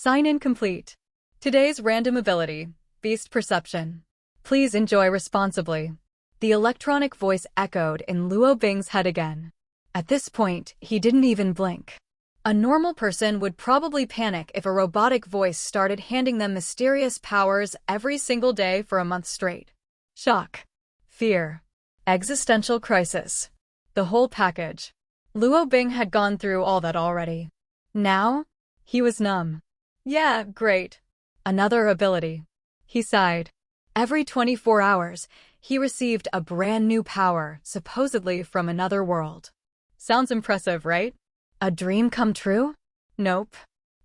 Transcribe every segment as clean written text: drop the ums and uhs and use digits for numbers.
Sign in complete. Today's random ability, Beast Perception. Please enjoy responsibly. The electronic voice echoed in Luo Bing's head again. At this point, he didn't even blink. A normal person would probably panic if a robotic voice started handing them mysterious powers every single day for a month straight. Shock, fear, existential crisis. The whole package. Luo Bing had gone through all that already. Now, he was numb. Yeah, great. Another ability. He sighed. Every 24 hours, he received a brand new power, supposedly from another world. Sounds impressive, right? A dream come true? Nope.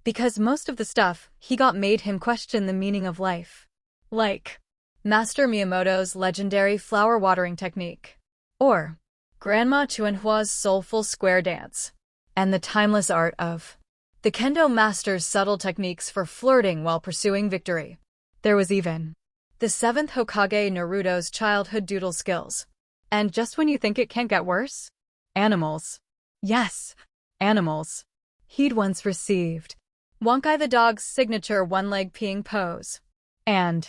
Because most of the stuff he got made him question the meaning of life. Like Master Miyamoto's legendary flower watering technique. Or Grandma Chuanhua's soulful square dance. And the timeless art of the Kendo Master's subtle techniques for flirting while pursuing victory. There was even the 7th Hokage Naruto's childhood doodle skills. And just when you think it can't get worse? Animals. Yes, animals. He'd once received Wonkai the dog's signature one-leg peeing pose. And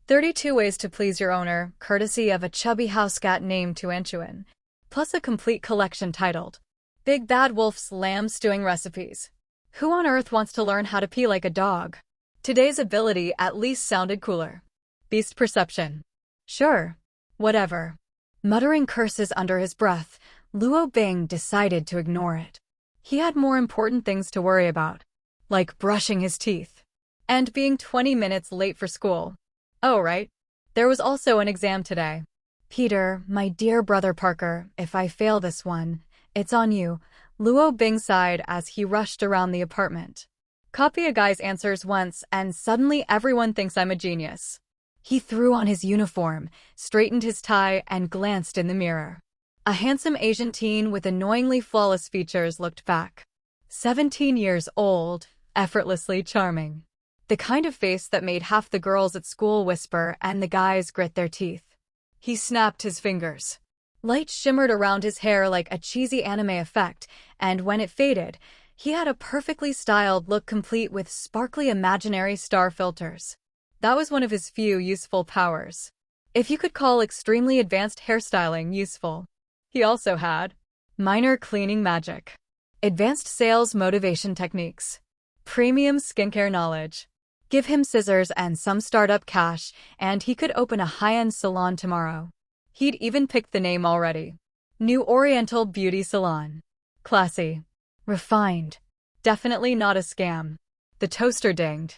32 ways to please your owner, courtesy of a chubby house cat named Tuanchuan. Plus a complete collection titled Big Bad Wolf's Lamb Stewing Recipes. Who on earth wants to learn how to pee like a dog? Today's ability at least sounded cooler. Beast Perception. Sure. Whatever. Muttering curses under his breath, Luo Bing decided to ignore it. He had more important things to worry about, like brushing his teeth and being 20 minutes late for school. Oh, right. There was also an exam today. Peter, my dear brother Parker, if I fail this one, it's on you, Luo Bing sighed as he rushed around the apartment. Copy a guy's answers once and suddenly everyone thinks I'm a genius. He threw on his uniform, straightened his tie, and glanced in the mirror. A handsome Asian teen with annoyingly flawless features looked back. 17 years old, effortlessly charming. The kind of face that made half the girls at school whisper and the guys grit their teeth. He snapped his fingers. Light shimmered around his hair like a cheesy anime effect, and when it faded, he had a perfectly styled look complete with sparkly imaginary star filters. That was one of his few useful powers. If you could call extremely advanced hairstyling useful. He also had minor cleaning magic, advanced sales motivation techniques, premium skincare knowledge. Give him scissors and some startup cash, and he could open a high-end salon tomorrow. He'd even picked the name already. New Oriental Beauty Salon. Classy. Refined. Definitely not a scam. The toaster dinged.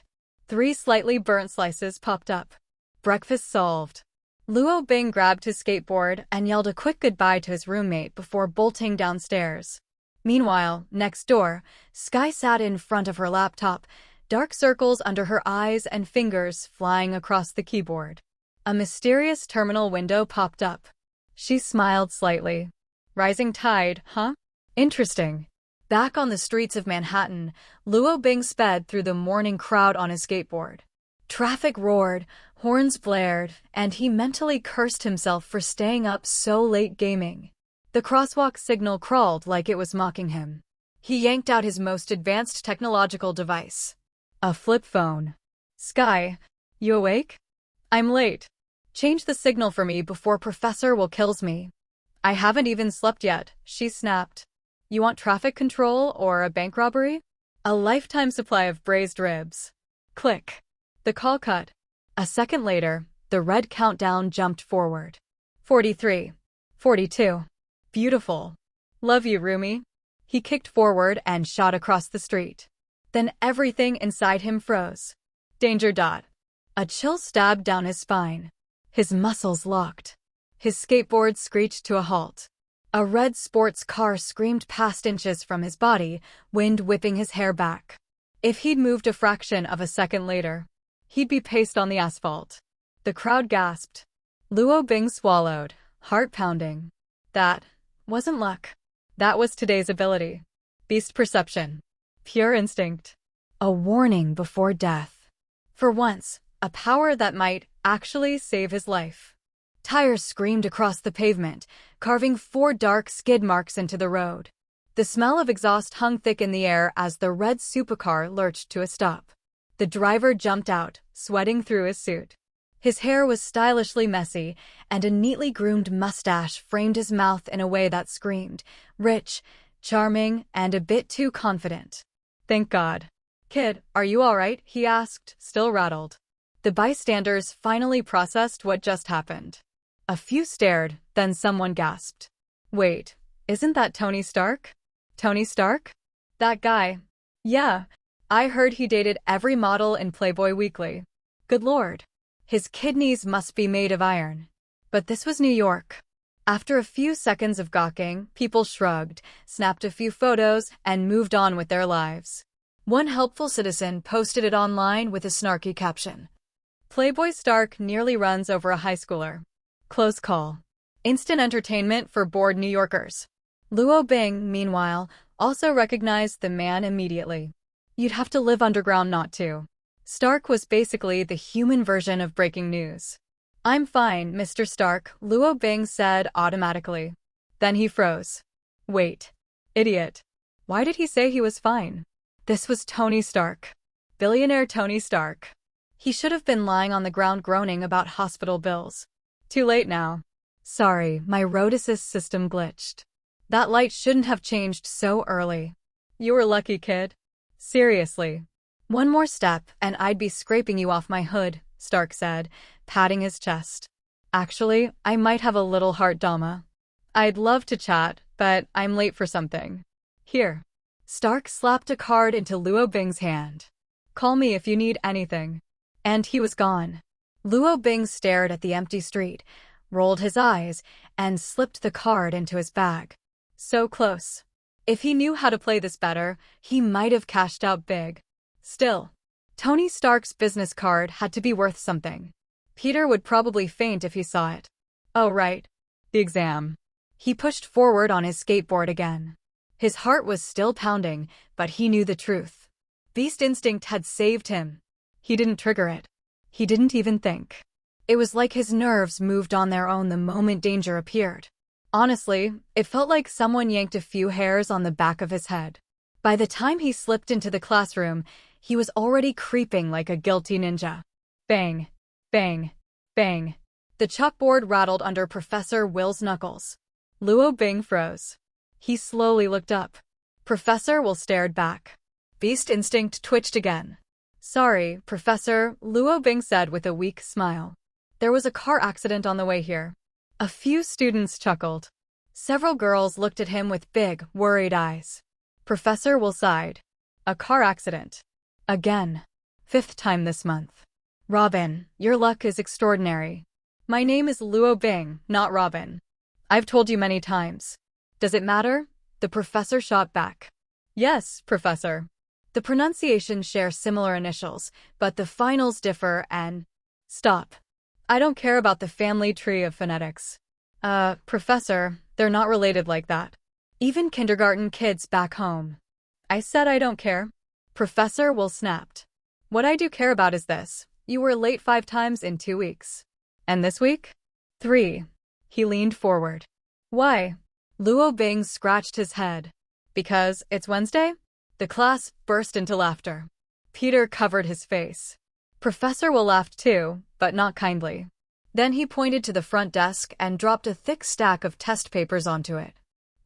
3 slightly burnt slices popped up. Breakfast solved. Luo Bing grabbed his skateboard and yelled a quick goodbye to his roommate before bolting downstairs. Meanwhile, next door, Skye sat in front of her laptop, dark circles under her eyes and fingers flying across the keyboard. A mysterious terminal window popped up. She smiled slightly. Rising tide, huh? Interesting. Back on the streets of Manhattan, Luo Bing sped through the morning crowd on his skateboard. Traffic roared, horns blared, and he mentally cursed himself for staying up so late gaming. The crosswalk signal crawled like it was mocking him. He yanked out his most advanced technological device. A flip phone. Skye, you awake? I'm late. Change the signal for me before Professor Will kills me. I haven't even slept yet, she snapped. You want traffic control or a bank robbery? A lifetime supply of braised ribs. Click. The call cut. A second later, the red countdown jumped forward. 43. 42. Beautiful. Love you, Rumi. He kicked forward and shot across the street. Then everything inside him froze. Danger dot. A chill stabbed down his spine. His muscles locked. His skateboard screeched to a halt. A red sports car screamed past inches from his body, wind whipping his hair back. If he'd moved a fraction of a second later, he'd be paced on the asphalt. The crowd gasped. Luo Bing swallowed, heart pounding. That wasn't luck. That was today's ability. Beast Perception. Pure instinct. A warning before death. For once, a power that might actually save his life. Tires screamed across the pavement, carving 4 dark skid marks into the road. The smell of exhaust hung thick in the air as the red supercar lurched to a stop. The driver jumped out, sweating through his suit. His hair was stylishly messy, and a neatly groomed mustache framed his mouth in a way that screamed, rich, charming, and a bit too confident. Thank God. Kid, are you all right? He asked, still rattled. The bystanders finally processed what just happened. A few stared, then someone gasped. Wait, isn't that Tony Stark? Tony Stark? That guy. Yeah, I heard he dated every model in Playboy Weekly. Good Lord. His kidneys must be made of iron. But this was New York. After a few seconds of gawking, people shrugged, snapped a few photos, and moved on with their lives. One helpful citizen posted it online with a snarky caption. Playboy Stark nearly runs over a high schooler. Close call. Instant entertainment for bored New Yorkers. Luo Bing, meanwhile, also recognized the man immediately. You'd have to live underground not to. Stark was basically the human version of breaking news. I'm fine, Mr. Stark, Luo Bing said automatically. Then he froze. Wait. Idiot. Why did he say he was fine? This was Tony Stark. Billionaire Tony Stark. He should have been lying on the ground groaning about hospital bills. Too late now. Sorry, my road assist system glitched. That light shouldn't have changed so early. You were lucky, kid. Seriously. One more step and I'd be scraping you off my hood, Stark said, patting his chest. Actually, I might have a little heart dama. I'd love to chat, but I'm late for something. Here. Stark slapped a card into Luo Bing's hand. Call me if you need anything. And he was gone. Luo Bing stared at the empty street, rolled his eyes, and slipped the card into his bag. So close. If he knew how to play this better, he might have cashed out big. Still, Tony Stark's business card had to be worth something. Peter would probably faint if he saw it. Oh right. The exam. He pushed forward on his skateboard again. His heart was still pounding, but he knew the truth. Beast instinct had saved him. He didn't trigger it. He didn't even think. It was like his nerves moved on their own the moment danger appeared. Honestly, it felt like someone yanked a few hairs on the back of his head. By the time he slipped into the classroom, he was already creeping like a guilty ninja. Bang, bang, bang. The chalkboard rattled under Professor Will's knuckles. Luo Bing froze. He slowly looked up. Professor Will stared back. Beast instinct twitched again. Sorry, Professor, Luo Bing said with a weak smile. There was a car accident on the way here. A few students chuckled. Several girls looked at him with big, worried eyes. Professor Will sighed. A car accident. Again. 5th time this month. Robin, your luck is extraordinary. My name is Luo Bing, not Robin. I've told you many times. Does it matter? The professor shot back. Yes, Professor. The pronunciations share similar initials, but the finals differ and… Stop. I don't care about the family tree of phonetics. Professor, they're not related like that. Even kindergarten kids back home. I said I don't care. Professor Will snapped. What I do care about is this. You were late 5 times in 2 weeks. And this week? 3. He leaned forward. Why? Luo Bing scratched his head. Because it's Wednesday? The class burst into laughter. Peter covered his face. Professor Will laughed too, but not kindly. Then he pointed to the front desk and dropped a thick stack of test papers onto it.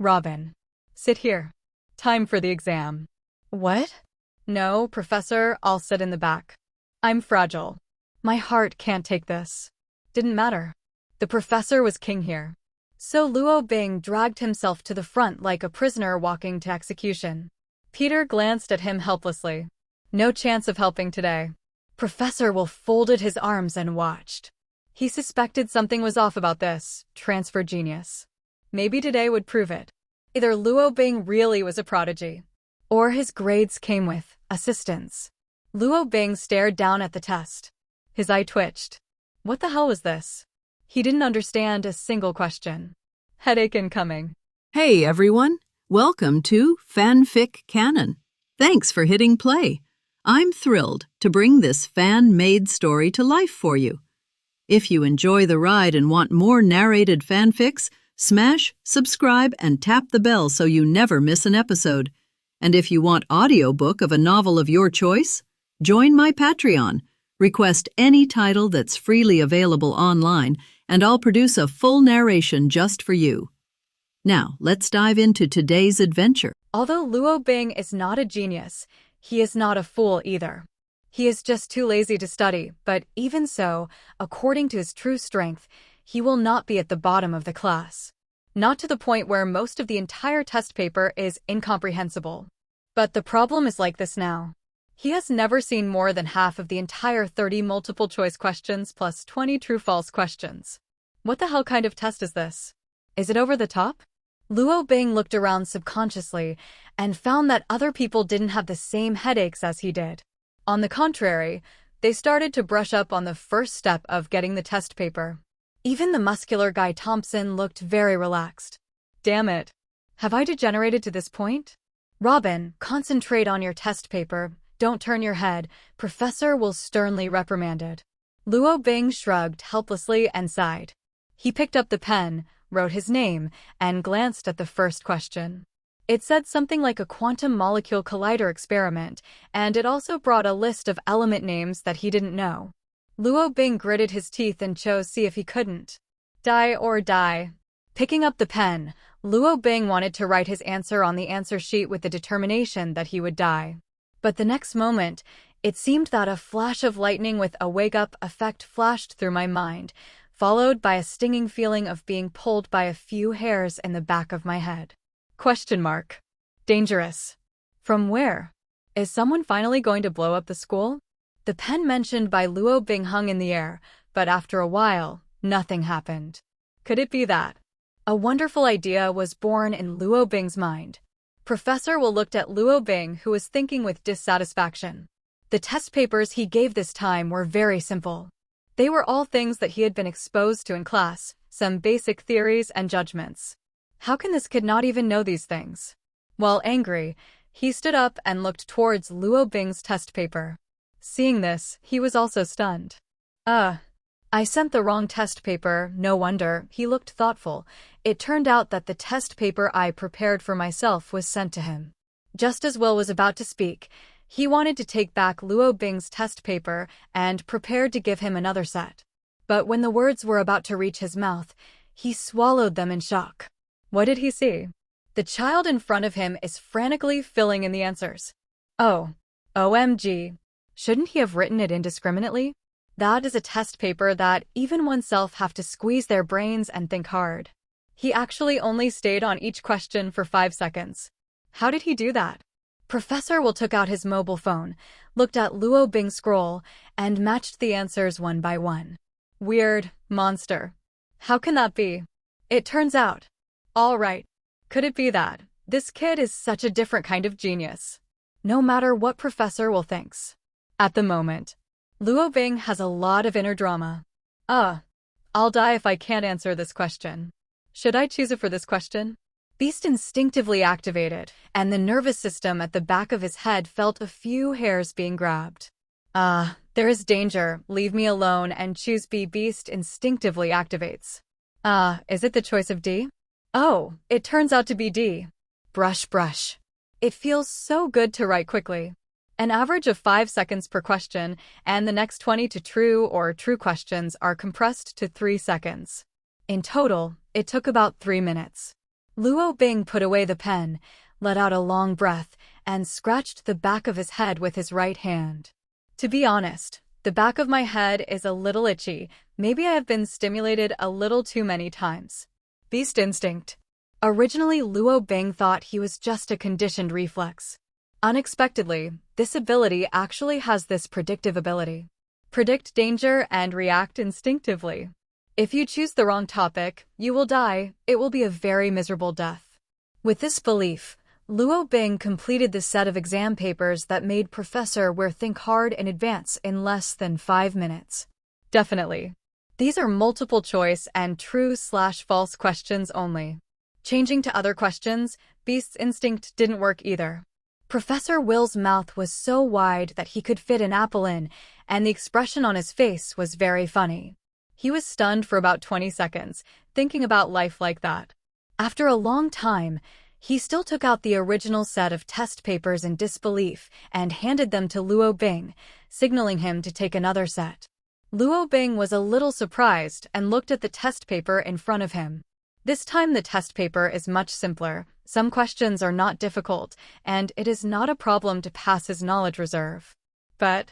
Robin. Sit here. Time for the exam. What? No, Professor, I'll sit in the back. I'm fragile. My heart can't take this. Didn't matter. The professor was king here. So Luo Bing dragged himself to the front like a prisoner walking to execution. Peter glanced at him helplessly. No chance of helping today. Professor Will folded his arms and watched. He suspected something was off about this transfer genius. Maybe today would prove it. Either Luo Bing really was a prodigy, or his grades came with assistance. Luo Bing stared down at the test. His eye twitched. What the hell was this? He didn't understand a single question. Headache incoming. Hey everyone, welcome to FanFic Canon. Thanks for hitting play. I'm thrilled to bring this fan-made story to life for you. If you enjoy the ride and want more narrated fanfics, smash, subscribe, and tap the bell so you never miss an episode. And if you want audiobook of a novel of your choice, Join my Patreon. Request any title that's freely available online, and I'll produce a full narration just for you. Now, let's dive into today's adventure. Although Luo Bing is not a genius, he is not a fool either. He is just too lazy to study, but even so, according to his true strength, he will not be at the bottom of the class. Not to the point where most of the entire test paper is incomprehensible. But the problem is like this now. He has never seen more than half of the entire 30 multiple-choice questions plus 20 true-false questions. What the hell kind of test is this? Is it over the top? Luo Bing looked around subconsciously and found that other people didn't have the same headaches as he did. On the contrary, they started to brush up on the first step of getting the test paper. Even the muscular Guy Thompson looked very relaxed. Damn it. Have I degenerated to this point? Robin, concentrate on your test paper. Don't turn your head. Professor will sternly reprimanded. Luo Bing shrugged helplessly and sighed. He picked up the pen, wrote his name, and glanced at the first question. It said something like a quantum molecule collider experiment, and it also brought a list of element names that he didn't know. Luo Bing gritted his teeth and chose see if he couldn't. Die or die. Picking up the pen, Luo Bing wanted to write his answer on the answer sheet with the determination that he would die. But the next moment, it seemed that a flash of lightning with a wake-up effect flashed through my mind, followed by a stinging feeling of being pulled by a few hairs in the back of my head. Question mark. Dangerous. From where? Is someone finally going to blow up the school? The pen mentioned by Luo Bing hung in the air, but after a while, nothing happened. Could it be that? A wonderful idea was born in Luo Bing's mind. Professor Will looked at Luo Bing, who was thinking with dissatisfaction. The test papers he gave this time were very simple. They were all things that he had been exposed to in class, some basic theories and judgments. How can this kid not even know these things? While angry, he stood up and looked towards Luo Bing's test paper. Seeing this, he was also stunned. I sent the wrong test paper, no wonder. He looked thoughtful. It turned out that the test paper I prepared for myself was sent to him. Just as Will was about to speak, he wanted to take back Luo Bing's test paper and prepared to give him another set. But when the words were about to reach his mouth, he swallowed them in shock. What did he see? The child in front of him is frantically filling in the answers. Oh, OMG. Shouldn't he have written it indiscriminately? That is a test paper that even oneself have to squeeze their brains and think hard. He actually only stayed on each question for 5 seconds. How did he do that? Professor Will took out his mobile phone, looked at Luo Bing's scroll, and matched the answers one by one. Weird monster. How can that be? It turns out. All right. Could it be that this kid is such a different kind of genius? No matter what Professor Will thinks. At the moment, Luo Bing has a lot of inner drama. I'll die if I can't answer this question. Should I choose it for this question? Beast instinctively activated, and the nervous system at the back of his head felt a few hairs being grabbed. There is danger. Leave me alone and choose B. Beast instinctively activates. Is it the choice of D? Oh, it turns out to be D. Brush, brush. It feels so good to write quickly. An average of 5 seconds per question, and the next 20 to true or true questions are compressed to 3 seconds. In total, it took about 3 minutes. Luo Bing put away the pen, let out a long breath, and scratched the back of his head with his right hand. To be honest, the back of my head is a little itchy. Maybe I have been stimulated a little too many times. Beast instinct. Originally, Luo Bing thought he was just a conditioned reflex. Unexpectedly, this ability actually has this predictive ability. Predict danger and react instinctively. If you choose the wrong topic, you will die. It will be a very miserable death. With this belief, Luo Bing completed the set of exam papers that made Professor Ware think hard in advance in less than 5 minutes. Definitely. These are multiple choice and true/false questions only. Changing to other questions, Beast's instinct didn't work either. Professor Will's mouth was so wide that he could fit an apple in, and the expression on his face was very funny. He was stunned for about 20 seconds, thinking about life like that. After a long time, He still took out the original set of test papers in disbelief and handed them to Luo Bing, signaling him to take another set. Luo Bing was a little surprised and looked at the test paper in front of him. This time the test paper is much simpler, some questions are not difficult, and it is not a problem to pass his knowledge reserve. But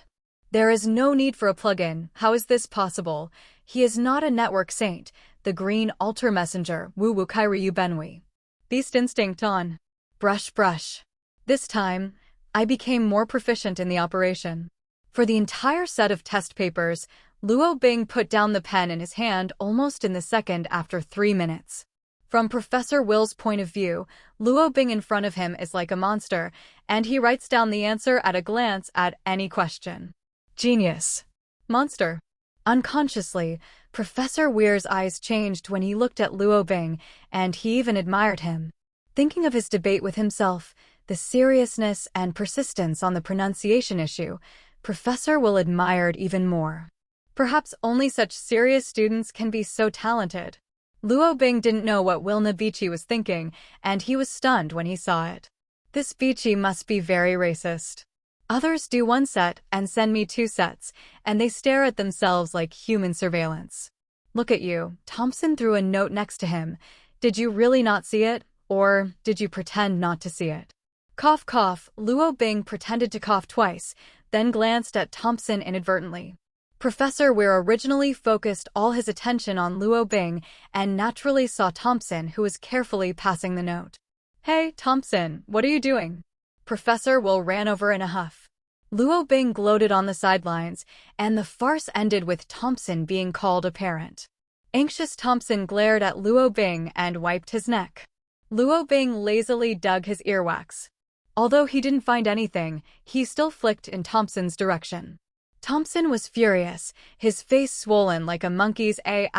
there is no need for a plugin. How is this possible? He is not a network saint, the green altar messenger, Wu Wu Kai Ryu Benwei. Beast instinct on. Brush brush. This time, I became more proficient in the operation. For the entire set of test papers, Luo Bing put down the pen in his hand almost in the second after 3 minutes. From Professor Will's point of view, Luo Bing in front of him is like a monster, and he writes down the answer at a glance at any question. Genius. Monster. Unconsciously, Professor Weir's eyes changed when he looked at Luo Bing, and he even admired him. Thinking of his debate with himself, the seriousness and persistence on the pronunciation issue, Professor Will admired even more. Perhaps only such serious students can be so talented. Luo Bing didn't know what Will Nabichi was thinking, and he was stunned when he saw it. This Bichi must be very racist. Others do 1 set and send me 2 sets, and they stare at themselves like human surveillance. Look at you. Thompson threw a note next to him. Did you really not see it, or did you pretend not to see it? Cough cough. Luo Bing pretended to cough twice, then glanced at Thompson inadvertently. Professor Weir originally focused all his attention on Luo Bing and naturally saw Thompson, who was carefully passing the note. Hey, Thompson, what are you doing? Professor Will ran over in a huff. Luo Bing gloated on the sidelines, and the farce ended with Thompson being called a parent. Anxious Thompson glared at Luo Bing and wiped his neck. Luo Bing lazily dug his earwax. Although he didn't find anything, he still flicked in Thompson's direction. Thompson was furious, his face swollen like a monkey's ****.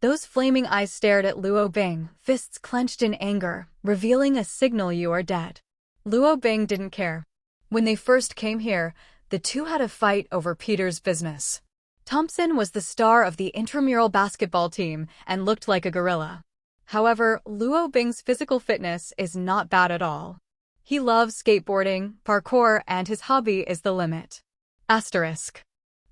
Those flaming eyes stared at Luo Bing, fists clenched in anger, revealing a signal you are dead. Luo Bing didn't care. When they first came here, the two had a fight over Peter's business. Thompson was the star of the intramural basketball team and looked like a gorilla. However, Luo Bing's physical fitness is not bad at all. He loves skateboarding, parkour, and his hobby is the limit. Asterisk.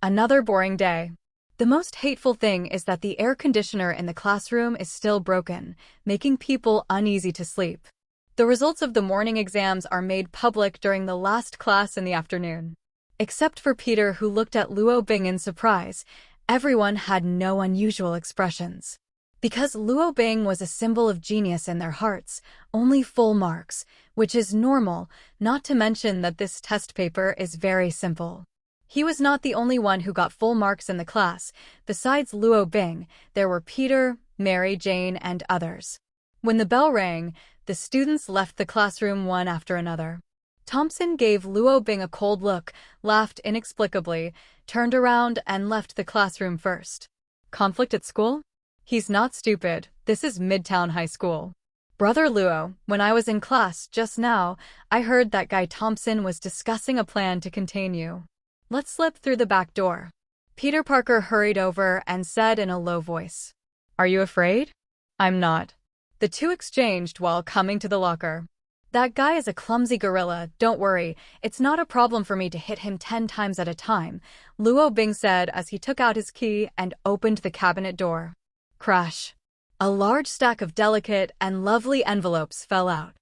Another boring day. The most hateful thing is that the air conditioner in the classroom is still broken, making people uneasy to sleep. The results of the morning exams are made public during the last class in the afternoon. Except for Peter, who looked at Luo Bing in surprise, everyone had no unusual expressions. Because Luo Bing was a symbol of genius in their hearts, only full marks, which is normal, not to mention that this test paper is very simple. He was not the only one who got full marks in the class. Besides Luo Bing, there were Peter, Mary Jane, and others. When the bell rang, the students left the classroom one after another. Thompson gave Luo Bing a cold look, laughed inexplicably, turned around, and left the classroom first. Conflict at school? He's not stupid. This is Midtown High School. Brother Luo, when I was in class just now, I heard that guy Thompson was discussing a plan to contain you. Let's slip through the back door. Peter Parker hurried over and said in a low voice. Are you afraid? I'm not. The two exchanged while coming to the locker. That guy is a clumsy gorilla, don't worry, it's not a problem for me to hit him 10 times at a time, Luo Bing said as he took out his key and opened the cabinet door. Crash. A large stack of delicate and lovely envelopes fell out.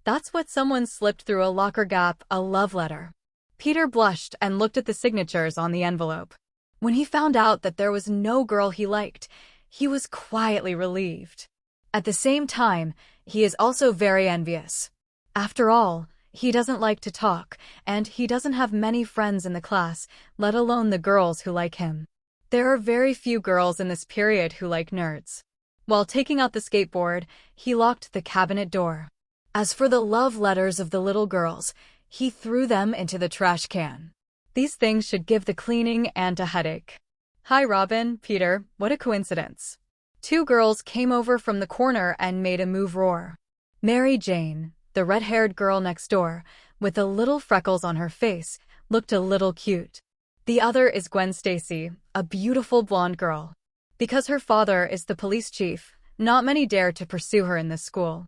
That's what someone slipped through a locker gap, a love letter. Peter blushed and looked at the signatures on the envelope. When he found out that there was no girl he liked, he was quietly relieved. At the same time, he is also very envious. After all, he doesn't like to talk, and he doesn't have many friends in the class, let alone the girls who like him. There are very few girls in this period who like nerds. While taking out the skateboard, he locked the cabinet door. As for the love letters of the little girls, he threw them into the trash can. These things should give the cleaning aunt a headache. Hi Robin, Peter, what a coincidence. 2 girls came over from the corner and made a move roar. Mary Jane, the red-haired girl next door, with the little freckles on her face, looked a little cute. The other is Gwen Stacy, a beautiful blonde girl. Because her father is the police chief, not many dare to pursue her in this school.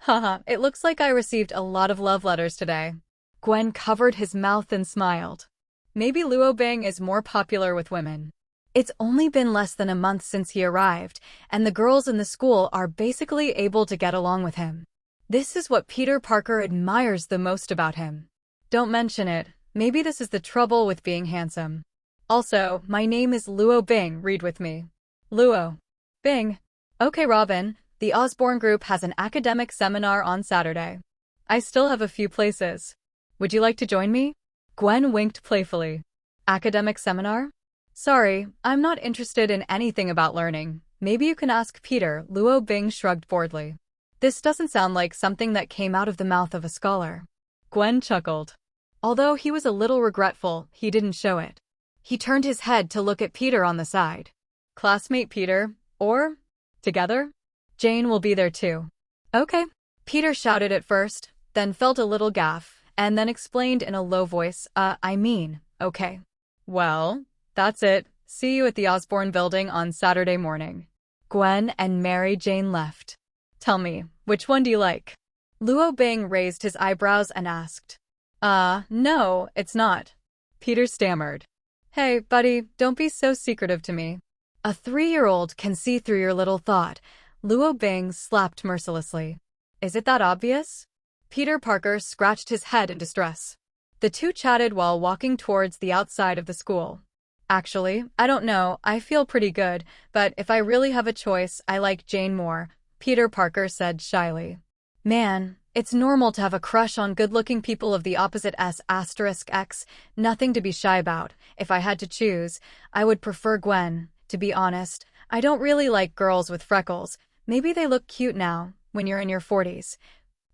Haha, it looks like I received a lot of love letters today. Gwen covered his mouth and smiled. Maybe Luo Bing is more popular with women. It's only been less than a month since he arrived, and the girls in the school are basically able to get along with him. This is what Peter Parker admires the most about him. Don't mention it. Maybe this is the trouble with being handsome. Also, my name is Luo Bing, read with me. Luo Bing. Okay, Robin, the Osborne group has an academic seminar on Saturday. I still have a few places. Would you like to join me? Gwen winked playfully. Academic seminar? Sorry, I'm not interested in anything about learning. Maybe you can ask Peter, Luo Bing shrugged boredly. This doesn't sound like something that came out of the mouth of a scholar. Gwen chuckled. Although he was a little regretful, he didn't show it. He turned his head to look at Peter on the side. Classmate Peter, or together? Jane will be there too. Okay. Peter shouted at first, then felt a little gaffe, and then explained in a low voice, okay. Well, that's it. See you at the Osborne building on Saturday morning. Gwen and Mary Jane left. Tell me, which one do you like? Luo Bing raised his eyebrows and asked. No, it's not. Peter stammered. Hey, buddy, don't be so secretive to me. A 3-year-old can see through your little thought. Luo Bing slapped mercilessly. Is it that obvious? Peter Parker scratched his head in distress. The two chatted while walking towards the outside of the school. Actually, I don't know, I feel pretty good, but if I really have a choice, I like Jane more, Peter Parker said shyly. Man, it's normal to have a crush on good-looking people of the opposite S**X, nothing to be shy about. If I had to choose, I would prefer Gwen. To be honest, I don't really like girls with freckles. Maybe they look cute now, when you're in your 40s.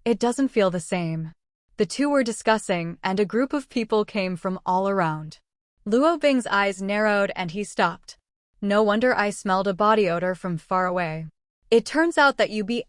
It doesn't feel the same. The two were discussing, and a group of people came from all around. Luo Bing's eyes narrowed and he stopped. No wonder I smelled a body odor from far away. It turns out that UB*************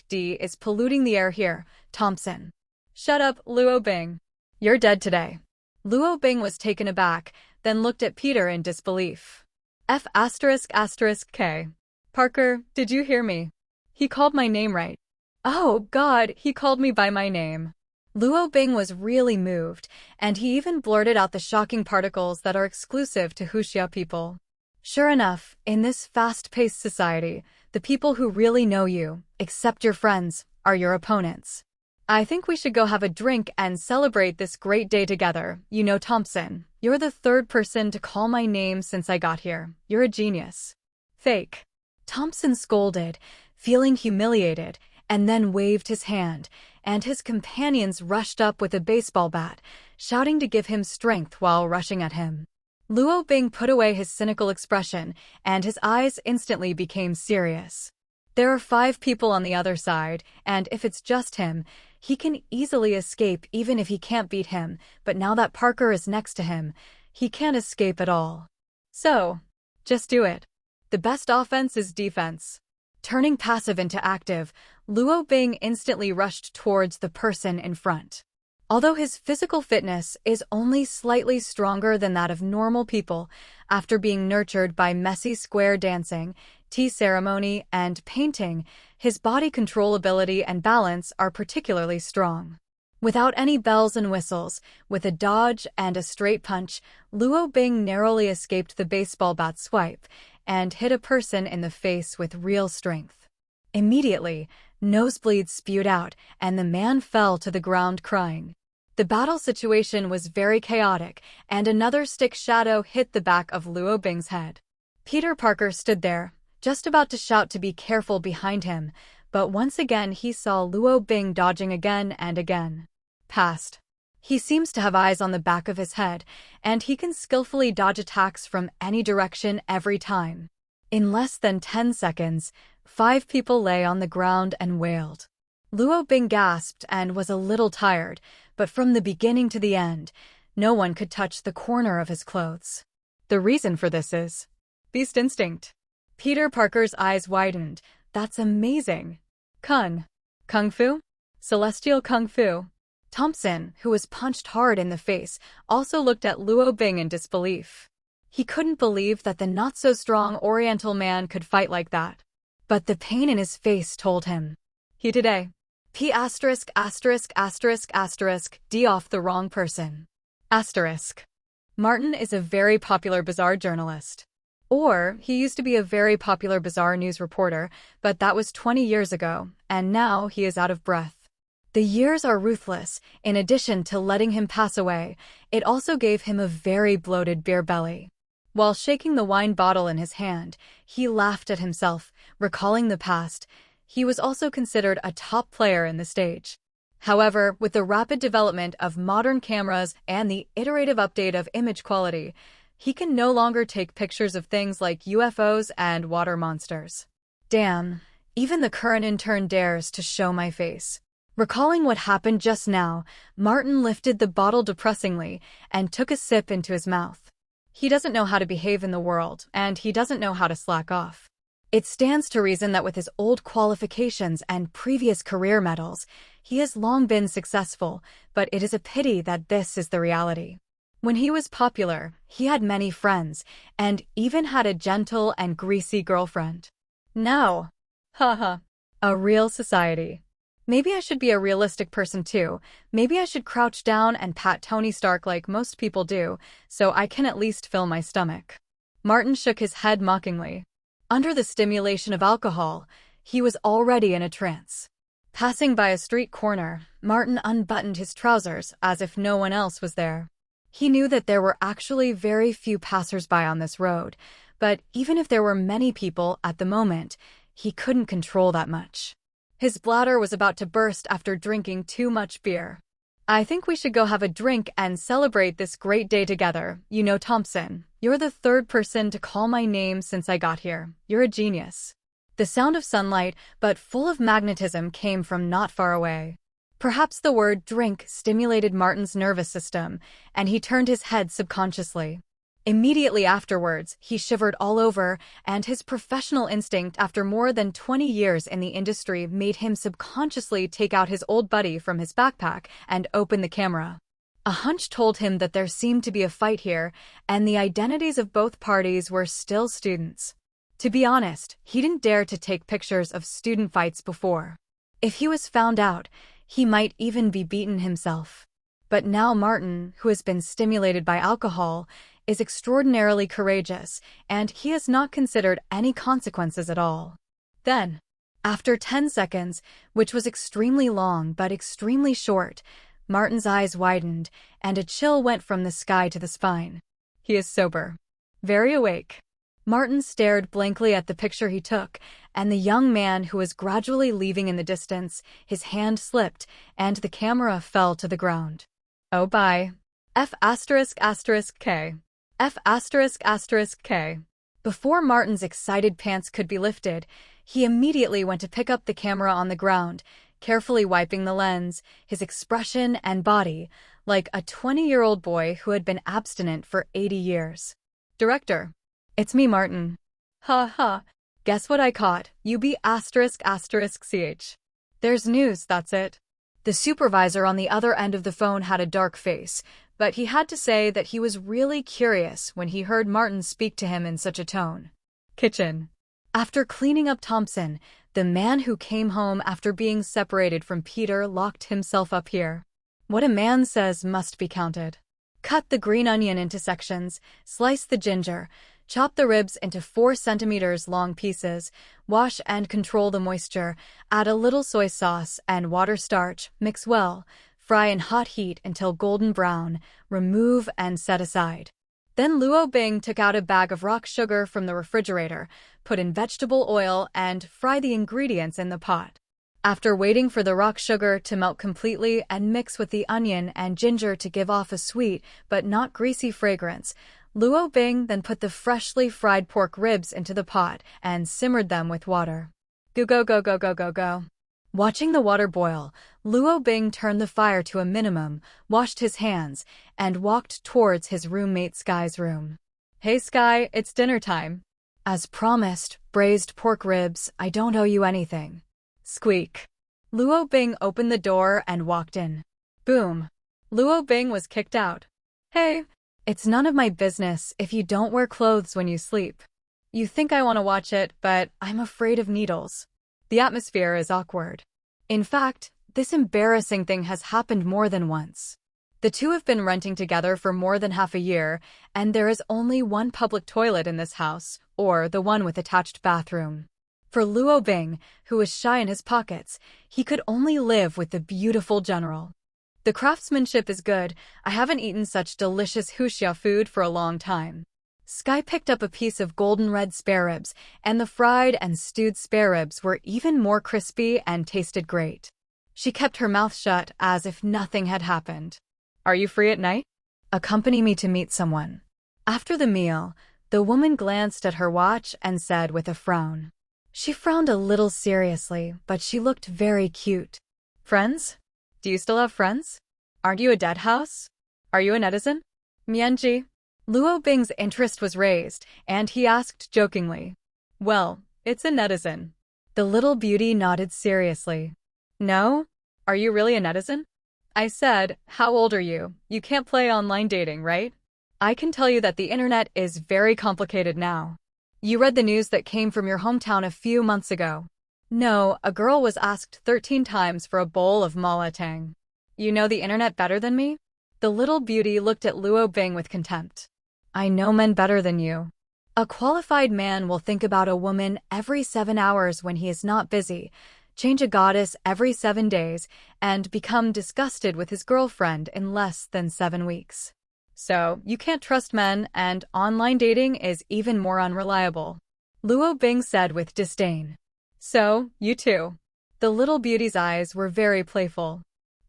D is polluting the air here, Thompson. Shut up, Luo Bing. You're dead today. Luo Bing was taken aback, then looked at Peter in disbelief. F****K. Parker, did you hear me? He called my name right. Oh, God, he called me by my name. Luo Bing was really moved, and he even blurted out the shocking particles that are exclusive to Wuxia people. Sure enough, in this fast-paced society, the people who really know you, except your friends, are your opponents. I think we should go have a drink and celebrate this great day together. You know, Thompson, you're the third person to call my name since I got here. You're a genius. Fake. Thompson scolded, feeling humiliated, and then waved his hand, and his companions rushed up with a baseball bat, shouting to give him strength while rushing at him. Luo Bing put away his cynical expression, and his eyes instantly became serious. There are 5 people on the other side, and if it's just him, he can easily escape even if he can't beat him, but now that Parker is next to him, he can't escape at all. So, just do it. The best offense is defense. Turning passive into active, Luo Bing instantly rushed towards the person in front. Although his physical fitness is only slightly stronger than that of normal people, after being nurtured by messy square dancing, tea ceremony, and painting, his body control ability and balance are particularly strong. Without any bells and whistles, with a dodge and a straight punch, Luo Bing narrowly escaped the baseball bat swipe and hit a person in the face with real strength. Immediately, nosebleeds spewed out, and the man fell to the ground crying. The battle situation was very chaotic, and another stick shadow hit the back of Luo Bing's head. Peter Parker stood there, just about to shout to be careful behind him, but once again he saw Luo Bing dodging again and again. Passed. He seems to have eyes on the back of his head, and he can skillfully dodge attacks from any direction every time. In less than 10 seconds, 5 people lay on the ground and wailed. Luo Bing gasped and was a little tired, but from the beginning to the end, no one could touch the corner of his clothes. The reason for this is beast instinct. Peter Parker's eyes widened. That's amazing. Kung Fu? Celestial Kung Fu. Thompson, who was punched hard in the face, also looked at Luo Bing in disbelief. He couldn't believe that the not-so-strong Oriental man could fight like that. But the pain in his face told him. He today. P asterisk asterisk asterisk asterisk D off the wrong person. Asterisk. Martin is a very popular bazaar journalist. Or, he used to be a very popular bazaar news reporter, but that was 20 years ago, and now he is out of breath. The years are ruthless. In addition to letting him pass away, it also gave him a very bloated beer belly. While shaking the wine bottle in his hand, he laughed at himself, recalling the past. He was also considered a top player in the stage. However, with the rapid development of modern cameras and the iterative update of image quality, he can no longer take pictures of things like UFOs and water monsters. Damn, even the current intern dares to show my face. Recalling what happened just now, Martin lifted the bottle depressingly and took a sip into his mouth. He doesn't know how to behave in the world, and he doesn't know how to slack off. It stands to reason that with his old qualifications and previous career medals, he has long been successful, but it is a pity that this is the reality. When he was popular, he had many friends, and even had a gentle and greasy girlfriend. Now, haha, a real society. Maybe I should be a realistic person too. Maybe I should crouch down and pat Tony Stark like most people do, so I can at least fill my stomach. Martin shook his head mockingly. Under the stimulation of alcohol, he was already in a trance. Passing by a street corner, Martin unbuttoned his trousers as if no one else was there. He knew that there were actually very few passers-by on this road, but even if there were many people at the moment, he couldn't control that much. His bladder was about to burst after drinking too much beer. I think we should go have a drink and celebrate this great day together. You know, Thompson, you're the third person to call my name since I got here. You're a genius. The sound of sunlight, but full of magnetism, came from not far away. Perhaps the word drink stimulated Martin's nervous system, and he turned his head subconsciously. Immediately afterwards, he shivered all over, and his professional instinct after more than 20 years in the industry made him subconsciously take out his old buddy from his backpack and open the camera. A hunch told him that there seemed to be a fight here, and the identities of both parties were still students. To be honest, he didn't dare to take pictures of student fights before. If he was found out, he might even be beaten himself. But now Martin, who has been stimulated by alcohol, is extraordinarily courageous, and he has not considered any consequences at all. Then, after 10 seconds, which was extremely long but extremely short, Martin's eyes widened, and a chill went from the sky to the spine. He is sober. Very awake. Martin stared blankly at the picture he took, and the young man who was gradually leaving in the distance. His hand slipped, and the camera fell to the ground. Oh bye. F asterisk asterisk K. F asterisk asterisk K. Before Martin's excited pants could be lifted, he immediately went to pick up the camera on the ground, carefully wiping the lens, his expression and body, like a 20-year-old boy who had been abstinent for 80 years. Director. It's me, Martin. Ha ha. Guess what I caught? UB asterisk asterisk CH. There's news, that's it. The supervisor on the other end of the phone had a dark face, but he had to say that he was really curious when he heard Martin speak to him in such a tone. Kitchen. After cleaning up Thompson, the man who came home after being separated from Peter locked himself up here. What a man says must be counted. Cut the green onion into sections, slice the ginger, chop the ribs into 4 centimeters long pieces, wash and control the moisture, add a little soy sauce and water starch, mix well, fry in hot heat until golden brown, remove and set aside. Then Luo Bing took out a bag of rock sugar from the refrigerator, put in vegetable oil and fry the ingredients in the pot. After waiting for the rock sugar to melt completely and mix with the onion and ginger to give off a sweet but not greasy fragrance, Luo Bing then put the freshly fried pork ribs into the pot and simmered them with water. Go go go go go go go. Watching the water boil, Luo Bing turned the fire to a minimum, washed his hands, and walked towards his roommate Skye's room. Hey Skye, it's dinner time. As promised, braised pork ribs, I don't owe you anything. Squeak. Luo Bing opened the door and walked in. Boom. Luo Bing was kicked out. Hey, it's none of my business if you don't wear clothes when you sleep. You think I want to watch it, but I'm afraid of needles. The atmosphere is awkward. In fact, this embarrassing thing has happened more than once. The two have been renting together for more than half a year, and there is only one public toilet in this house, or the one with attached bathroom. For Luo Bing, who was shy in his pockets, he could only live with the beautiful general. The craftsmanship is good. I haven't eaten such delicious huxia food for a long time. Skye picked up a piece of golden red spare ribs, and the fried and stewed spare ribs were even more crispy and tasted great. She kept her mouth shut as if nothing had happened. Are you free at night? Accompany me to meet someone. After the meal, the woman glanced at her watch and said with a frown. She frowned a little seriously, but she looked very cute. Friends? Do you still have friends? Aren't you a dead house? Are you a netizen? Mianji. Luo Bing's interest was raised, and he asked jokingly. Well, it's a netizen. The little beauty nodded seriously. No? Are you really a netizen? I said, how old are you? You can't play online dating, right? I can tell you that the internet is very complicated now. You read the news that came from your hometown a few months ago. No, a girl was asked 13 times for a bowl of malatang. You know the internet better than me? The little beauty looked at Luo Bing with contempt. I know men better than you. A qualified man will think about a woman every 7 hours when he is not busy, change a goddess every 7 days, and become disgusted with his girlfriend in less than 7 weeks. So, you can't trust men, and online dating is even more unreliable. Luo Bing said with disdain. So, you too. The little beauty's eyes were very playful.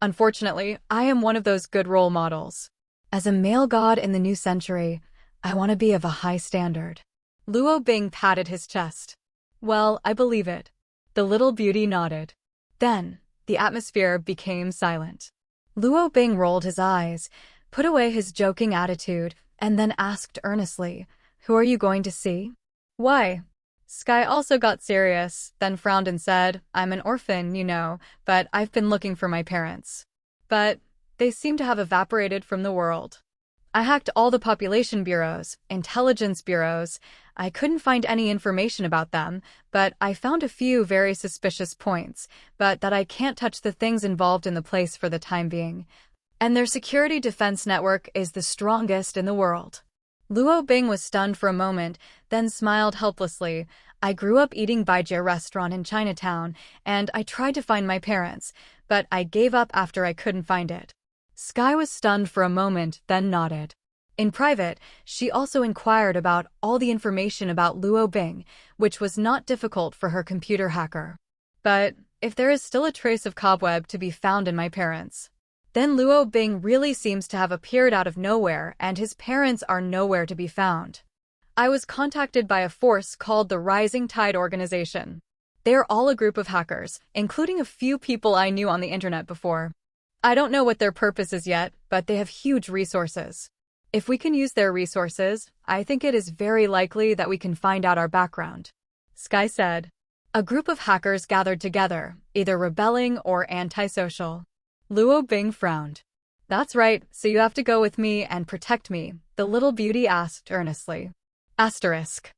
Unfortunately, I am one of those good role models. As a male god in the new century, I want to be of a high standard. Luo Bing patted his chest. Well, I believe it. The little beauty nodded. Then, the atmosphere became silent. Luo Bing rolled his eyes, put away his joking attitude, and then asked earnestly, Who are you going to see? Why? Skye also got serious, then frowned and said, I'm an orphan, you know, but I've been looking for my parents. But they seem to have evaporated from the world. I hacked all the population bureaus, intelligence bureaus. I couldn't find any information about them, but I found a few very suspicious points, but that I can't touch the things involved in the place for the time being. And their security defense network is the strongest in the world. Luo Bing was stunned for a moment, then smiled helplessly. I grew up eating Baijie restaurant in Chinatown, and I tried to find my parents, but I gave up after I couldn't find it. Skye was stunned for a moment, then nodded. In private, she also inquired about all the information about Luo Bing, which was not difficult for her computer hacker. But if there is still a trace of cobweb to be found in my parents, then Luo Bing really seems to have appeared out of nowhere, and his parents are nowhere to be found. I was contacted by a force called the Rising Tide organization. They are all a group of hackers, including a few people I knew on the internet before. I don't know what their purpose is yet, but they have huge resources. If we can use their resources, I think it is very likely that we can find out our background. Skye said. A group of hackers gathered together, either rebelling or antisocial. Luo Bing frowned. That's right, so you have to go with me and protect me, the little beauty asked earnestly. Asterisk.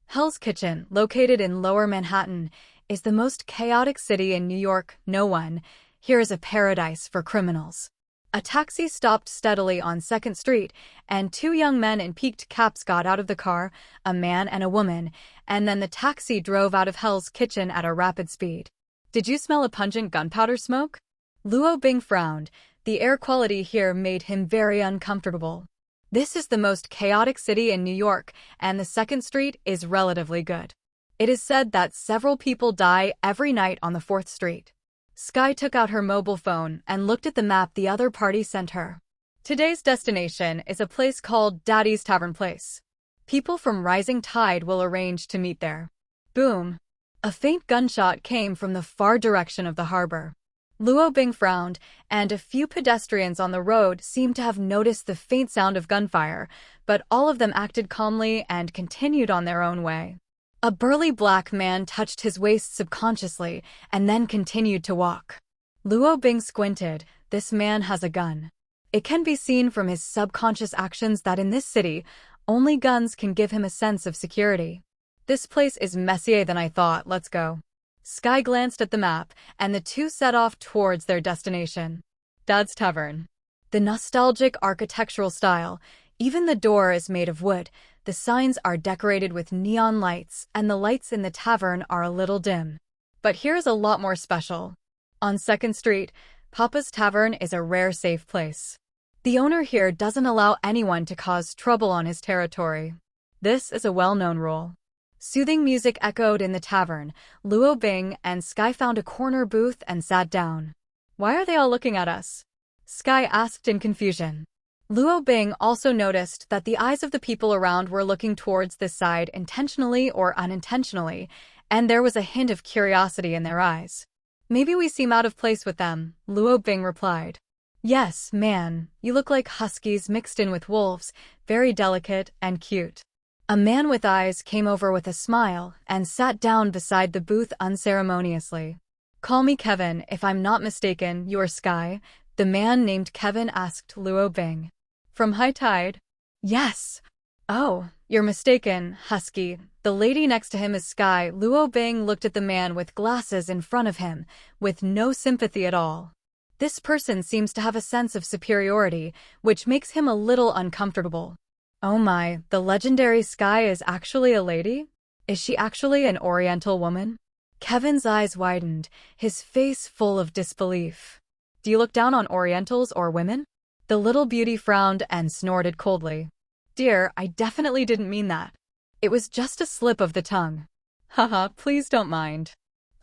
Hell's Kitchen, located in Lower Manhattan, is the most chaotic city in New York. No one here is a paradise for criminals. A taxi stopped steadily on 2nd Street, and 2 young men in peaked caps got out of the car, a man and a woman, and then the taxi drove out of Hell's Kitchen at a rapid speed. Did you smell a pungent gunpowder smoke? Luo Bing frowned. The air quality here made him very uncomfortable. This is the most chaotic city in New York, and the 2nd Street is relatively good. It is said that several people die every night on the 4th Street. Skye took out her mobile phone and looked at the map the other party sent her. Today's destination is a place called Daddy's Tavern Place. People from Rising Tide will arrange to meet there. Boom! A faint gunshot came from the far direction of the harbor. Luo Bing frowned, and a few pedestrians on the road seemed to have noticed the faint sound of gunfire, but all of them acted calmly and continued on their own way. A burly black man touched his waist subconsciously and then continued to walk. Luo Bing squinted. This man has a gun. It can be seen from his subconscious actions that in this city, only guns can give him a sense of security. This place is messier than I thought, let's go. Skye glanced at the map, and the two set off towards their destination. Dad's Tavern. The nostalgic architectural style, even the door is made of wood, the signs are decorated with neon lights, and the lights in the tavern are a little dim. But here's a lot more special. On 2nd Street, Papa's Tavern is a rare safe place. The owner here doesn't allow anyone to cause trouble on his territory. This is a well-known rule. Soothing music echoed in the tavern. Luo Bing and Skye found a corner booth and sat down. Why are they all looking at us? Skye asked in confusion. Luo Bing also noticed that the eyes of the people around were looking towards this side intentionally or unintentionally, and there was a hint of curiosity in their eyes. Maybe we seem out of place with them, Luo Bing replied. Yes, man, you look like huskies mixed in with wolves, very delicate and cute. A man with eyes came over with a smile and sat down beside the booth unceremoniously. Call me Kevin, if I'm not mistaken, you're Skye, the man named Kevin asked Luo Bing. From High Tide? Yes. Oh, you're mistaken, husky. The lady next to him is Skye. Luo Bing looked at the man with glasses in front of him, with no sympathy at all. This person seems to have a sense of superiority, which makes him a little uncomfortable. Oh my, the legendary Skye is actually a lady? Is she actually an Oriental woman? Kevin's eyes widened, his face full of disbelief. Do you look down on Orientals or women? The little beauty frowned and snorted coldly. Dear, I definitely didn't mean that. It was just a slip of the tongue. Haha, please don't mind.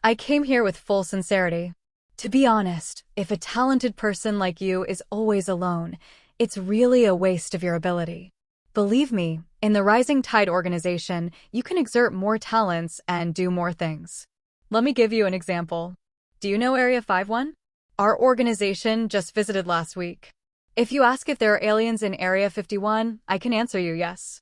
I came here with full sincerity. To be honest, if a talented person like you is always alone, it's really a waste of your ability. Believe me, in the Rising Tide organization, you can exert more talents and do more things. Let me give you an example. Do you know Area 51? Our organization just visited last week. If you ask if there are aliens in Area 51, I can answer you yes.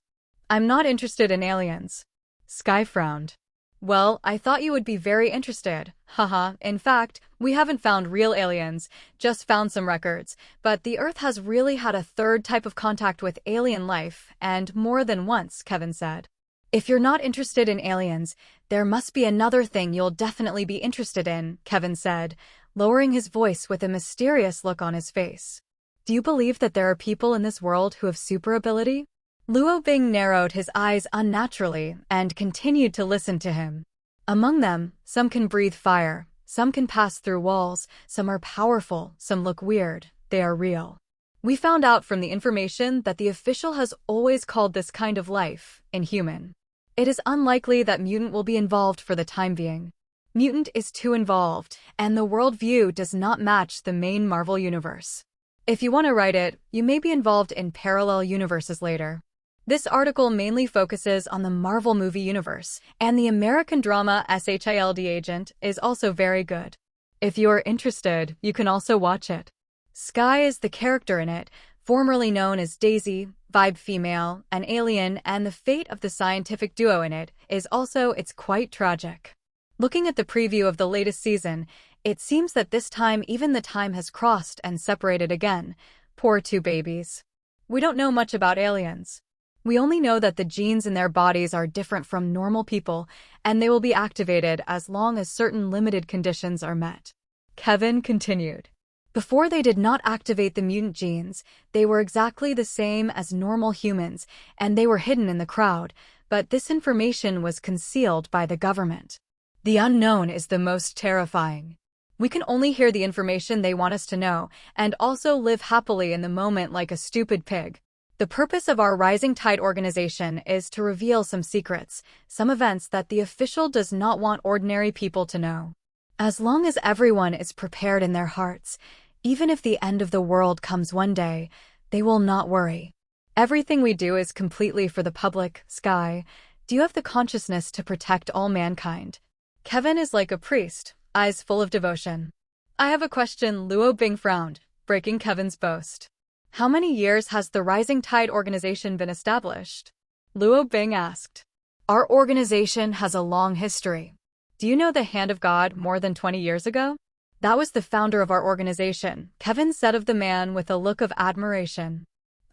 I'm not interested in aliens. Skye frowned. Well, I thought you would be very interested. Haha, in fact, we haven't found real aliens, just found some records, but the Earth has really had a third type of contact with alien life, and more than once, Kevin said. If you're not interested in aliens, there must be another thing you'll definitely be interested in, Kevin said, lowering his voice with a mysterious look on his face. Do you believe that there are people in this world who have super ability? Luo Bing narrowed his eyes unnaturally and continued to listen to him. Among them, some can breathe fire, some can pass through walls, some are powerful, some look weird, they are real. We found out from the information that the official has always called this kind of life inhuman. It is unlikely that mutant will be involved for the time being. Mutant is too involved, and the worldview does not match the main Marvel universe. If you want to write it, you may be involved in parallel universes later. This article mainly focuses on the Marvel movie universe, and the American drama SHIELD Agent is also very good. If you are interested, you can also watch it. Skye is the character in it, formerly known as Daisy, vibe female, an alien, and the fate of the scientific duo in it is it's quite tragic. Looking at the preview of the latest season, it seems that this time even the time has crossed and separated again. Poor two babies. We don't know much about aliens. We only know that the genes in their bodies are different from normal people, and they will be activated as long as certain limited conditions are met. Kevin continued. Before they did not activate the mutant genes, they were exactly the same as normal humans, and they were hidden in the crowd, but this information was concealed by the government. The unknown is the most terrifying. We can only hear the information they want us to know, and also live happily in the moment like a stupid pig. The purpose of our Rising Tide organization is to reveal some secrets, some events that the official does not want ordinary people to know. As long as everyone is prepared in their hearts, even if the end of the world comes one day, they will not worry. Everything we do is completely for the public. Skye, do you have the consciousness to protect all mankind? Kevin is like a priest, eyes full of devotion. I have a question. Luo Bing frowned, breaking Kevin's boast. How many years has the Rising Tide organization been established? Luo Bing asked. Our organization has a long history. Do you know the Hand of God more than 20 years ago? That was the founder of our organization, Kevin said of the man with a look of admiration.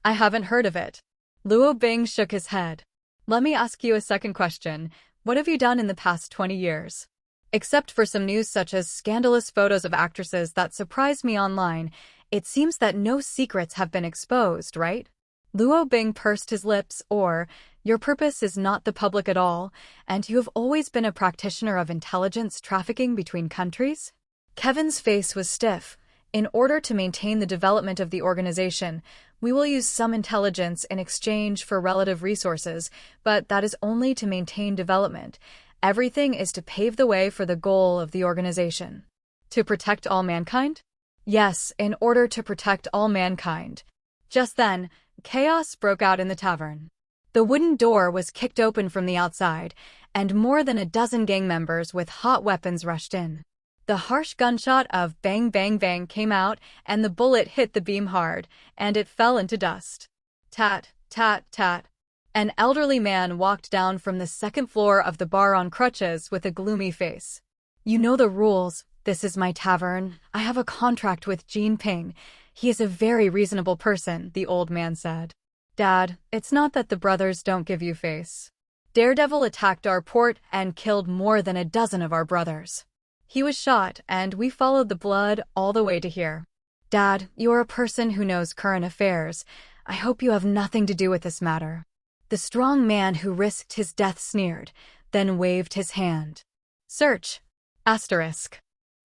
I haven't heard of it. Luo Bing shook his head. Let me ask you a second question. What have you done in the past 20 years? Except for some news such as scandalous photos of actresses that surprised me online, it seems that no secrets have been exposed, right? Luo Bing pursed his lips. Or, your purpose is not the public at all, and you have always been a practitioner of intelligence trafficking between countries? Kevin's face was stiff. In order to maintain the development of the organization, we will use some intelligence in exchange for relative resources, but that is only to maintain development. Everything is to pave the way for the goal of the organization. To protect all mankind? Yes, in order to protect all mankind. Just then, chaos broke out in the tavern. The wooden door was kicked open from the outside, and more than a dozen gang members with hot weapons rushed in. The harsh gunshot of bang bang bang came out, and the bullet hit the beam hard, and it fell into dust. Tat, tat, tat. An elderly man walked down from the second floor of the bar on crutches with a gloomy face. You know the rules. This is my tavern. I have a contract with Jean Ping. He is a very reasonable person, the old man said. Dad, it's not that the brothers don't give you face. Daredevil attacked our port and killed more than a dozen of our brothers. He was shot, and we followed the blood all the way to here. Dad, you're a person who knows current affairs. I hope you have nothing to do with this matter. The strong man who risked his death sneered, then waved his hand. Search. Asterisk.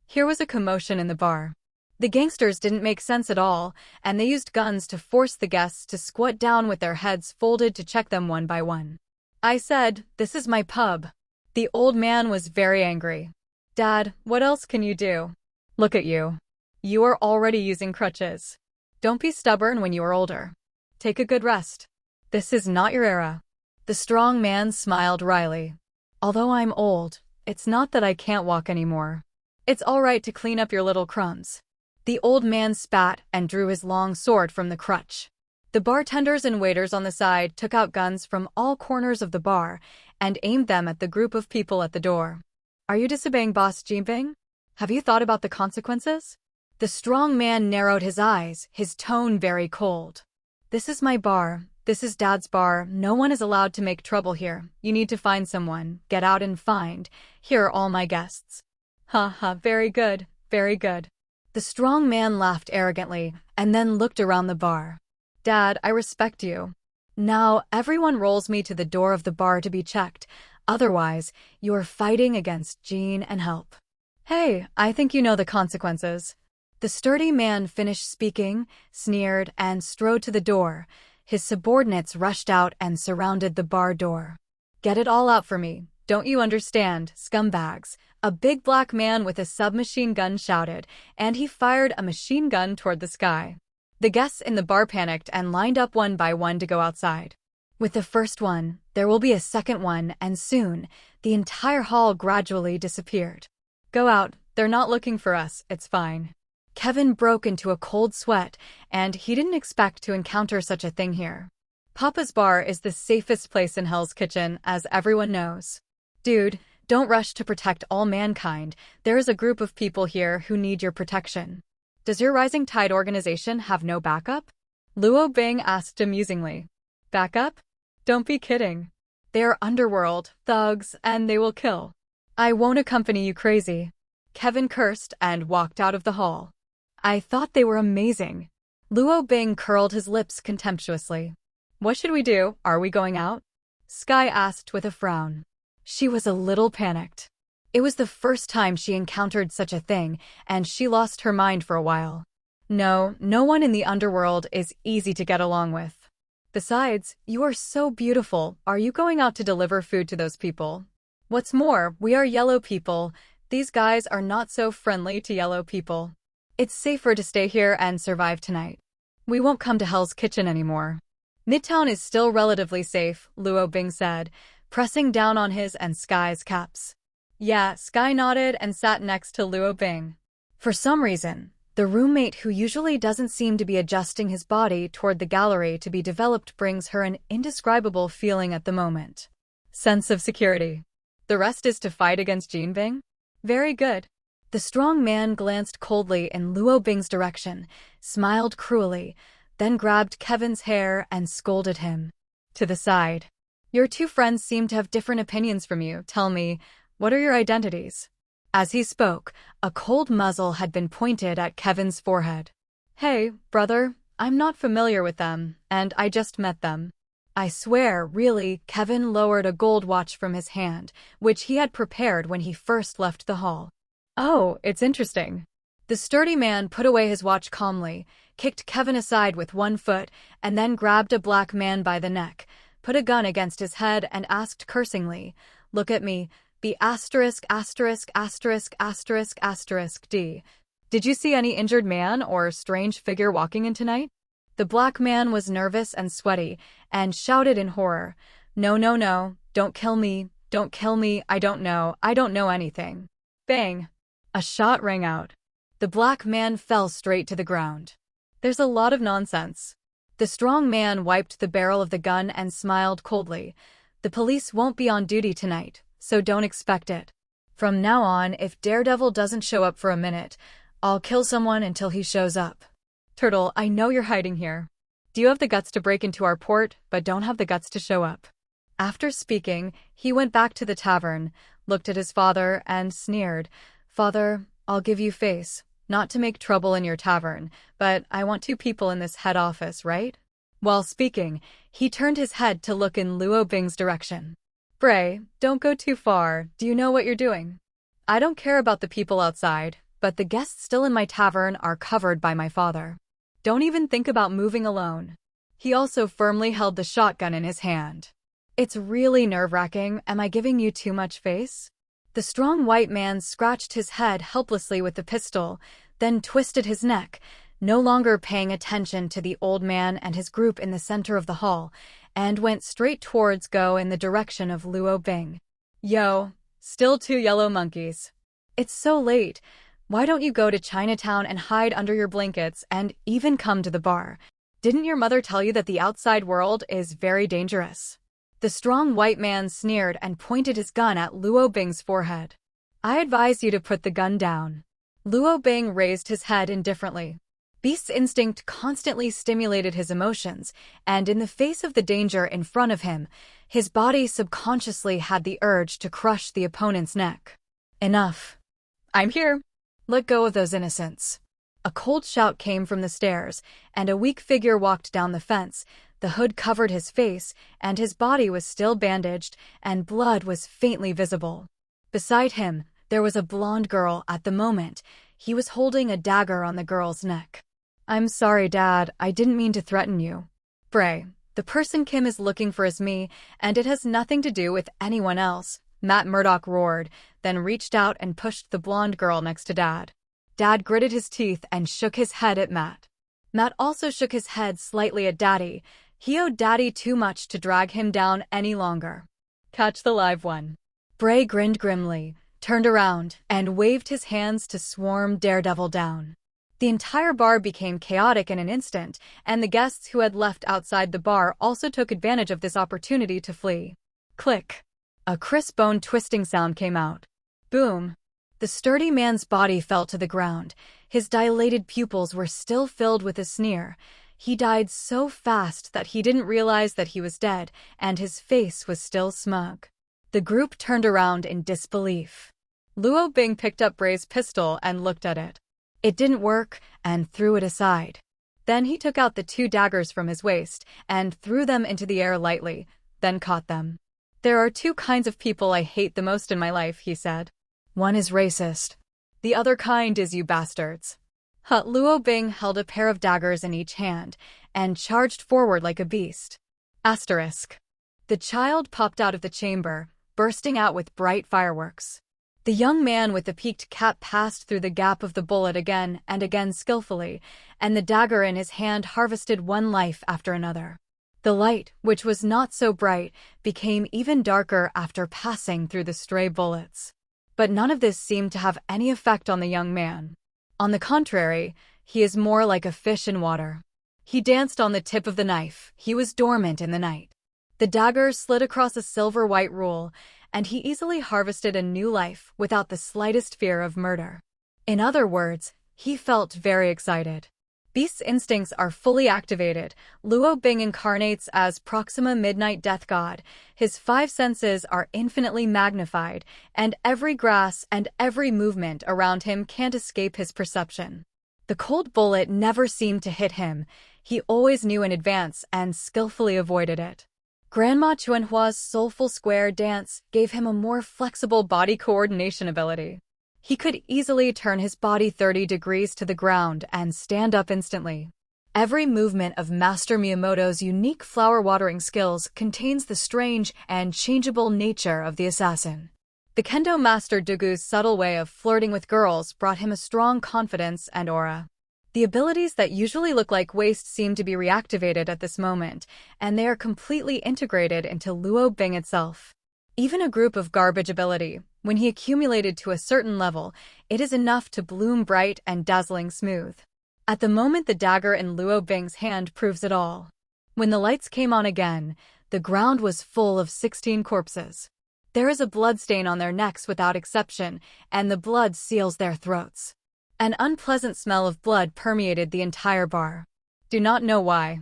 Here was a commotion in the bar. The gangsters didn't make sense at all, and they used guns to force the guests to squat down with their heads folded to check them one by one. I said, "This is my pub." The old man was very angry. Dad, what else can you do? Look at you. You are already using crutches. Don't be stubborn when you are older. Take a good rest. This is not your era. The strong man smiled wryly. Although I'm old, it's not that I can't walk anymore. It's all right to clean up your little crumbs. The old man spat and drew his long sword from the crutch. The bartenders and waiters on the side took out guns from all corners of the bar and aimed them at the group of people at the door. Are you disobeying Boss Jinping? Have you thought about the consequences? The strong man narrowed his eyes, his tone very cold. This is my bar. This is Dad's bar. No one is allowed to make trouble here. You need to find someone. Get out and find. Here are all my guests. Ha ha, very good, very good. The strong man laughed arrogantly and then looked around the bar. Dad, I respect you. Now everyone rolls me to the door of the bar to be checked. Otherwise, you are fighting against Jean and help. Hey, I think you know the consequences. The sturdy man finished speaking, sneered, and strode to the door. His subordinates rushed out and surrounded the bar door. Get it all out for me. Don't you understand, scumbags? A big black man with a submachine gun shouted, and he fired a machine gun toward the sky. The guests in the bar panicked and lined up one by one to go outside. With the first one, there will be a second one, and soon, the entire hall gradually disappeared. Go out, they're not looking for us, it's fine. Kevin broke into a cold sweat, and he didn't expect to encounter such a thing here. Papa's bar is the safest place in Hell's Kitchen, as everyone knows. Dude, don't rush to protect all mankind. There is a group of people here who need your protection. Does your Rising Tide organization have no backup? Luo Bing asked amusingly. Backup? Don't be kidding. They are underworld, thugs, and they will kill. I won't accompany you crazy. Kevin cursed and walked out of the hall. I thought they were amazing. Luo Bing curled his lips contemptuously. What should we do? Are we going out? Skye asked with a frown. She was a little panicked. It was the first time she encountered such a thing, and she lost her mind for a while. No, no one in the underworld is easy to get along with. Besides, you are so beautiful. Are you going out to deliver food to those people? What's more, we are yellow people. These guys are not so friendly to yellow people. It's safer to stay here and survive tonight. We won't come to Hell's Kitchen anymore. Midtown is still relatively safe, Luo Bing said, pressing down on his and Skye's caps. Yeah, Skye nodded and sat next to Luo Bing. For some reason, the roommate who usually doesn't seem to be adjusting his body toward the gallery to be developed brings her an indescribable feeling at the moment. Sense of security. The rest is to fight against Jean Bing? Very good. The strong man glanced coldly in Luo Bing's direction, smiled cruelly, then grabbed Kevin's hair and scolded him. To the side. Your two friends seem to have different opinions from you. Tell me, what are your identities? As he spoke, a cold muzzle had been pointed at Kevin's forehead. Hey, brother, I'm not familiar with them, and I just met them. I swear, really. Kevin lowered a gold watch from his hand, which he had prepared when he first left the hall. Oh, it's interesting. The sturdy man put away his watch calmly, kicked Kevin aside with one foot, and then grabbed a black man by the neck, put a gun against his head, and asked cursingly, "Look at me, be asterisk asterisk asterisk asterisk asterisk D. Did you see any injured man or strange figure walking in tonight?" The black man was nervous and sweaty, and shouted in horror, "No, no, no, don't kill me, I don't know anything." Bang! A shot rang out. The black man fell straight to the ground. There's a lot of nonsense. The strong man wiped the barrel of the gun and smiled coldly. The police won't be on duty tonight, so don't expect it. From now on, if Daredevil doesn't show up for a minute, I'll kill someone until he shows up. Turtle, I know you're hiding here. Do you have the guts to break into our port, but don't have the guts to show up? After speaking, he went back to the tavern, looked at his father, and sneered. Father, I'll give you face, not to make trouble in your tavern, but I want two people in this head office, right? While speaking, he turned his head to look in Luo Bing's direction. Bray, don't go too far. Do you know what you're doing? I don't care about the people outside, but the guests still in my tavern are covered by my father. Don't even think about moving alone. He also firmly held the shotgun in his hand. It's really nerve-wracking. Am I giving you too much face? The strong white man scratched his head helplessly with the pistol, then twisted his neck, no longer paying attention to the old man and his group in the center of the hall, and went straight towards Go in the direction of Luo Bing. Yo, still two yellow monkeys. It's so late. Why don't you go to Chinatown and hide under your blankets and even come to the bar? Didn't your mother tell you that the outside world is very dangerous? The strong white man sneered and pointed his gun at Luo Bing's forehead. I advise you to put the gun down. Luo Bing raised his head indifferently. Beast's instinct constantly stimulated his emotions, and in the face of the danger in front of him, his body subconsciously had the urge to crush the opponent's neck. Enough. I'm here. Let go of those innocents. A cold shout came from the stairs, and a weak figure walked down the fence. The hood covered his face, and his body was still bandaged, and blood was faintly visible. Beside him, there was a blonde girl at the moment. He was holding a dagger on the girl's neck. I'm sorry, Dad. I didn't mean to threaten you. Bray, the person Kim is looking for is me, and it has nothing to do with anyone else. Matt Murdock roared, then reached out and pushed the blonde girl next to Dad. Dad gritted his teeth and shook his head at Matt. Matt also shook his head slightly at Daddy. He owed Daddy too much to drag him down any longer. Catch the live one. Bray grinned grimly, turned around, and waved his hands to swarm Daredevil down. The entire bar became chaotic in an instant, and the guests who had left outside the bar also took advantage of this opportunity to flee. Click. A crisp bone-twisting sound came out. Boom. The sturdy man's body fell to the ground. His dilated pupils were still filled with a sneer. He died so fast that he didn't realize that he was dead, and his face was still smug. The group turned around in disbelief. Luo Bing picked up Bray's pistol and looked at it. It didn't work, and threw it aside. Then he took out the two daggers from his waist and threw them into the air lightly, then caught them. There are two kinds of people I hate the most in my life, he said. One is racist. The other kind is you bastards. Luo Bing held a pair of daggers in each hand and charged forward like a beast. Asterisk. The child popped out of the chamber, bursting out with bright fireworks. The young man with the peaked cap passed through the gap of the bullet again and again skillfully, and the dagger in his hand harvested one life after another. The light, which was not so bright, became even darker after passing through the stray bullets. But none of this seemed to have any effect on the young man. On the contrary, he is more like a fish in water. He danced on the tip of the knife. He was dormant in the night. The dagger slid across a silver-white rule, and he easily harvested a new life without the slightest fear of murder. In other words, he felt very excited. Beast's instincts are fully activated. Luo Bing incarnates as Proxima Midnight Death God. His 5 senses are infinitely magnified, and every grass and every movement around him can't escape his perception. The cold bullet never seemed to hit him. He always knew in advance and skillfully avoided it. Grandma Chuanhua's soulful square dance gave him a more flexible body coordination ability. He could easily turn his body 30 degrees to the ground and stand up instantly. Every movement of Master Miyamoto's unique flower-watering skills contains the strange and changeable nature of the assassin. The Kendo Master Dugu's subtle way of flirting with girls brought him a strong confidence and aura. The abilities that usually look like waste seem to be reactivated at this moment, and they are completely integrated into Luo Bing itself. Even a group of garbage ability, when he accumulated to a certain level, it is enough to bloom bright and dazzling smooth. At the moment the dagger in Luo Bing's hand proves it all. When the lights came on again, the ground was full of 16 corpses. There is a bloodstain on their necks without exception, and the blood seals their throats. An unpleasant smell of blood permeated the entire bar. Do not know why.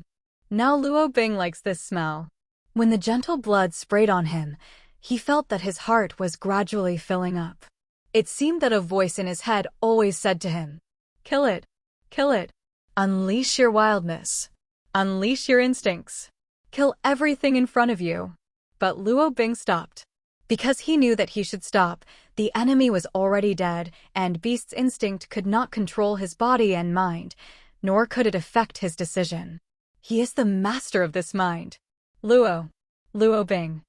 Now Luo Bing likes this smell. When the gentle blood sprayed on him, he felt that his heart was gradually filling up. It seemed that a voice in his head always said to him, "Kill it. Kill it. Unleash your wildness. Unleash your instincts. Kill everything in front of you." But Luo Bing stopped. Because he knew that he should stop, the enemy was already dead, and Beast's instinct could not control his body and mind, nor could it affect his decision. He is the master of this mind. Luo Bing.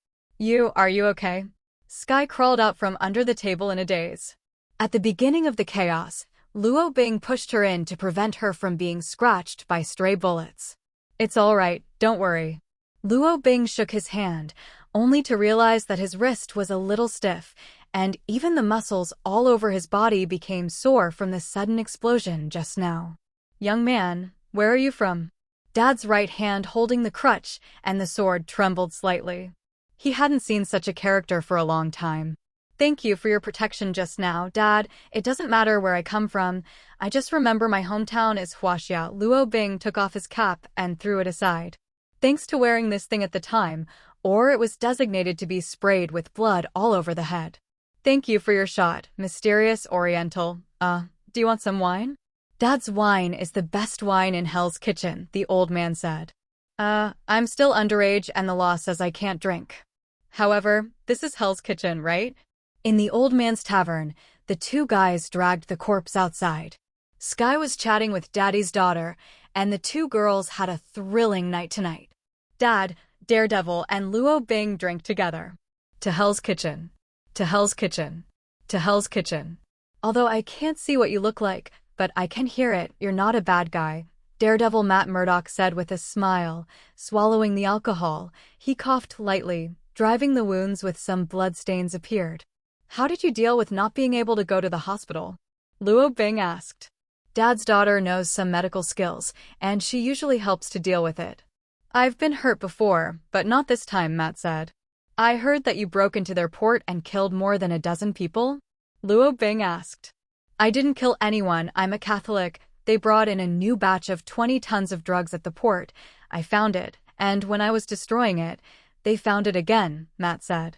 Are you okay? Skye crawled out from under the table in a daze. At the beginning of the chaos, Luo Bing pushed her in to prevent her from being scratched by stray bullets. "It's all right, don't worry." Luo Bing shook his hand, only to realize that his wrist was a little stiff, and even the muscles all over his body became sore from the sudden explosion just now. "Young man, where are you from?" Dad's right hand holding the crutch, and the sword trembled slightly. He hadn't seen such a character for a long time. "Thank you for your protection just now, Dad. It doesn't matter where I come from. I just remember my hometown is Huaxia." Luo Bing took off his cap and threw it aside. "Thanks to wearing this thing at the time, or it was designated to be sprayed with blood all over the head." "Thank you for your shot, mysterious Oriental. Do you want some wine?" "Dad's wine is the best wine in Hell's Kitchen," the old man said. I'm still underage and the law says I can't drink. However, this is Hell's Kitchen, right?" In the old man's tavern, the 2 guys dragged the corpse outside. Skye was chatting with Daddy's daughter, and the 2 girls had a thrilling night tonight. Dad, Daredevil, and Luo Bing drank together. "To Hell's Kitchen. To Hell's Kitchen. To Hell's Kitchen. Although I can't see what you look like, but I can hear it, you're not a bad guy," Daredevil Matt Murdock said with a smile, swallowing the alcohol. He coughed lightly, driving the wounds with some bloodstains appeared. "How did you deal with not being able to go to the hospital?" Luo Bing asked. Dad's daughter knows some medical skills, and she usually helps to deal with it. "I've been hurt before, but not this time," Matt said. "I heard that you broke into their port and killed more than a dozen people?" Luo Bing asked. "I didn't kill anyone, I'm a Catholic. They brought in a new batch of 20 tons of drugs at the port. I found it, and when I was destroying it, they found it again," Matt said.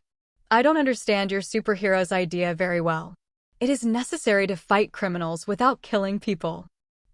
"I don't understand your superhero's idea very well. It is necessary to fight criminals without killing people.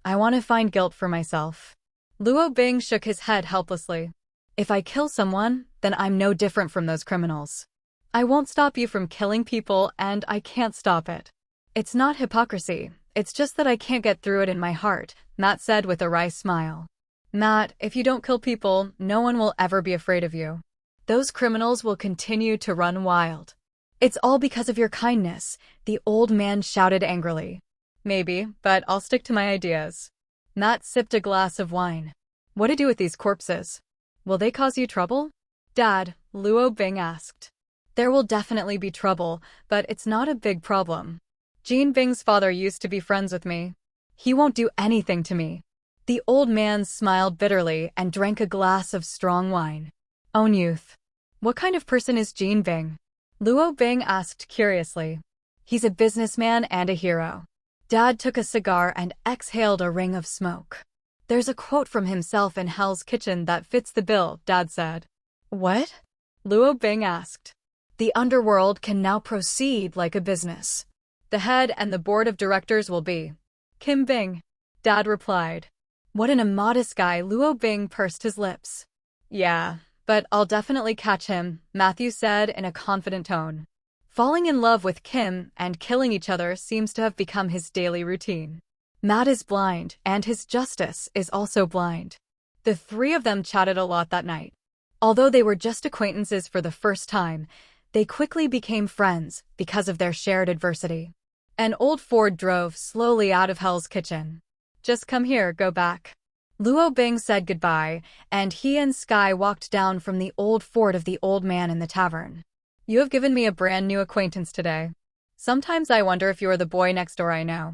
I want to find guilt for myself." Luo Bing shook his head helplessly. "If I kill someone, then I'm no different from those criminals. I won't stop you from killing people, and I can't stop it. It's not hypocrisy, it's just that I can't get through it in my heart," Matt said with a wry smile. "Matt, if you don't kill people, no one will ever be afraid of you. Those criminals will continue to run wild." "It's all because of your kindness," the old man shouted angrily. "Maybe, but I'll stick to my ideas." Matt sipped a glass of wine. "What to do with these corpses? Will they cause you trouble?" "Dad," Luo Bing asked. "There will definitely be trouble, but it's not a big problem. Jean Bing's father used to be friends with me. He won't do anything to me." The old man smiled bitterly and drank a glass of strong wine. "Own youth. What kind of person is Jean Bing?" Luo Bing asked curiously. "He's a businessman and a hero." Dad took a cigar and exhaled a ring of smoke. There's a quote from himself in Hell's Kitchen that fits the bill, Dad said. What? Luo Bing asked. The underworld can now proceed like a business. The head and the board of directors will be Kim Bing, Dad replied. What an immodest guy, Luo Bing pursed his lips. Yeah, but I'll definitely catch him, Matthew said in a confident tone. Falling in love with Kim and killing each other seems to have become his daily routine. Matt is blind, and his justice is also blind. The three of them chatted a lot that night. Although they were just acquaintances for the first time, they quickly became friends because of their shared adversity. An old Ford drove slowly out of Hell's Kitchen. Just come here, go back. Luo Bing said goodbye, and he and Skye walked down from the old Ford of the old man in the tavern. You have given me a brand new acquaintance today. Sometimes I wonder if you are the boy next door I know.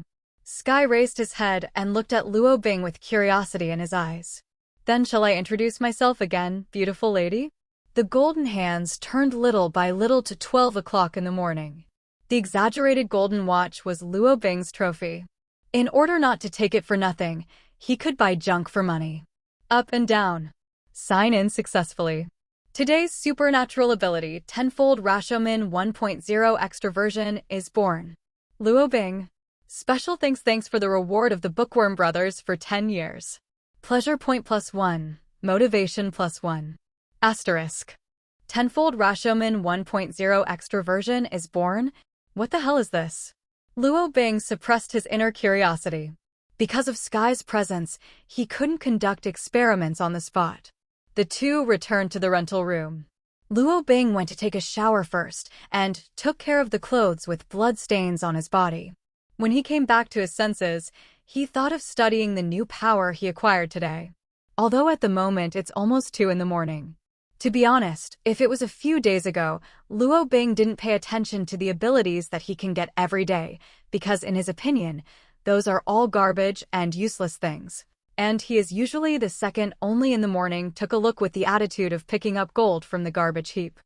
Skye raised his head and looked at Luo Bing with curiosity in his eyes. Then shall I introduce myself again, beautiful lady? The golden hands turned little by little to 12 o'clock in the morning. The exaggerated golden watch was Luo Bing's trophy. In order not to take it for nothing, he could buy junk for money. Up and down. Sign in successfully. Today's supernatural ability, Tenfold Rashomon 1.0 Extroversion, is born. Luo Bing. Special thanks for the reward of the Bookworm Brothers for 10 years. Pleasure point +1. Motivation +1. Asterisk. Tenfold Rashomon 1.0 Extroversion is born? What the hell is this? Luo Bing suppressed his inner curiosity. Because of Skye's presence, he couldn't conduct experiments on the spot. The two returned to the rental room. Luo Bing went to take a shower first and took care of the clothes with blood stains on his body. When he came back to his senses, he thought of studying the new power he acquired today. Although at the moment it's almost 2 in the morning. To be honest, if it was a few days ago, Luo Bing didn't pay attention to the abilities that he can get every day, because in his opinion, those are all garbage and useless things. And he is usually the second only in the morning took a look with the attitude of picking up gold from the garbage heap.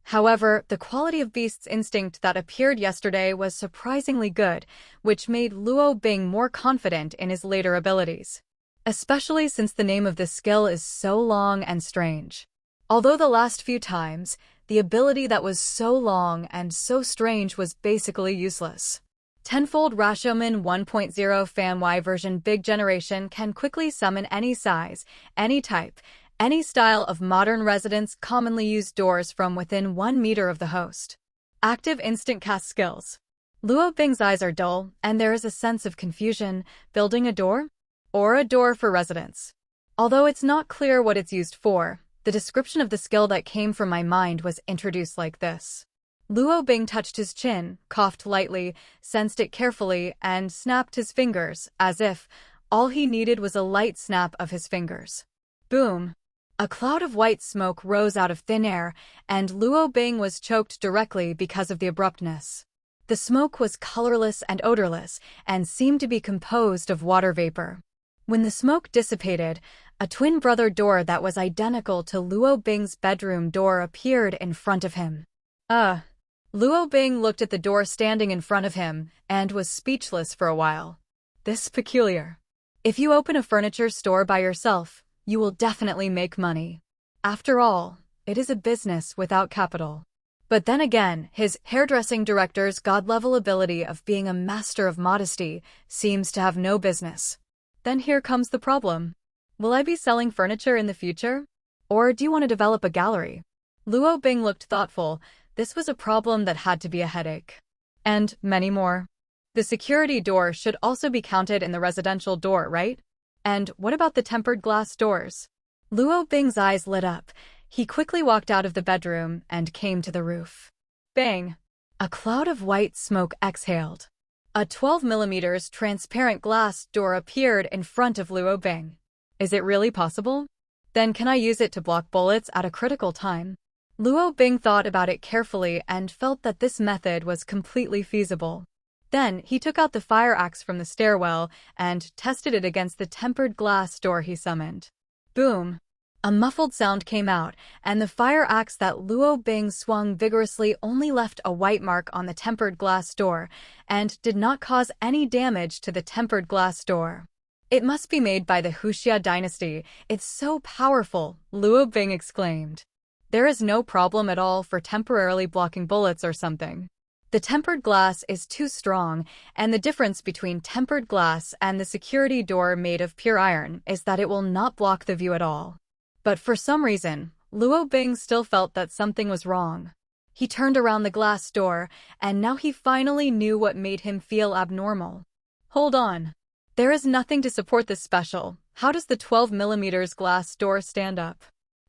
However, the quality of Beast's instinct that appeared yesterday was surprisingly good, which made Luo Bing more confident in his later abilities. Especially since the name of this skill is so long and strange. Although the last few times, the ability that was so long and so strange was basically useless. Tenfold Rashomon 1.0 FanY version Big Generation can quickly summon any size, any type, any style of modern residents commonly use doors from within 1 meter of the host. Active instant cast skills. Luo Bing's eyes are dull, and there is a sense of confusion. Building a door? Or a door for residents. Although it's not clear what it's used for, the description of the skill that came from my mind was introduced like this. Luo Bing touched his chin, coughed lightly, sensed it carefully, and snapped his fingers, as if all he needed was a light snap of his fingers. Boom! A cloud of white smoke rose out of thin air, and Luo Bing was choked directly because of the abruptness. The smoke was colorless and odorless, and seemed to be composed of water vapor. When the smoke dissipated, a twin brother door that was identical to Luo Bing's bedroom door appeared in front of him. Luo Bing looked at the door standing in front of him and was speechless for a while. This peculiar. If you open a furniture store by yourself, you will definitely make money. After all, it is a business without capital. But then again, his hairdressing director's god-level ability of being a master of modesty seems to have no business. Then here comes the problem. Will I be selling furniture in the future? Or do you want to develop a gallery? Luo Bing looked thoughtful. This was a problem that had to be a headache. And many more. The security door should also be counted in the residential door, right? And what about the tempered glass doors? Luo Bing's eyes lit up. He quickly walked out of the bedroom and came to the roof. Bang! A cloud of white smoke exhaled. A 12mm transparent glass door appeared in front of Luo Bing. Is it really possible? Then can I use it to block bullets at a critical time? Luo Bing thought about it carefully and felt that this method was completely feasible. Then he took out the fire axe from the stairwell and tested it against the tempered glass door he summoned. Boom! A muffled sound came out, and the fire axe that Luo Bing swung vigorously only left a white mark on the tempered glass door and did not cause any damage to the tempered glass door. It must be made by the Huxia dynasty. It's so powerful, Luo Bing exclaimed. There is no problem at all for temporarily blocking bullets or something. The tempered glass is too strong, and the difference between tempered glass and the security door made of pure iron is that it will not block the view at all. But for some reason, Luo Bing still felt that something was wrong. He turned around the glass door, and now he finally knew what made him feel abnormal. Hold on. There is nothing to support this special. How does the 12mm glass door stand up?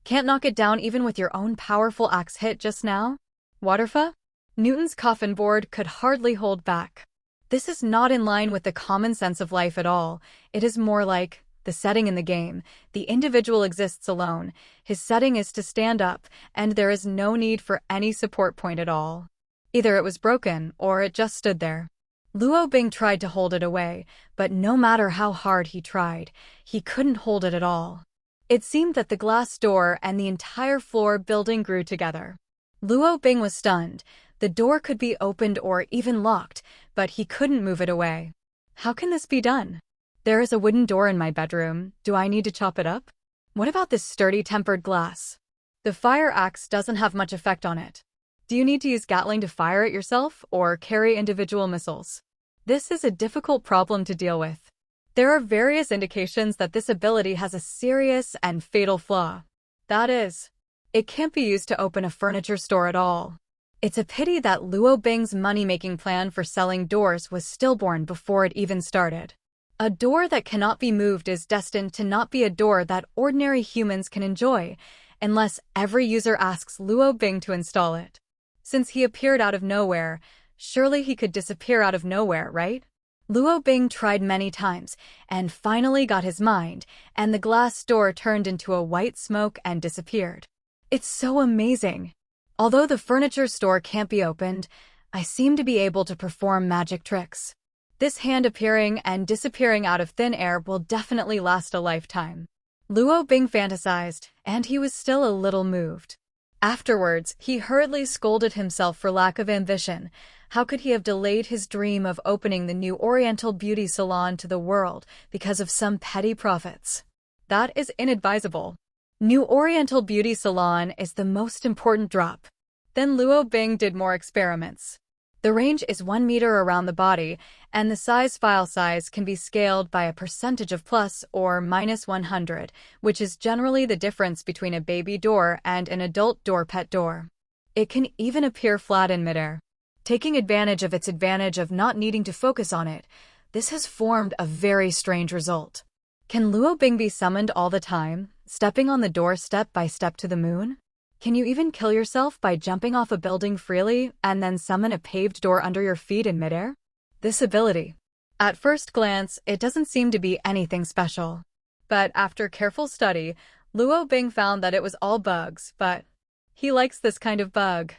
Can't knock it down even with your own powerful axe hit just now? Waterfa? Newton's coffin board could hardly hold back. This is not in line with the common sense of life at all. It is more like the setting in the game. The individual exists alone. His setting is to stand up, and there is no need for any support point at all. Either it was broken, or it just stood there. Luo Bing tried to hold it away, but no matter how hard he tried, he couldn't hold it at all. It seemed that the glass door and the entire floor building grew together. Luo Bing was stunned. The door could be opened or even locked, but he couldn't move it away. How can this be done? There is a wooden door in my bedroom. Do I need to chop it up? What about this sturdy tempered glass? The fire axe doesn't have much effect on it. Do you need to use Gatling to fire it yourself or carry individual missiles? This is a difficult problem to deal with. There are various indications that this ability has a serious and fatal flaw. That is, it can't be used to open a furniture store at all. It's a pity that Luo Bing's money-making plan for selling doors was stillborn before it even started. A door that cannot be moved is destined to not be a door that ordinary humans can enjoy, unless every user asks Luo Bing to install it. Since he appeared out of nowhere, surely he could disappear out of nowhere, right? Luo Bing tried many times, and finally got his mind, and the glass door turned into a white smoke and disappeared. It's so amazing! Although the furniture store can't be opened, I seem to be able to perform magic tricks. This hand appearing and disappearing out of thin air will definitely last a lifetime. Luo Bing fantasized, and he was still a little moved. Afterwards, he hurriedly scolded himself for lack of ambition. How could he have delayed his dream of opening the new Oriental beauty salon to the world because of some petty profits? That is inadvisable. New Oriental beauty salon is the most important drop. Then Luo Bing did more experiments. The range is 1 meter around the body, and the file size can be scaled by a percentage of plus or minus 100, which is generally the difference between a baby door and an adult door pet door. It can even appear flat in midair. Taking advantage of its advantage of not needing to focus on it, this has formed a very strange result. Can Luo Bing be summoned all the time, stepping on the door step by step to the moon? Can you even kill yourself by jumping off a building freely and then summon a paved door under your feet in midair? This ability. At first glance, it doesn't seem to be anything special. But after careful study, Luo Bing found that it was all bugs, but he likes this kind of bug.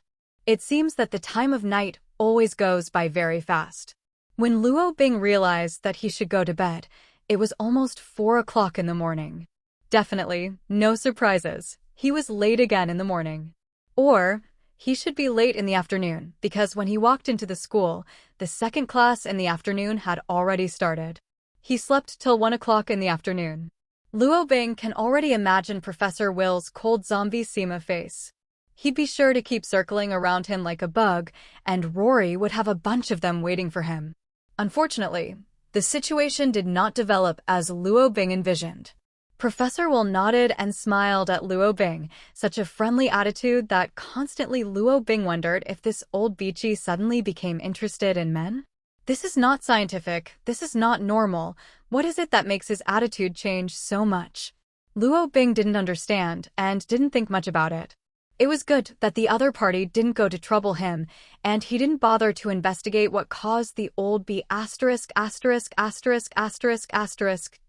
It seems that the time of night always goes by very fast. When Luo Bing realized that he should go to bed, it was almost 4 o'clock in the morning. Definitely, no surprises. He was late again in the morning. Or, he should be late in the afternoon, because when he walked into the school, the second class in the afternoon had already started. He slept till 1 o'clock in the afternoon. Luo Bing can already imagine Professor Will's cold zombie Sema face. He'd be sure to keep circling around him like a bug, and Rory would have a bunch of them waiting for him. Unfortunately, the situation did not develop as Luo Bing envisioned. Professor Will nodded and smiled at Luo Bing, such a friendly attitude that constantly Luo Bing wondered if this old beachy suddenly became interested in men. This is not scientific, this is not normal. What is it that makes his attitude change so much? Luo Bing didn't understand and didn't think much about it. It was good that the other party didn't go to trouble him, and he didn't bother to investigate what caused the old B****************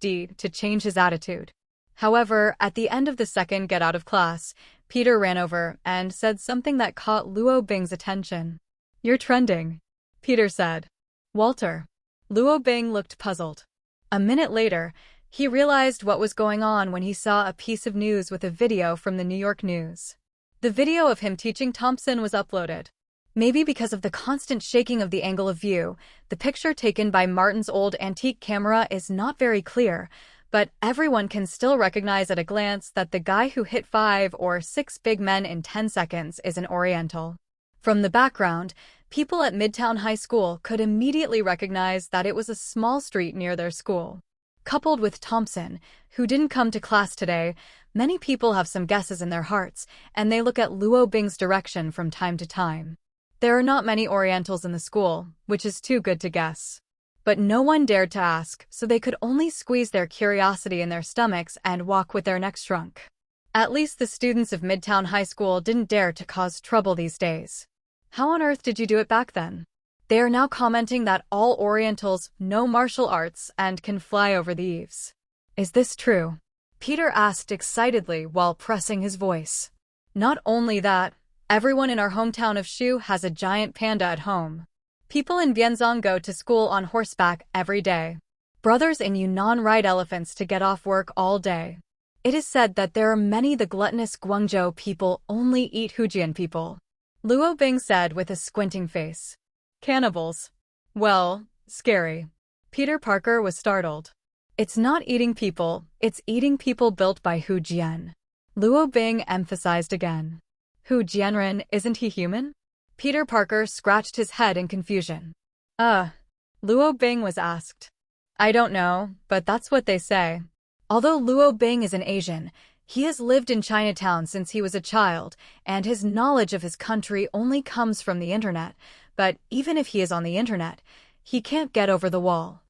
D to change his attitude. However, at the end of the second get out of class, Peter ran over and said something that caught Luo Bing's attention. "You're trending," Peter said. "Walter." Luo Bing looked puzzled. A minute later, he realized what was going on when he saw a piece of news with a video from the New York News. The video of him teaching Thompson was uploaded. Maybe because of the constant shaking of the angle of view, the picture taken by Martin's old antique camera is not very clear, but everyone can still recognize at a glance that the guy who hit 5 or 6 big men in 10 seconds is an Oriental. From the background, people at Midtown High School could immediately recognize that it was a small street near their school. Coupled with Thompson, who didn't come to class today, many people have some guesses in their hearts, and they look at Luo Bing's direction from time to time. There are not many Orientals in the school, which is too good to guess. But no one dared to ask, so they could only squeeze their curiosity in their stomachs and walk with their necks shrunk. At least the students of Midtown High School didn't dare to cause trouble these days. How on earth did you do it back then? They are now commenting that all Orientals know martial arts and can fly over the eaves. Is this true? Peter asked excitedly while pressing his voice. Not only that, everyone in our hometown of Shu has a giant panda at home. People in Bienzong go to school on horseback every day. Brothers in Yunnan ride elephants to get off work all day. It is said that there are many the gluttonous Guangzhou people only eat Fujian people. Luo Bing said with a squinting face. Cannibals. Well, scary. Peter Parker was startled. It's not eating people, it's eating people built by Hu Jian. Luo Bing emphasized again. Hu Jianren, isn't he human? Peter Parker scratched his head in confusion. Luo Bing was asked. I don't know, but that's what they say. Although Luo Bing is an Asian, he has lived in Chinatown since he was a child, and his knowledge of his country only comes from the internet, but even if he is on the internet, he can't get over the wall.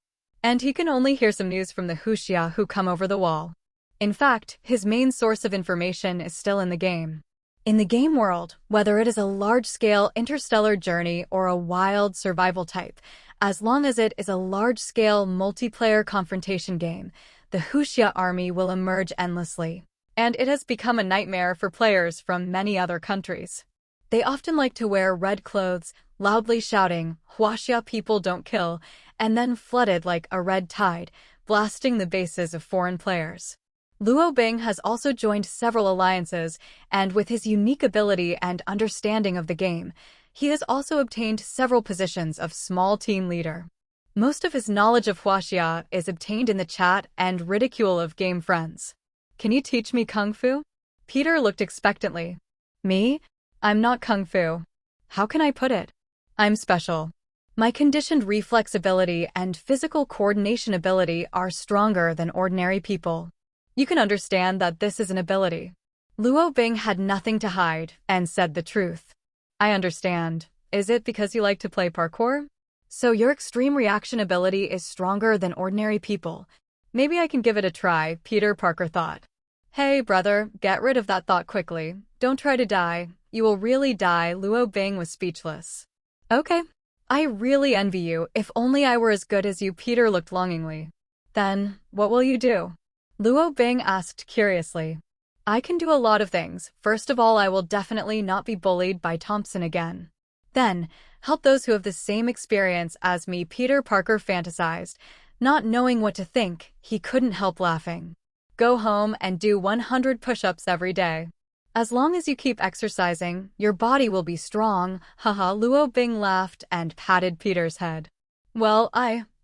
And he can only hear some news from the Huxia who come over the wall. In fact, his main source of information is still in the game. In the game world, whether it is a large-scale interstellar journey or a wild survival type, as long as it is a large-scale multiplayer confrontation game, the Huxia army will emerge endlessly. And it has become a nightmare for players from many other countries. They often like to wear red clothes, loudly shouting, Huaxia people don't kill, and then flooded like a red tide, blasting the bases of foreign players. Luo Bing has also joined several alliances, and with his unique ability and understanding of the game, he has also obtained several positions of small team leader. Most of his knowledge of Huaxia is obtained in the chat and ridicule of game friends. Can you teach me Kung Fu? Peter looked expectantly. Me? I'm not Kung Fu. How can I put it? I'm special. My conditioned reflex ability and physical coordination ability are stronger than ordinary people. You can understand that this is an ability. Luo Bing had nothing to hide and said the truth. I understand. Is it because you like to play parkour? So your extreme reaction ability is stronger than ordinary people. Maybe I can give it a try, Peter Parker thought. Hey, brother, get rid of that thought quickly. Don't try to die. You will really die. Luo Bing was speechless. Okay. I really envy you. If only I were as good as you. Peter looked longingly. Then, what will you do? Luo Bing asked curiously. I can do a lot of things. First of all, I will definitely not be bullied by Thompson again. Then, help those who have the same experience as me. Peter Parker fantasized. Not knowing what to think, he couldn't help laughing. Go home and do 100 push-ups every day. As long as you keep exercising, your body will be strong. Haha, Luo Bing laughed and patted Peter's head. Well,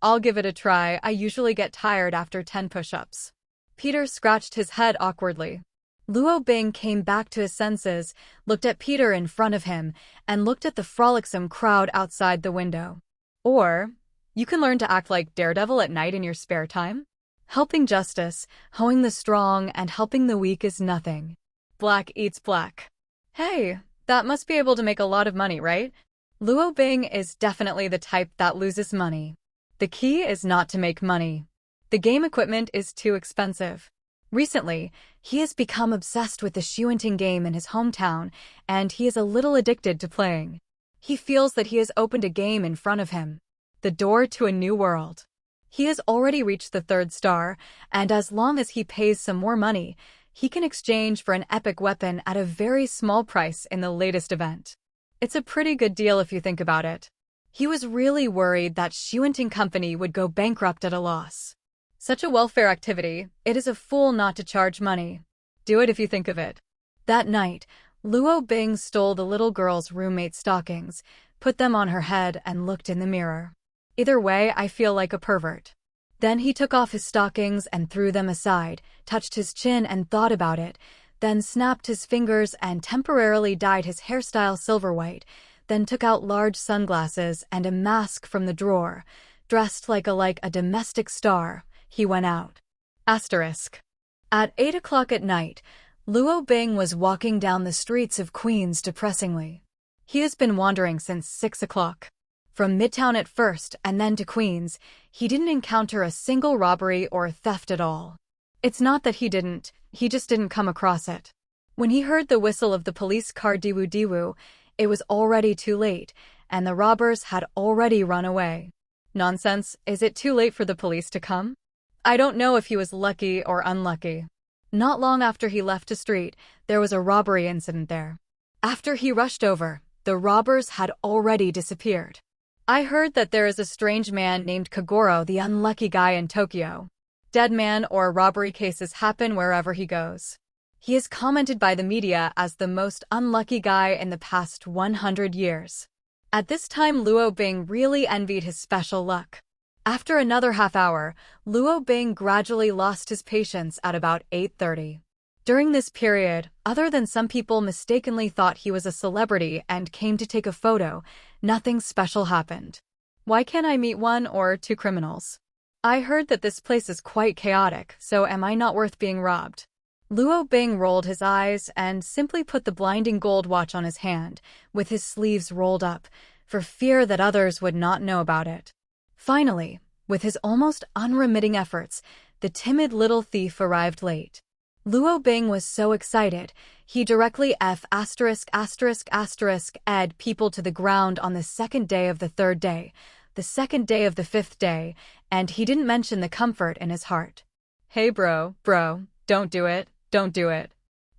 I'll give it a try. I usually get tired after 10 push-ups. Peter scratched his head awkwardly. Luo Bing came back to his senses, looked at Peter in front of him, and looked at the frolicsome crowd outside the window. Or, you can learn to act like Daredevil at night in your spare time. Helping justice, hoeing the strong, and helping the weak is nothing. Black eats black. Hey, that must be able to make a lot of money, right? Luo Bing is definitely the type that loses money. The key is not to make money. The game equipment is too expensive. Recently, he has become obsessed with the Xuanting game in his hometown, and he is a little addicted to playing. He feels that he has opened a game in front of him. The door to a new world. He has already reached the 3rd star, and as long as he pays some more money, he can exchange for an epic weapon at a very small price in the latest event. It's a pretty good deal if you think about it. He was really worried that Xuanting Company would go bankrupt at a loss. Such a welfare activity, it is a fool not to charge money. Do it if you think of it. That night, Luo Bing stole the little girl's roommate's stockings, put them on her head, and looked in the mirror. Either way, I feel like a pervert. Then he took off his stockings and threw them aside, touched his chin and thought about it, then snapped his fingers and temporarily dyed his hairstyle silver white, then took out large sunglasses and a mask from the drawer. Dressed like a domestic star, he went out. Asterisk. At 8 o'clock at night, Luo Bing was walking down the streets of Queens depressingly. He has been wandering since 6 o'clock. From Midtown at first and then to Queens, he didn't encounter a single robbery or theft at all. It's not that he just didn't come across it. When he heard the whistle of the police car diwoo, it was already too late, and the robbers had already run away. Nonsense, is it too late for the police to come? I don't know if he was lucky or unlucky. Not long after he left a street, there was a robbery incident there. After he rushed over, the robbers had already disappeared. I heard that there is a strange man named Kagoro, the unlucky guy in Tokyo. Dead man or robbery cases happen wherever he goes. He is commented by the media as the most unlucky guy in the past 100 years. At this time, Luo Bing really envied his special luck. After another half hour, Luo Bing gradually lost his patience at about 8:30. During this period, other than some people mistakenly thought he was a celebrity and came to take a photo, nothing special happened. Why can't I meet one or two criminals? I heard that this place is quite chaotic, so am I not worth being robbed? Luo Bing rolled his eyes and simply put the blinding gold watch on his hand, with his sleeves rolled up, for fear that others would not know about it. Finally, with his almost unremitting efforts, the timid little thief arrived late. Luo Bing was so excited, he directly ed people to the ground on the second day of the third day, the second day of the fifth day, and he didn't mention the comfort in his heart. Hey bro, don't do it.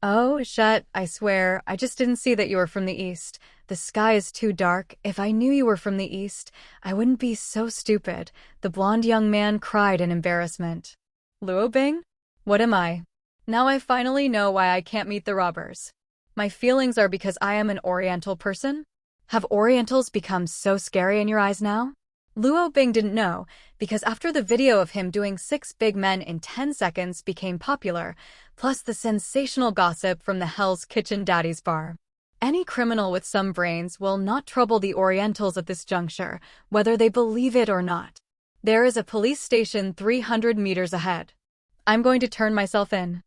Oh, shut, I swear, I just didn't see that you were from the east. The sky is too dark. If I knew you were from the east, I wouldn't be so stupid, the blonde young man cried in embarrassment. Luo Bing? What am I? Now I finally know why I can't meet the robbers. My feelings are because I am an Oriental person? Have Orientals become so scary in your eyes now? Luo Bing didn't know, because after the video of him doing 6 big men in 10 seconds became popular, plus the sensational gossip from the Hell's Kitchen Daddy's bar. Any criminal with some brains will not trouble the Orientals at this juncture, whether they believe it or not. There is a police station 300 meters ahead. I'm going to turn myself in.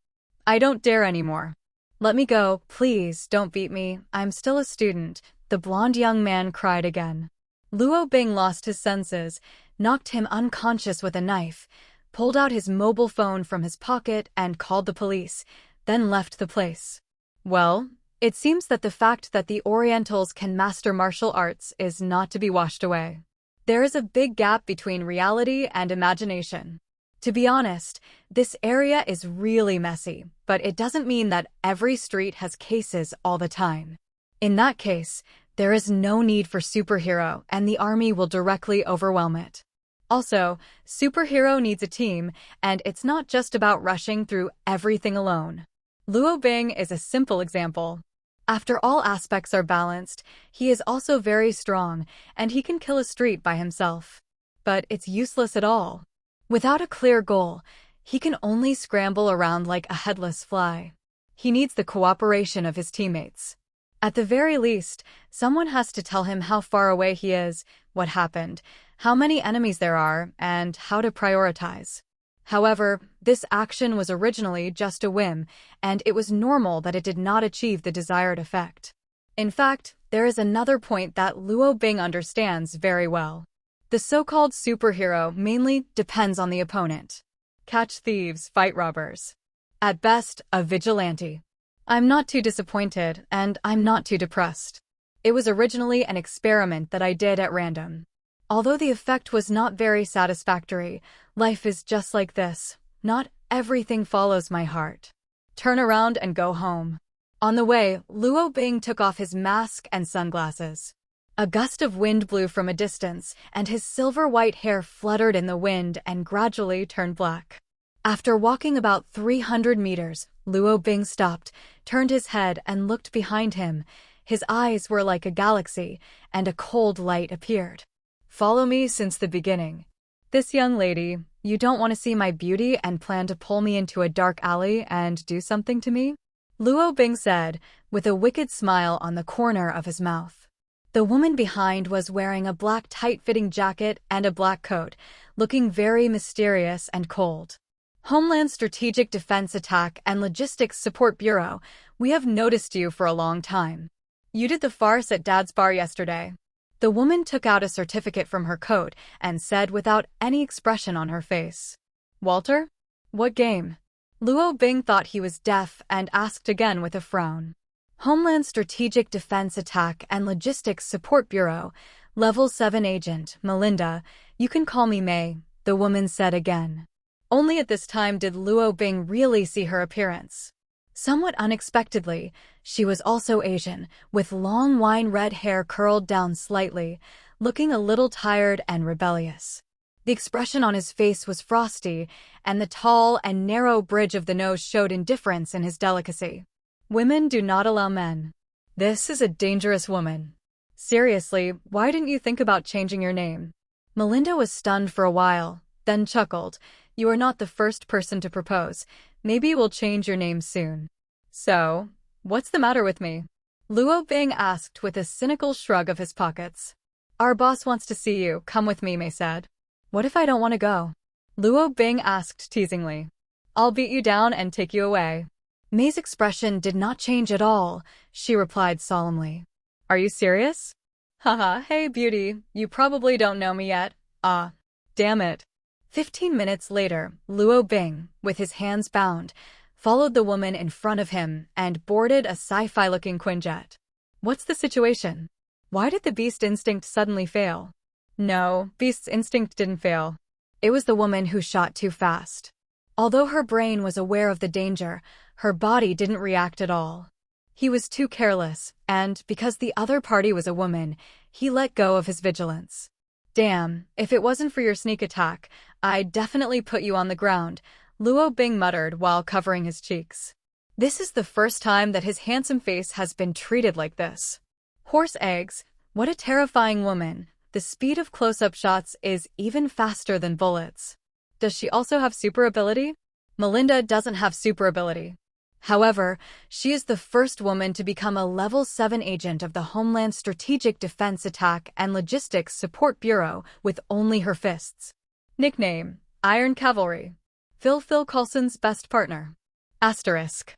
I don't dare anymore. Let me go, please, don't beat me, I'm still a student, the blonde young man cried again. Luo Bing lost his senses, knocked him unconscious with a knife, pulled out his mobile phone from his pocket and called the police, then left the place. Well, it seems that the fact that the Orientals can master martial arts is not to be washed away. There is a big gap between reality and imagination. To be honest, this area is really messy, but it doesn't mean that every street has cases all the time. In that case, there is no need for superhero, and the army will directly overwhelm it. Also, superhero needs a team, and it's not just about rushing through everything alone. Luo Bing is a simple example. After all aspects are balanced, he is also very strong, and he can kill a street by himself. But it's useless at all. Without a clear goal, he can only scramble around like a headless fly. He needs the cooperation of his teammates. At the very least, someone has to tell him how far away he is, what happened, how many enemies there are, and how to prioritize. However, this action was originally just a whim, and it was normal that it did not achieve the desired effect. In fact, there is another point that Luo Bing understands very well. The so-called superhero mainly depends on the opponent. Catch thieves, fight robbers. At best, a vigilante. I'm not too disappointed, and I'm not too depressed. It was originally an experiment that I did at random. Although the effect was not very satisfactory, life is just like this. Not everything follows my heart. Turn around and go home. On the way, Luo Bing took off his mask and sunglasses. A gust of wind blew from a distance, and his silver-white hair fluttered in the wind and gradually turned black. After walking about 300 meters, Luo Bing stopped, turned his head and looked behind him. His eyes were like a galaxy, and a cold light appeared. Follow me since the beginning. This young lady, you don't want to see my beauty and plan to pull me into a dark alley and do something to me? Luo Bing said, with a wicked smile on the corner of his mouth. The woman behind was wearing a black tight-fitting jacket and a black coat, looking very mysterious and cold. Homeland Strategic Defense Attack and Logistics Support Bureau, we have noticed you for a long time. You did the farce at Dad's bar yesterday. The woman took out a certificate from her coat and said without any expression on her face. Walter? What game? Luo Bing thought he was deaf and asked again with a frown. Homeland Strategic Defense Attack and Logistics Support Bureau, Level 7 Agent, Melinda, you can call me May, the woman said again. Only at this time did Luo Bing really see her appearance. Somewhat unexpectedly, she was also Asian, with long wine-red hair curled down slightly, looking a little tired and rebellious. The expression on his face was frosty, and the tall and narrow bridge of the nose showed indifference in his delicacy. Women do not allow men. This is a dangerous woman. Seriously, why didn't you think about changing your name? Melinda was stunned for a while, then chuckled. You are not the first person to propose. Maybe we'll change your name soon. So, what's the matter with me? Luo Bing asked with a cynical shrug of his pockets. Our boss wants to see you. Come with me, May said. What if I don't want to go? Luo Bing asked teasingly. I'll beat you down and take you away. May's expression did not change at all. She replied solemnly. Are you serious? Haha, hey beauty, you probably don't know me yet. Ah, damn it. 15 minutes later, Luo Bing, with his hands bound, followed the woman in front of him and boarded a sci-fi-looking Quinjet. What's the situation? Why did the beast instinct suddenly fail? No, beast's instinct didn't fail. It was the woman who shot too fast. Although her brain was aware of the danger, her body didn't react at all. He was too careless, and because the other party was a woman, he let go of his vigilance. Damn, if it wasn't for your sneak attack, I'd definitely put you on the ground, Luo Bing muttered while covering his cheeks. This is the first time that his handsome face has been treated like this. Horse eggs, what a terrifying woman. The speed of close-up shots is even faster than bullets. Does she also have super ability? Melinda doesn't have super ability. However, she is the first woman to become a Level 7 agent of the Homeland Strategic Defense Attack and Logistics Support Bureau with only her fists. Nickname, Iron Cavalry. Phil Coulson's best partner. Asterisk.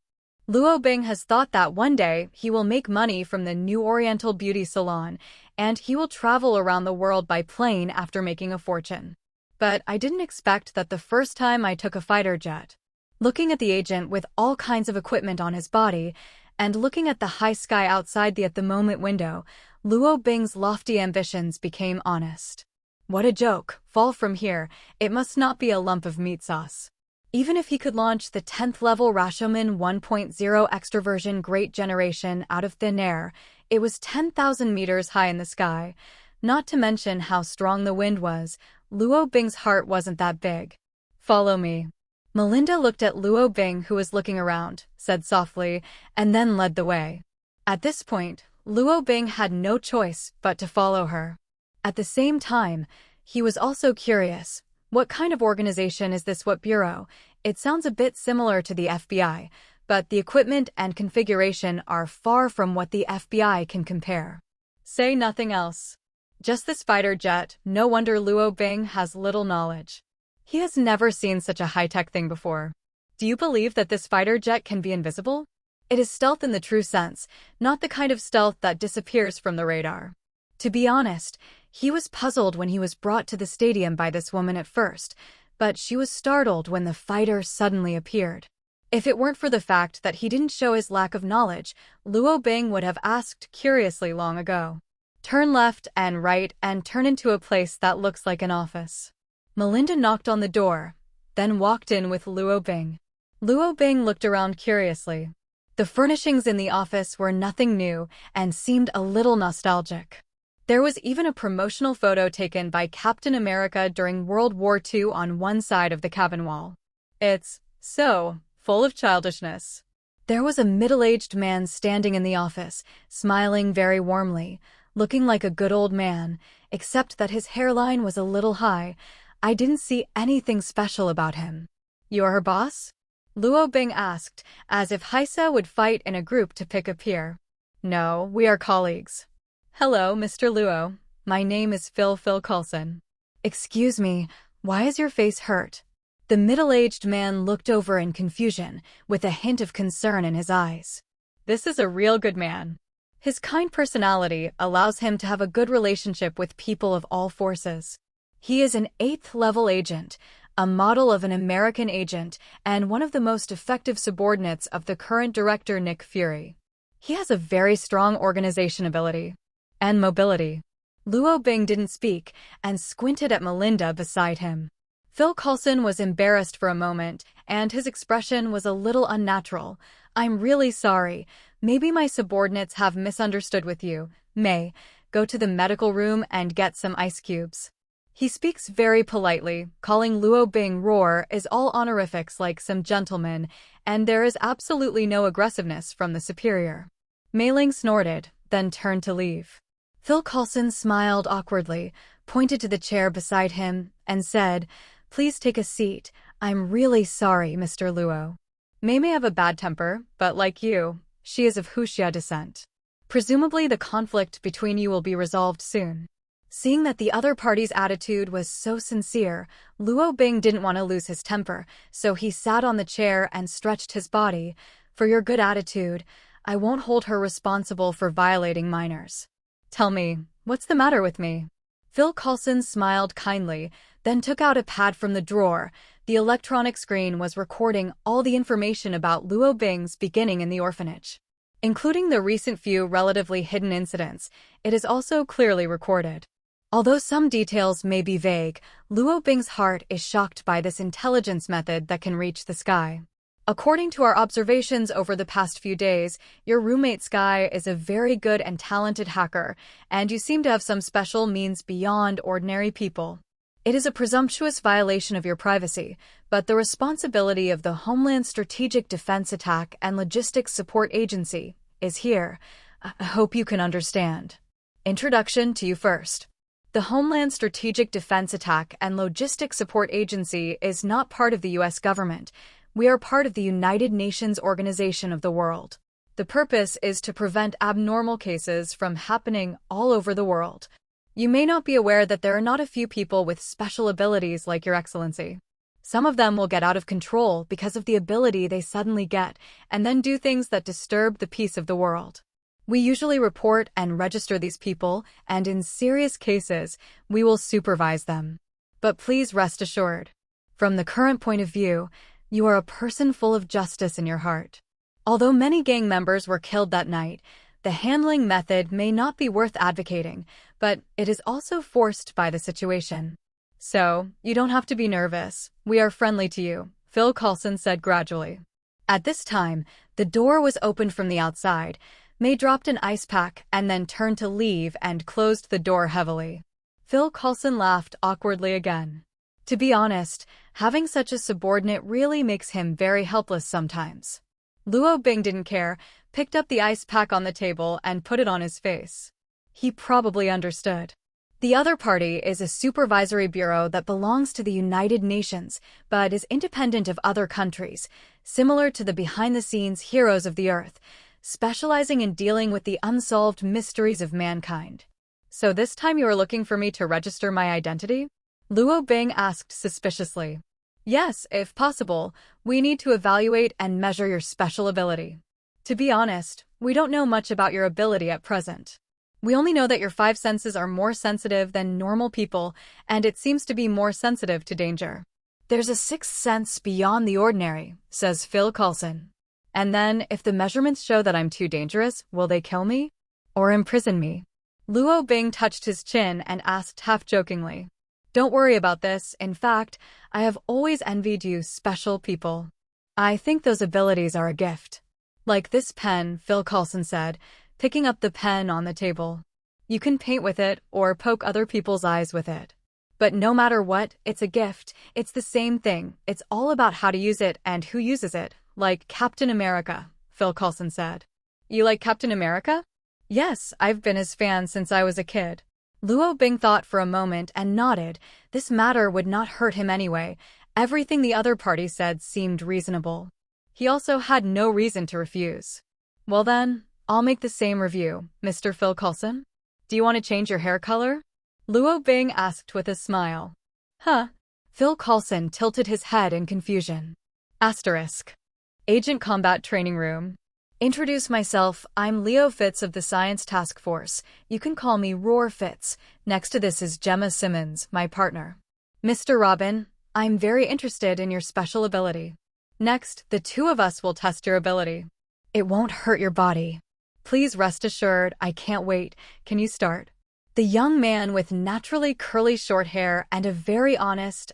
Luo Bing has thought that one day he will make money from the new Oriental beauty salon, and he will travel around the world by plane after making a fortune. But I didn't expect that the first time I took a fighter jet. Looking at the agent with all kinds of equipment on his body, and looking at the high sky outside the at-the-moment window, Luo Bing's lofty ambitions became honest. What a joke, fall from here, it must not be a lump of meat sauce. Even if he could launch the 10th level Rashomon 1.0 extroversion Great Generation out of thin air, it was 10,000 meters high in the sky. Not to mention how strong the wind was, Luo Bing's heart wasn't that big. Follow me. Melinda looked at Luo Bing, who was looking around, said softly, and then led the way. At this point, Luo Bing had no choice but to follow her. At the same time, he was also curious. What kind of organization is this? What bureau? It sounds a bit similar to the FBI, but the equipment and configuration are far from what the FBI can compare. Say nothing else. Just this fighter jet, no wonder Luo Bing has little knowledge. He has never seen such a high-tech thing before. Do you believe that this fighter jet can be invisible? It is stealth in the true sense, not the kind of stealth that disappears from the radar. To be honest, he was puzzled when he was brought to the stadium by this woman at first, but she was startled when the fighter suddenly appeared. If it weren't for the fact that he didn't show his lack of knowledge, Luo Bing would have asked curiously long ago. Turn left and right and turn into a place that looks like an office. Melinda knocked on the door, then walked in with Luo Bing. Luo Bing looked around curiously. The furnishings in the office were nothing new and seemed a little nostalgic. There was even a promotional photo taken by Captain America during World War II on one side of the cabin wall. It's so full of childishness. There was a middle-aged man standing in the office, smiling very warmly, looking like a good old man, except that his hairline was a little high. I didn't see anything special about him. "You're her boss?" Luo Bing asked, as if Heisa would fight in a group to pick a peer. "No, we are colleagues." "Hello, Mr. Luo. My name is Phil Coulson." "Excuse me, why is your face hurt?" The middle-aged man looked over in confusion, with a hint of concern in his eyes. This is a real good man. His kind personality allows him to have a good relationship with people of all forces. He is an 8th-level agent, a model of an American agent, and one of the most effective subordinates of the current director Nick Fury. He has a very strong organization ability and mobility. Luo Bing didn't speak and squinted at Melinda beside him. Phil Coulson was embarrassed for a moment, and his expression was a little unnatural. "I'm really sorry. Maybe my subordinates have misunderstood with you. May, go to the medical room and get some ice cubes." He speaks very politely, calling Luo Bing Roar is all honorifics like some gentleman, and there is absolutely no aggressiveness from the superior. Mei Ling snorted, then turned to leave. Phil Coulson smiled awkwardly, pointed to the chair beside him, and said, "Please take a seat. I'm really sorry, Mr. Luo." Mei may have a bad temper, but like you, she is of Huxia descent. Presumably the conflict between you will be resolved soon. Seeing that the other party's attitude was so sincere, Luo Bing didn't want to lose his temper, so he sat on the chair and stretched his body. "For your good attitude, I won't hold her responsible for violating minors." "Tell me, what's the matter with me?" Phil Coulson smiled kindly, then took out a pad from the drawer. The electronic screen was recording all the information about Luo Bing's beginning in the orphanage. Including the recent few relatively hidden incidents, it is also clearly recorded. Although some details may be vague, Luo Bing's heart is shocked by this intelligence method that can reach the sky. "According to our observations over the past few days, your roommate Skye is a very good and talented hacker, and you seem to have some special means beyond ordinary people. It is a presumptuous violation of your privacy, but the responsibility of the Homeland Strategic Defense Attack and Logistics Support Agency is here. I hope you can understand. Introduction to you first. The Homeland Strategic Defense Attack and Logistics Support Agency is not part of the U.S. government. We are part of the United Nations Organization of the World. The purpose is to prevent abnormal cases from happening all over the world. You may not be aware that there are not a few people with special abilities like Your Excellency. Some of them will get out of control because of the ability they suddenly get, and then do things that disturb the peace of the world. We usually report and register these people, and in serious cases, we will supervise them. But please rest assured, from the current point of view, you are a person full of justice in your heart. Although many gang members were killed that night, the handling method may not be worth advocating, but it is also forced by the situation. So, you don't have to be nervous. We are friendly to you," Phil Coulson said gradually. At this time, the door was opened from the outside. May dropped an ice pack and then turned to leave and closed the door heavily. Phil Coulson laughed awkwardly again. To be honest, having such a subordinate really makes him very helpless sometimes. Luo Bing didn't care, picked up the ice pack on the table and put it on his face. He probably understood. The other party is a supervisory bureau that belongs to the United Nations, but is independent of other countries, similar to the behind-the-scenes heroes of the Earth, specializing in dealing with the unsolved mysteries of mankind. "So this time you are looking for me to register my identity?" Luo Bing asked suspiciously. "Yes, if possible. We need to evaluate and measure your special ability. To be honest, we don't know much about your ability at present. We only know that your 5 senses are more sensitive than normal people, and it seems to be more sensitive to danger." "There's a 6th sense beyond the ordinary," says Phil Coulson. "And then, if the measurements show that I'm too dangerous, will they kill me? Or imprison me?" Luo Bing touched his chin and asked half-jokingly. "Don't worry about this. In fact, I have always envied you special people. I think those abilities are a gift. Like this pen," Phil Coulson said, picking up the pen on the table. "You can paint with it or poke other people's eyes with it. But no matter what, it's a gift. It's the same thing. It's all about how to use it and who uses it, like Captain America, Phil Coulson said. You like Captain America? Yes, I've been his fan since I was a kid. Luo Bing thought for a moment and nodded. This matter would not hurt him anyway. Everything the other party said seemed reasonable. He also had no reason to refuse. Well then, I'll make the same review, Mr. Phil Coulson. Do you want to change your hair color? Luo Bing asked with a smile. Huh? Phil Coulson tilted his head in confusion. Asterisk. Agent Combat Training Room. Introduce myself, I'm Leo Fitz of the Science Task Force. You can call me Roar Fitz. Next to this is Gemma Simmons, my partner. Mr. Robin, I'm very interested in your special ability. Next, the two of us will test your ability. It won't hurt your body. Please rest assured, I can't wait. Can you start? The young man with naturally curly short hair and a very honest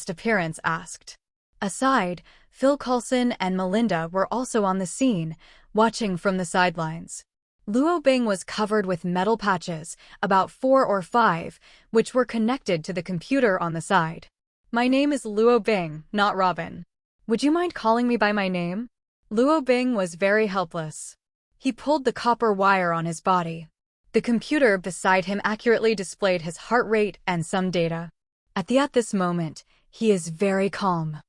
appearance asked. Aside, Phil Coulson and Melinda were also on the scene, watching from the sidelines. Luo Bing was covered with metal patches, about 4 or 5, which were connected to the computer on the side. My name is Luo Bing, not Robin. Would you mind calling me by my name? Luo Bing was very helpless. He pulled the copper wire on his body. The computer beside him accurately displayed his heart rate and some data. At this moment, he is very calm.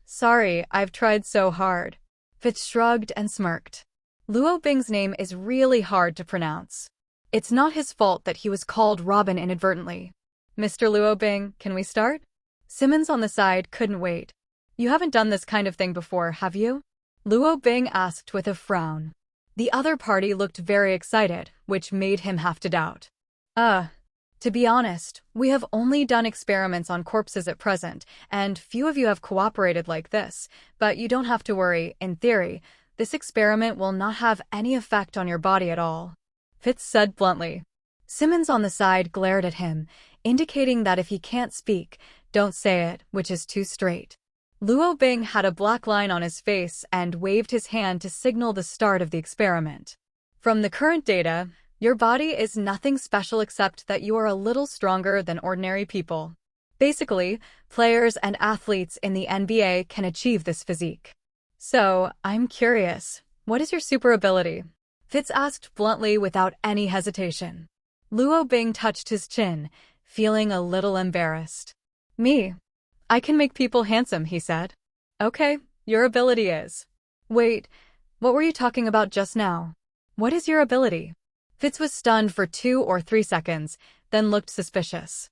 Sorry, I've tried so hard. Fitz shrugged and smirked. Luo Bing's name is really hard to pronounce. It's not his fault that he was called Robin inadvertently. Mr. Luo Bing, can we start? Simmons on the side couldn't wait. You haven't done this kind of thing before, have you? Luo Bing asked with a frown. The other party looked very excited, which made him have to doubt. To be honest, we have only done experiments on corpses at present, and few of you have cooperated like this, but you don't have to worry. In theory, this experiment will not have any effect on your body at all. Fitz said bluntly. Simmons on the side glared at him, indicating that if he can't speak, don't say it, which is too straight. Luo Bing had a black line on his face and waved his hand to signal the start of the experiment. From the current data, your body is nothing special except that you are a little stronger than ordinary people. Basically, players and athletes in the NBA can achieve this physique. So, I'm curious, what is your super ability? Fitz asked bluntly without any hesitation. Luo Bing touched his chin, feeling a little embarrassed. Me. I can make people handsome, he said. Okay, your ability is. Wait, what were you talking about just now? What is your ability? Fitz was stunned for 2 or 3 seconds, then looked suspicious.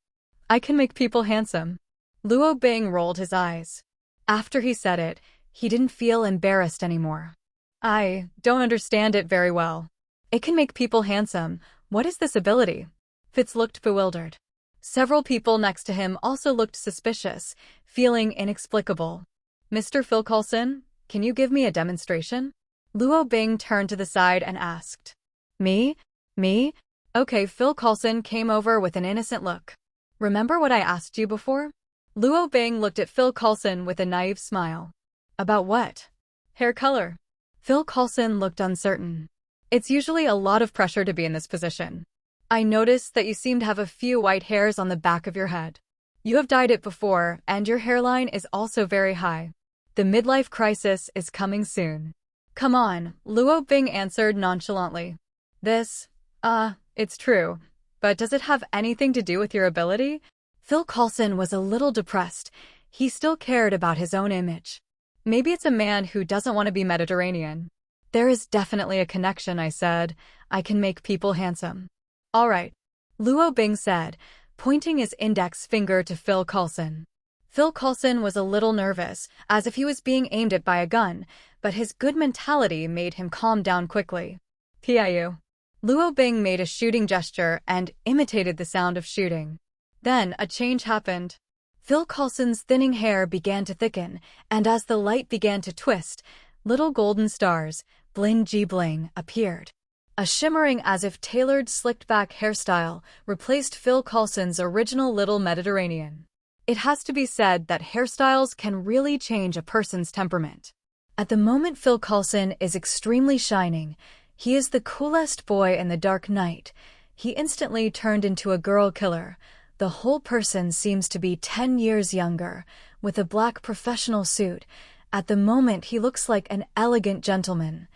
I can make people handsome. Luo Bing rolled his eyes. After he said it, he didn't feel embarrassed anymore. I don't understand it very well. It can make people handsome. What is this ability? Fitz looked bewildered. Several people next to him also looked suspicious, feeling inexplicable. Mr. Phil Coulson, can you give me a demonstration? Luo Bing turned to the side and asked. Me? Okay, Phil Coulson came over with an innocent look. Remember what I asked you before? Luo Bing looked at Phil Coulson with a naive smile. About what? Hair color. Phil Coulson looked uncertain. It's usually a lot of pressure to be in this position. I noticed that you seem to have a few white hairs on the back of your head. You have dyed it before, and your hairline is also very high. The midlife crisis is coming soon. Come on, Luo Bing answered nonchalantly. It's true. But does it have anything to do with your ability? Phil Coulson was a little depressed. He still cared about his own image. Maybe it's a man who doesn't want to be Mediterranean. There is definitely a connection, I said. I can make people handsome. All right, Luo Bing said, pointing his index finger to Phil Coulson. Phil Coulson was a little nervous, as if he was being aimed at by a gun, but his good mentality made him calm down quickly. PIU. Luo Bing made a shooting gesture and imitated the sound of shooting. Then a change happened. Phil Coulson's thinning hair began to thicken, and as the light began to twist, little golden stars, bling gee bling, appeared. A shimmering as if tailored slicked-back hairstyle replaced Phil Coulson's original Little Mediterranean. It has to be said that hairstyles can really change a person's temperament. At the moment Phil Coulson is extremely shining. He is the coolest boy in the dark night. He instantly turned into a girl killer. The whole person seems to be 10 years younger, with a black professional suit, At the moment, he looks like an elegant gentleman.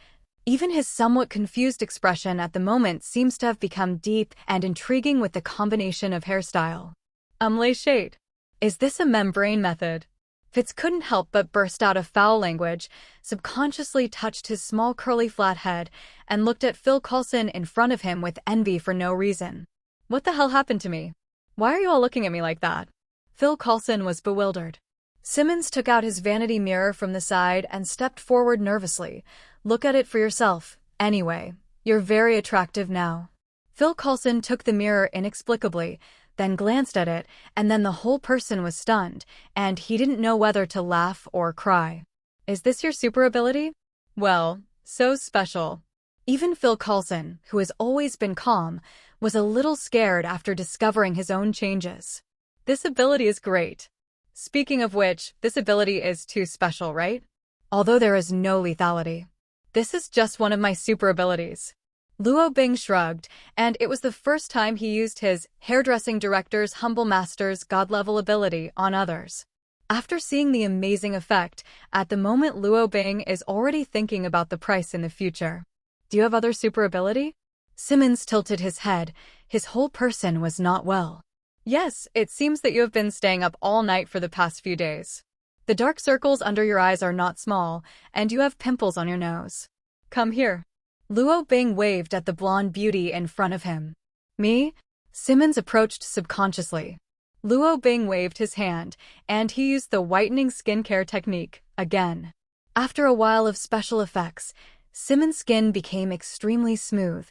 Even his somewhat confused expression at the moment seems to have become deep and intriguing with the combination of hairstyle. Les shade. Is this a membrane method? Fitz couldn't help but burst out of foul language, subconsciously touched his small curly flat head, and looked at Phil Coulson in front of him with envy for no reason. What the hell happened to me? Why are you all looking at me like that? Phil Coulson was bewildered. Simmons took out his vanity mirror from the side and stepped forward nervously. Look at it for yourself. Anyway, you're very attractive now. Phil Coulson took the mirror inexplicably, then glanced at it, and then the whole person was stunned, and he didn't know whether to laugh or cry. Is this your super ability? Well, so special. Even Phil Coulson, who has always been calm, was a little scared after discovering his own changes. This ability is great. Speaking of which, this ability is too special, right? Although there is no lethality. This is just one of my super abilities. Luo Bing shrugged, and it was the first time he used his hairdressing director's humble master's god-level ability on others. After seeing the amazing effect, at the moment Luo Bing is already thinking about the price in the future. Do you have other super ability? Simmons tilted his head. His whole person was not well. Yes, it seems that you have been staying up all night for the past few days. The dark circles under your eyes are not small, and you have pimples on your nose. Come here. Luo Bing waved at the blonde beauty in front of him. Me? Simmons approached subconsciously. Luo Bing waved his hand, and he used the whitening skincare technique again. After a while of special effects, Simmons' skin became extremely smooth.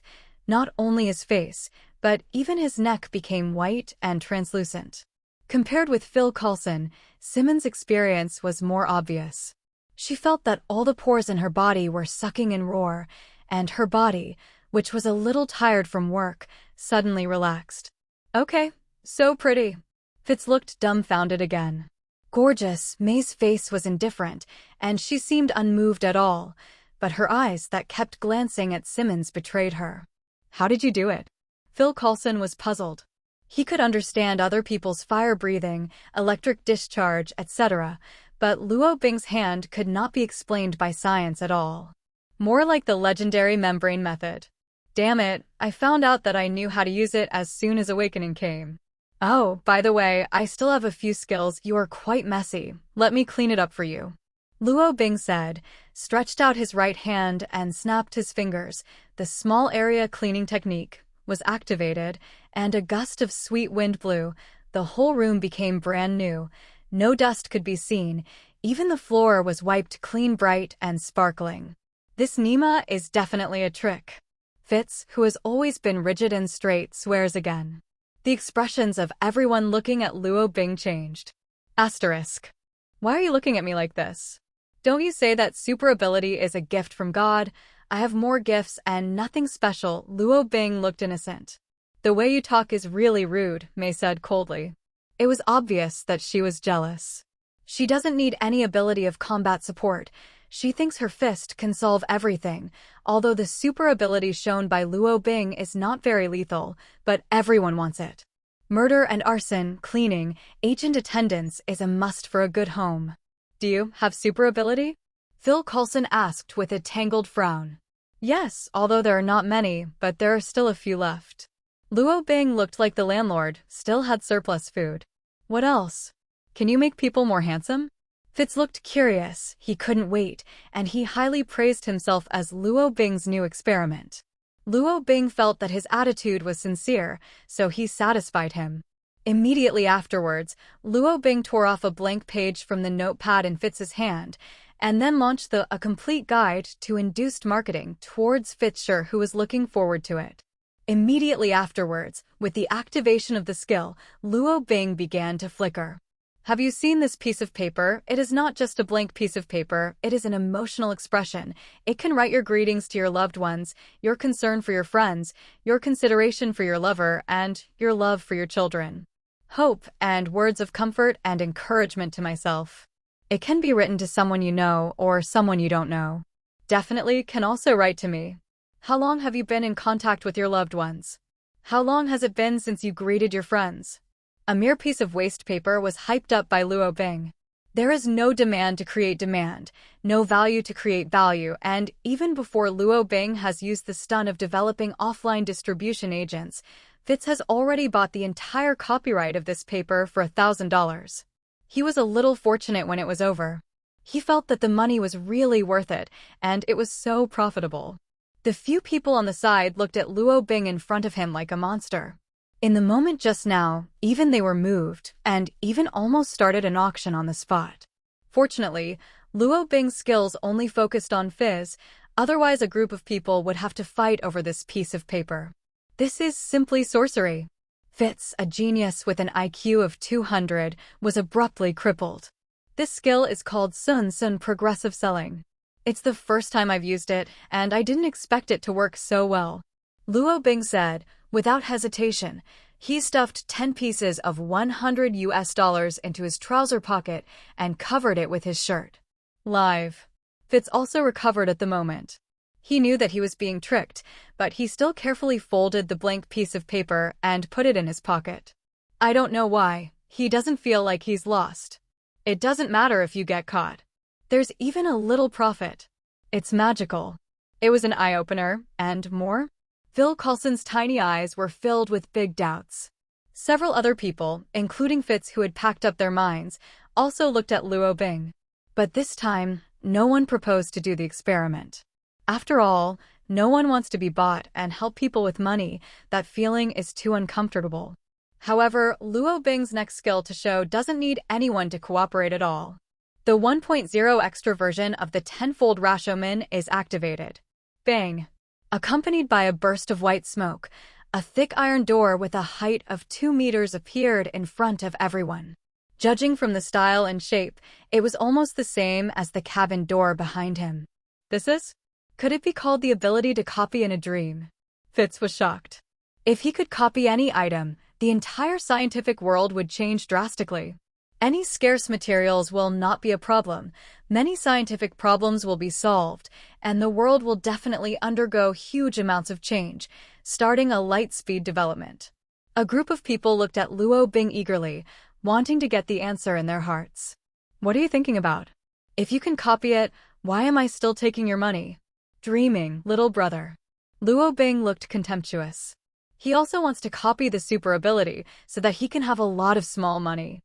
Not only his face, but even his neck became white and translucent. Compared with Phil Coulson, Simmons' experience was more obvious. She felt that all the pores in her body were sucking in roar, and her body, which was a little tired from work, suddenly relaxed. Okay, so pretty. Fitz looked dumbfounded again. Gorgeous, May's face was indifferent, and she seemed unmoved at all, but her eyes that kept glancing at Simmons betrayed her. How did you do it? Phil Coulson was puzzled. He could understand other people's fire-breathing, electric discharge, etc., but Luo Bing's hand could not be explained by science at all. More like the legendary membrane method. Damn it, I found out that I knew how to use it as soon as awakening came. Oh, by the way, I still have a few skills. You are quite messy. Let me clean it up for you. Luo Bing said, stretched out his right hand and snapped his fingers. The small area cleaning technique was activated, and a gust of sweet wind blew. The whole room became brand new. No dust could be seen. Even the floor was wiped clean, bright and sparkling. This Nima is definitely a trick. Fitz, who has always been rigid and straight, swears again. The expressions of everyone looking at Luo Bing changed. Asterisk. Why are you looking at me like this? Don't you say that super ability is a gift from God? I have more gifts and nothing special. Luo Bing looked innocent. The way you talk is really rude, May said coldly. It was obvious that she was jealous. She doesn't need any ability of combat support. She thinks her fist can solve everything, although the super ability shown by Luo Bing is not very lethal, but everyone wants it. Murder and arson, cleaning, agent attendance is a must for a good home. Do you have super ability? Phil Coulson asked with a tangled frown. Yes, although there are not many, but there are still a few left. Luo Bing looked like the landlord, still had surplus food. What else? Can you make people more handsome? Fitz looked curious, he couldn't wait, and he highly praised himself as Luo Bing's new experiment. Luo Bing felt that his attitude was sincere, so he satisfied him. Immediately afterwards, Luo Bing tore off a blank page from the notepad in Fitz's hand, and then launched a complete guide to induced marketing towards Fitzsher, who was looking forward to it. Immediately afterwards, with the activation of the skill, Luo Bing began to flicker. Have you seen this piece of paper? It is not just a blank piece of paper, it is an emotional expression. It can write your greetings to your loved ones, your concern for your friends, your consideration for your lover, and your love for your children. Hope and words of comfort and encouragement to myself. It can be written to someone you know or someone you don't know. Definitely can also write to me. How long have you been in contact with your loved ones? How long has it been since you greeted your friends? A mere piece of waste paper was hyped up by Luo Bing. There is no demand to create demand, no value to create value, and even before Luo Bing has used the stun of developing offline distribution agents, Fitz has already bought the entire copyright of this paper for $1,000. He was a little fortunate when it was over. He felt that the money was really worth it, and it was so profitable. The few people on the side looked at Luo Bing in front of him like a monster. In the moment just now, even they were moved, and even almost started an auction on the spot. Fortunately, Luo Bing's skills only focused on Fizz, otherwise a group of people would have to fight over this piece of paper. This is simply sorcery. Fitz, a genius with an IQ of 200, was abruptly crippled. This skill is called Sun Sun Progressive Selling. It's the first time I've used it, and I didn't expect it to work so well. Luo Bing said, without hesitation. He stuffed 10 pieces of $100 into his trouser pocket and covered it with his shirt. Live. Fitz also recovered at the moment. He knew that he was being tricked, but he still carefully folded the blank piece of paper and put it in his pocket. I don't know why. He doesn't feel like he's lost. It doesn't matter if you get caught. There's even a little profit. It's magical. It was an eye-opener, and more? Phil Coulson's tiny eyes were filled with big doubts. Several other people, including Fitz who had packed up their minds, also looked at Luo Bing. But this time, no one proposed to do the experiment. After all, no one wants to be bought and help people with money. That feeling is too uncomfortable. However, Luo Bing's next skill to show doesn't need anyone to cooperate at all. The 1.0 extra version of the tenfold Rashoman is activated. Bang! Accompanied by a burst of white smoke, a thick iron door with a height of 2 meters appeared in front of everyone. Judging from the style and shape, it was almost the same as the cabin door behind him. This is? Could it be called the ability to copy in a dream? Fitz was shocked. If he could copy any item, the entire scientific world would change drastically. Any scarce materials will not be a problem, many scientific problems will be solved, and the world will definitely undergo huge amounts of change, starting a light-speed development. A group of people looked at Luo Bing eagerly, wanting to get the answer in their hearts. What are you thinking about? If you can copy it, why am I still taking your money? Dreaming, little brother. Luo Bing looked contemptuous. He also wants to copy the super ability so that he can have a lot of small money.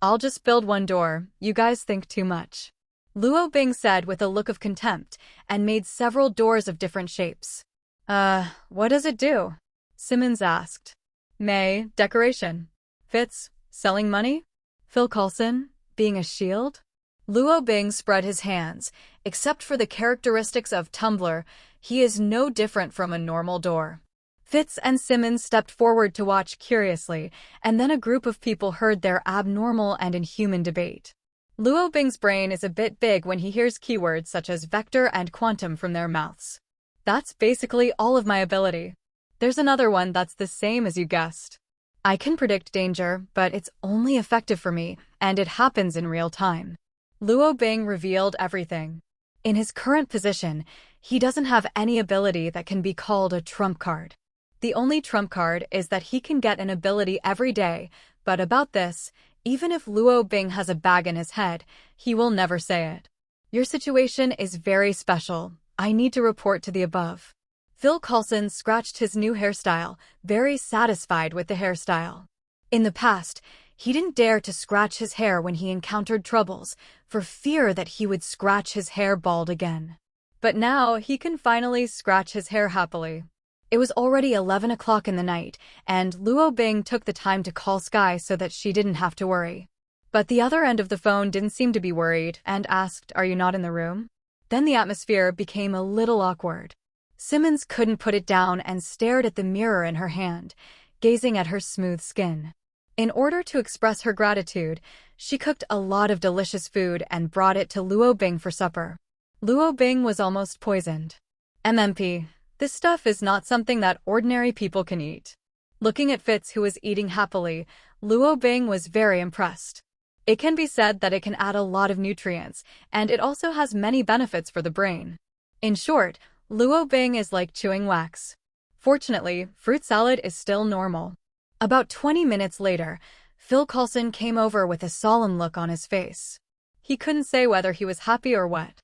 I'll just build one door, you guys think too much. Luo Bing said with a look of contempt, and made several doors of different shapes. What does it do? Simmons asked. May, decoration. Fitz, selling money? Phil Coulson, being a shield? Luo Bing spread his hands. Except for the characteristics of Tumblr, he is no different from a normal door. Fitz and Simmons stepped forward to watch curiously, and then a group of people heard their abnormal and inhuman debate. Luo Bing's brain is a bit big when he hears keywords such as vector and quantum from their mouths. That's basically all of my ability. There's another one that's the same as you guessed. I can predict danger, but it's only effective for me, and it happens in real time. Luo Bing revealed everything. In his current position, he doesn't have any ability that can be called a trump card. The only trump card is that he can get an ability every day, but about this, even if Luo Bing has a bag in his head, he will never say it. Your situation is very special. I need to report to the above. Phil Coulson scratched his new hairstyle, very satisfied with the hairstyle. In the past, he didn't dare to scratch his hair when he encountered troubles, for fear that he would scratch his hair bald again. But now he can finally scratch his hair happily. It was already 11 o'clock in the night, and Luo Bing took the time to call Skye so that she didn't have to worry. But the other end of the phone didn't seem to be worried and asked, "Are you not in the room?" Then the atmosphere became a little awkward. Simmons couldn't put it down and stared at the mirror in her hand, gazing at her smooth skin. In order to express her gratitude, she cooked a lot of delicious food and brought it to Luo Bing for supper. Luo Bing was almost poisoned. MMP. This stuff is not something that ordinary people can eat. Looking at Fitz, who was eating happily, Luo Bing was very impressed. It can be said that it can add a lot of nutrients, and it also has many benefits for the brain. In short, Luo Bing is like chewing wax. Fortunately, fruit salad is still normal. About 20 minutes later, Phil Coulson came over with a solemn look on his face. He couldn't say whether he was happy or what.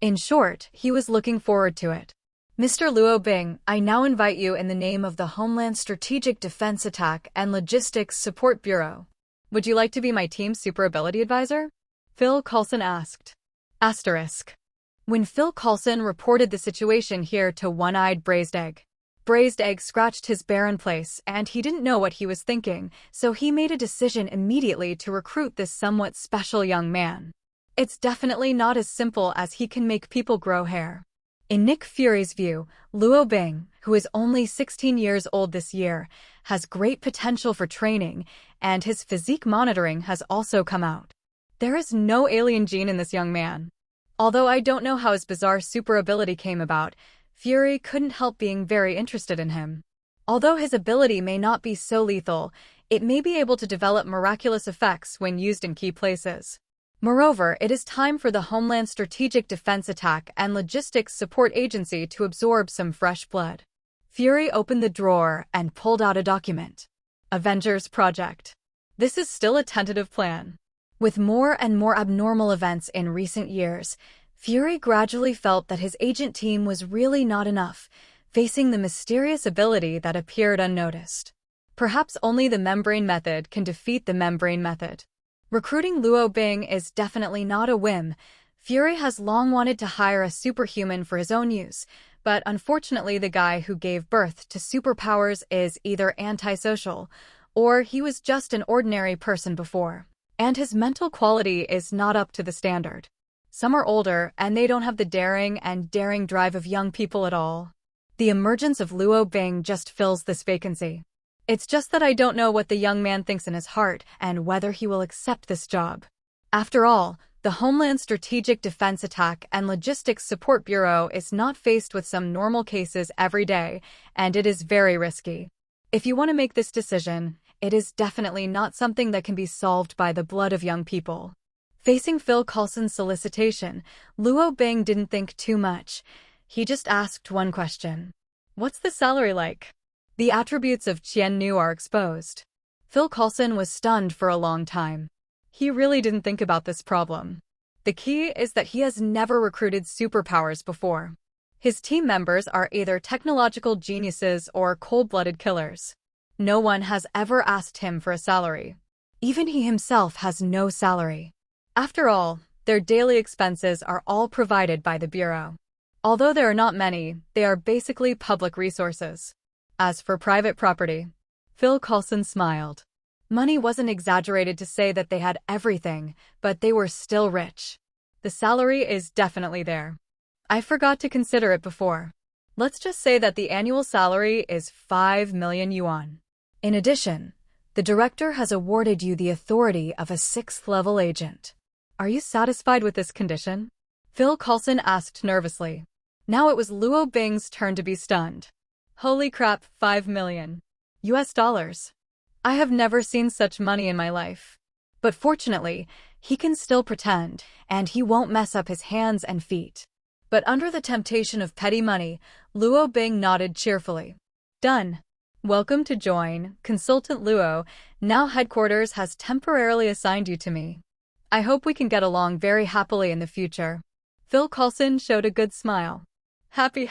In short, he was looking forward to it. Mr. Luo Bing, I now invite you in the name of the Homeland Strategic Defense Attack and Logistics Support Bureau. Would you like to be my team's super ability advisor? Phil Coulson asked. Asterisk. When Phil Coulson reported the situation here to One-Eyed Braised Egg scratched his barren place, and he didn't know what he was thinking, so he made a decision immediately to recruit this somewhat special young man. It's definitely not as simple as he can make people grow hair. In Nick Fury's view, Luo Bing, who is only 16 years old this year, has great potential for training, and his physique monitoring has also come out. There is no alien gene in this young man. Although I don't know how his bizarre super ability came about, Fury couldn't help being very interested in him. Although his ability may not be so lethal, it may be able to develop miraculous effects when used in key places. Moreover, it is time for the Homeland Strategic Defense Attack and Logistics Support Agency to absorb some fresh blood. Fury opened the drawer and pulled out a document. Avengers Project. This is still a tentative plan. With more and more abnormal events in recent years, Fury gradually felt that his agent team was really not enough, facing the mysterious ability that appeared unnoticed. Perhaps only the membrane method can defeat the membrane method. Recruiting Luo Bing is definitely not a whim. Fury has long wanted to hire a superhuman for his own use, but unfortunately the guy who gave birth to superpowers is either antisocial, or he was just an ordinary person before, and his mental quality is not up to the standard. Some are older, and they don't have the daring drive of young people at all. The emergence of Luo Bing just fills this vacancy. It's just that I don't know what the young man thinks in his heart and whether he will accept this job. After all, the Homeland Strategic Defense Attack and Logistics Support Bureau is not faced with some normal cases every day, and it is very risky. If you want to make this decision, it is definitely not something that can be solved by the blood of young people. Facing Phil Coulson's solicitation, Luo Bing didn't think too much. He just asked one question. What's the salary like? The attributes of Qian Nu are exposed. Phil Coulson was stunned for a long time. He really didn't think about this problem. The key is that he has never recruited superpowers before. His team members are either technological geniuses or cold-blooded killers. No one has ever asked him for a salary. Even he himself has no salary. After all, their daily expenses are all provided by the Bureau. Although there are not many, they are basically public resources. As for private property, Phil Coulson smiled. Money wasn't exaggerated to say that they had everything, but they were still rich. The salary is definitely there. I forgot to consider it before. Let's just say that the annual salary is 5 million yuan. In addition, the director has awarded you the authority of a 6th-level agent. Are you satisfied with this condition? Phil Coulson asked nervously. Now it was Luo Bing's turn to be stunned. Holy crap, 5 million US dollars. I have never seen such money in my life. But fortunately, he can still pretend, and he won't mess up his hands and feet. But under the temptation of petty money, Luo Bing nodded cheerfully. Done. Welcome to join, Consultant Luo. Now headquarters has temporarily assigned you to me. I hope we can get along very happily in the future. Phil Coulson showed a good smile. Happy.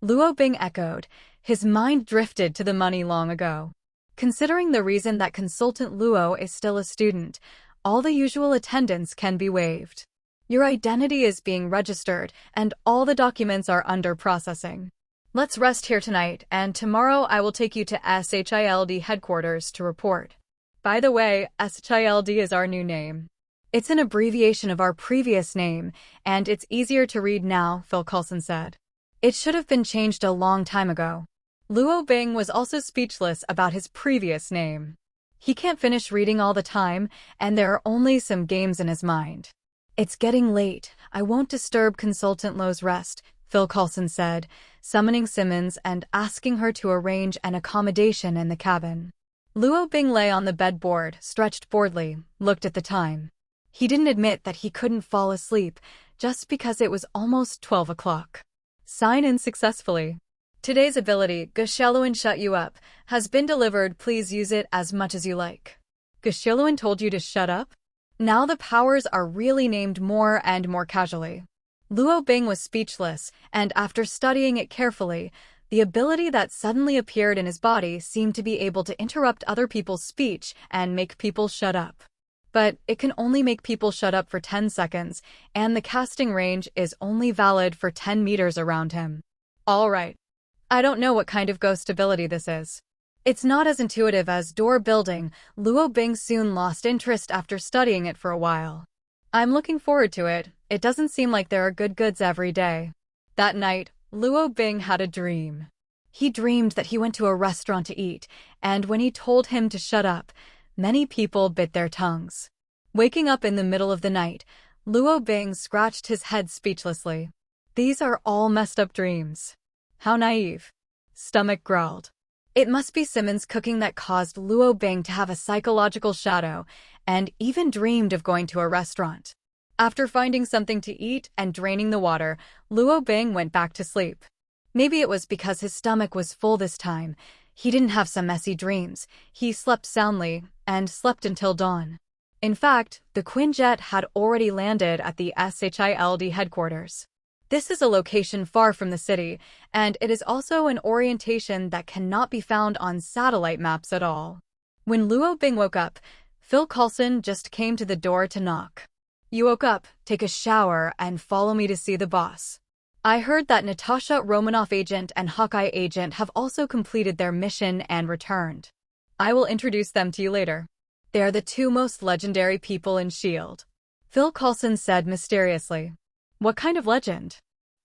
Luo Bing echoed. His mind drifted to the money long ago. Considering the reason that Consultant Luo is still a student, all the usual attendance can be waived. Your identity is being registered, and all the documents are under processing. Let's rest here tonight, and tomorrow I will take you to SHILD headquarters to report. By the way, SHILD is our new name. It's an abbreviation of our previous name, and it's easier to read now, Phil Coulson said. It should have been changed a long time ago. Luo Bing was also speechless about his previous name. He can't finish reading all the time, and there are only some games in his mind. It's getting late. I won't disturb Consultant Luo's rest, Phil Coulson said, summoning Simmons and asking her to arrange an accommodation in the cabin. Luo Bing lay on the bedboard, stretched boredly, looked at the time. He didn't admit that he couldn't fall asleep, just because it was almost 12 o'clock. Sign in successfully. Today's ability, Gesheluan Shut You Up, has been delivered. Please use it as much as you like. Gesheluan told you to shut up? Now the powers are really named more and more casually. Luo Bing was speechless, and after studying it carefully, the ability that suddenly appeared in his body seemed to be able to interrupt other people's speech and make people shut up. But it can only make people shut up for 10 seconds, and the casting range is only valid for 10 meters around him. Alright. I don't know what kind of ghost ability this is. It's not as intuitive as door building. Luo Bing soon lost interest after studying it for a while. I'm looking forward to it. It doesn't seem like there are good goods every day. That night, Luo Bing had a dream. He dreamed that he went to a restaurant to eat, and when he told him to shut up, many people bit their tongues. Waking up in the middle of the night, Luo Bing scratched his head speechlessly. These are all messed up dreams. How naive. Stomach growled. It must be Simmons' cooking that caused Luo Bing to have a psychological shadow, and even dreamed of going to a restaurant. After finding something to eat and draining the water, Luo Bing went back to sleep. Maybe it was because his stomach was full this time. He didn't have some messy dreams. He slept soundly, and slept until dawn. In fact, the Quinjet had already landed at the SHILD headquarters. This is a location far from the city, and it is also an orientation that cannot be found on satellite maps at all. When Luo Bing woke up, Phil Coulson just came to the door to knock. You woke up, take a shower, and follow me to see the boss. I heard that Natasha, Romanoff agent, and Hawkeye agent have also completed their mission and returned. I will introduce them to you later. They are the two most legendary people in S.H.I.E.L.D. Phil Coulson said mysteriously. What kind of legend?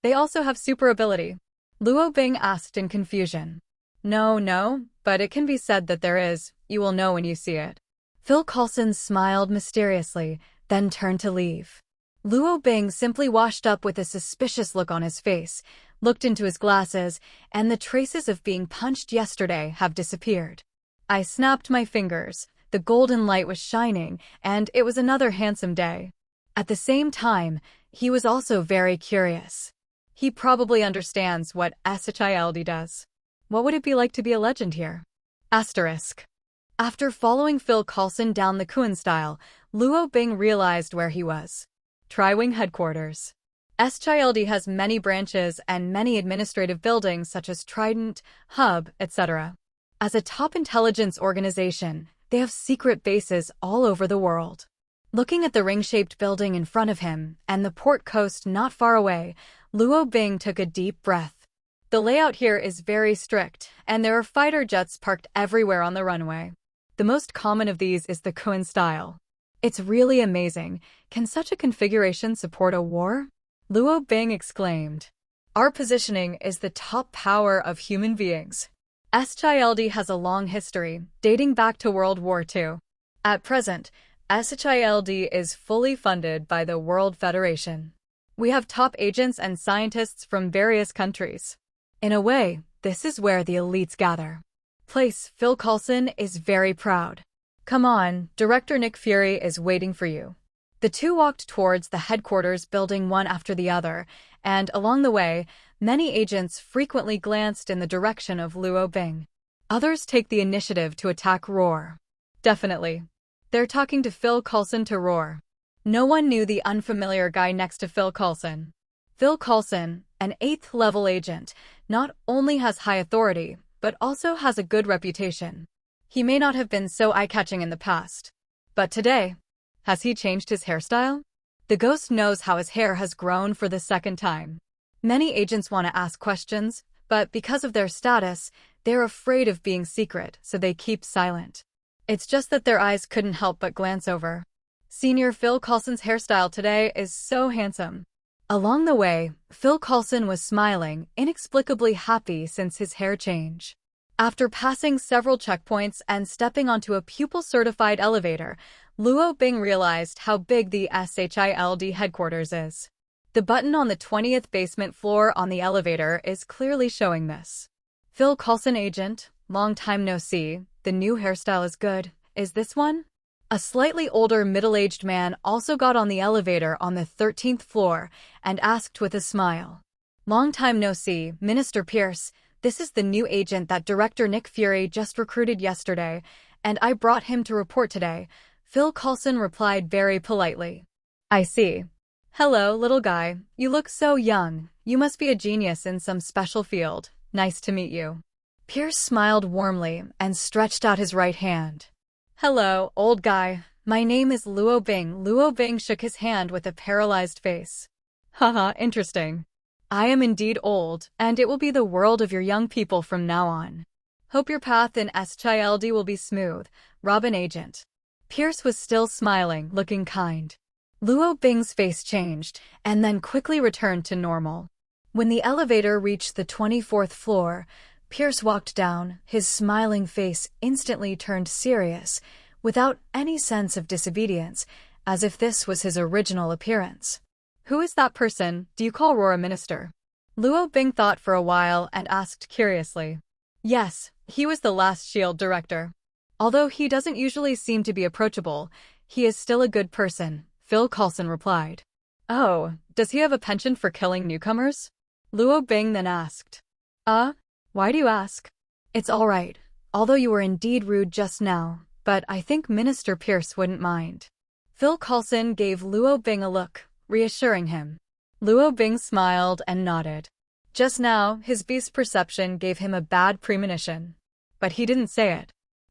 They also have super ability. Luo Bing asked in confusion. No, but it can be said that there is. You will know when you see it. Phil Coulson smiled mysteriously, then turned to leave. Luo Bing simply washed up with a suspicious look on his face, looked into his glasses, and the traces of being punched yesterday have disappeared. I snapped my fingers. The golden light was shining, and it was another handsome day. At the same time, he was also very curious. He probably understands what SHILD does. What would it be like to be a legend here? Asterisk. After following Phil Coulson down the Kuan style, Luo Bing realized where he was. Tri-Wing headquarters. SHILD has many branches and many administrative buildings such as Trident, Hub, etc. As a top intelligence organization, they have secret bases all over the world. Looking at the ring-shaped building in front of him and the port coast not far away, Luo Bing took a deep breath. The layout here is very strict, and there are fighter jets parked everywhere on the runway. The most common of these is the Kuan style. It's really amazing. Can such a configuration support a war? Luo Bing exclaimed. Our positioning is the top power of human beings. SHILD has a long history, dating back to World War II. At present, SHILD is fully funded by the World Federation. We have top agents and scientists from various countries. In a way, this is where the elites gather. Phil Coulson is very proud. Come on, Director Nick Fury is waiting for you. The two walked towards the headquarters building one after the other, and along the way, many agents frequently glanced in the direction of Luo Bing. Others take the initiative to attack Roar. Definitely. They're talking to Phil Coulson to Roar. No one knew the unfamiliar guy next to Phil Coulson. Phil Coulson, an 8th level agent, not only has high authority, but also has a good reputation. He may not have been so eye-catching in the past. But today, has he changed his hairstyle? The ghost knows how his hair has grown for the second time. Many agents want to ask questions, but because of their status, they're afraid of being secret, so they keep silent. It's just that their eyes couldn't help but glance over. Senior Phil Coulson's hairstyle today is so handsome. Along the way, Phil Coulson was smiling, inexplicably happy since his hair change. After passing several checkpoints and stepping onto a pupil-certified elevator, Luo Bing realized how big the SHILD headquarters is. The button on the 20th basement floor on the elevator is clearly showing this. Phil Coulson agent, long time no see, the new hairstyle is good. Is this one? A slightly older middle-aged man also got on the elevator on the 13th floor and asked with a smile. Long time no see, Minister Pierce. This is the new agent that Director Nick Fury just recruited yesterday, and I brought him to report today. Phil Coulson replied very politely. I see. Hello, little guy. You look so young. You must be a genius in some special field. Nice to meet you. Pierce smiled warmly and stretched out his right hand. Hello, old guy. My name is Luo Bing. Luo Bing shook his hand with a paralyzed face. Haha, interesting. I am indeed old, and it will be the world of your young people from now on. Hope your path in SCHILD will be smooth, Robin Agent. Pierce was still smiling, looking kind. Luo Bing's face changed, and then quickly returned to normal. When the elevator reached the 24th floor, Pierce walked down, his smiling face instantly turned serious, without any sense of disobedience, as if this was his original appearance. Who is that person? Do you call Roar a minister? Luo Bing thought for a while and asked curiously. Yes, he was the last SHIELD director. Although he doesn't usually seem to be approachable, he is still a good person, Phil Coulson replied. Oh, does he have a penchant for killing newcomers? Luo Bing then asked. Why do you ask? It's all right, although you were indeed rude just now, but I think Minister Pierce wouldn't mind. Phil Coulson gave Luo Bing a look, reassuring him. Luo Bing smiled and nodded. Just now, his beast perception gave him a bad premonition. But he didn't say it.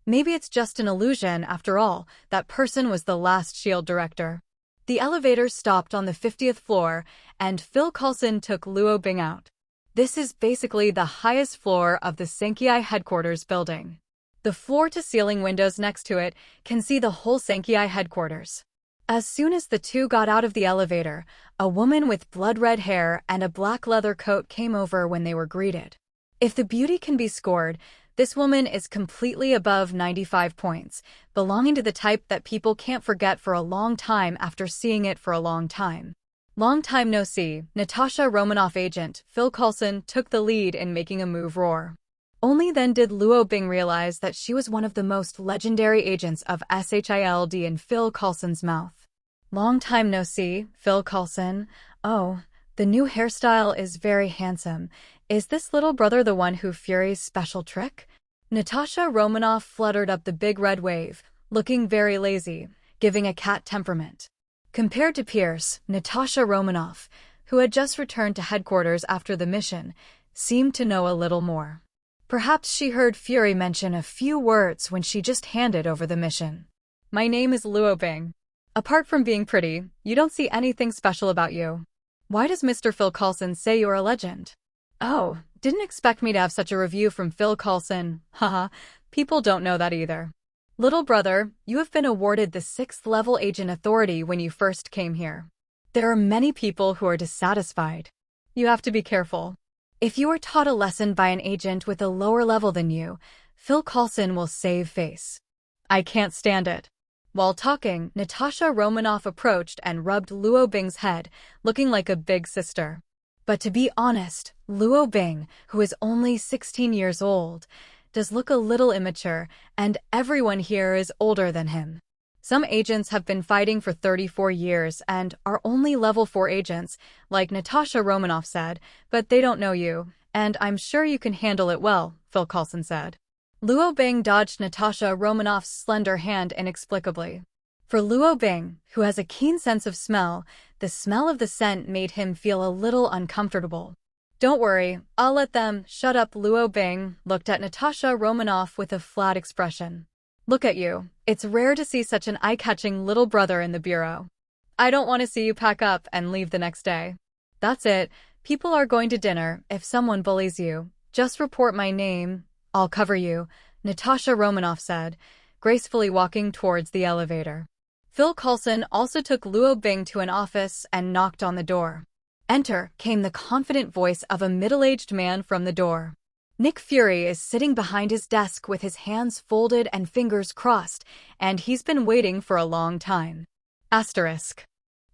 Maybe it's just an illusion, after all, that person was the last SHIELD director. The elevator stopped on the 50th floor, and Phil Coulson took Luo Bing out. This is basically the highest floor of the Skye headquarters building. The floor-to-ceiling windows next to it can see the whole Skye headquarters. As soon as the two got out of the elevator, a woman with blood-red hair and a black leather coat came over when they were greeted. If the beauty can be scored, this woman is completely above 95 points, belonging to the type that people can't forget for a long time after seeing it for a long time. Long time no see, Natasha Romanoff agent, Phil Coulson took the lead in making a move roar. Only then did Luo Bing realize that she was one of the most legendary agents of SHIELD in Phil Coulson's mouth. Long time no see, Phil Coulson. Oh, the new hairstyle is very handsome. Is this little brother the one who Fury's special trick? Natasha Romanoff fluttered up the big red wave, looking very lazy, giving a cat temperament. Compared to Pierce, Natasha Romanoff, who had just returned to headquarters after the mission, seemed to know a little more. Perhaps she heard Fury mention a few words when she just handed over the mission. My name is Luo Bing. Apart from being pretty, you don't see anything special about you. Why does Mr. Phil Coulson say you're a legend? Oh, didn't expect me to have such a review from Phil Coulson. Haha, people don't know that either. Little brother, you have been awarded the 6th level agent authority when you first came here. There are many people who are dissatisfied. You have to be careful. If you are taught a lesson by an agent with a lower level than you, Phil Coulson will save face. I can't stand it. While talking, Natasha Romanoff approached and rubbed Luo Bing's head, looking like a big sister. But to be honest, Luo Bing, who is only 16 years old, does look a little immature, and everyone here is older than him. Some agents have been fighting for 34 years and are only level 4 agents, like Natasha Romanoff said, but they don't know you, and I'm sure you can handle it well, Phil Coulson said. Luo Bing dodged Natasha Romanoff's slender hand inexplicably. For Luo Bing, who has a keen sense of smell, the smell of the scent made him feel a little uncomfortable. Don't worry, I'll let them. Shut up. Luo Bing looked at Natasha Romanoff with a flat expression. Look at you. It's rare to see such an eye-catching little brother in the bureau. I don't want to see you pack up and leave the next day. That's it. People are going to dinner. If someone bullies you, just report my name. I'll cover you, Natasha Romanoff said, gracefully walking towards the elevator. Phil Coulson also took Luo Bing to an office and knocked on the door. Enter came the confident voice of a middle-aged man from the door. Nick Fury is sitting behind his desk with his hands folded and fingers crossed, and he's been waiting for a long time. Asterisk.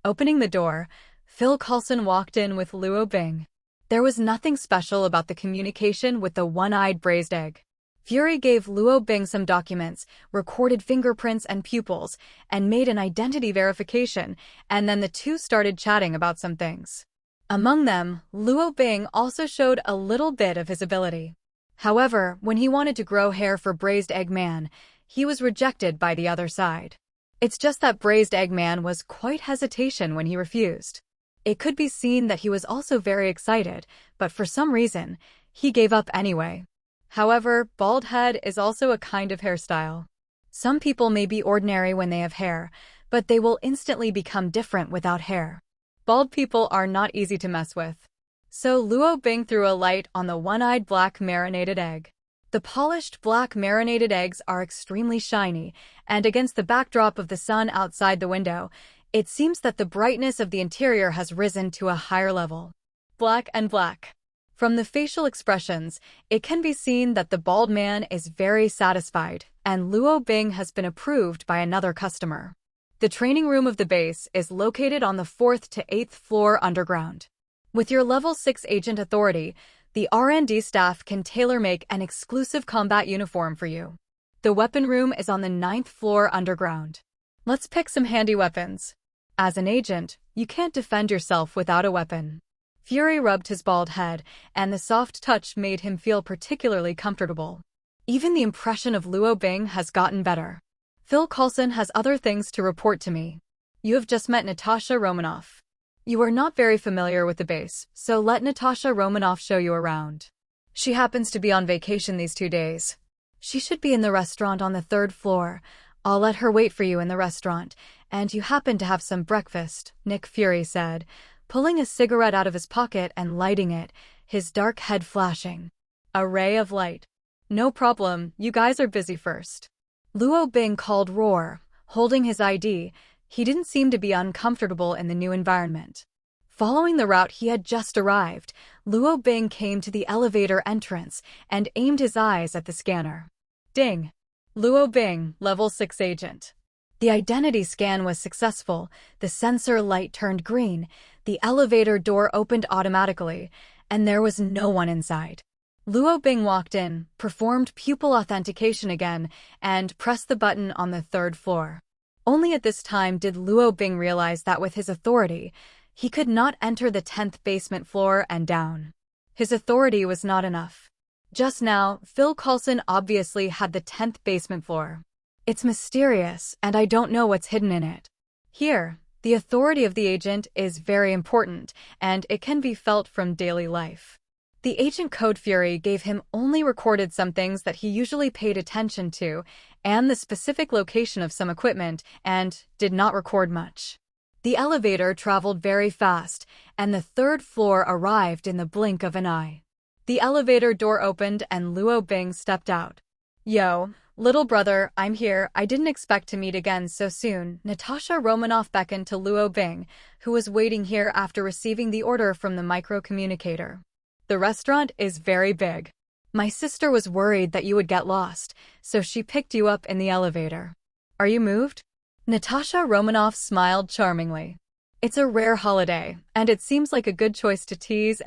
Opening the door, Phil Coulson walked in with Luo Bing. There was nothing special about the communication with the one-eyed braised egg. Fury gave Luo Bing some documents, recorded fingerprints and pupils, and made an identity verification, and then the two started chatting about some things. Among them, Luo Bing also showed a little bit of his ability. However, when he wanted to grow hair for Braised Egg Man, he was rejected by the other side. It's just that Braised Egg Man was quite hesitation when he refused. It could be seen that he was also very excited, but for some reason, he gave up anyway. However, bald head is also a kind of hairstyle. Some people may be ordinary when they have hair, but they will instantly become different without hair. Bald people are not easy to mess with. So Luo Bing threw a light on the one-eyed black marinated egg. The polished black marinated eggs are extremely shiny, and against the backdrop of the sun outside the window, it seems that the brightness of the interior has risen to a higher level. Black and black. From the facial expressions, it can be seen that the bald man is very satisfied, and Luo Bing has been approved by another customer. The training room of the base is located on the 4th to 8th floor underground. With your level 6 agent authority, the R&D staff can tailor-make an exclusive combat uniform for you. The weapon room is on the 9th floor underground. Let's pick some handy weapons. As an agent, you can't defend yourself without a weapon. Fury rubbed his bald head, and the soft touch made him feel particularly comfortable. Even the impression of Luo Bing has gotten better. Phil Coulson has other things to report to me. You have just met Natasha Romanoff. You are not very familiar with the base, so let Natasha Romanoff show you around. She happens to be on vacation these 2 days. She should be in the restaurant on the 3rd floor. I'll let her wait for you in the restaurant, and you happen to have some breakfast, Nick Fury said, pulling a cigarette out of his pocket and lighting it, his dark head flashing. A ray of light. No problem, you guys are busy first. Luo Bing called Roar, holding his ID. He didn't seem to be uncomfortable in the new environment. Following the route he had just arrived, Luo Bing came to the elevator entrance and aimed his eyes at the scanner. Ding! Luo Bing, level 6 agent. The identity scan was successful, the sensor light turned green, the elevator door opened automatically, and there was no one inside. Luo Bing walked in, performed pupil authentication again, and pressed the button on the 3rd floor. Only at this time did Luo Bing realize that with his authority, he could not enter the 10th basement floor and down. His authority was not enough. Just now, Phil Coulson obviously had the 10th basement floor. It's mysterious, and I don't know what's hidden in it. Here, the authority of the agent is very important, and it can be felt from daily life. The agent Code Fury gave him only recorded some things that he usually paid attention to, and the specific location of some equipment, and did not record much. The elevator traveled very fast, and the 3rd floor arrived in the blink of an eye. The elevator door opened and Luo Bing stepped out. Yo, little brother, I'm here. I didn't expect to meet again so soon. Natasha Romanoff beckoned to Luo Bing, who was waiting here after receiving the order from the microcommunicator. The restaurant is very big. My sister was worried that you would get lost, so she picked you up in the elevator. Are you moved? Natasha Romanoff smiled charmingly. It's a rare holiday, and it seems like a good choice to tease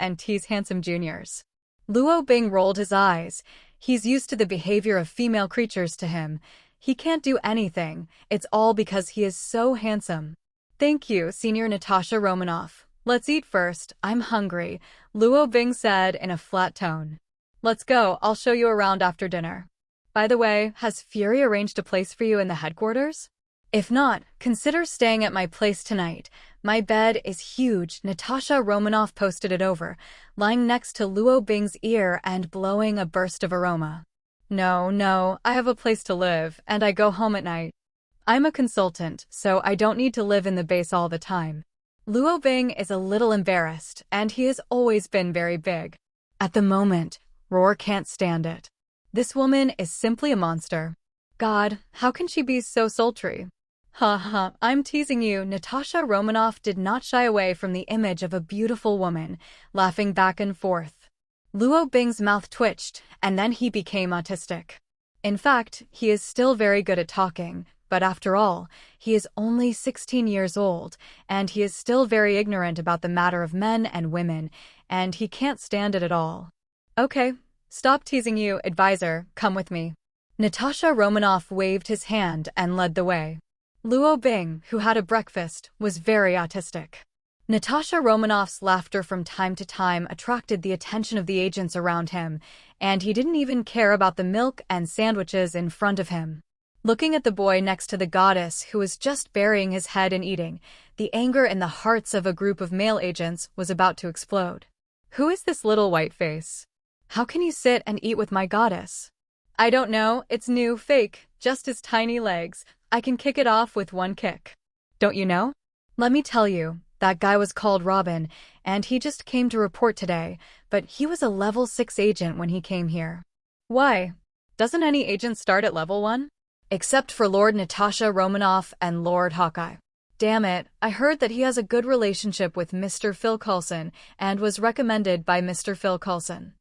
handsome juniors. Luo Bing rolled his eyes. He's used to the behavior of female creatures to him. He can't do anything. It's all because he is so handsome. Thank you, Senior Natasha Romanoff. Let's eat first. I'm hungry, Luo Bing said in a flat tone. Let's go. I'll show you around after dinner. By the way, has Fury arranged a place for you in the headquarters? If not, consider staying at my place tonight. My bed is huge. Natasha Romanoff posted it over, lying next to Luo Bing's ear and blowing a burst of aroma. No, I have a place to live, and I go home at night. I'm a consultant, so I don't need to live in the base all the time. Luo Bing is a little embarrassed, and he has always been very big. At the moment, Roar can't stand it. This woman is simply a monster. God, how can she be so sultry? Ha, I'm teasing you. Natasha Romanoff did not shy away from the image of a beautiful woman, laughing back and forth. Luo Bing's mouth twitched, and then he became autistic. In fact, he is still very good at talking, but after all, he is only 16 years old, and he is still very ignorant about the matter of men and women, and he can't stand it at all. Okay, stop teasing you, advisor, come with me. Natasha Romanoff waved his hand and led the way. Luo Bing, who had a breakfast, was very autistic. Natasha Romanoff's laughter from time to time attracted the attention of the agents around him, and he didn't even care about the milk and sandwiches in front of him. Looking at the boy next to the goddess who was just burying his head and eating, the anger in the hearts of a group of male agents was about to explode. Who is this little white face? How can you sit and eat with my goddess? I don't know, it's new, fake, just his tiny legs. I can kick it off with one kick. Don't you know? Let me tell you, that guy was called Robin, and he just came to report today, but he was a level 6 agent when he came here. Why? Doesn't any agent start at level 1? Except for Lord Natasha Romanoff and Lord Hawkeye. Damn it, I heard that he has a good relationship with Mr. Phil Coulson and was recommended by Mr. Phil Coulson.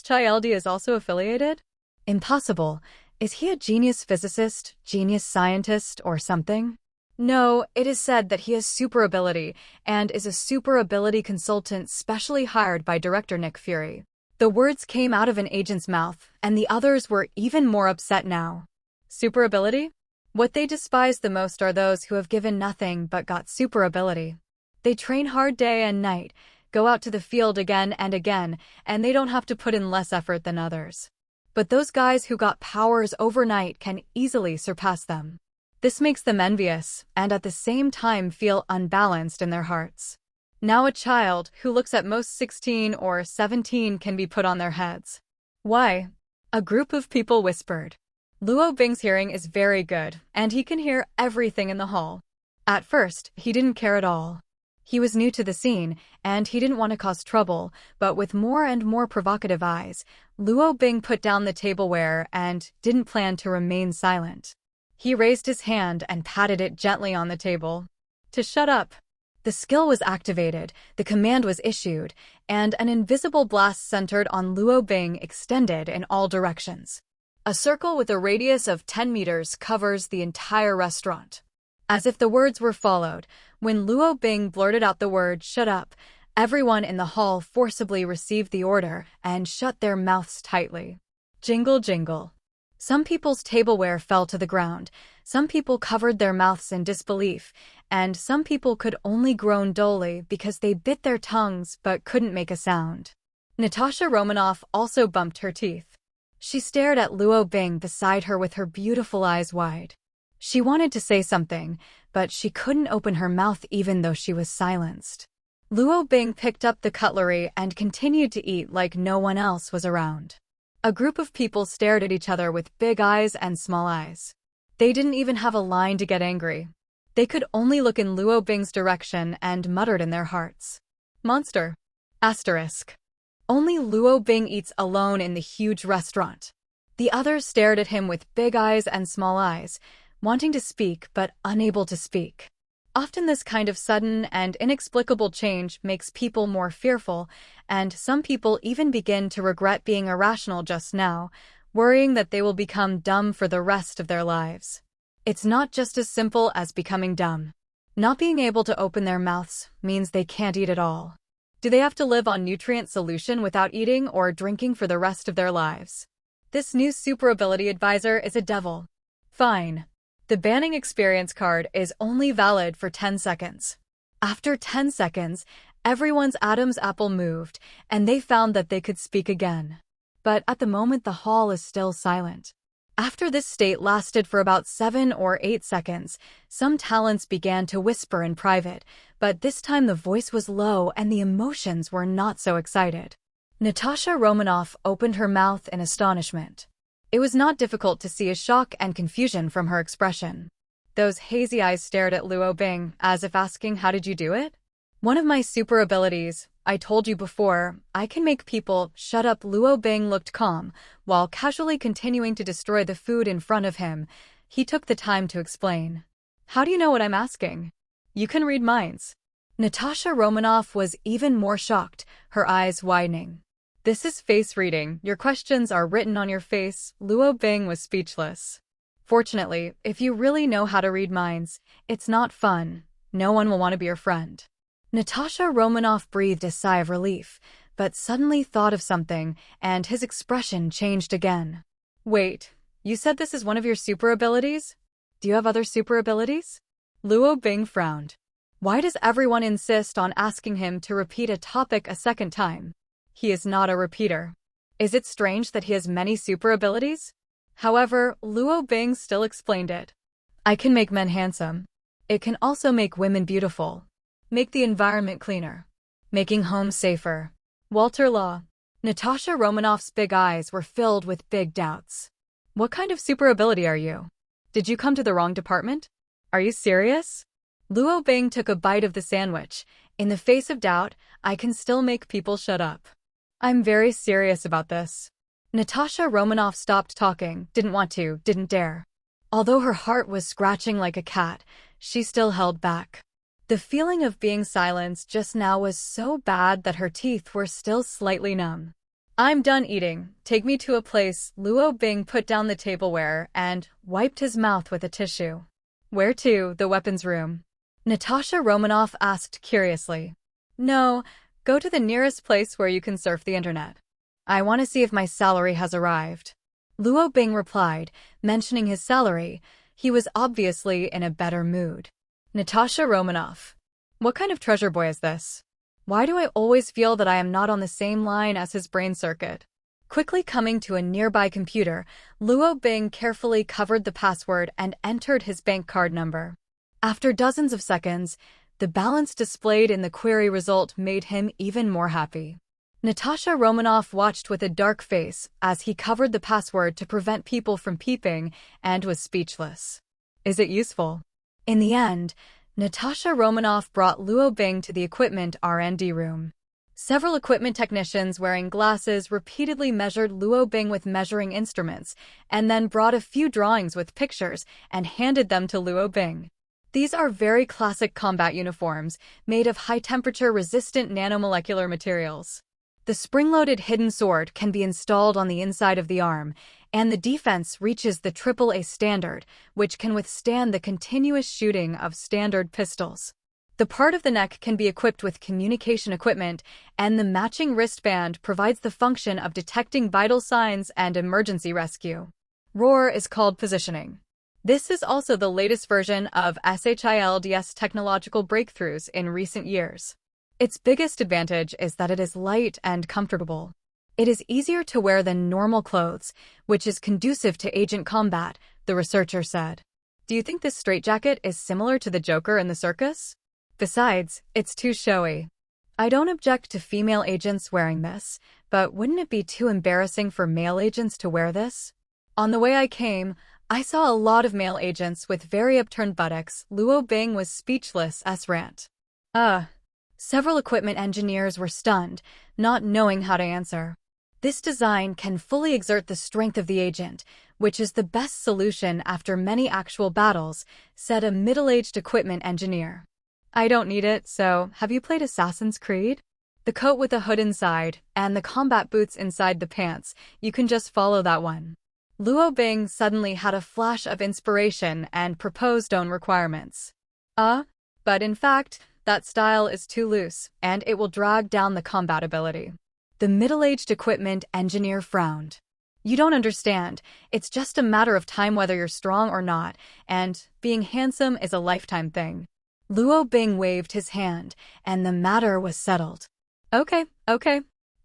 Child is also affiliated? Impossible. Is he a genius physicist, genius scientist, or something? No, it is said that he has super ability and is a super ability consultant specially hired by director Nick Fury. The words came out of an agent's mouth, and the others were even more upset now. Super ability? What they despise the most are those who have given nothing but got super ability. They train hard day and night, go out to the field again and again, and they don't have to put in less effort than others. But those guys who got powers overnight can easily surpass them. This makes them envious, and at the same time feel unbalanced in their hearts. Now a child who looks at most 16 or 17 can be put on their heads. Why? A group of people whispered. Luo Bing's hearing is very good, and he can hear everything in the hall. At first, he didn't care at all. He was new to the scene, and he didn't want to cause trouble, but with more and more provocative eyes, Luo Bing put down the tableware and didn't plan to remain silent. He raised his hand and patted it gently on the table. To shut up. The skill was activated, the command was issued, and an invisible blast centered on Luo Bing extended in all directions. A circle with a radius of 10 meters covers the entire restaurant. As if the words were followed, when Luo Bing blurted out the word "shut up," everyone in the hall forcibly received the order and shut their mouths tightly. Jingle jingle. Some people's tableware fell to the ground, some people covered their mouths in disbelief, and some people could only groan dully because they bit their tongues but couldn't make a sound. Natasha Romanoff also bumped her teeth. She stared at Luo Bing beside her with her beautiful eyes wide. She wanted to say something, but she couldn't open her mouth even though she was silenced. Luo Bing picked up the cutlery and continued to eat like no one else was around. A group of people stared at each other with big eyes and small eyes. They didn't even have a line to get angry. They could only look in Luo Bing's direction and muttered in their hearts. Monster. Asterisk. Only Luo Bing eats alone in the huge restaurant. The others stared at him with big eyes and small eyes, wanting to speak but unable to speak. Often this kind of sudden and inexplicable change makes people more fearful, and some people even begin to regret being irrational just now, worrying that they will become dumb for the rest of their lives. It's not just as simple as becoming dumb. Not being able to open their mouths means they can't eat at all. Do they have to live on nutrient solution without eating or drinking for the rest of their lives? This new super ability advisor is a devil. Fine. The banning experience card is only valid for 10 seconds. After 10 seconds, everyone's Adam's apple moved, and they found that they could speak again. But at the moment the hall is still silent. After this state lasted for about 7 or 8 seconds, some talents began to whisper in private, but this time the voice was low and the emotions were not so excited. Natasha Romanoff opened her mouth in astonishment. It was not difficult to see a shock and confusion from her expression. Those hazy eyes stared at Luo Bing, as if asking, "How did you do it?" "One of my super abilities, I told you before, I can make people shut up." Luo Bing looked calm, while casually continuing to destroy the food in front of him. He took the time to explain. "How do you know what I'm asking?" "You can read minds." Natasha Romanoff was even more shocked, her eyes widening. "This is face reading. Your questions are written on your face." Luo Bing was speechless. "Fortunately, if you really know how to read minds, it's not fun. No one will want to be your friend." Natasha Romanoff breathed a sigh of relief, but suddenly thought of something, and his expression changed again. "Wait, you said this is one of your super abilities? Do you have other super abilities?" Luo Bing frowned. Why does everyone insist on asking him to repeat a topic a second time? He is not a repeater. Is it strange that he has many super abilities? However, Luo Bing still explained it. I can make men handsome. It can also make women beautiful. Make the environment cleaner. Making homes safer. Walter Law. Natasha Romanoff's big eyes were filled with big doubts. What kind of super ability are you? Did you come to the wrong department? Are you serious? Luo Bing took a bite of the sandwich. In the face of doubt, I can still make people shut up. I'm very serious about this. Natasha Romanoff stopped talking, didn't want to, didn't dare. Although her heart was scratching like a cat, she still held back. The feeling of being silenced just now was so bad that her teeth were still slightly numb. I'm done eating. Take me to a place. Luo Bing put down the tableware and wiped his mouth with a tissue. Where to? The weapons room. Natasha Romanoff asked curiously. No, go to the nearest place where you can surf the internet. I want to see if my salary has arrived. Luo Bing replied, mentioning his salary. He was obviously in a better mood. Natasha Romanoff. What kind of treasure boy is this? Why do I always feel that I am not on the same line as his brain circuit? Quickly coming to a nearby computer, Luo Bing carefully covered the password and entered his bank card number. After dozens of seconds, the balance displayed in the query result made him even more happy. Natasha Romanoff watched with a dark face as he covered the password to prevent people from peeping and was speechless. Is it useful? In the end, Natasha Romanoff brought Luo Bing to the equipment R&D room. Several equipment technicians wearing glasses repeatedly measured Luo Bing with measuring instruments and then brought a few drawings with pictures and handed them to Luo Bing. These are very classic combat uniforms made of high-temperature resistant nanomolecular materials. The spring-loaded hidden sword can be installed on the inside of the arm, and the defense reaches the AAA standard, which can withstand the continuous shooting of standard pistols. The part of the neck can be equipped with communication equipment, and the matching wristband provides the function of detecting vital signs and emergency rescue. Roar is called positioning. This is also the latest version of SHIELD's technological breakthroughs in recent years. Its biggest advantage is that it is light and comfortable. It is easier to wear than normal clothes, which is conducive to agent combat, the researcher said. Do you think this straitjacket is similar to the Joker in the circus? Besides, it's too showy. I don't object to female agents wearing this, but wouldn't it be too embarrassing for male agents to wear this? On the way I came, I saw a lot of male agents with very upturned buttocks. Luo Bing was speechless as rant. Several equipment engineers were stunned, not knowing how to answer. This design can fully exert the strength of the agent, which is the best solution after many actual battles, said a middle-aged equipment engineer. I don't need it, so have you played Assassin's Creed? The coat with the hood inside, and the combat boots inside the pants, you can just follow that one. Luo Bing suddenly had a flash of inspiration and proposed own requirements. But in fact, that style is too loose, and it will drag down the combat ability. The middle-aged equipment engineer frowned. You don't understand. It's just a matter of time whether you're strong or not, and being handsome is a lifetime thing. Luo Bing waved his hand, and the matter was settled. Okay.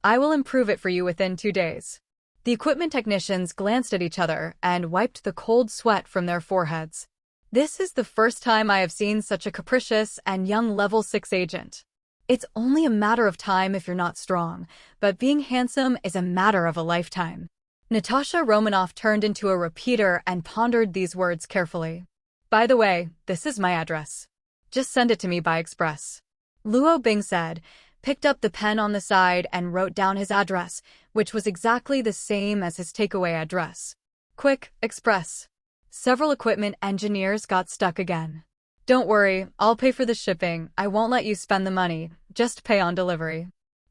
I will improve it for you within 2 days. The equipment technicians glanced at each other and wiped the cold sweat from their foreheads. This is the first time I have seen such a capricious and young level 6 agent. It's only a matter of time if you're not strong, but being handsome is a matter of a lifetime. Natasha Romanoff turned into a repeater and pondered these words carefully. By the way, this is my address. Just send it to me by express. Luo Bing said, picked up the pen on the side and wrote down his address, which was exactly the same as his takeaway address. Quick, express. Several equipment engineers got stuck again. Don't worry, I'll pay for the shipping. I won't let you spend the money. Just pay on delivery.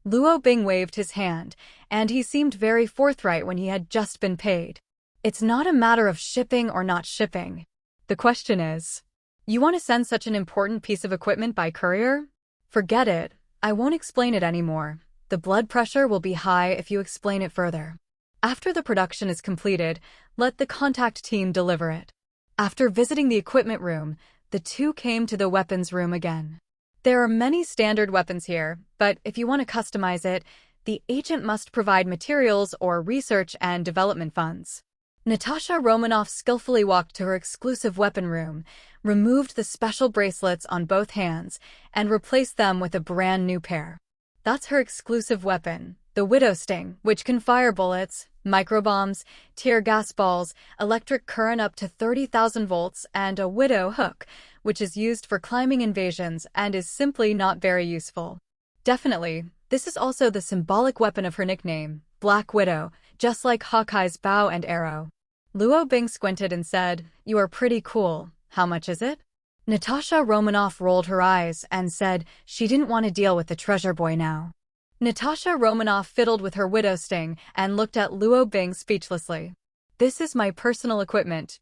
Luo Bing waved his hand, and he seemed very forthright when he had just been paid. It's not a matter of shipping or not shipping. The question is, you want to send such an important piece of equipment by courier? Forget it. I won't explain it anymore. The blood pressure will be high if you explain it further. After the production is completed, let the contact team deliver it. After visiting the equipment room, the two came to the weapons room again. There are many standard weapons here, but if you want to customize it, the agent must provide materials or research and development funds. Natasha Romanoff skillfully walked to her exclusive weapon room, removed the special bracelets on both hands, and replaced them with a brand new pair. That's her exclusive weapon, the Widow Sting, which can fire bullets, microbombs, tear gas balls, electric current up to 30,000 volts, and a Widow Hook, which is used for climbing invasions and is simply not very useful. Definitely, this is also the symbolic weapon of her nickname, Black Widow, just like Hawkeye's bow and arrow. Luo Bing squinted and said, "You are pretty cool. How much is it?" Natasha Romanoff rolled her eyes and said she didn't want to deal with the treasure boy now. Natasha Romanoff fiddled with her Widow Sting and looked at Luo Bing speechlessly. "This is my personal equipment.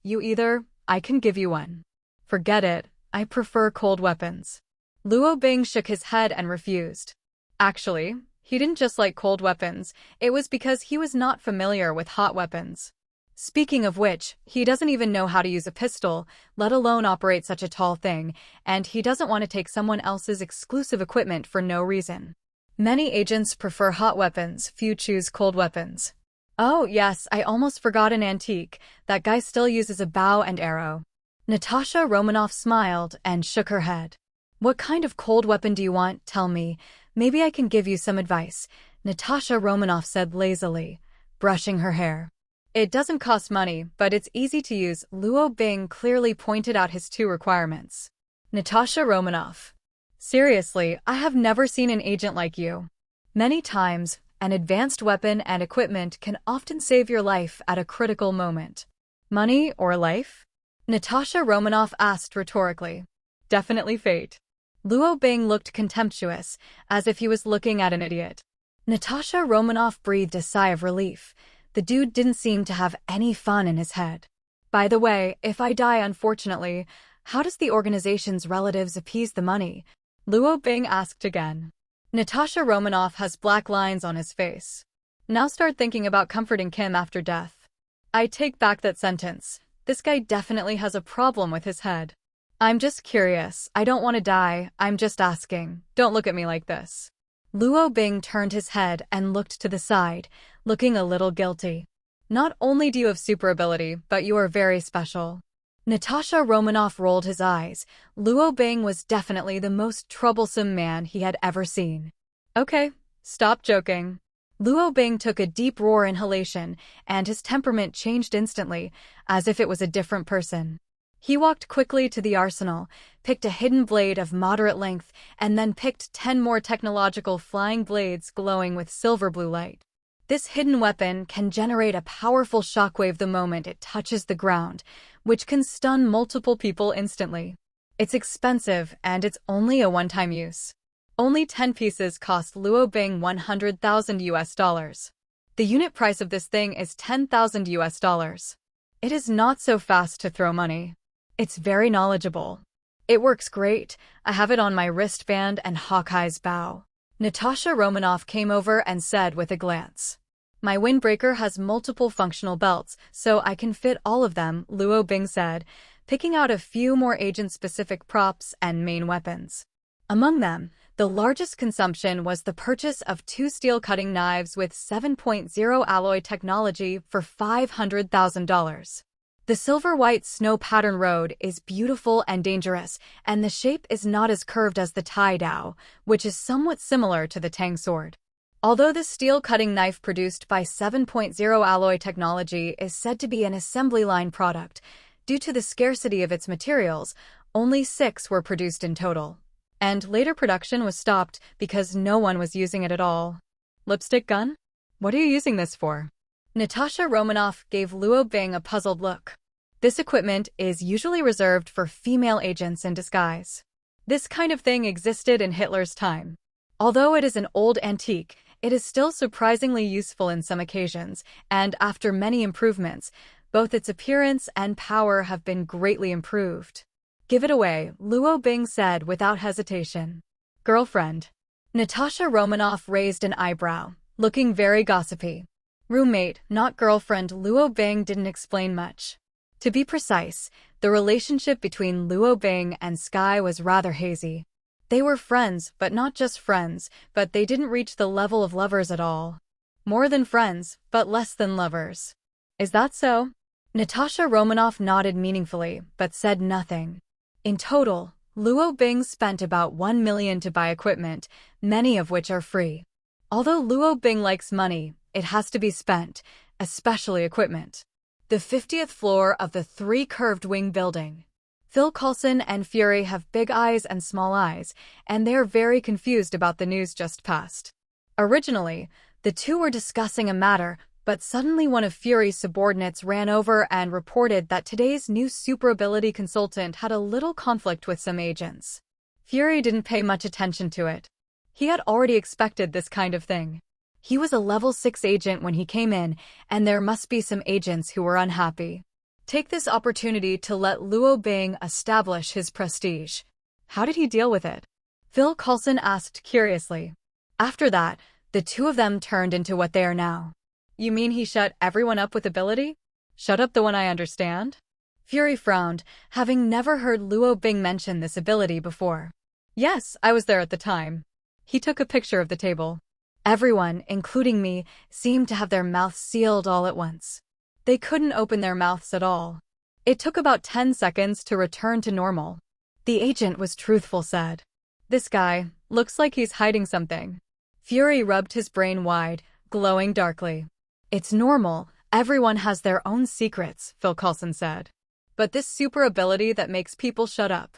I can give you one." "Forget it. I prefer cold weapons." Luo Bing shook his head and refused. Actually, he didn't just like cold weapons, it was because he was not familiar with hot weapons. Speaking of which, he doesn't even know how to use a pistol, let alone operate such a tall thing, and he doesn't want to take someone else's exclusive equipment for no reason. Many agents prefer hot weapons, few choose cold weapons. "Oh, yes, I almost forgot an antique. That guy still uses a bow and arrow." Natasha Romanoff smiled and shook her head. "What kind of cold weapon do you want? Tell me. Maybe I can give you some advice," Natasha Romanoff said lazily, brushing her hair. "It doesn't cost money, but it's easy to use." Luo Bing clearly pointed out his two requirements. Natasha Romanoff: "Seriously, I have never seen an agent like you. Many times, an advanced weapon and equipment can often save your life at a critical moment." "Money or life?" Natasha Romanoff asked rhetorically. "Definitely fate." Luo Bing looked contemptuous, as if he was looking at an idiot. Natasha Romanoff breathed a sigh of relief. The dude didn't seem to have any fun in his head. "By the way, if I die unfortunately, how does the organization's relatives appease the money?" Luo Bing asked again. Natasha Romanoff has black lines on his face. "Now start thinking about comforting Kim after death." "I take back that sentence. This guy definitely has a problem with his head." "I'm just curious. I don't want to die. I'm just asking. Don't look at me like this." Luo Bing turned his head and looked to the side, looking a little guilty. "Not only do you have super ability, but you are very special." Natasha Romanoff rolled his eyes. Luo Bing was definitely the most troublesome man he had ever seen. "Okay, stop joking." Luo Bing took a deep roar inhalation, and his temperament changed instantly, as if it was a different person. He walked quickly to the arsenal, picked a hidden blade of moderate length, and then picked 10 more technological flying blades glowing with silver blue light. This hidden weapon can generate a powerful shockwave the moment it touches the ground, which can stun multiple people instantly. It's expensive, and it's only a one-time use. Only 10 pieces cost Luo Bing $100,000. The unit price of this thing is $10,000. It is not so fast to throw money. It's very knowledgeable. It works great. I have it on my wristband and Hawkeye's bow. Natasha Romanoff came over and said with a glance. "My windbreaker has multiple functional belts, so I can fit all of them," Luo Bing said, picking out a few more agent-specific props and main weapons. Among them, the largest consumption was the purchase of 2 steel cutting knives with 7.0 alloy technology for $500,000. The silver-white snow pattern road is beautiful and dangerous, and the shape is not as curved as the Tai Dao, which is somewhat similar to the Tang sword. Although the steel cutting knife produced by 7.0 alloy technology is said to be an assembly line product, due to the scarcity of its materials, only 6 were produced in total. And later production was stopped because no one was using it at all. "Lipstick gun? What are you using this for?" Natasha Romanoff gave Luo Bing a puzzled look. "This equipment is usually reserved for female agents in disguise. This kind of thing existed in Hitler's time. Although it is an old antique, it is still surprisingly useful in some occasions, and after many improvements, both its appearance and power have been greatly improved." "Give it away," Luo Bing said without hesitation. "Girlfriend?" Natasha Romanoff raised an eyebrow, looking very gossipy. "Roommate, not girlfriend." Luo Bing didn't explain much. To be precise, the relationship between Luo Bing and Skye was rather hazy. They were friends, but not just friends, but they didn't reach the level of lovers at all. More than friends, but less than lovers. "Is that so?" Natasha Romanoff nodded meaningfully, but said nothing. In total, Luo Bing spent about 1 million to buy equipment, many of which are free. Although Luo Bing likes money, it has to be spent, especially equipment. The 50th floor of the 3-curved-wing building. Phil Coulson and Fury have big eyes and small eyes, and they are very confused about the news just passed. Originally, the two were discussing a matter, but suddenly one of Fury's subordinates ran over and reported that today's new super ability consultant had a little conflict with some agents. Fury didn't pay much attention to it. He had already expected this kind of thing. He was a level 6 agent when he came in, and there must be some agents who were unhappy. Take this opportunity to let Luo Bing establish his prestige. How did he deal with it? Phil Coulson asked curiously. After that, the two of them turned into what they are now. You mean he shut everyone up with ability? Shut up the one I understand? Fury frowned, having never heard Luo Bing mention this ability before. Yes, I was there at the time. He took a picture of the table. Everyone, including me, seemed to have their mouths sealed all at once. They couldn't open their mouths at all. It took about 10 seconds to return to normal. The agent was truthful, said. This guy looks like he's hiding something. Fury rubbed his brain wide, glowing darkly. It's normal, everyone has their own secrets, Phil Coulson said. But this super ability that makes people shut up.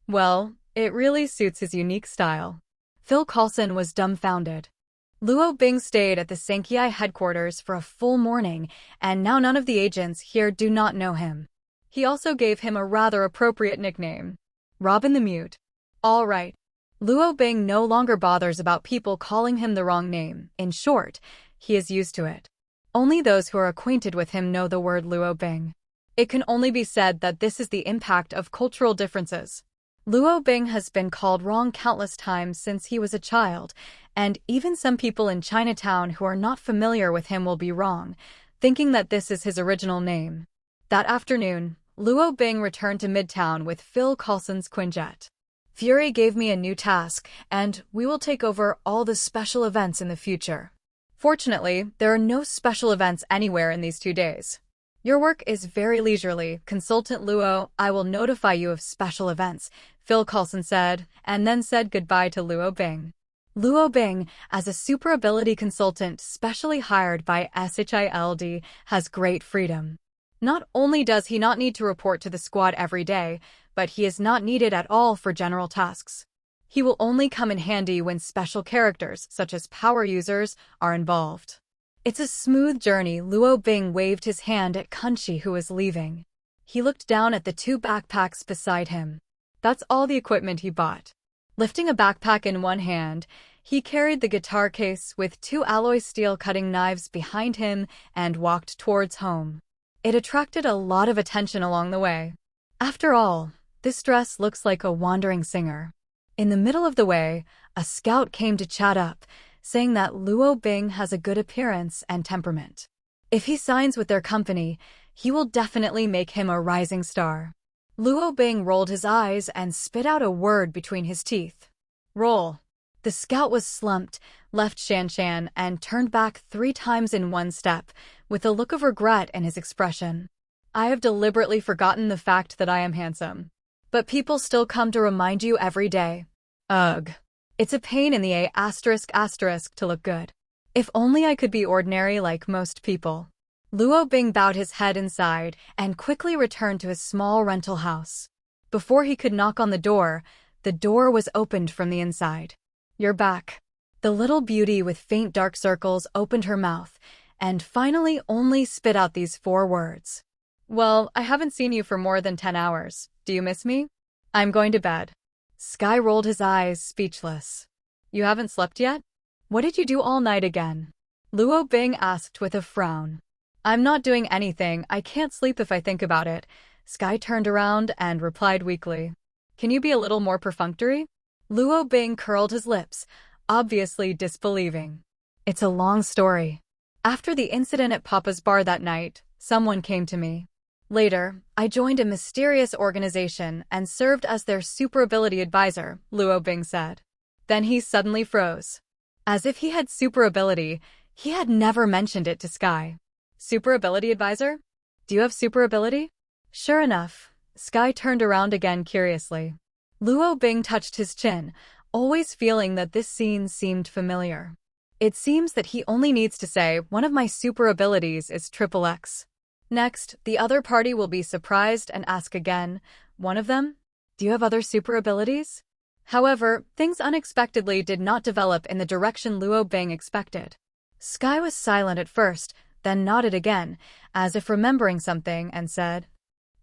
Well, it really suits his unique style. Phil Coulson was dumbfounded. Luo Bing stayed at the Skye headquarters for a full morning, and now none of the agents here do not know him. He also gave him a rather appropriate nickname. Robin the Mute. All right. Luo Bing no longer bothers about people calling him the wrong name. In short, he is used to it. Only those who are acquainted with him know the word Luo Bing. It can only be said that this is the impact of cultural differences. Luo Bing has been called wrong countless times since he was a child, and even some people in Chinatown who are not familiar with him will be wrong, thinking that this is his original name. That afternoon, Luo Bing returned to Midtown with Phil Coulson's Quinjet. Fury gave me a new task, and we will take over all the special events in the future. Fortunately, there are no special events anywhere in these 2 days. Your work is very leisurely, Consultant Luo. I will notify you of special events, Phil Coulson said, and then said goodbye to Luo Bing. Luo Bing, as a super ability consultant specially hired by SHILD, has great freedom. Not only does he not need to report to the squad every day, but he is not needed at all for general tasks. He will only come in handy when special characters, such as power users, are involved. It's a smooth journey. Luo Bing waved his hand at Kunchi, who was leaving. He looked down at the 2 backpacks beside him. That's all the equipment he bought. Lifting a backpack in one hand, he carried the guitar case with 2 alloy steel cutting knives behind him and walked towards home. It attracted a lot of attention along the way. After all, this dress looks like a wandering singer. In the middle of the way, a scout came to chat up, saying that Luo Bing has a good appearance and temperament. If he signs with their company, he will definitely make him a rising star. Luo Bing rolled his eyes and spit out a word between his teeth. Roll. The scout was slumped, left Shanshan, and turned back 3 times in one step, with a look of regret in his expression. I have deliberately forgotten the fact that I am handsome. But people still come to remind you every day. Ugh. It's a pain in the to look good. If only I could be ordinary like most people. Luo Bing bowed his head inside and quickly returned to his small rental house. Before he could knock on the door was opened from the inside. You're back. The little beauty with faint dark circles opened her mouth and finally only spit out these 4 words. Well, I haven't seen you for more than 10 hours. Do you miss me? I'm going to bed. Skye rolled his eyes, speechless. You haven't slept yet? What did you do all night again? Luo Bing asked with a frown. I'm not doing anything. I can't sleep if I think about it. Skye turned around and replied weakly. Can you be a little more perfunctory? Luo Bing curled his lips, obviously disbelieving. It's a long story. After the incident at Papa's bar that night, someone came to me. Later, I joined a mysterious organization and served as their super ability advisor, Luo Bing said. Then he suddenly froze. As if he had super ability, he had never mentioned it to Skye. Super ability advisor? Do you have super ability? Sure enough, Skye turned around again curiously. Luo Bing touched his chin, always feeling that this scene seemed familiar. It seems that he only needs to say, one of my super abilities is triple X. Next, the other party will be surprised and ask again, one of them? Do you have other super abilities? However, things unexpectedly did not develop in the direction Luo Bing expected. Skye was silent at first, then nodded again, as if remembering something, and said,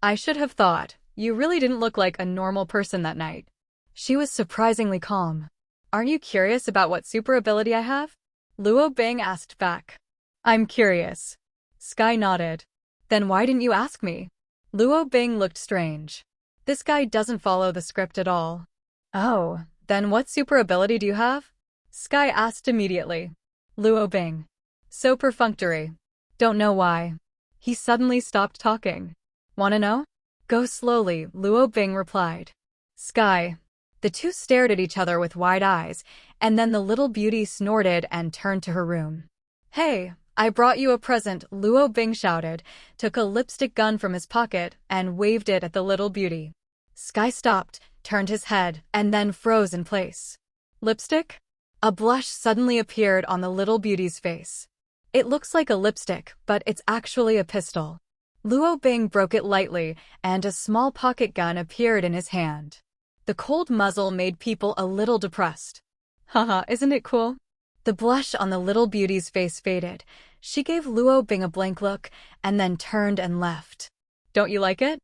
I should have thought. You really didn't look like a normal person that night. She was surprisingly calm. Aren't you curious about what super ability I have? Luo Bing asked back. I'm curious. Skye nodded. Then why didn't you ask me? Luo Bing looked strange. This guy doesn't follow the script at all. Oh, then what super ability do you have? Skye asked immediately. Luo Bing. So perfunctory. Don't know why. He suddenly stopped talking. Wanna know? Go slowly, Luo Bing replied. Skye. The two stared at each other with wide eyes, and then the little beauty snorted and turned to her room. Hey, I brought you a present, Luo Bing shouted, took a lipstick gun from his pocket, and waved it at the little beauty. Skye stopped, turned his head, and then froze in place. Lipstick? A blush suddenly appeared on the little beauty's face. It looks like a lipstick, but it's actually a pistol. Luo Bing broke it lightly, and a small pocket gun appeared in his hand. The cold muzzle made people a little depressed. Haha, isn't it cool? The blush on the little beauty's face faded. She gave Luo Bing a blank look, and then turned and left. Don't you like it?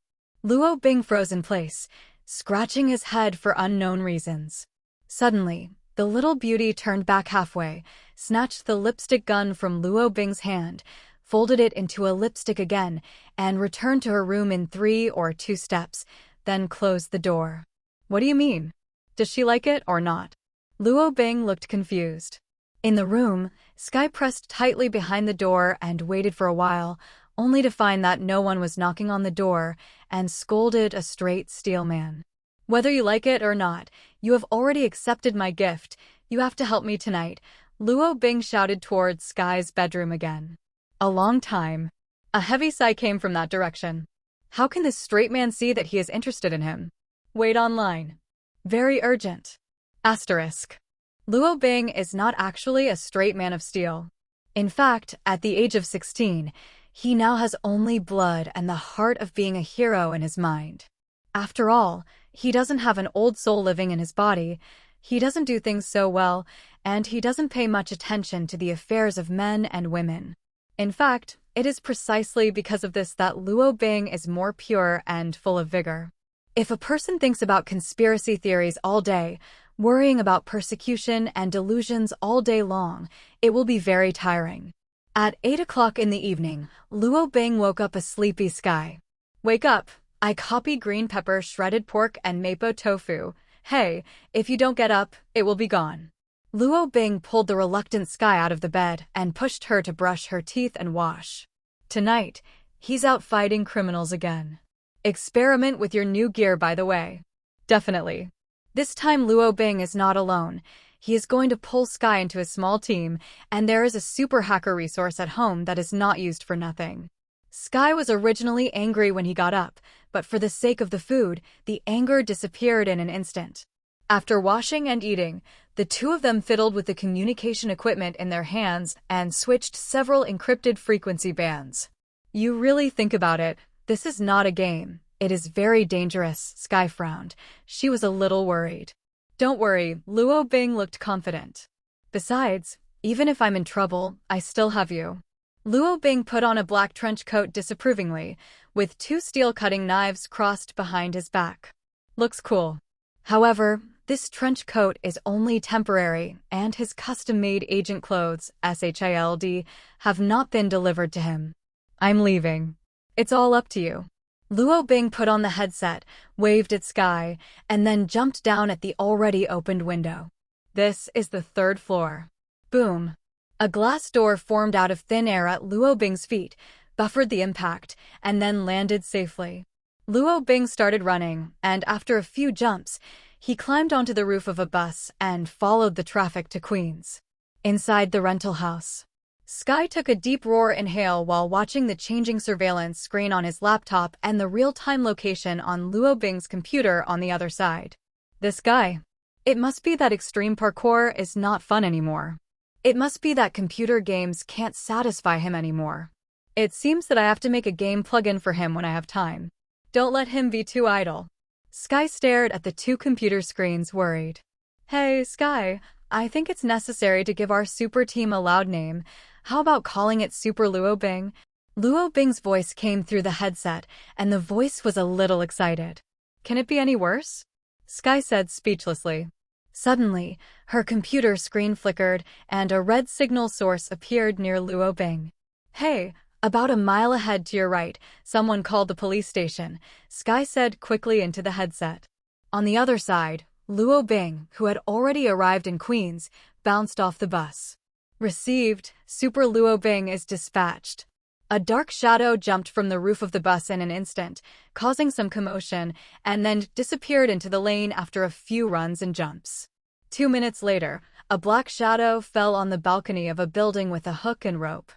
Luo Bing froze in place, scratching his head for unknown reasons. Suddenly, the little beauty turned back halfway, snatched the lipstick gun from Luo Bing's hand, folded it into a lipstick again, and returned to her room in 3 or 2 steps, then closed the door. What do you mean? Does she like it or not? Luo Bing looked confused. In the room, Skye pressed tightly behind the door and waited for a while, only to find that no one was knocking on the door, and scolded a straight steel man. Whether you like it or not, you have already accepted my gift. You have to help me tonight, Luo Bing shouted towards Skye's bedroom again. A long time. A heavy sigh came from that direction. How can this straight man see that he is interested in him? Wait online. Very urgent. Asterisk. Luo Bing is not actually a straight man of steel. In fact, at the age of 16, he now has only blood and the heart of being a hero in his mind. After all, he doesn't have an old soul living in his body, he doesn't do things so well, and he doesn't pay much attention to the affairs of men and women. In fact, it is precisely because of this that Luo Bing is more pure and full of vigor. If a person thinks about conspiracy theories all day, worrying about persecution and delusions all day long, it will be very tiring. At 8 o'clock in the evening, Luo Bing woke up a sleepy Skye. Wake up, I copy green pepper, shredded pork, and mapo tofu. Hey, if you don't get up, it will be gone. Luo Bing pulled the reluctant Skye out of the bed and pushed her to brush her teeth and wash. Tonight, he's out fighting criminals again. Experiment with your new gear, by the way. Definitely. This time Luo Bing is not alone. He is going to pull Skye into a small team, and there is a super hacker resource at home that is not used for nothing. Skye was originally angry when he got up, but for the sake of the food, the anger disappeared in an instant. After washing and eating, the two of them fiddled with the communication equipment in their hands and switched several encrypted frequency bands. You really think about it, this is not a game. It is very dangerous, Skye frowned. She was a little worried. Don't worry, Luo Bing looked confident. Besides, even if I'm in trouble, I still have you. Luo Bing put on a black trench coat disapprovingly, with 2 steel cutting knives crossed behind his back. Looks cool. However, this trench coat is only temporary, and his custom-made agent clothes, SHILD, have not been delivered to him. I'm leaving. It's all up to you. Luo Bing put on the headset, waved at Skye, and then jumped down at the already opened window. This is the 3rd floor. Boom. A glass door formed out of thin air at Luo Bing's feet, buffered the impact, and then landed safely. Luo Bing started running, and after a few jumps, he climbed onto the roof of a bus and followed the traffic to Queens. Inside the rental house, Skye took a deep roar inhale while watching the changing surveillance screen on his laptop and the real-time location on Luo Bing's computer on the other side. This guy. It must be that extreme parkour is not fun anymore. It must be that computer games can't satisfy him anymore. It seems that I have to make a game plugin for him when I have time. Don't let him be too idle. Skye stared at the two computer screens, worried. Hey, Skye, I think it's necessary to give our super team a loud name. How about calling it Super Luo Bing? Luo Bing's voice came through the headset, and the voice was a little excited. Can it be any worse? Skye said speechlessly. Suddenly, her computer screen flickered, and a red signal source appeared near Luo Bing. Hey, about a mile ahead to your right, someone called the police station, Skye said quickly into the headset. On the other side, Luo Bing, who had already arrived in Queens, bounced off the bus. Received, Super Luo Bing is dispatched. A dark shadow jumped from the roof of the bus in an instant, causing some commotion, and then disappeared into the lane after a few runs and jumps. 2 minutes later, a black shadow fell on the balcony of a building with a hook and rope.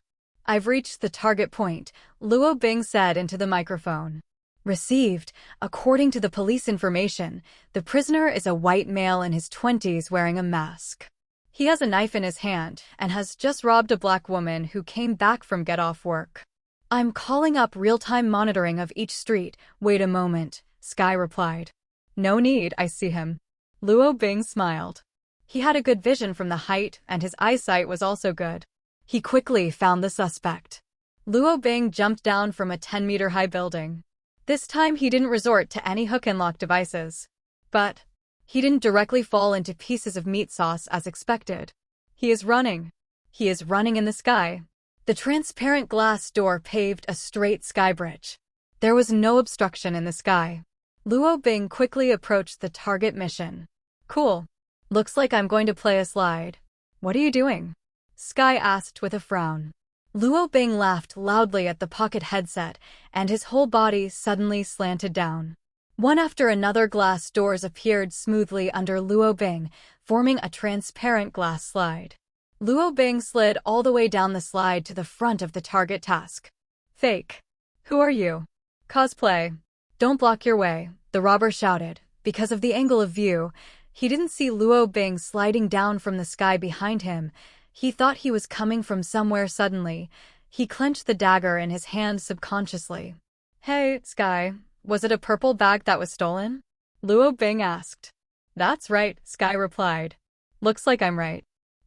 I've reached the target point, Luo Bing said into the microphone. Received, according to the police information, the prisoner is a white male in his 20s wearing a mask. He has a knife in his hand and has just robbed a black woman who came back from get off work. I'm calling up real-time monitoring of each street. Wait a moment, Skye replied. No need, I see him. Luo Bing smiled. He had a good vision from the height and his eyesight was also good. He quickly found the suspect. Luo Bing jumped down from a 10-meter-high building. This time he didn't resort to any hook-and-lock devices. But he didn't directly fall into pieces of meat sauce as expected. He is running. He is running in the sky. The transparent glass door paved a straight sky bridge. There was no obstruction in the sky. Luo Bing quickly approached the target mission. Cool. Looks like I'm going to play a slide. What are you doing? Skye asked with a frown. Luo Bing laughed loudly at the pocket headset, and his whole body suddenly slanted down. One after another glass doors appeared smoothly under Luo Bing, forming a transparent glass slide. Luo Bing slid all the way down the slide to the front of the target task. Fake. Who are you? Cosplay. Don't block your way, the robber shouted. Because of the angle of view, he didn't see Luo Bing sliding down from the sky behind him. He thought he was coming from somewhere suddenly. He clenched the dagger in his hand subconsciously. Hey, Skye. Was it a purple bag that was stolen? Luo Bing asked. That's right, Skye replied. Looks like I'm right.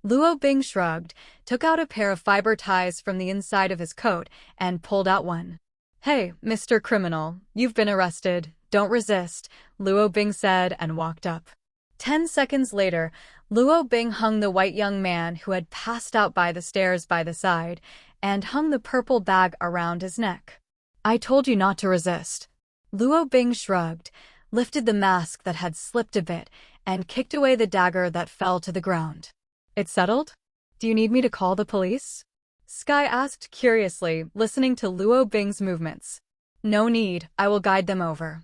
Luo Bing shrugged, took out a pair of fiber ties from the inside of his coat, and pulled out one. Hey, Mr. Criminal, you've been arrested. Don't resist, Luo Bing said and walked up. 10 seconds later, Luo Bing hung the white young man who had passed out by the stairs by the side, and hung the purple bag around his neck. I told you not to resist. Luo Bing shrugged, lifted the mask that had slipped a bit, and kicked away the dagger that fell to the ground. It's settled? Do you need me to call the police? Skye asked curiously, listening to Luo Bing's movements. No need, I will guide them over.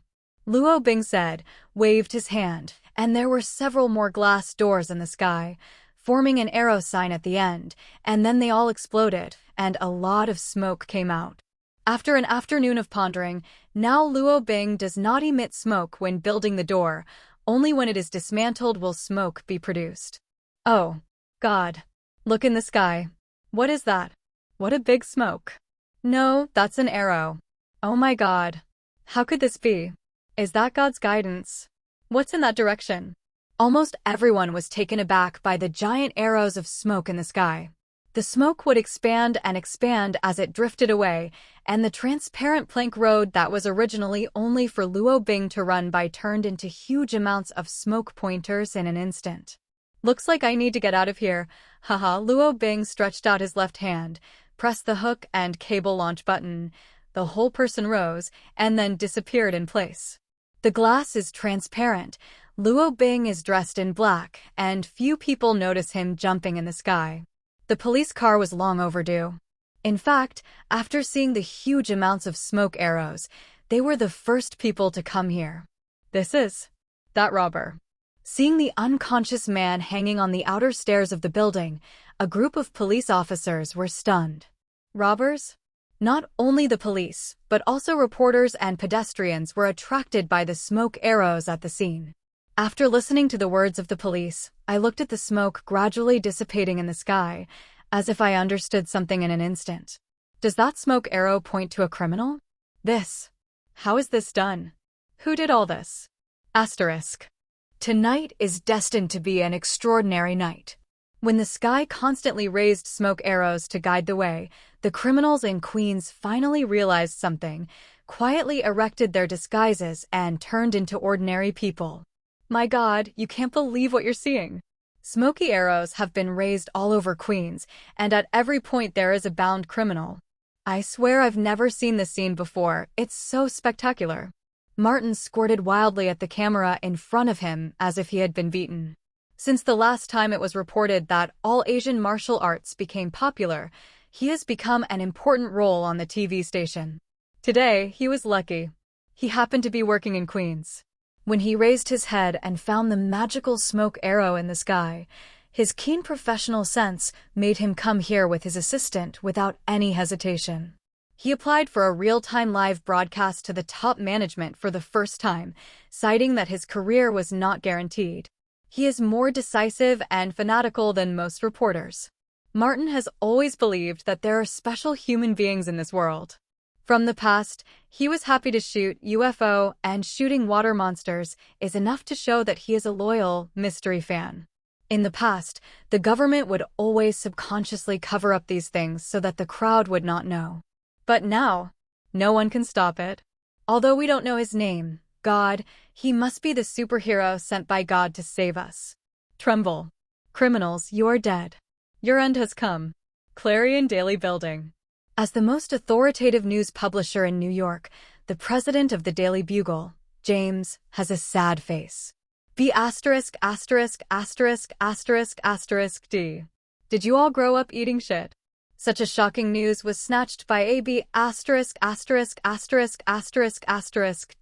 Luo Bing said, waved his hand, and there were several more glass doors in the sky, forming an arrow sign at the end, and then they all exploded, and a lot of smoke came out. After an afternoon of pondering, now Luo Bing does not emit smoke when building the door, only when it is dismantled will smoke be produced. Oh, God. Look in the sky. What is that? What a big smoke. No, that's an arrow. Oh my God. How could this be? Is that God's guidance? What's in that direction? Almost everyone was taken aback by the giant arrows of smoke in the sky. The smoke would expand and expand as it drifted away, and the transparent plank road that was originally only for Luo Bing to run by turned into huge amounts of smoke pointers in an instant. Looks like I need to get out of here. Haha, Luo Bing stretched out his left hand, pressed the hook and cable launch button. The whole person rose and then disappeared in place. The glass is transparent. Luo Bing is dressed in black, and few people notice him jumping in the sky. The police car was long overdue. In fact, after seeing the huge amounts of smoke arrows, they were the first people to come here. This is that robber. Seeing the unconscious man hanging on the outer stairs of the building, a group of police officers were stunned. Robbers? Not only the police, but also reporters and pedestrians were attracted by the smoke arrows at the scene. After listening to the words of the police, I looked at the smoke gradually dissipating in the sky, as if I understood something in an instant. Does that smoke arrow point to a criminal? How is this done? Who did all this? Asterisk. Tonight is destined to be an extraordinary night. When the Skye constantly raised smoke arrows to guide the way, the criminals in Queens finally realized something, quietly erected their disguises, and turned into ordinary people. My God, you can't believe what you're seeing. Smoky arrows have been raised all over Queens, and at every point there is a bound criminal. I swear I've never seen this scene before, it's so spectacular. Martin squirted wildly at the camera in front of him as if he had been beaten. Since the last time it was reported that all Asian martial arts became popular, he has become an important role on the TV station. Today, he was lucky. He happened to be working in Queens. When he raised his head and found the magical smoke arrow in the sky, his keen professional sense made him come here with his assistant without any hesitation. He applied for a real-time live broadcast to the top management for the first time, citing that his career was not guaranteed. He is more decisive and fanatical than most reporters. Martin has always believed that there are special human beings in this world. From the past, he was happy to shoot UFO, and shooting water monsters is enough to show that he is a loyal mystery fan. In the past, the government would always subconsciously cover up these things so that the crowd would not know. But now, no one can stop it. Although we don't know his name, God, he must be the superhero sent by God to save us. Tremble. Criminals, you are dead. Your end has come. Clarion Daily Building. As the most authoritative news publisher in New York, the president of the Daily Bugle, James, has a sad face. B************************ D. Did you all grow up eating shit? Such a shocking news was snatched by AB************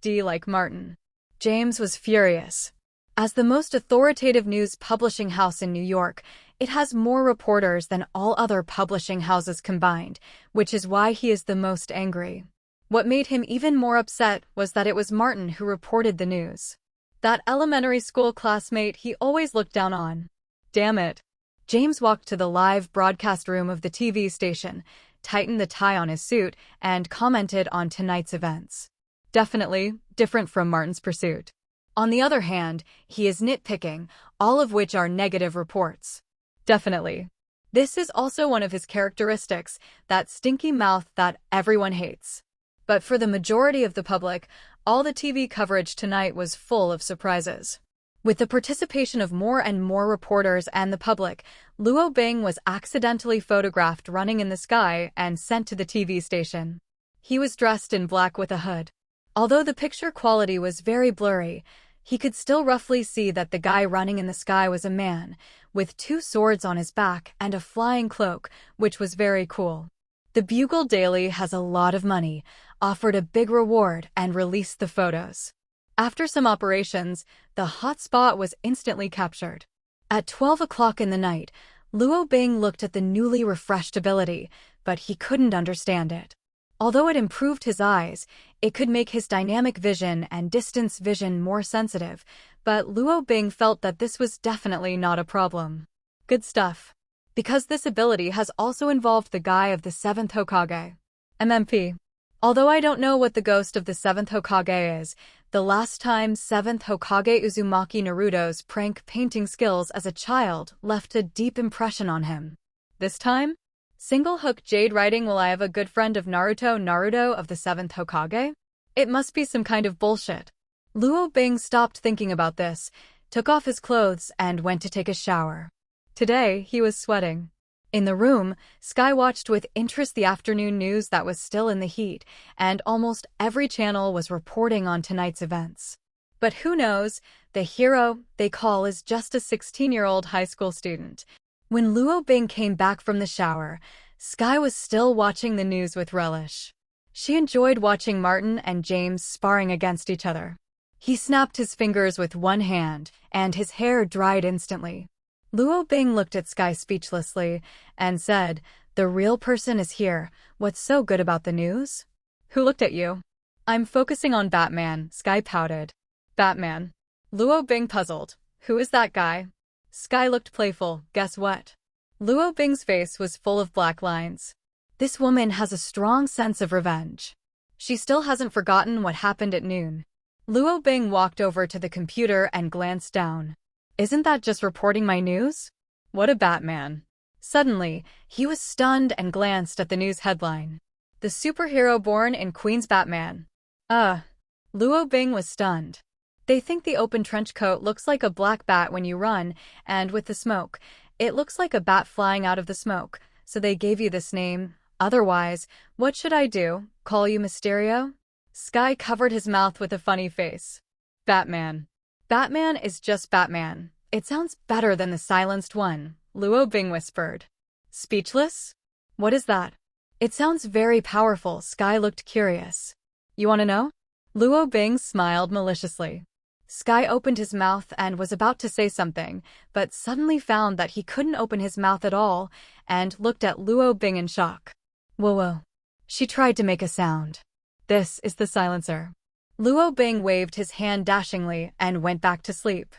D like Martin. James was furious. As the most authoritative news publishing house in New York, it has more reporters than all other publishing houses combined, which is why he is the most angry. What made him even more upset was that it was Martin who reported the news. That elementary school classmate he always looked down on. Damn it. James walked to the live broadcast room of the TV station, tightened the tie on his suit, and commented on tonight's events. Definitely different from Martin's pursuit. On the other hand, he is nitpicking, all of which are negative reports. Definitely. This is also one of his characteristics, that stinky mouth that everyone hates. But for the majority of the public, all the TV coverage tonight was full of surprises. With the participation of more and more reporters and the public, Luo Bing was accidentally photographed running in the sky and sent to the TV station. He was dressed in black with a hood. Although the picture quality was very blurry, he could still roughly see that the guy running in the sky was a man, with 2 swords on his back and a flying cloak, which was very cool. The Bugle Daily has a lot of money, offered a big reward, and released the photos. After some operations, the hot spot was instantly captured. At 12 o'clock in the night, Luo Bing looked at the newly refreshed ability, but he couldn't understand it. Although it improved his eyes, it could make his dynamic vision and distance vision more sensitive, but Luo Bing felt that this was definitely not a problem. Good stuff. Because this ability has also involved the guy of the 7th Hokage. MMP. Although I don't know what the ghost of the 7th Hokage is, the last time 7th Hokage Uzumaki Naruto's prank painting skills as a child left a deep impression on him. This time? Single hook jade writing will I have a good friend of Naruto of the 7th Hokage? It must be some kind of bullshit. Luo Bing stopped thinking about this, took off his clothes, and went to take a shower. Today, he was sweating. In the room, Skye watched with interest the afternoon news that was still in the heat, and almost every channel was reporting on tonight's events. But who knows, the hero they call is just a 16-year-old high school student. When Luo Bing came back from the shower, Skye was still watching the news with relish. She enjoyed watching Martin and James sparring against each other. He snapped his fingers with one hand, and his hair dried instantly. Luo Bing looked at Skye speechlessly and said, "The real person is here. What's so good about the news?" "Who looked at you?" "I'm focusing on Batman," Skye pouted. "Batman?" Luo Bing puzzled. "Who is that guy?" Skye looked playful. "Guess what?" Luo Bing's face was full of black lines. This woman has a strong sense of revenge. She still hasn't forgotten what happened at noon. Luo Bing walked over to the computer and glanced down. "Isn't that just reporting my news? What a Batman." Suddenly, he was stunned and glanced at the news headline. "The superhero born in Queens Batman." Luo Bing was stunned. "They think the open trench coat looks like a black bat when you run, and with the smoke, it looks like a bat flying out of the smoke, so they gave you this name. Otherwise, what should I do? Call you Mysterio?" Skye covered his mouth with a funny face. "Batman. Batman is just Batman. It sounds better than the silenced one," Luo Bing whispered. "Speechless? What is that?" "It sounds very powerful." Skye looked curious. "You want to know?" Luo Bing smiled maliciously. Skye opened his mouth and was about to say something, but suddenly found that he couldn't open his mouth at all and looked at Luo Bing in shock. "Whoa. She tried to make a sound. This is the silencer." Luo Bing waved his hand dashingly and went back to sleep.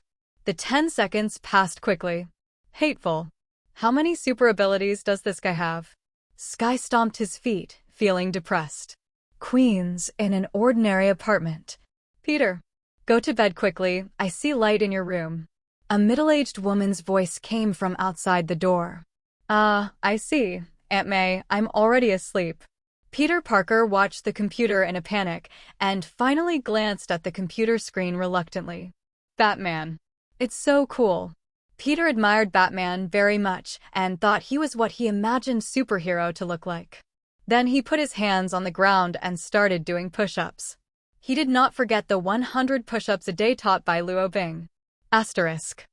The 10 seconds passed quickly. Hateful. How many super abilities does this guy have? Skye stomped his feet, feeling depressed. Queens in an ordinary apartment. "Peter, go to bed quickly. I see light in your room." A middle-aged woman's voice came from outside the door. I see, Aunt May. I'm already asleep." Peter Parker watched the computer in a panic and finally glanced at the computer screen reluctantly. "Batman. It's so cool." Peter admired Batman very much and thought he was what he imagined superhero to look like. Then he put his hands on the ground and started doing push-ups. He did not forget the 100 push-ups a day taught by Luo Bing. Asterisk.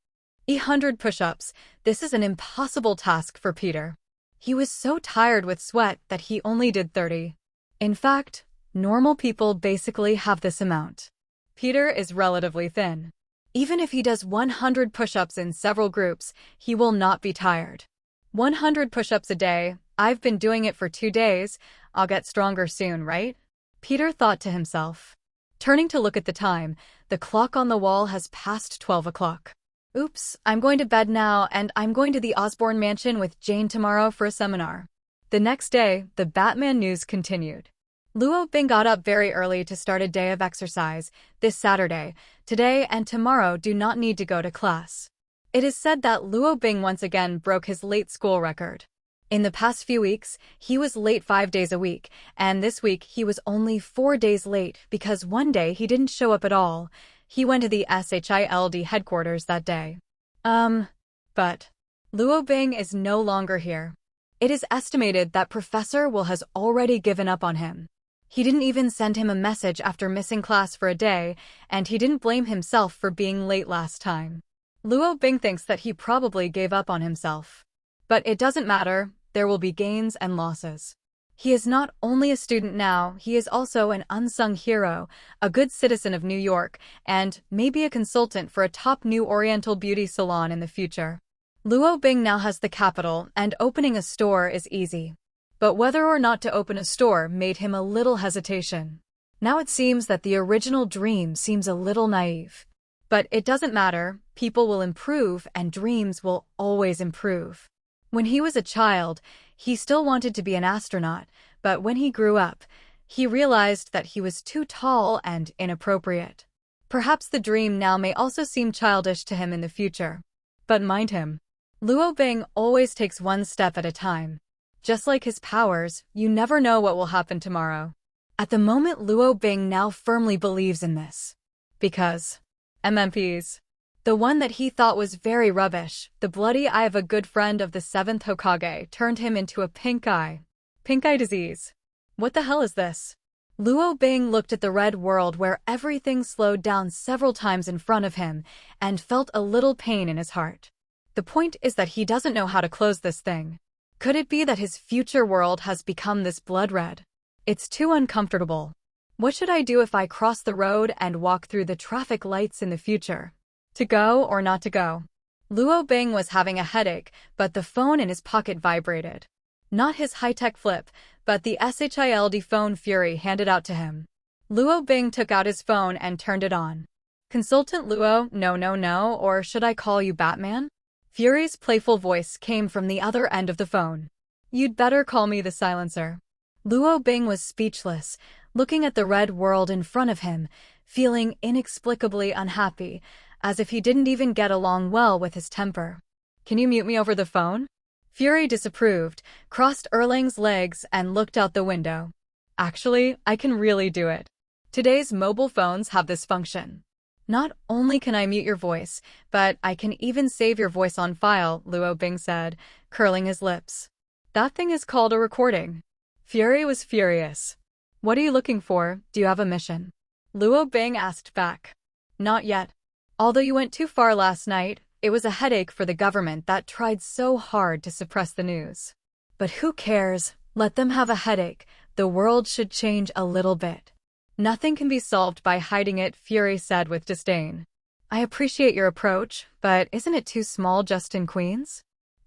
100 push-ups. This is an impossible task for Peter. He was so tired with sweat that he only did 30. In fact, normal people basically have this amount. Peter is relatively thin. Even if he does 100 push-ups in several groups, he will not be tired. 100 push-ups a day. I've been doing it for 2 days. I'll get stronger soon, right? Peter thought to himself. Turning to look at the time, the clock on the wall has passed 12 o'clock. "Oops, I'm going to bed now, and I'm going to the Osborne mansion with Jane tomorrow for a seminar." The next day, the Batman news continued. Luo Bing got up very early to start a day of exercise. This Saturday, today and tomorrow do not need to go to class. It is said that Luo Bing once again broke his late school record. In the past few weeks, he was late 5 days a week, and this week he was only 4 days late because one day he didn't show up at all. He went to the SHILD headquarters that day. But Luo Bing is no longer here. It is estimated that Professor Will has already given up on him. He didn't even send him a message after missing class for a day, and he didn't blame himself for being late last time. Luo Bing thinks that he probably gave up on himself. But it doesn't matter. There will be gains and losses. He is not only a student now, he is also an unsung hero, a good citizen of New York, and maybe a consultant for a top new Oriental beauty salon in the future. Luo Bing now has the capital, and opening a store is easy. But whether or not to open a store made him a little hesitation. Now it seems that the original dream seems a little naive. But it doesn't matter, people will improve and dreams will always improve. When he was a child, he still wanted to be an astronaut, but when he grew up, he realized that he was too tall and inappropriate. Perhaps the dream now may also seem childish to him in the future. But mind him, Luo Bing always takes one step at a time. Just like his powers, you never know what will happen tomorrow. At the moment, Luo Bing now firmly believes in this. Because MMPs. The one that he thought was very rubbish, the bloody eye of a good friend of the 7th Hokage, turned him into a pink eye. Pink eye disease. What the hell is this? Luo Bing looked at the red world where everything slowed down several times in front of him and felt a little pain in his heart. The point is that he doesn't know how to close this thing. Could it be that his future world has become this blood red? It's too uncomfortable. What should I do if I cross the road and walk through the traffic lights in the future? To go or not to go? Luo Bing was having a headache, but the phone in his pocket vibrated. Not his high-tech flip, but the SHILD phone Fury handed out to him. Luo Bing took out his phone and turned it on. Consultant Luo, no, or should I call you Batman? Fury's playful voice came from the other end of the phone. You'd better call me the silencer. Luo Bing was speechless, looking at the red world in front of him, feeling inexplicably unhappy, as if he didn't even get along well with his temper. Can you mute me over the phone? Fury disapproved, crossed Erlang's legs, and looked out the window. Actually, I can really do it. Today's mobile phones have this function. Not only can I mute your voice, but I can even save your voice on file, Luo Bing said, curling his lips. That thing is called a recording. Fury was furious. What are you looking for? Do you have a mission? Luo Bing asked back. Not yet. Although you went too far last night, it was a headache for the government that tried so hard to suppress the news. But who cares? Let them have a headache. The world should change a little bit. Nothing can be solved by hiding it, Fury said with disdain. I appreciate your approach, but isn't it too small just in Queens?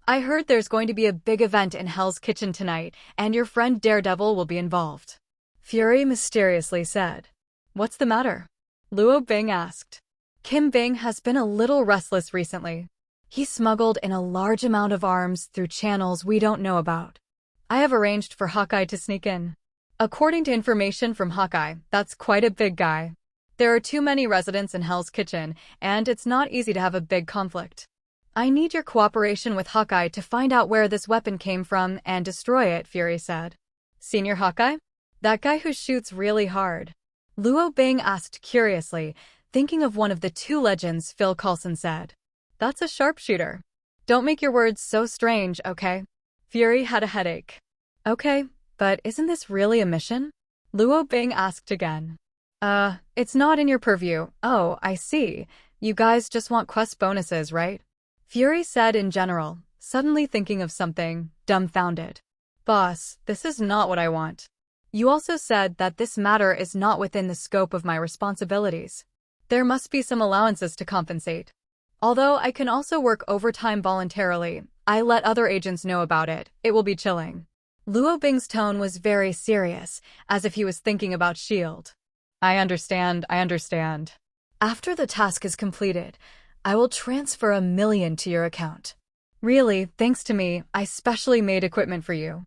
I heard there's going to be a big event in Hell's Kitchen tonight, and your friend Daredevil will be involved. Fury mysteriously said. What's the matter? Luo Bing asked. Kim Bing has been a little restless recently. He smuggled in a large amount of arms through channels we don't know about. I have arranged for Hawkeye to sneak in. According to information from Hawkeye, that's quite a big guy. There are too many residents in Hell's Kitchen, and it's not easy to have a big conflict. I need your cooperation with Hawkeye to find out where this weapon came from and destroy it, Fury said. Senior Hawkeye? That guy who shoots really hard. Luo Bing asked curiously, thinking of one of the two legends Phil Coulson said. That's a sharpshooter. Don't make your words so strange, okay? Fury had a headache. Okay, but isn't this really a mission? Luo Bing asked again. It's not in your purview. Oh, I see. You guys just want quest bonuses, right? Fury said in general, suddenly thinking of something, dumbfounded. Boss, this is not what I want. You also said that this matter is not within the scope of my responsibilities. There must be some allowances to compensate. Although I can also work overtime voluntarily, I let other agents know about it. It will be chilling. Luo Bing's tone was very serious, as if he was thinking about S.H.I.E.L.D. I understand. After the task is completed, I will transfer $1 million to your account. Really, thanks to me, I specially made equipment for you.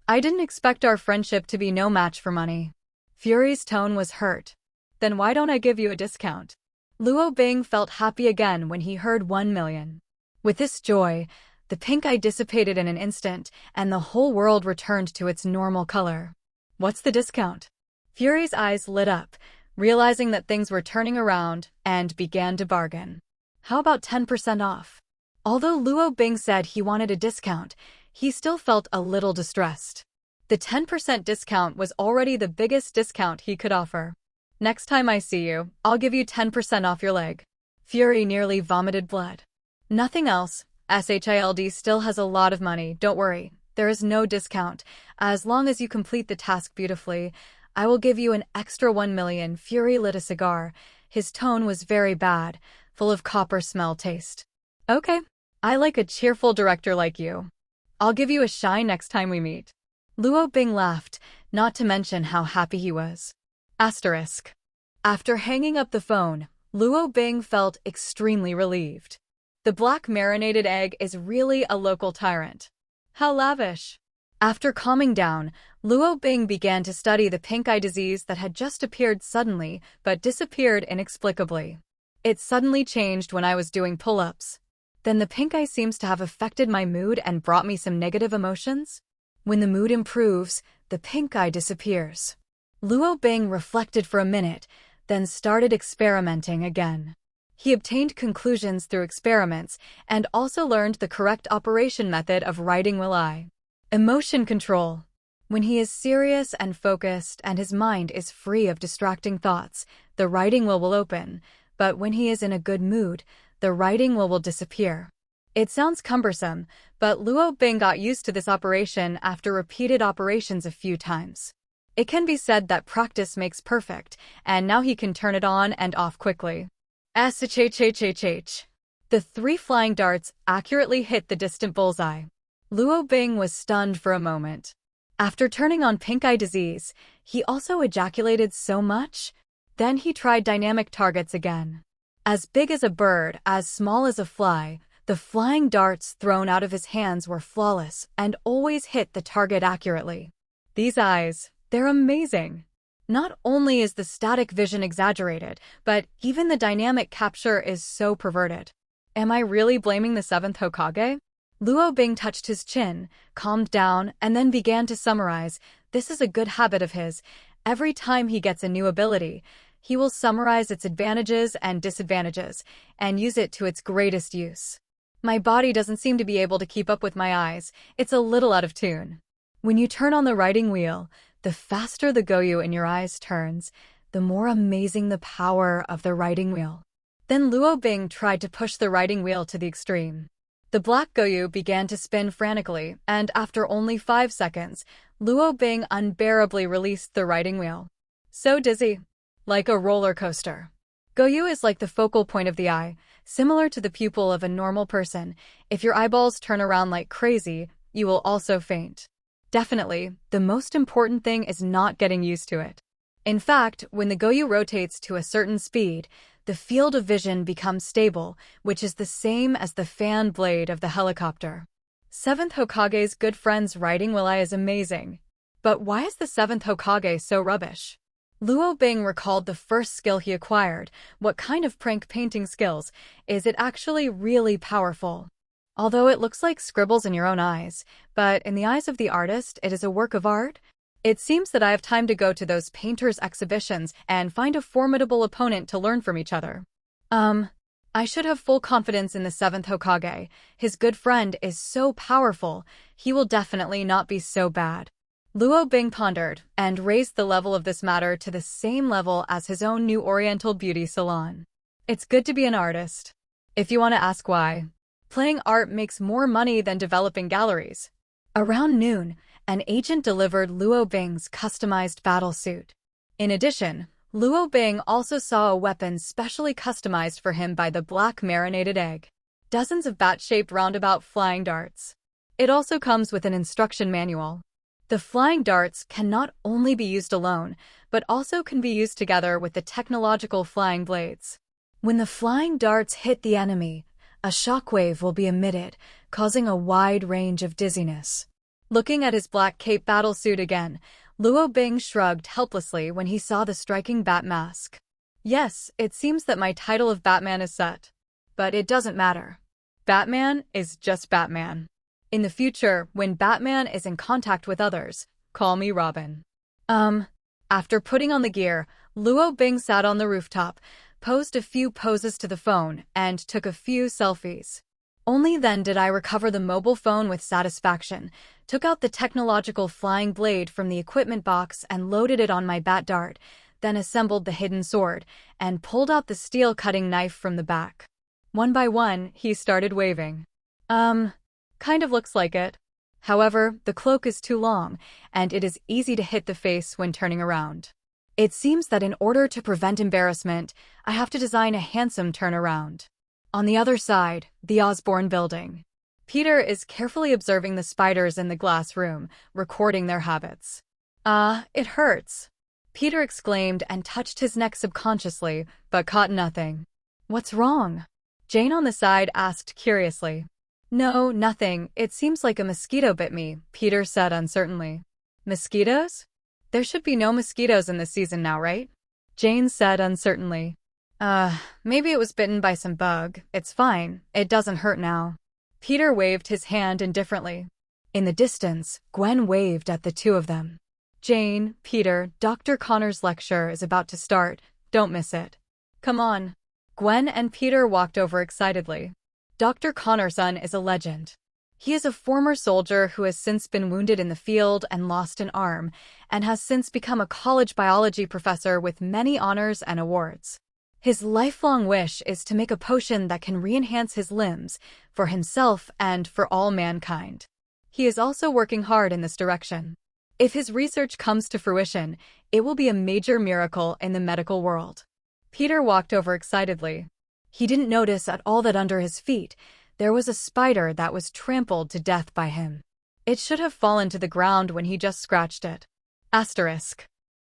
I didn't expect our friendship to be no match for money. Fury's tone was hurt. Then why don't I give you a discount? Luo Bing felt happy again when he heard $1 million. With this joy, the pink eye dissipated in an instant, and the whole world returned to its normal color. What's the discount? Fury's eyes lit up, realizing that things were turning around, and began to bargain. How about 10% off? Although Luo Bing said he wanted a discount, he still felt a little distressed. The 10% discount was already the biggest discount he could offer. Next time I see you, I'll give you 10% off your leg. Fury nearly vomited blood. Nothing else. SHILD still has a lot of money, don't worry. There is no discount. As long as you complete the task beautifully, I will give you an extra $1 million. Fury lit a cigar. His tone was very bad, full of copper smell taste. Okay. I like a cheerful director like you. I'll give you a shine next time we meet. Luo Bing laughed, not to mention how happy he was. Asterisk. After hanging up the phone, Luo Bing felt extremely relieved. The black marinated egg is really a local tyrant. How lavish. After calming down, Luo Bing began to study the pink eye disease that had just appeared suddenly but disappeared inexplicably. It suddenly changed when I was doing pull-ups. Then the pink eye seems to have affected my mood and brought me some negative emotions. When the mood improves, the pink eye disappears. Luo Bing reflected for a minute, then started experimenting again. He obtained conclusions through experiments and also learned the correct operation method of writing will eye. Emotion control. When he is serious and focused and his mind is free of distracting thoughts, the writing will open, but when he is in a good mood, the writing will disappear. It sounds cumbersome, but Luo Bing got used to this operation after repeated operations a few times. It can be said that practice makes perfect, and now he can turn it on and off quickly. SHHHHH. The 3 flying darts accurately hit the distant bullseye. Luo Bing was stunned for a moment. After turning on pink eye disease, he also ejaculated so much. Then he tried dynamic targets again. As big as a bird, as small as a fly, the flying darts thrown out of his hands were flawless and always hit the target accurately. These eyes, they're amazing. Not only is the static vision exaggerated, but even the dynamic capture is so perverted. Am I really blaming the 7th Hokage? Luo Bing touched his chin, calmed down, and then began to summarize. This is a good habit of his. Every time he gets a new ability, he will summarize its advantages and disadvantages, and use it to its greatest use. My body doesn't seem to be able to keep up with my eyes. It's a little out of tune. When you turn on the writing wheel, the faster the Goyu in your eyes turns, the more amazing the power of the writing wheel. Then Luo Bing tried to push the writing wheel to the extreme. The black Goyu began to spin frantically, and after only 5 seconds, Luo Bing unbearably released the writing wheel. So dizzy. Like a roller coaster. Goyu is like the focal point of the eye, similar to the pupil of a normal person. If your eyeballs turn around like crazy, you will also faint. Definitely, the most important thing is not getting used to it. In fact, when the Goyu rotates to a certain speed, the field of vision becomes stable, which is the same as the fan blade of the helicopter. 7th Hokage's good friend's writing wheel eye is amazing. But why is the 7th Hokage so rubbish? Luo Bing recalled the first skill he acquired. What kind of prank painting skills? Is it actually really powerful? Although it looks like scribbles in your own eyes, but in the eyes of the artist, it is a work of art. It seems that I have time to go to those painters' exhibitions and find a formidable opponent to learn from each other. I should have full confidence in the 7th Hokage. His good friend is so powerful, he will definitely not be so bad. Luo Bing pondered and raised the level of this matter to the same level as his own new Oriental beauty salon. It's good to be an artist. If you want to ask why, playing art makes more money than developing galleries. Around noon, an agent delivered Luo Bing's customized battle suit. In addition, Luo Bing also saw a weapon specially customized for him by the black marinated egg. Dozens of bat-shaped roundabout flying darts. It also comes with an instruction manual. The flying darts can not only be used alone, but also can be used together with the technological flying blades. When the flying darts hit the enemy, a shockwave will be emitted, causing a wide range of dizziness. Looking at his black cape battlesuit again, Luo Bing shrugged helplessly when he saw the striking bat mask. Yes, it seems that my title of Batman is set. But it doesn't matter. Batman is just Batman. In the future, when Batman is in contact with others, call me Robin. After putting on the gear, Luo Bing sat on the rooftop, posed a few poses to the phone, and took a few selfies. Only then did I recover the mobile phone with satisfaction, took out the technological flying blade from the equipment box and loaded it on my bat dart, then assembled the hidden sword, and pulled out the steel cutting knife from the back. One by one, he started waving. Kind of looks like it. However, the cloak is too long, and it is easy to hit the face when turning around. It seems that in order to prevent embarrassment, I have to design a handsome turnaround. On the other side, the Osborne building. Peter is carefully observing the spiders in the glass room, recording their habits. It hurts. Peter exclaimed and touched his neck subconsciously, but caught nothing. What's wrong? Jane on the side asked curiously. No, nothing. It seems like a mosquito bit me, Peter said uncertainly. Mosquitoes? There should be no mosquitoes in this season now, right? Jane said uncertainly. Maybe it was bitten by some bug. It's fine. It doesn't hurt now. Peter waved his hand indifferently. In the distance, Gwen waved at the two of them. Jane, Peter, Dr. Connor's lecture is about to start. Don't miss it. Come on. Gwen and Peter walked over excitedly. Dr. Connor's son is a legend. He is a former soldier who has since been wounded in the field and lost an arm, and has since become a college biology professor with many honors and awards. His lifelong wish is to make a potion that can re-enhance his limbs, for himself and for all mankind. He is also working hard in this direction. If his research comes to fruition, it will be a major miracle in the medical world. Peter walked over excitedly. He didn't notice at all that under his feet, there was a spider that was trampled to death by him. It should have fallen to the ground when he just scratched it. Asterisk.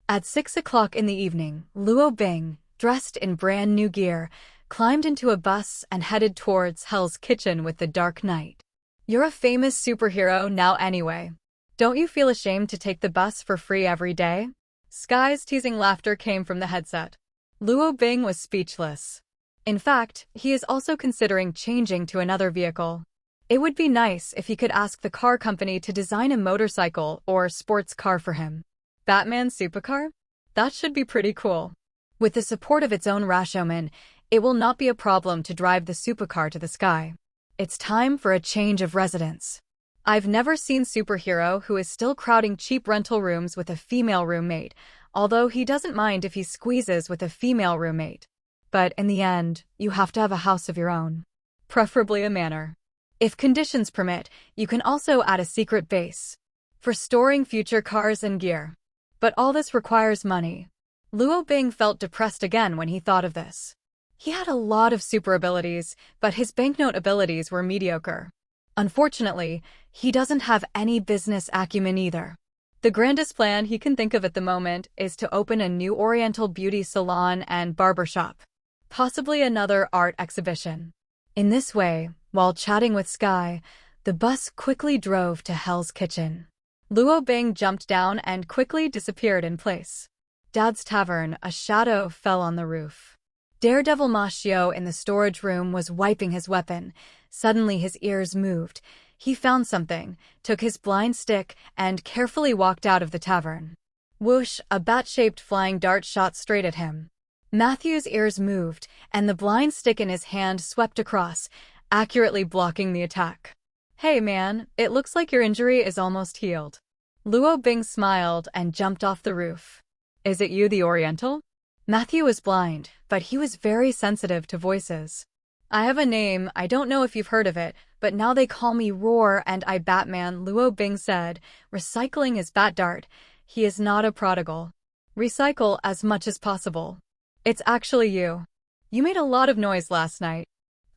At 6 o'clock in the evening, Luo Bing, dressed in brand new gear, climbed into a bus and headed towards Hell's Kitchen with the Dark Knight. You're a famous superhero now anyway. Don't you feel ashamed to take the bus for free every day? Skye's teasing laughter came from the headset. Luo Bing was speechless. In fact, he is also considering changing to another vehicle. It would be nice if he could ask the car company to design a motorcycle or sports car for him. Batman's supercar? That should be pretty cool. With the support of its own Rashomon, it will not be a problem to drive the supercar to the sky. It's time for a change of residence. I've never seen superhero who is still crowding cheap rental rooms with a female roommate, although he doesn't mind if he squeezes with a female roommate. But in the end, you have to have a house of your own. Preferably a manor. If conditions permit, you can also add a secret base for storing future cars and gear. But all this requires money. Luo Bing felt depressed again when he thought of this. He had a lot of super abilities, but his banknote abilities were mediocre. Unfortunately, he doesn't have any business acumen either. The grandest plan he can think of at the moment is to open a new Oriental beauty salon and barbershop. Possibly another art exhibition. In this way, while chatting with Skye, the bus quickly drove to Hell's Kitchen. Luo Bing jumped down and quickly disappeared in place. Dad's Tavern, a shadow fell on the roof. Daredevil Mashio in the storage room was wiping his weapon. Suddenly his ears moved. He found something, took his blind stick, and carefully walked out of the tavern. Whoosh, a bat-shaped flying dart shot straight at him. Matthew's ears moved, and the blind stick in his hand swept across, accurately blocking the attack. Hey man, it looks like your injury is almost healed. Luo Bing smiled and jumped off the roof. Is it you, the Oriental? Matthew was blind, but he was very sensitive to voices. I have a name, I don't know if you've heard of it, but now they call me Roar and I Batman, Luo Bing said, recycling his bat dart. He is not a prodigal. Recycle as much as possible. It's actually you. You made a lot of noise last night.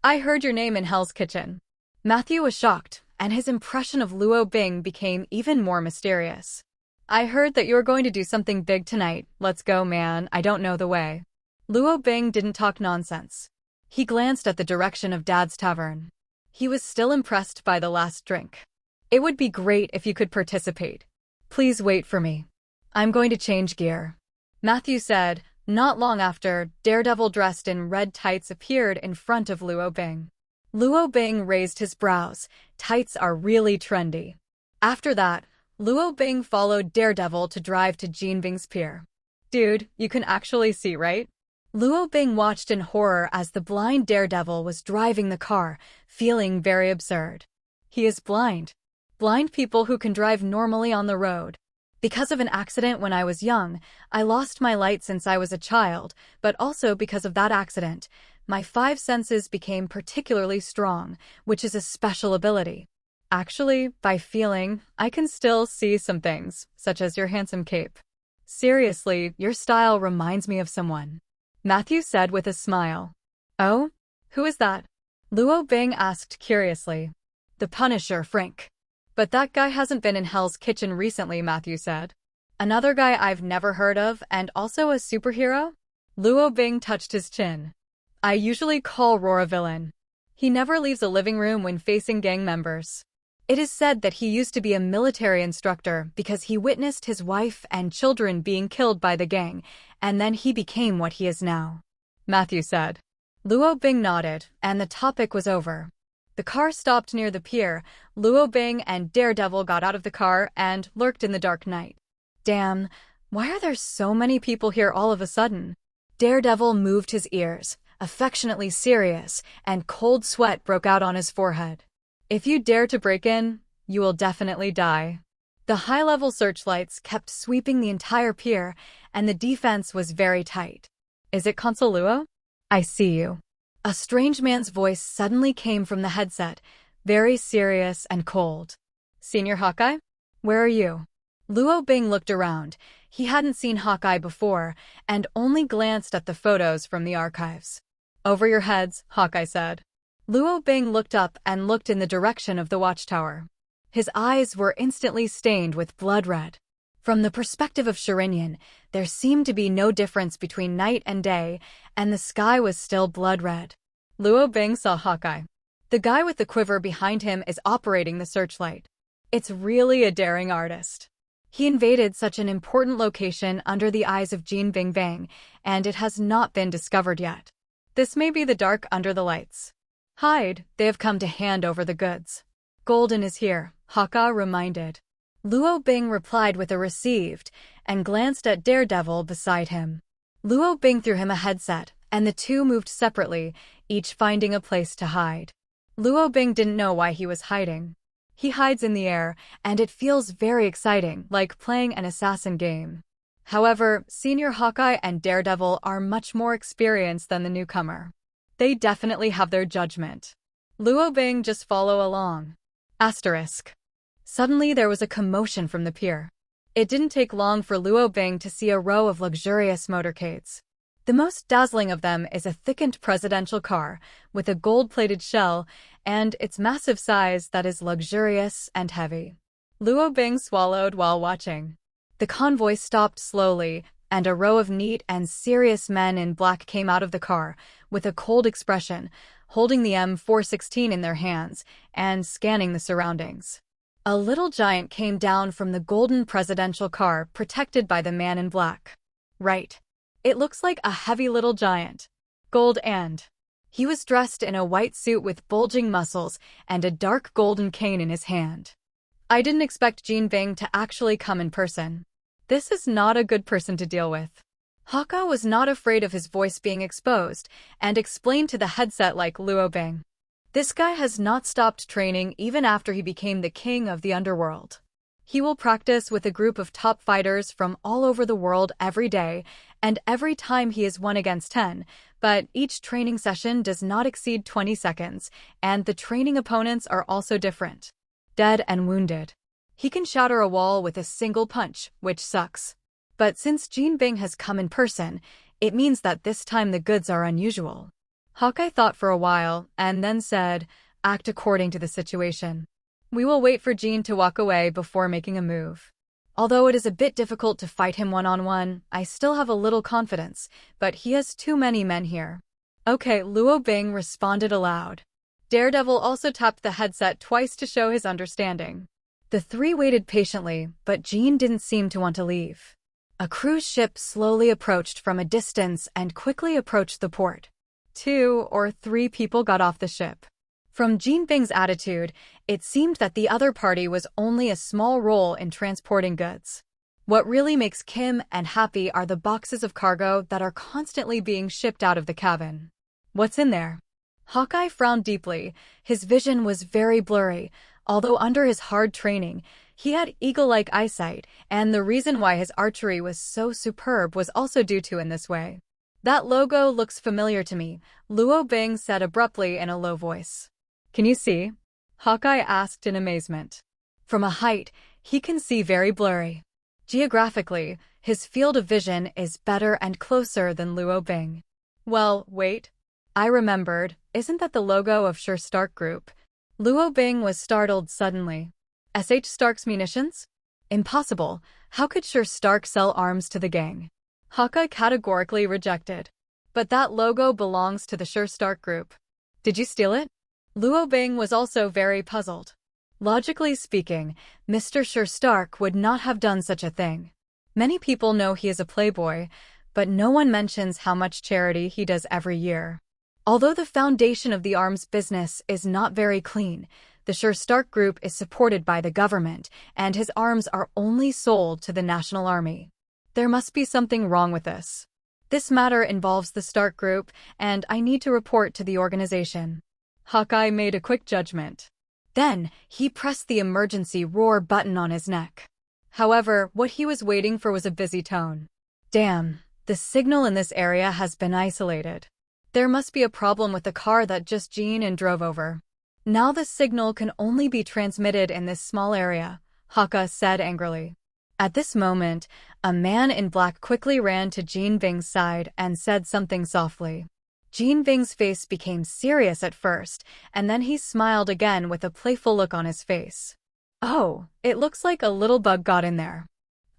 I heard your name in Hell's Kitchen. Matthew was shocked, and his impression of Luo Bing became even more mysterious. I heard that you were going to do something big tonight. Let's go, man. I don't know the way. Luo Bing didn't talk nonsense. He glanced at the direction of Dad's Tavern. He was still impressed by the last drink. It would be great if you could participate. Please wait for me. I'm going to change gear. Matthew said. Not long after, Daredevil dressed in red tights appeared in front of Luo Bing. Luo Bing raised his brows. Tights are really trendy. After that, Luo Bing followed Daredevil to drive to Jean Bing's pier. Dude, you can actually see, right? Luo Bing watched in horror as the blind Daredevil was driving the car, feeling very absurd. He is blind. Blind people who can drive normally on the road. Because of an accident when I was young, I lost my light since I was a child, but also because of that accident, my 5 senses became particularly strong, which is a special ability. Actually, by feeling, I can still see some things, such as your handsome cape. Seriously, your style reminds me of someone. Matthew said with a smile. Oh? Who is that? Luo Bing asked curiously. The Punisher, Frank. But that guy hasn't been in Hell's Kitchen recently, Matthew said. Another guy I've never heard of and also a superhero? Luo Bing touched his chin. I usually call Roar a villain. He never leaves a living room when facing gang members. It is said that he used to be a military instructor because he witnessed his wife and children being killed by the gang, and then he became what he is now. Matthew said. Luo Bing nodded, and the topic was over. The car stopped near the pier. Luo Bing and Daredevil got out of the car and lurked in the dark night. Damn, why are there so many people here all of a sudden? Daredevil moved his ears, affectionately serious, and cold sweat broke out on his forehead. If you dare to break in, you will definitely die. The high-level searchlights kept sweeping the entire pier, and the defense was very tight. Is it Consul Luo? I see you. A strange man's voice suddenly came from the headset, very serious and cold. Senior Hawkeye? Where are you? Luo Bing looked around. He hadn't seen Hawkeye before, and only glanced at the photos from the archives. "Over your heads," Hawkeye said. Luo Bing looked up and looked in the direction of the watchtower. His eyes were instantly stained with blood red. From the perspective of Shirinyan, there seemed to be no difference between night and day, and the sky was still blood red. Luo Bing saw Hawkeye. The guy with the quiver behind him is operating the searchlight. It's really a daring artist. He invaded such an important location under the eyes of Jean Bing Bang, and it has not been discovered yet. This may be the dark under the lights. Hide, they have come to hand over the goods. Golden is here, Hawkeye reminded. Luo Bing replied with a received, and glanced at Daredevil beside him. Luo Bing threw him a headset, and the two moved separately, each finding a place to hide. Luo Bing didn't know why he was hiding. He hides in the air, and it feels very exciting, like playing an assassin game. However, Senior Hawkeye and Daredevil are much more experienced than the newcomer. They definitely have their judgment. Luo Bing just follow along. Asterisk. Suddenly there was a commotion from the pier. It didn't take long for Luo Bing to see a row of luxurious motorcades. The most dazzling of them is a thickened presidential car with a gold-plated shell and its massive size that is luxurious and heavy. Luo Bing swallowed while watching. The convoy stopped slowly, and a row of neat and serious men in black came out of the car with a cold expression, holding the M416 in their hands and scanning the surroundings. A little giant came down from the golden presidential car protected by the man in black. Right. It looks like a heavy little giant. Gold and. He was dressed in a white suit with bulging muscles and a dark golden cane in his hand. I didn't expect Jean Bing to actually come in person. This is not a good person to deal with. Hawkeye was not afraid of his voice being exposed and explained to the headset like Luo Bing. This guy has not stopped training even after he became the king of the underworld. He will practice with a group of top fighters from all over the world every day, and every time he is 1 against 10, but each training session does not exceed 20 seconds, and the training opponents are also different. Dead and wounded. He can shatter a wall with a single punch, which sucks. But since Jean Bing has come in person, it means that this time the goods are unusual. Hawkeye thought for a while, and then said, "Act according to the situation. We will wait for Jean to walk away before making a move. Although it is a bit difficult to fight him one-on-one, I still have a little confidence, but he has too many men here." Okay, Luo Bing responded aloud. Daredevil also tapped the headset twice to show his understanding. The three waited patiently, but Jean didn't seem to want to leave. A cruise ship slowly approached from a distance and quickly approached the port. 2 or 3 people got off the ship. From Jean Bing's attitude, it seemed that the other party was only a small role in transporting goods. What really makes Kim and happy are the boxes of cargo that are constantly being shipped out of the cabin. What's in there? Hawkeye frowned deeply. His vision was very blurry, although under his hard training, he had eagle-like eyesight, and the reason why his archery was so superb was also due to in this way. That logo looks familiar to me, Luo Bing said abruptly in a low voice. Can you see? Hawkeye asked in amazement. From a height, he can see very blurry. Geographically, his field of vision is better and closer than Luo Bing. Well, wait. I remembered, isn't that the logo of Sure Stark Group? Luo Bing was startled suddenly. S.H. Stark's munitions? Impossible. How could Sure Stark sell arms to the gang? Hawkeye categorically rejected. But that logo belongs to the Sure Stark Group. Did you steal it? Luo Bing was also very puzzled. Logically speaking, Mr. Sure Stark would not have done such a thing. Many people know he is a playboy, but no one mentions how much charity he does every year. Although the foundation of the arms business is not very clean, the Sure Stark Group is supported by the government, and his arms are only sold to the National Army. There must be something wrong with this. This matter involves the Stark Group, and I need to report to the organization. Hawkeye made a quick judgment. Then, he pressed the emergency roar button on his neck. However, what he was waiting for was a busy tone. Damn, the signal in this area has been isolated. There must be a problem with the car that just Jean and drove over. Now the signal can only be transmitted in this small area, Hawkeye said angrily. At this moment, a man in black quickly ran to Jin Bing's side and said something softly. Jin Bing's face became serious at first, and then he smiled again with a playful look on his face. "Oh, it looks like a little bug got in there.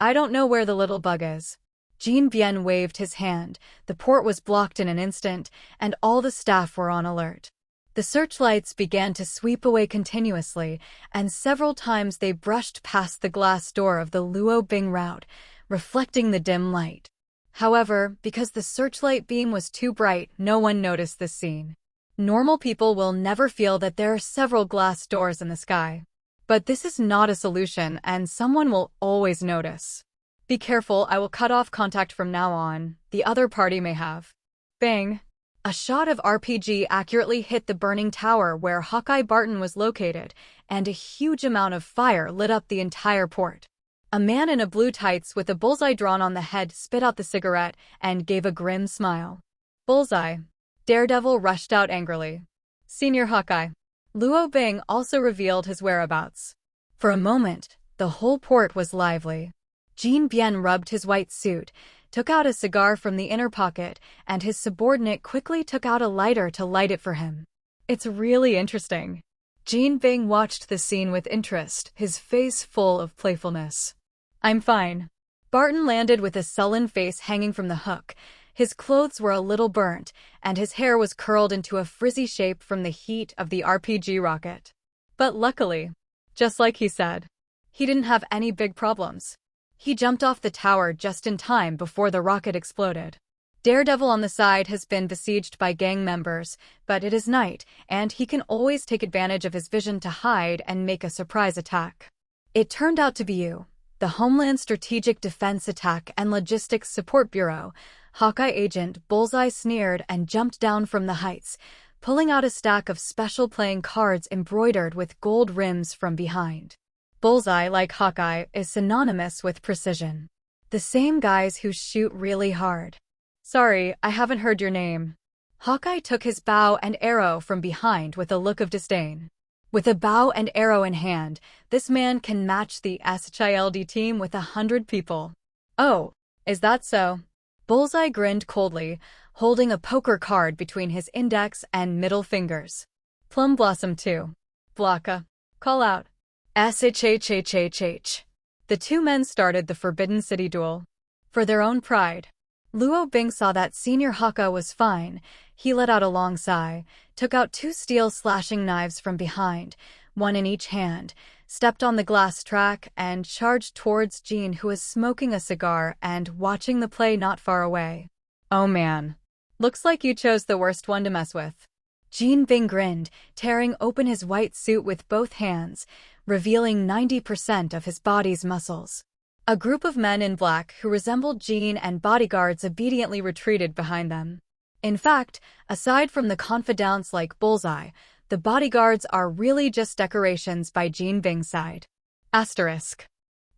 I don't know where the little bug is." Jin Bien waved his hand, the port was blocked in an instant, and all the staff were on alert. The searchlights began to sweep away continuously, and several times they brushed past the glass door of the Luo Bing route, reflecting the dim light. However, because the searchlight beam was too bright, no one noticed this scene. Normal people will never feel that there are several glass doors in the sky. But this is not a solution, and someone will always notice. "Be careful, I will cut off contact from now on. The other party may have." Bang! A shot of RPG accurately hit the burning tower where Hawkeye Barton was located, and a huge amount of fire lit up the entire port. A man in a blue tights with a bullseye drawn on the head spit out the cigarette and gave a grim smile. "Bullseye." Daredevil rushed out angrily. "Senior Hawkeye." Luo Bing also revealed his whereabouts. For a moment, the whole port was lively. Jin Bien rubbed his white suit, took out a cigar from the inner pocket, and his subordinate quickly took out a lighter to light it for him. "It's really interesting." Jin Bing watched the scene with interest, his face full of playfulness. "I'm fine." Barton landed with a sullen face hanging from the hook. His clothes were a little burnt, and his hair was curled into a frizzy shape from the heat of the RPG rocket. But luckily, just like he said, he didn't have any big problems. He jumped off the tower just in time before the rocket exploded. Daredevil on the side has been besieged by gang members, but it is night, and he can always take advantage of his vision to hide and make a surprise attack. It turned out to be you, the Homeland Strategic Defense Attack and Logistics Support Bureau. Hawkeye agent Bullseye sneered and jumped down from the heights, pulling out a stack of special playing cards embroidered with gold rims from behind. Bullseye, like Hawkeye, is synonymous with precision. The same guys who shoot really hard. "Sorry, I haven't heard your name." Hawkeye took his bow and arrow from behind with a look of disdain. With a bow and arrow in hand, this man can match the SHILD team with 100 people. "Oh, is that so?" Bullseye grinned coldly, holding a poker card between his index and middle fingers. "Plum Blossom 2. Blocka. Call out." SHHHHH. The two men started the Forbidden City duel. For their own pride. Luo Bing saw that Senior Hawkeye was fine. He let out a long sigh, took out 2 steel slashing knives from behind, one in each hand, stepped on the glass track, and charged towards Jean, who was smoking a cigar and watching the play not far away. "Oh man. Looks like you chose the worst one to mess with." Jin Bing grinned, tearing open his white suit with both hands, revealing 90% of his body's muscles. A group of men in black who resembled Jean and bodyguards obediently retreated behind them. In fact, aside from the confidants like Bullseye, the bodyguards are really just decorations by Jin Bing's side. Asterisk.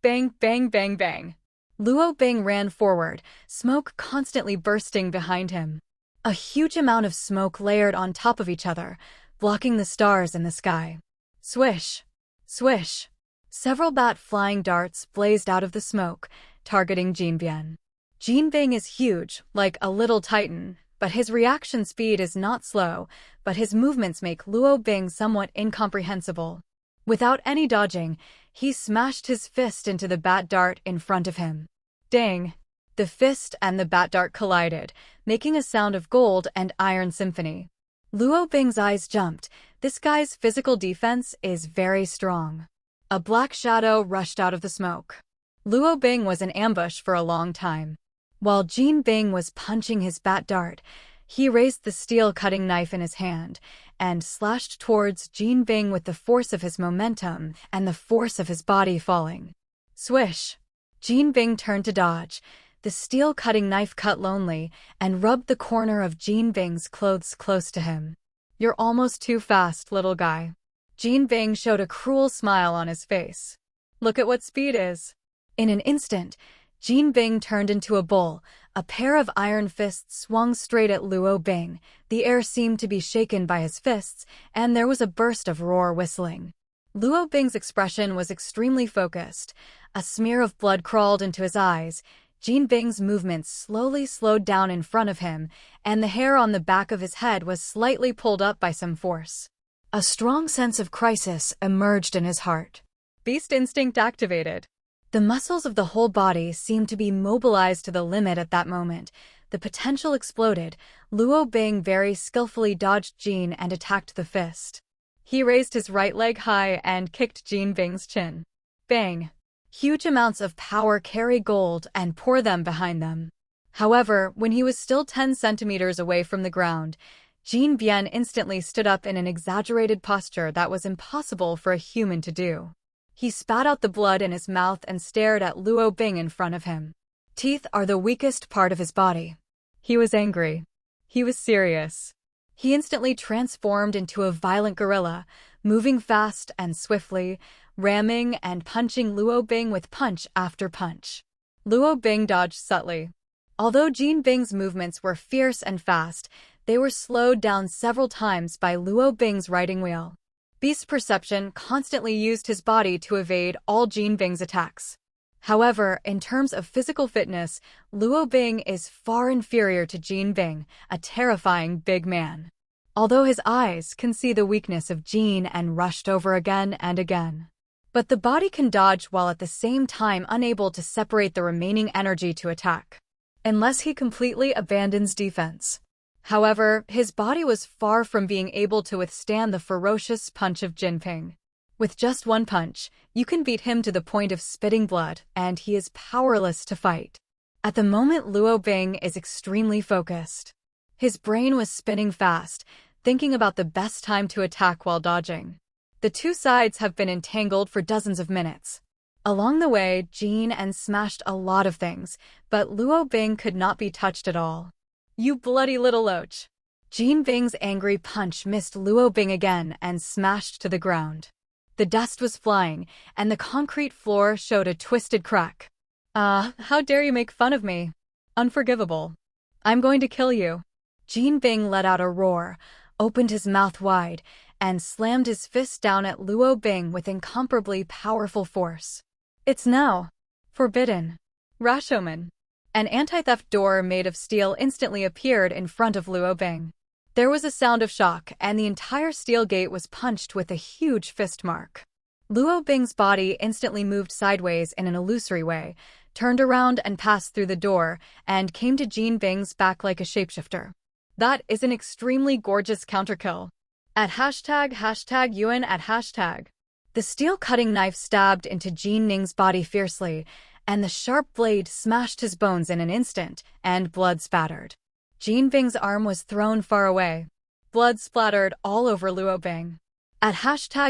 Bang, bang, bang, bang. Luo Bing ran forward, smoke constantly bursting behind him. A huge amount of smoke layered on top of each other, blocking the stars in the sky. Swish. Swish. Several bat-flying darts blazed out of the smoke, targeting Jin Bien. Jin Bing is huge, like a little titan, but his reaction speed is not slow, but his movements make Luo Bing somewhat incomprehensible. Without any dodging, he smashed his fist into the bat dart in front of him. Dang! The fist and the bat dart collided, making a sound of gold and iron symphony. Luo Bing's eyes jumped. This guy's physical defense is very strong. A black shadow rushed out of the smoke. Luo Bing was in ambush for a long time. While Jin Bing was punching his bat dart, he raised the steel cutting knife in his hand and slashed towards Jin Bing with the force of his momentum and the force of his body falling. Swish! Jin Bing turned to dodge. The steel cutting knife cut lonely and rubbed the corner of Jin Bing's clothes close to him. "You're almost too fast, little guy." Jin Bing showed a cruel smile on his face. "Look at what speed is." In an instant, Jin Bing turned into a bull. A pair of iron fists swung straight at Luo Bing. The air seemed to be shaken by his fists, and there was a burst of roar whistling. Luo Bing's expression was extremely focused. A smear of blood crawled into his eyes. Jin Bing's movements slowly slowed down in front of him, and the hair on the back of his head was slightly pulled up by some force. A strong sense of crisis emerged in his heart. Beast instinct activated. The muscles of the whole body seemed to be mobilized to the limit at that moment. The potential exploded. Luo Bing very skillfully dodged Jin and attacked the fist. He raised his right leg high and kicked Jin Bing's chin. Bang! Huge amounts of power carry gold and pour them behind them. However, when he was still 10 centimeters away from the ground, Jin Bian instantly stood up in an exaggerated posture that was impossible for a human to do. He spat out the blood in his mouth and stared at Luo Bing in front of him. Teeth are the weakest part of his body. He was angry. He was serious. He instantly transformed into a violent gorilla, moving fast and swiftly, ramming and punching Luo Bing with punch after punch. Luo Bing dodged subtly. Although Jin Bing's movements were fierce and fast, they were slowed down several times by Luo Bing's riding wheel. Beast Perception constantly used his body to evade all Jin Bing's attacks. However, in terms of physical fitness, Luo Bing is far inferior to Jin Bing, a terrifying big man. Although his eyes can see the weakness of Jin and rushed over again and again. But the body can dodge while at the same time unable to separate the remaining energy to attack. Unless he completely abandons defense. However, his body was far from being able to withstand the ferocious punch of Jin Bing. With just one punch, you can beat him to the point of spitting blood, and he is powerless to fight. At the moment, Luo Bing is extremely focused. His brain was spinning fast, thinking about the best time to attack while dodging. The two sides have been entangled for dozens of minutes. Along the way, Jin and smashed a lot of things, but Luo Bing could not be touched at all. You bloody little loach! Jin Bing's angry punch missed Luo Bing again and smashed to the ground. The dust was flying, and the concrete floor showed a twisted crack. How dare you make fun of me? Unforgivable. I'm going to kill you. Jin Bing let out a roar, opened his mouth wide, and slammed his fist down at Luo Bing with incomparably powerful force. It's now. Forbidden. Rashoman. An anti-theft door made of steel instantly appeared in front of Luo Bing. There was a sound of shock, and the entire steel gate was punched with a huge fist mark. Luo Bing's body instantly moved sideways in an illusory way, turned around and passed through the door, and came to Jin Bing's back like a shapeshifter. That is an extremely gorgeous counterkill. At ### Yuan at #. The steel cutting knife stabbed into Jin Ning's body fiercely, and the sharp blade smashed his bones in an instant, and blood spattered. Jin Bing's arm was thrown far away. Blood splattered all over Luo Bing. At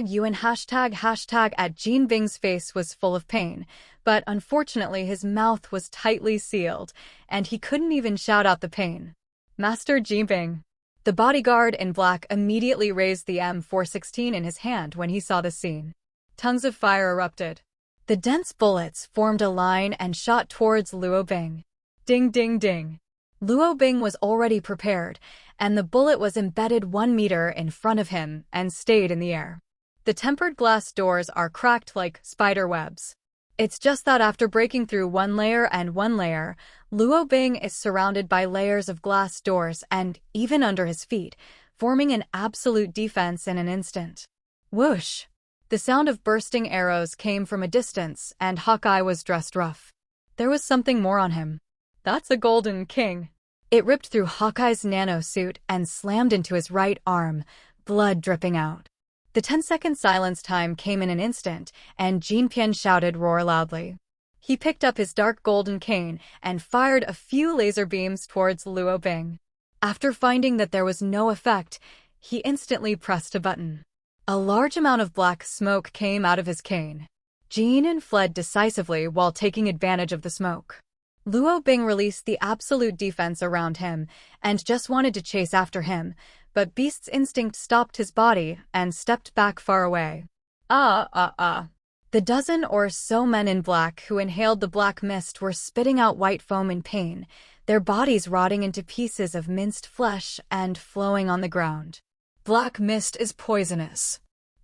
#Yuan ## at Jin Bing's face was full of pain, but unfortunately his mouth was tightly sealed, and he couldn't even shout out the pain. Master Jin Bing. The bodyguard in black immediately raised the M416 in his hand when he saw the scene. Tongues of fire erupted. The dense bullets formed a line and shot towards Luo Bing. Ding ding ding. Luo Bing was already prepared, and the bullet was embedded 1 meter in front of him and stayed in the air. The tempered glass doors are cracked like spider webs. It's just that after breaking through one layer and one layer, Luo Bing is surrounded by layers of glass doors and even under his feet, forming an absolute defense in an instant. Whoosh! The sound of bursting arrows came from a distance, and Hawkeye was dressed rough. There was something more on him. That's a golden king. It ripped through Hawkeye's nano suit and slammed into his right arm, blood dripping out. The 10-second silence time came in an instant, and Jin Pian shouted roar loudly. He picked up his dark golden cane and fired a few laser beams towards Luo Bing. After finding that there was no effect, he instantly pressed a button. A large amount of black smoke came out of his cane. Jin fled decisively while taking advantage of the smoke. Luo Bing released the absolute defense around him and just wanted to chase after him, but Beast's instinct stopped his body and stepped back far away. The dozen or so men in black who inhaled the black mist were spitting out white foam in pain, their bodies rotting into pieces of minced flesh and flowing on the ground. Black mist is poisonous.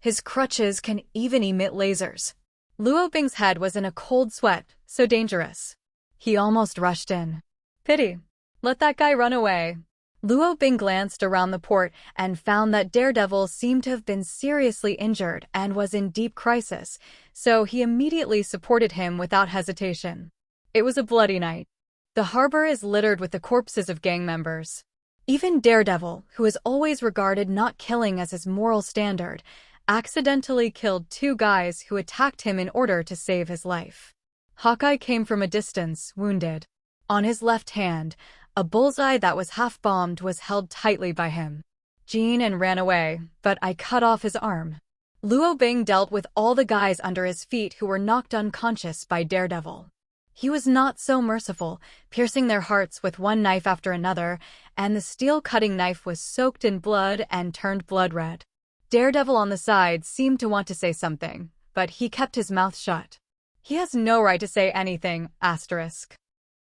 His crutches can even emit lasers. Luo Bing's head was in a cold sweat, so dangerous. He almost rushed in. Pity. Let that guy run away. Luo Bing glanced around the port and found that Daredevil seemed to have been seriously injured and was in deep crisis, so he immediately supported him without hesitation. It was a bloody night. The harbor is littered with the corpses of gang members. Even Daredevil, who is always regarded not killing as his moral standard, accidentally killed 2 guys who attacked him in order to save his life. Hawkeye came from a distance, wounded. On his left hand, a bullseye that was half-bombed was held tightly by him. Jean and ran away, but I cut off his arm. Luo Bing dealt with all the guys under his feet who were knocked unconscious by Daredevil. He was not so merciful, piercing their hearts with one knife after another, and the steel-cutting knife was soaked in blood and turned blood red. Daredevil on the side seemed to want to say something, but he kept his mouth shut. He has no right to say anything, asterisk.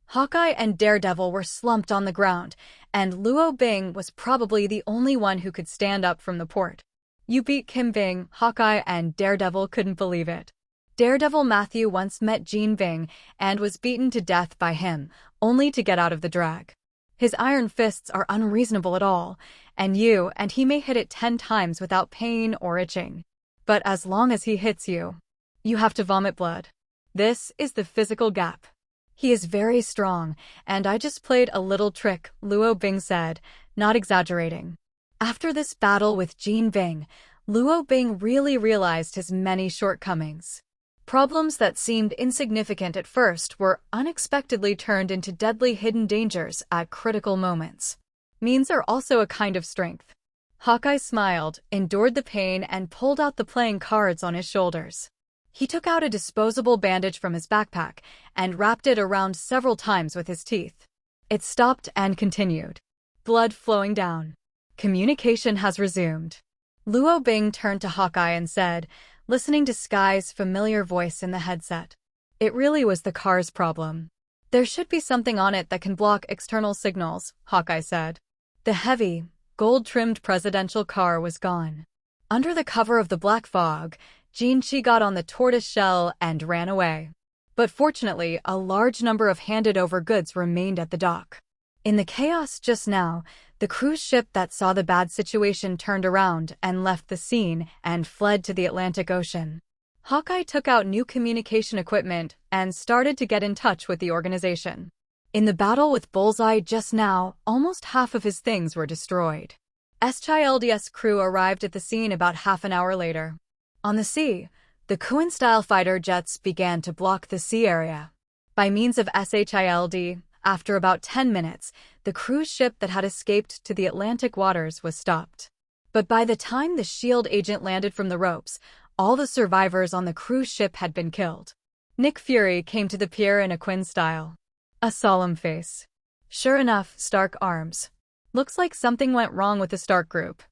Hawkeye and Daredevil were slumped on the ground, and Luo Bing was probably the only one who could stand up from the port. You beat Kim Bing, Hawkeye and Daredevil couldn't believe it. Daredevil Matthew once met Jean Bing and was beaten to death by him, only to get out of the drag. His iron fists are unreasonable at all, and he may hit it 10 times without pain or itching. But as long as he hits you, you have to vomit blood. This is the physical gap. He is very strong, and I just played a little trick, Luo Bing said, not exaggerating. After this battle with Jean Bing, Luo Bing really realized his many shortcomings. Problems that seemed insignificant at first were unexpectedly turned into deadly hidden dangers at critical moments. Means are also a kind of strength. Hawkeye smiled, endured the pain, and pulled out the playing cards on his shoulders. He took out a disposable bandage from his backpack and wrapped it around several times with his teeth. It stopped and continued. Blood flowing down. Communication has resumed. Luo Bing turned to Hawkeye and said, listening to Skye's familiar voice in the headset. It really was the car's problem. There should be something on it that can block external signals, Hawkeye said. The heavy, gold-trimmed presidential car was gone. Under the cover of the black fog, Jean got on the tortoise shell and ran away. But fortunately, a large number of handed-over goods remained at the dock. In the chaos just now, the cruise ship that saw the bad situation turned around and left the scene and fled to the Atlantic Ocean. Hawkeye took out new communication equipment and started to get in touch with the organization. In the battle with Bullseye just now, almost half of his things were destroyed. SCHILD's crew arrived at the scene about half an hour later. On the sea, the Kuan-style fighter jets began to block the sea area. By means of SHILD, after about 10 minutes, the cruise ship that had escaped to the Atlantic waters was stopped. But by the time the SHIELD agent landed from the ropes, all the survivors on the cruise ship had been killed. Nick Fury came to the pier in a Quinn style. A solemn face. Sure enough, Stark arms. Looks like something went wrong with the Stark group.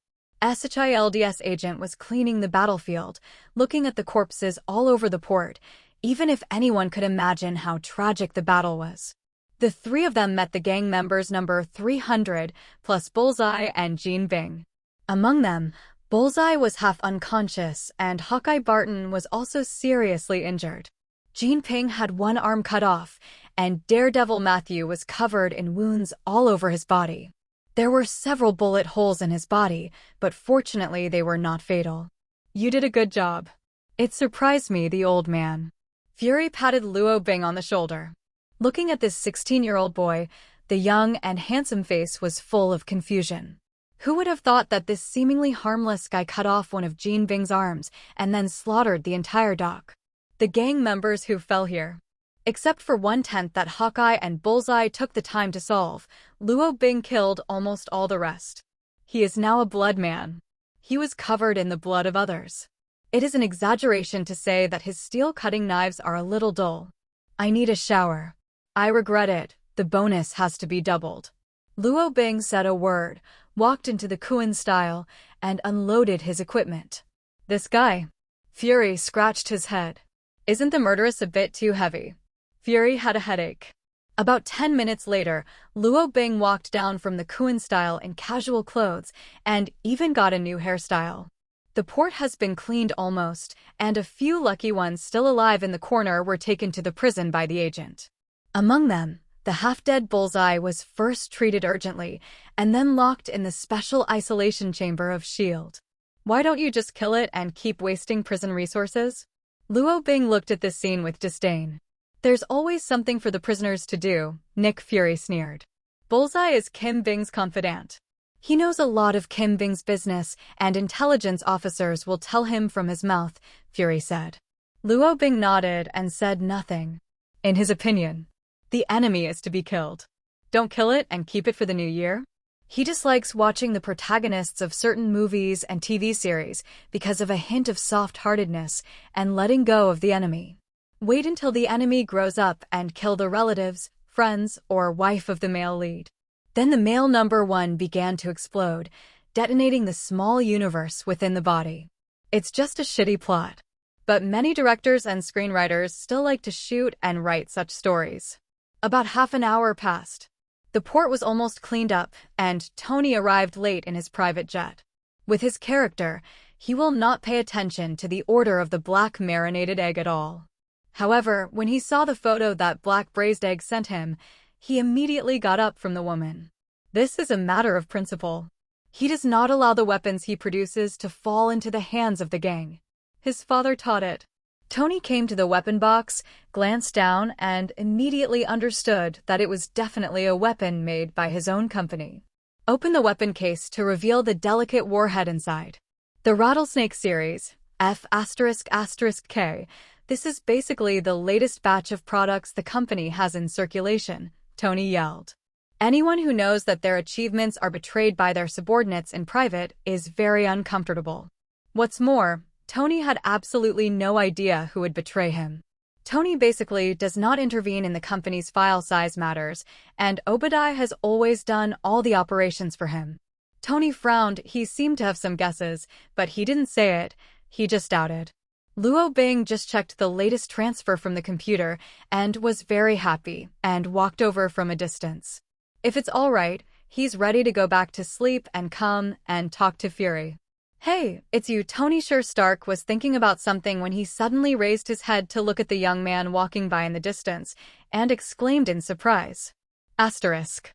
SHILD's agent was cleaning the battlefield, looking at the corpses all over the port, even if anyone could imagine how tragic the battle was. The 3 of them met the gang members number 300, plus Bullseye and Jean Bing. Among them, Bullseye was half unconscious, and Hawkeye Barton was also seriously injured. Jean Bing had one arm cut off, and Daredevil Matthew was covered in wounds all over his body. There were several bullet holes in his body, but fortunately they were not fatal. You did a good job. It surprised me, the old man. Fury patted Luo Bing on the shoulder. Looking at this 16-year-old boy, the young and handsome face was full of confusion. Who would have thought that this seemingly harmless guy cut off one of Jean Bing's arms and then slaughtered the entire dock? The gang members who fell here. Except for 1/10 that Hawkeye and Bullseye took the time to solve, Luo Bing killed almost all the rest. He is now a blood man. He was covered in the blood of others. It is an exaggeration to say that his steel-cutting knives are a little dull. I need a shower. I regret it, the bonus has to be doubled. Luo Bing said a word, walked into the Kuan style, and unloaded his equipment. This guy. Fury scratched his head. Isn't the murderess a bit too heavy? Fury had a headache. About 10 minutes later, Luo Bing walked down from the Kuan style in casual clothes and even got a new hairstyle. The port has been cleaned almost, and a few lucky ones still alive in the corner were taken to the prison by the agent. Among them, the half-dead Bullseye was first treated urgently, and then locked in the special isolation chamber of S.H.I.E.L.D. Why don't you just kill it and keep wasting prison resources? Luo Bing looked at this scene with disdain. There's always something for the prisoners to do, Nick Fury sneered. Bullseye is Kim Bing's confidant. He knows a lot of Kim Bing's business, and intelligence officers will tell him from his mouth, Fury said. Luo Bing nodded and said nothing. In his opinion, the enemy is to be killed. Don't kill it and keep it for the new year. He dislikes watching the protagonists of certain movies and TV series because of a hint of soft-heartedness and letting go of the enemy. Wait until the enemy grows up and kill the relatives, friends, or wife of the male lead. Then the male number one began to explode, detonating the small universe within the body. It's just a shitty plot. But many directors and screenwriters still like to shoot and write such stories. About half an hour passed. The port was almost cleaned up, and Tony arrived late in his private jet. With his character, he will not pay attention to the order of the black marinated egg at all. However, when he saw the photo that Black Braised Egg sent him, he immediately got up from the woman. This is a matter of principle. He does not allow the weapons he produces to fall into the hands of the gang. His father taught it. Tony came to the weapon box, glanced down, and immediately understood that it was definitely a weapon made by his own company. Open the weapon case to reveal the delicate warhead inside. The Rattlesnake series, F***K, this is basically the latest batch of products the company has in circulation, Tony yelled. Anyone who knows that their achievements are betrayed by their subordinates in private is very uncomfortable. What's more, Tony had absolutely no idea who would betray him. Tony basically does not intervene in the company's file size matters, and Obadiah has always done all the operations for him. Tony frowned. He seemed to have some guesses, but he didn't say it, he just doubted. Luo Bing just checked the latest transfer from the computer and was very happy and walked over from a distance. If it's all right, he's ready to go back to sleep and come and talk to Fury. Hey, it's you. Tony Stark was thinking about something when he suddenly raised his head to look at the young man walking by in the distance and exclaimed in surprise. Asterisk.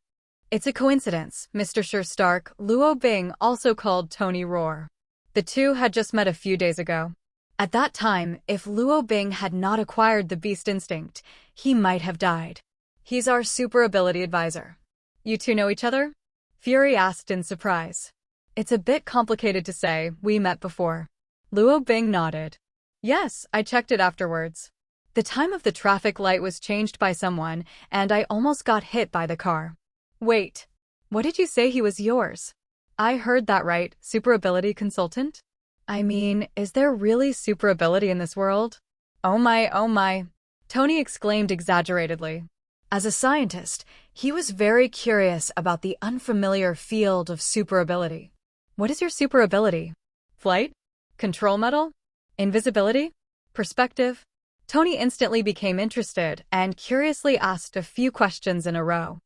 It's a coincidence, Mr. Stark. Luo Bing also called Tony Roar. The two had just met a few days ago. At that time, if Luo Bing had not acquired the beast instinct, he might have died. He's our super ability advisor. You two know each other? Fury asked in surprise. It's a bit complicated to say. We met before. Luo Bing nodded. Yes, I checked it afterwards. The time of the traffic light was changed by someone, and I almost got hit by the car. Wait, what did you say he was yours? I heard that right, super ability consultant? I mean, is there really super ability in this world? Oh my, Tony exclaimed exaggeratedly. As a scientist, he was very curious about the unfamiliar field of super ability. What is your super ability? Flight? Control metal? Invisibility? Perspective? Tony instantly became interested and curiously asked a few questions in a row.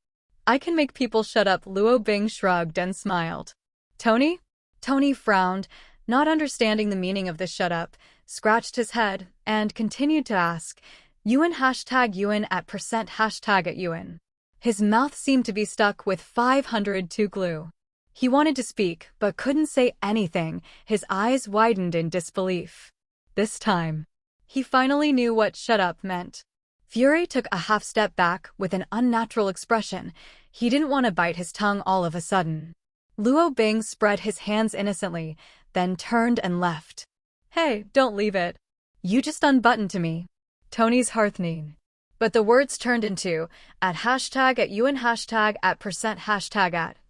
I can make people shut up. Luo Bing shrugged and smiled. Tony? Tony frowned, not understanding the meaning of the shut up, scratched his head, and continued to ask, UN #UN at %@UN. His mouth seemed to be stuck with 502 glue. He wanted to speak, but couldn't say anything. His eyes widened in disbelief. This time, he finally knew what shut up meant. Fury took a half step back with an unnatural expression. He didn't want to bite his tongue all of a sudden. Luo Bing spread his hands innocently, then turned and left. Hey, don't leave it. You just unbuttoned to me. Tony's heartening. But the words turned into @UN @%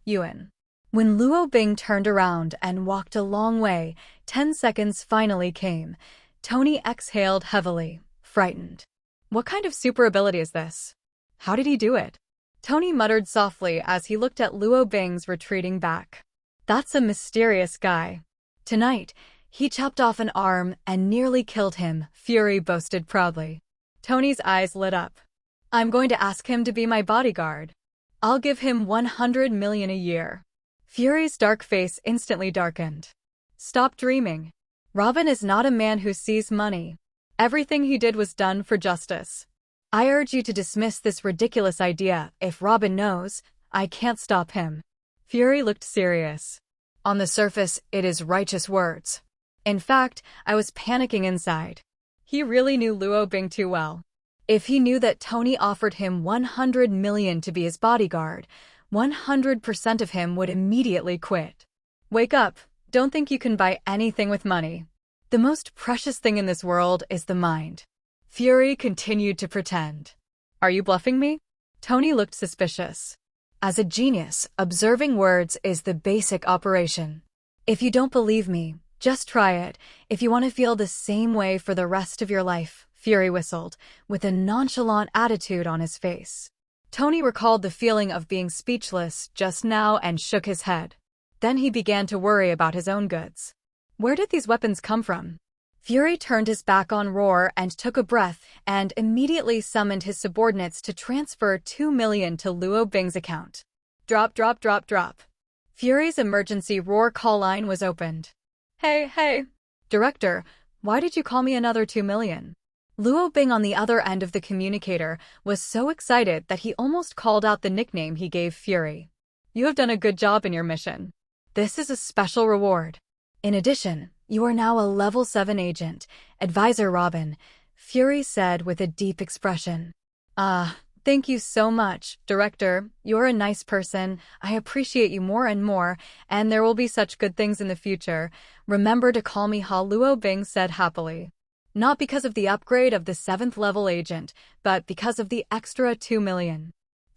@UN. When Luo Bing turned around and walked a long way, 10 seconds finally came. Tony exhaled heavily, frightened. What kind of super ability is this? How did he do it? Tony muttered softly as he looked at Luo Bing's retreating back. That's a mysterious guy. Tonight, he chopped off an arm and nearly killed him, Fury boasted proudly. Tony's eyes lit up. I'm going to ask him to be my bodyguard. I'll give him 100 million a year. Fury's dark face instantly darkened. Stop dreaming. Robin is not a man who sees money. Everything he did was done for justice. I urge you to dismiss this ridiculous idea. If Robin knows, I can't stop him." Fury looked serious. On the surface, it is righteous words. In fact, I was panicking inside. He really knew Luo Bing too well. If he knew that Tony offered him 100 million to be his bodyguard, 100% of him would immediately quit. Wake up. Don't think you can buy anything with money. The most precious thing in this world is the mind. Fury continued to pretend. Are you bluffing me? Tony looked suspicious. As a genius, observing words is the basic operation. If you don't believe me, just try it. If you want to feel the same way for the rest of your life, Fury whistled, with a nonchalant attitude on his face. Tony recalled the feeling of being speechless just now and shook his head. Then he began to worry about his own goods. Where did these weapons come from? Fury turned his back on Roar and took a breath and immediately summoned his subordinates to transfer 2 million to Luo Bing's account. Drop, drop, drop, drop. Fury's emergency Roar call line was opened. Hey. Director, why did you call me another 2 million? Luo Bing on the other end of the communicator was so excited that he almost called out the nickname he gave Fury. You have done a good job in your mission. This is a special reward. In addition, you are now a level 7 agent, Advisor Robin, Fury said with a deep expression. Thank you so much, Director. You're a nice person. I appreciate you more and more, and there will be such good things in the future. Remember to call me Ha, Luo Bing said happily. Not because of the upgrade of the 7th level agent, but because of the extra 2 million.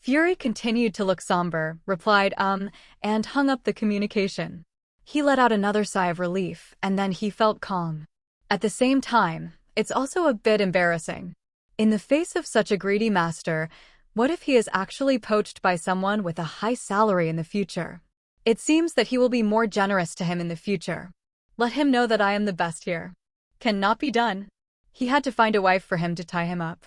Fury continued to look somber, replied, and hung up the communication. He let out another sigh of relief, and then he felt calm. At the same time, it's also a bit embarrassing. In the face of such a greedy master, what if he is actually poached by someone with a high salary in the future? It seems that he will be more generous to him in the future. Let him know that I am the best here. Cannot be done. He had to find a wife for him to tie him up.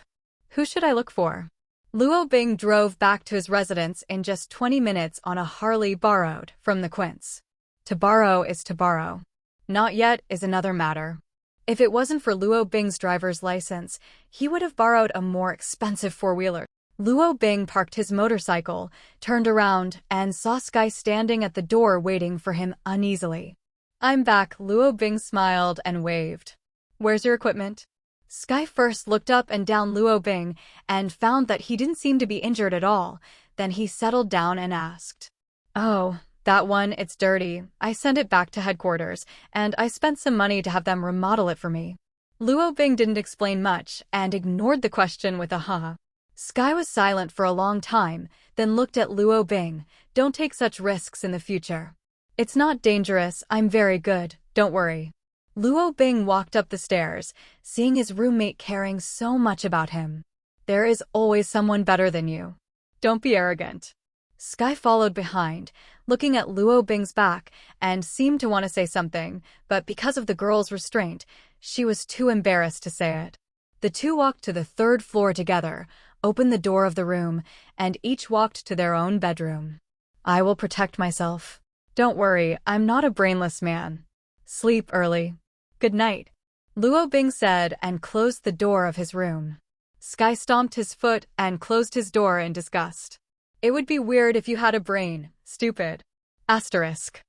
Who should I look for? Luo Bing drove back to his residence in just 20 minutes on a Harley borrowed from the Quints. To borrow is to borrow. Not yet is another matter. If it wasn't for Luo Bing's driver's license, he would have borrowed a more expensive four-wheeler. Luo Bing parked his motorcycle, turned around, and saw Skye standing at the door waiting for him uneasily. I'm back, Luo Bing smiled and waved. Where's your equipment? Skye first looked up and down Luo Bing and found that he didn't seem to be injured at all. Then he settled down and asked, Oh, that one, it's dirty. I sent it back to headquarters, and I spent some money to have them remodel it for me. Luo Bing didn't explain much and ignored the question with a haha. Skye was silent for a long time, then looked at Luo Bing. Don't take such risks in the future. It's not dangerous, I'm very good, don't worry. Luo Bing walked up the stairs, seeing his roommate caring so much about him. There is always someone better than you. Don't be arrogant. Skye followed behind, looking at Luo Bing's back, and seemed to want to say something, but because of the girl's restraint, she was too embarrassed to say it. The two walked to the 3rd floor together, opened the door of the room, and each walked to their own bedroom. I will protect myself. Don't worry, I'm not a brainless man. Sleep early. Good night, Luo Bing said and closed the door of his room. Skye stomped his foot and closed his door in disgust. It would be weird if you had a brain, stupid. Asterisk.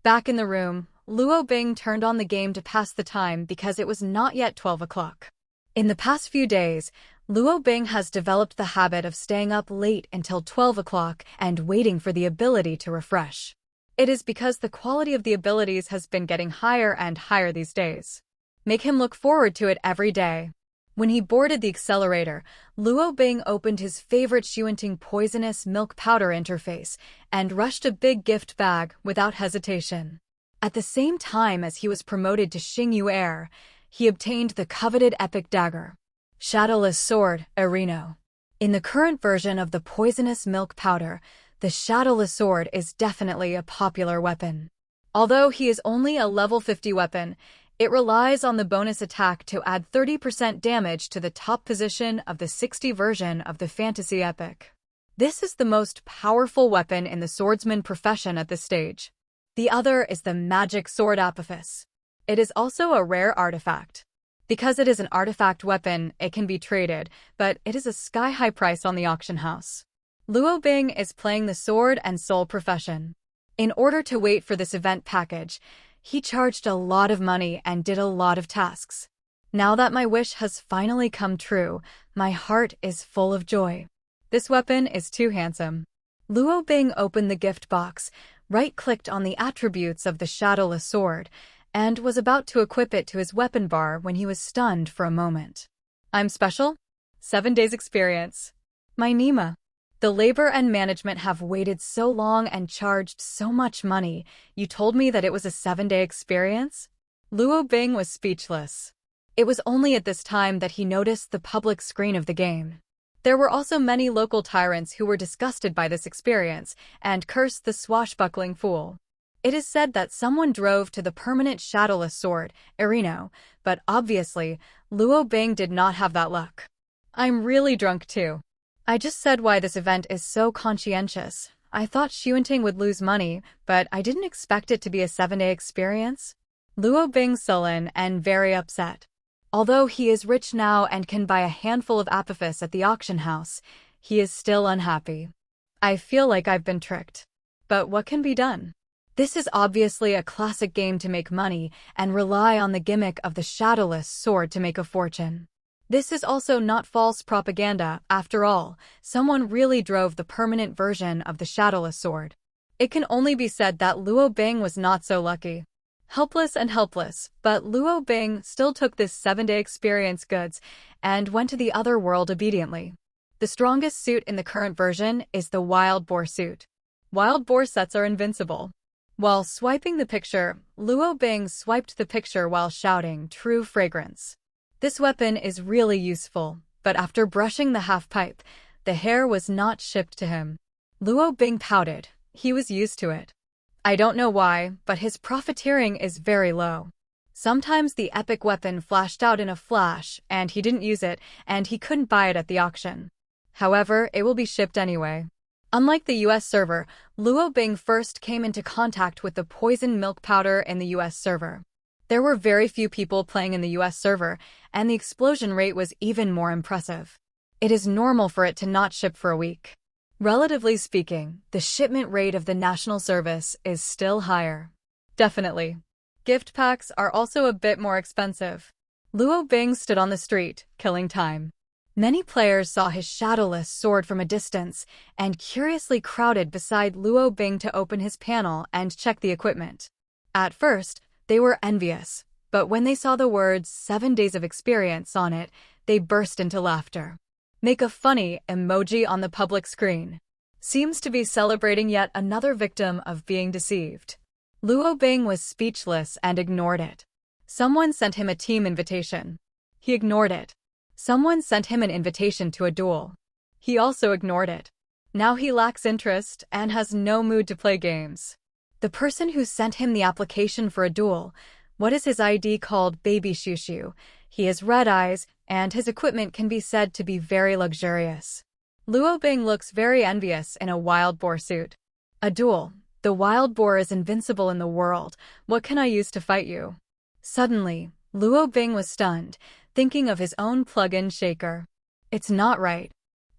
Back in the room, Luo Bing turned on the game to pass the time because it was not yet 12 o'clock. In the past few days, Luo Bing has developed the habit of staying up late until 12 o'clock and waiting for the ability to refresh. It is because the quality of the abilities has been getting higher and higher these days. Make him look forward to it every day. When he boarded the accelerator, Luo Bing opened his favorite Xuanting poisonous milk powder interface and rushed a big gift bag without hesitation. At the same time as he was promoted to Xingyu Heir, he obtained the coveted epic dagger, Shadowless Sword, Areno. In the current version of the poisonous milk powder, the Shadowless Sword is definitely a popular weapon. Although he is only a level 50 weapon, it relies on the bonus attack to add 30% damage to the top position of the 60 version of the fantasy epic. This is the most powerful weapon in the swordsman profession at this stage. The other is the magic sword Apophis. It is also a rare artifact. Because it is an artifact weapon, it can be traded, but it is a sky-high price on the auction house. Luo Bing is playing the sword and soul profession. In order to wait for this event package, he charged a lot of money and did a lot of tasks. Now that my wish has finally come true, my heart is full of joy. This weapon is too handsome. Luo Bing opened the gift box, right-clicked on the attributes of the shadowless sword, and was about to equip it to his weapon bar when he was stunned for a moment. I'm special? 7 days experience. My Nima. The labor and management have waited so long and charged so much money. You told me that it was a 7-day experience? Luo Bing was speechless. It was only at this time that he noticed the public screen of the game. There were also many local tyrants who were disgusted by this experience and cursed the swashbuckling fool. It is said that someone drove to the permanent shadowless sword, Erino, but obviously, Luo Bing did not have that luck. I'm really drunk too. I just said why this event is so conscientious. I thought Xuanting would lose money, but I didn't expect it to be a 7-day experience. Luo Bing sullen and very upset. Although he is rich now and can buy a handful of Apophis at the auction house, he is still unhappy. I feel like I've been tricked. But what can be done? This is obviously a classic game to make money and rely on the gimmick of the shadowless sword to make a fortune. This is also not false propaganda, after all. Someone really drove the permanent version of the shadowless sword. It can only be said that Luo Bing was not so lucky. Helpless and helpless, but Luo Bing still took this 7-day experience goods and went to the other world obediently. The strongest suit in the current version is the Wild Boar suit. Wild Boar sets are invincible. While swiping the picture, Luo Bing swiped the picture while shouting, "True fragrance." This weapon is really useful, but after brushing the half-pipe, the hair was not shipped to him. Luo Bing pouted. He was used to it. I don't know why, but his profiteering is very low. Sometimes the epic weapon flashed out in a flash, and he didn't use it, and he couldn't buy it at the auction. However, it will be shipped anyway. Unlike the US server, Luo Bing first came into contact with the poison milk powder in the US server. There were very few people playing in the US server, and the explosion rate was even more impressive. It is normal for it to not ship for a week. Relatively speaking, the shipment rate of the national service is still higher. Definitely. Gift packs are also a bit more expensive. Luo Bing stood on the street, killing time. Many players saw his shadowless sword from a distance and curiously crowded beside Luo Bing to open his panel and check the equipment. At first, they were envious, but when they saw the words 7 days of experience on it, they burst into laughter. Make a funny emoji on the public screen. Seems to be celebrating yet another victim of being deceived. Luo Bing was speechless and ignored it. Someone sent him a team invitation. He ignored it. Someone sent him an invitation to a duel. He also ignored it. Now he lacks interest and has no mood to play games. The person who sent him the application for a duel, what is his ID called Baby Shushu? He has red eyes, and his equipment can be said to be very luxurious. Luo Bing looks very envious in a wild boar suit. A duel. The wild boar is invincible in the world. What can I use to fight you? Suddenly, Luo Bing was stunned, thinking of his own plug-in shaker. It's not right.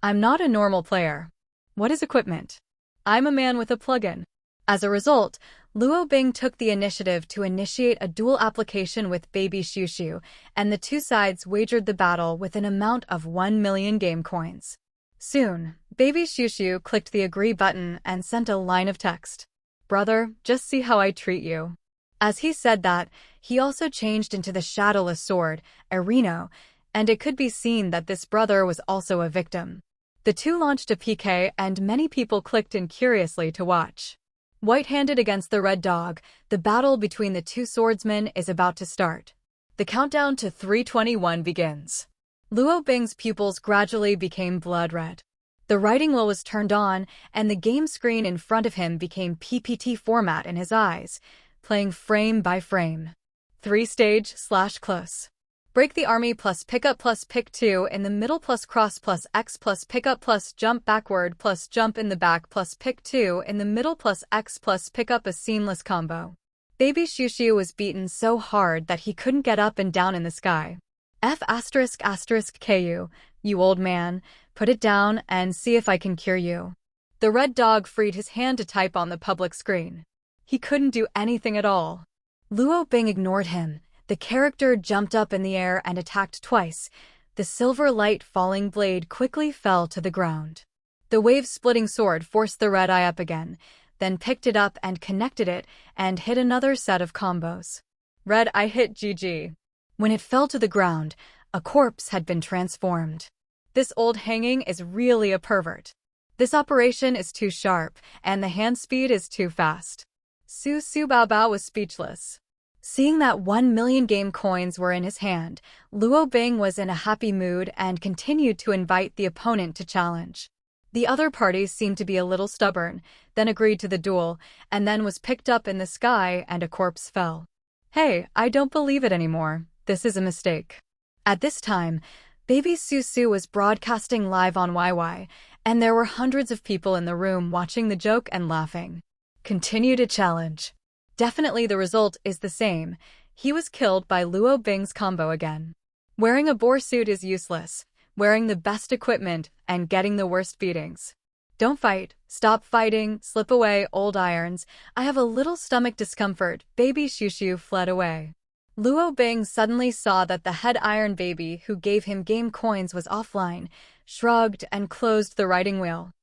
I'm not a normal player. What is equipment? I'm a man with a plug-in. As a result, Luo Bing took the initiative to initiate a duel application with Baby Shushu, and the two sides wagered the battle with an amount of 1 million game coins. Soon, Baby Shushu clicked the agree button and sent a line of text. Brother, just see how I treat you. As he said that, he also changed into the shadowless sword, Erino, and it could be seen that this brother was also a victim. The two launched a PK and many people clicked in curiously to watch. White-handed against the red dog, the battle between the two swordsmen is about to start. The countdown to 321 begins. Luo Bing's pupils gradually became blood red. The writing wheel was turned on, and the game screen in front of him became PPT format in his eyes, playing frame by frame. 3-stage/close. Break the army plus pick up plus pick 2 in the middle plus cross plus X plus pick up plus jump backward plus jump in the back plus pick 2 in the middle plus X plus pick up a seamless combo. Baby Shushu was beaten so hard that he couldn't get up and down in the sky. F***KU, you old man, put it down and see if I can cure you. The red dog freed his hand to type on the public screen. He couldn't do anything at all. Luo Bing ignored him. The character jumped up in the air and attacked twice. The silver light falling blade quickly fell to the ground. The wave-splitting sword forced the red eye up again, then picked it up and connected it and hit another set of combos. Red eye hit GG. When it fell to the ground, a corpse had been transformed. This old hanging is really a pervert. This operation is too sharp, and the hand speed is too fast. Su Bao Bao was speechless. Seeing that 1 million game coins were in his hand, Luo Bing was in a happy mood and continued to invite the opponent to challenge. The other parties seemed to be a little stubborn, then agreed to the duel, and then was picked up in the sky and a corpse fell. Hey, I don't believe it anymore. This is a mistake. At this time, Baby Susu was broadcasting live on YY, and there were hundreds of people in the room watching the joke and laughing. Continue to challenge. Definitely the result is the same. He was killed by Luo Bing's combo again. Wearing a boar suit is useless. Wearing the best equipment and getting the worst beatings. Don't fight. Stop fighting. Slip away, old irons. I have a little stomach discomfort. Baby Shushu fled away. Luo Bing suddenly saw that the head iron baby who gave him game coins was offline, shrugged and closed the writing wheel.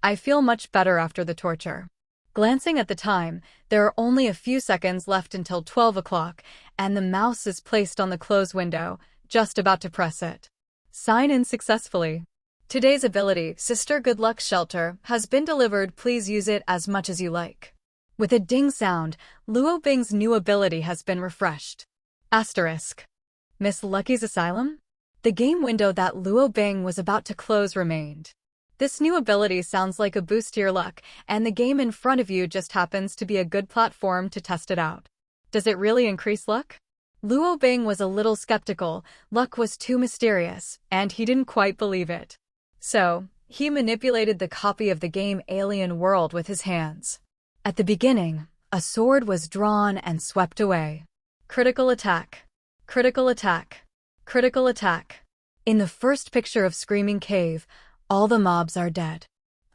I feel much better after the torture. Glancing at the time, there are only a few seconds left until 12 o'clock, and the mouse is placed on the close window, just about to press it. Sign in successfully. Today's ability, Sister Good Luck Shelter, has been delivered. Please use it as much as you like. With a ding sound, Luo Bing's new ability has been refreshed. Asterisk. Miss Lucky's Asylum? The game window that Luo Bing was about to close remained. This new ability sounds like a boost to your luck, and the game in front of you just happens to be a good platform to test it out. Does it really increase luck? Luo Bing was a little skeptical. Luck was too mysterious, and he didn't quite believe it. So, he manipulated the copy of the game Alien World with his hands. At the beginning, a sword was drawn and swept away. Critical attack. Critical attack. Critical attack. In the first picture of Screaming Cave, all the mobs are dead.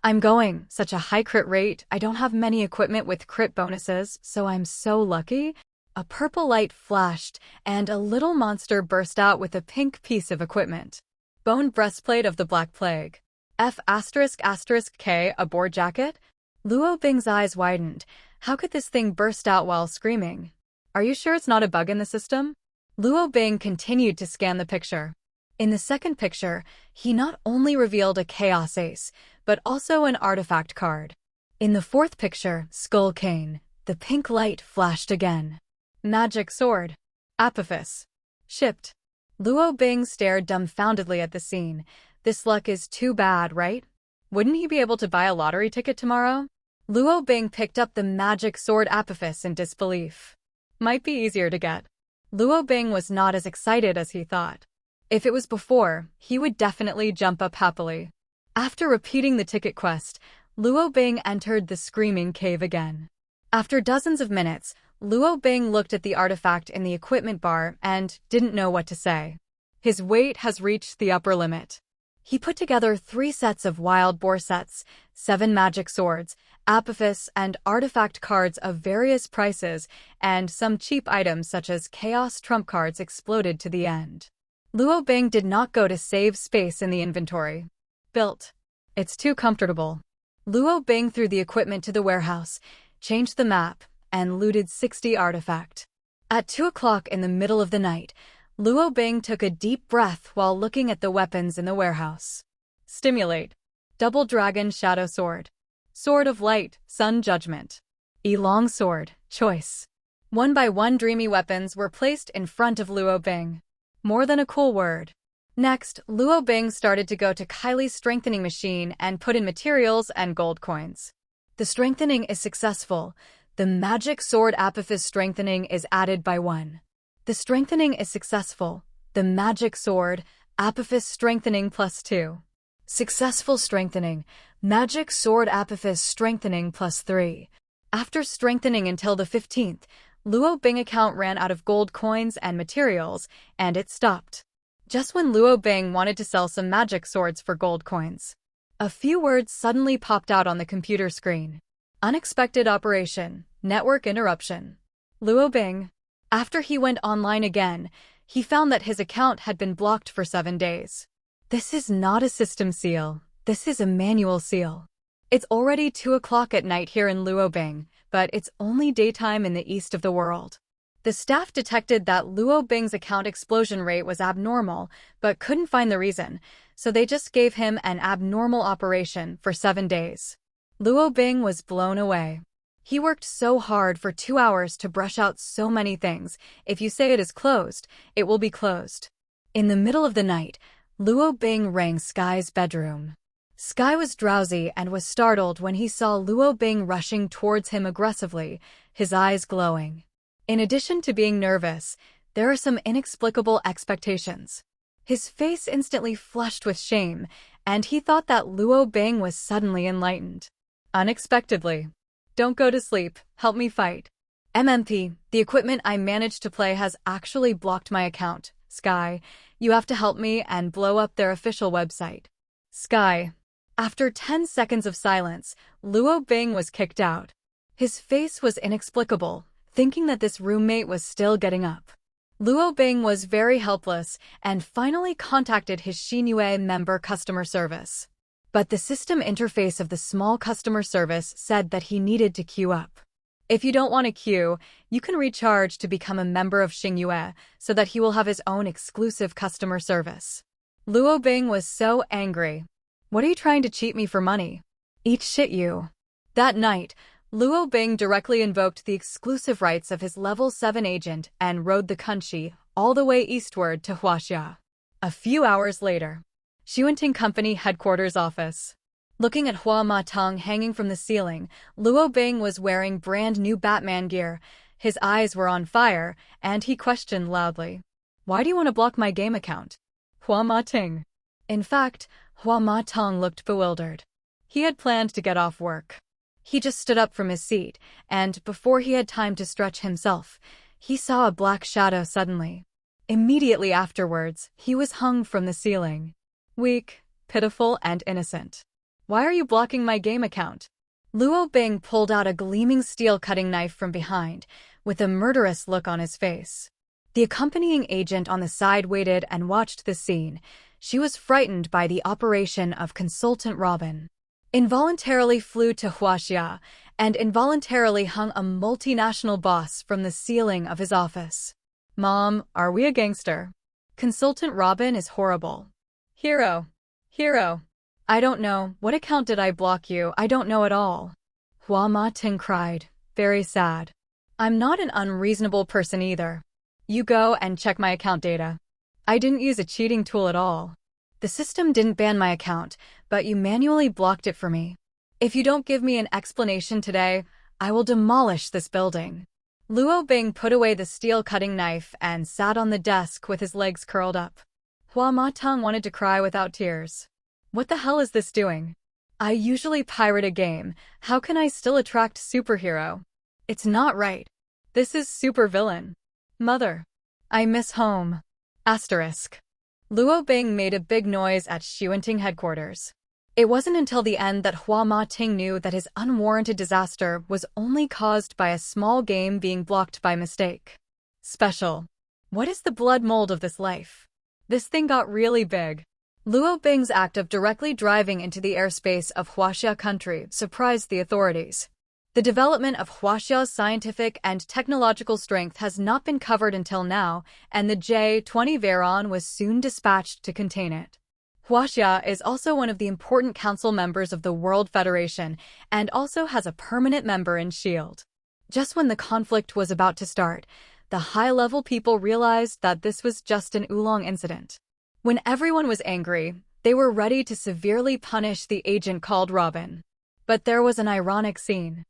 I'm going, such a high crit rate. I don't have many equipment with crit bonuses, so I'm so lucky. A purple light flashed, and a little monster burst out with a pink piece of equipment. Bone breastplate of the Black Plague. F***K, a boar jacket? Luo Bing's eyes widened. How could this thing burst out while screaming? Are you sure it's not a bug in the system? Luo Bing continued to scan the picture. In the second picture, he not only revealed a Chaos Ace, but also an artifact card. In the fourth picture, Skull Cane, the pink light flashed again. Magic Sword. Apophis. Shipped. Luo Bing stared dumbfoundedly at the scene. This luck is too bad, right? Wouldn't he be able to buy a lottery ticket tomorrow? Luo Bing picked up the Magic Sword Apophis in disbelief. Might be easier to get. Luo Bing was not as excited as he thought. If it was before, he would definitely jump up happily. After repeating the ticket quest, Luo Bing entered the Screaming Cave again. After dozens of minutes, Luo Bing looked at the artifact in the equipment bar and didn't know what to say. His weight has reached the upper limit. He put together 3 sets of wild boar sets, 7 magic swords, apophis and artifact cards of various prices, and some cheap items such as chaos trump cards exploded to the end. Luo Bing did not go to save space in the inventory. Built. It's too comfortable. Luo Bing threw the equipment to the warehouse, changed the map, and looted 60 artifact. At 2 o'clock in the middle of the night, Luo Bing took a deep breath while looking at the weapons in the warehouse. Stimulate. Double Dragon Shadow Sword. Sword of Light, Sun Judgment. Long Sword, Choice. One by one dreamy weapons were placed in front of Luo Bing. More than a cool word. Next, Luo Bing started to go to Kylie's strengthening machine and put in materials and gold coins. The strengthening is successful. The Magic Sword Apophis strengthening is added by 1. The strengthening is successful. The magic sword, Apophis strengthening +2. Successful strengthening, magic sword Apophis strengthening +3. After strengthening until the 15th, Luo Bing account ran out of gold coins and materials, and it stopped. Just when Luo Bing wanted to sell some magic swords for gold coins. A few words suddenly popped out on the computer screen. Unexpected operation, network interruption. Luo Bing. After he went online again, he found that his account had been blocked for 7 days. This is not a system seal, this is a manual seal. It's already 2 o'clock at night here in Luo Bing, but it's only daytime in the east of the world. The staff detected that Luo Bing's account explosion rate was abnormal, but couldn't find the reason, so they just gave him an abnormal operation for 7 days. Luo Bing was blown away. He worked so hard for 2 hours to brush out so many things. If you say it is closed, it will be closed. In the middle of the night, Luo Bing rang Skye's bedroom. Skye was drowsy and was startled when he saw Luo Bing rushing towards him aggressively, his eyes glowing. In addition to being nervous, there are some inexplicable expectations. His face instantly flushed with shame, and he thought that Luo Bing was suddenly enlightened. Unexpectedly. Don't go to sleep, help me fight. MMP, the equipment I managed to play has actually blocked my account. Skye, you have to help me and blow up their official website. Skye. After 10 seconds of silence, Luo Bing was kicked out. His face was inexplicable, thinking that this roommate was still getting up. Luo Bing was very helpless and finally contacted his Xinhua member customer service. But the system interface of the small customer service said that he needed to queue up. If you don't want to queue, you can recharge to become a member of Xinhua so that he will have his own exclusive customer service. Luo Bing was so angry. What are you trying to cheat me for money? Eat shit you. That night, Luo Bing directly invoked the exclusive rights of his level 7 agent and rode the Kunshi all the way eastward to Huaxia. A few hours later, Xuanting Company headquarters office. Looking at Hua Ma Tong hanging from the ceiling, Luo Bing was wearing brand new Batman gear. His eyes were on fire, and he questioned loudly. Why do you want to block my game account? Hua Ma Ting. In fact, Hua Ma Tong looked bewildered. He had planned to get off work. He just stood up from his seat, and before he had time to stretch himself, he saw a black shadow suddenly. Immediately afterwards, he was hung from the ceiling. Weak, pitiful, and innocent. Why are you blocking my game account? Luo Bing pulled out a gleaming steel cutting knife from behind, with a murderous look on his face. The accompanying agent on the side waited and watched the scene. She was frightened by the operation of Consultant Robin. Involuntarily flew to Huaxia and involuntarily hung a multinational boss from the ceiling of his office. Mom, are we a gangster? Consultant Robin is horrible. Hero. I don't know. What account did I block you? I don't know at all. Hua Ma Ting cried, very sad. I'm not an unreasonable person either. You go and check my account data. I didn't use a cheating tool at all. The system didn't ban my account, but you manually blocked it for me. If you don't give me an explanation today, I will demolish this building. Luo Bing put away the steel cutting knife and sat on the desk with his legs curled up. Hua Ma Tong wanted to cry without tears. What the hell is this doing? I usually pirate a game. How can I still attract superhero? It's not right. This is supervillain. Mother. I miss home. Asterisk. Luo Bing made a big noise at Xuanting headquarters. It wasn't until the end that Hua Ma Ting knew that his unwarranted disaster was only caused by a small game being blocked by mistake. Special. What is the blood mold of this life? This thing got really big. Luo Bing's act of directly driving into the airspace of Huaxia country surprised the authorities. The development of Huaxia's scientific and technological strength has not been covered until now, and the J-20 Veyron was soon dispatched to contain it. Huaxia is also one of the important council members of the World Federation and also has a permanent member in S.H.I.E.L.D. Just when the conflict was about to start, the high-level people realized that this was just an oolong incident. When everyone was angry, they were ready to severely punish the agent called Robin. But there was an ironic scene.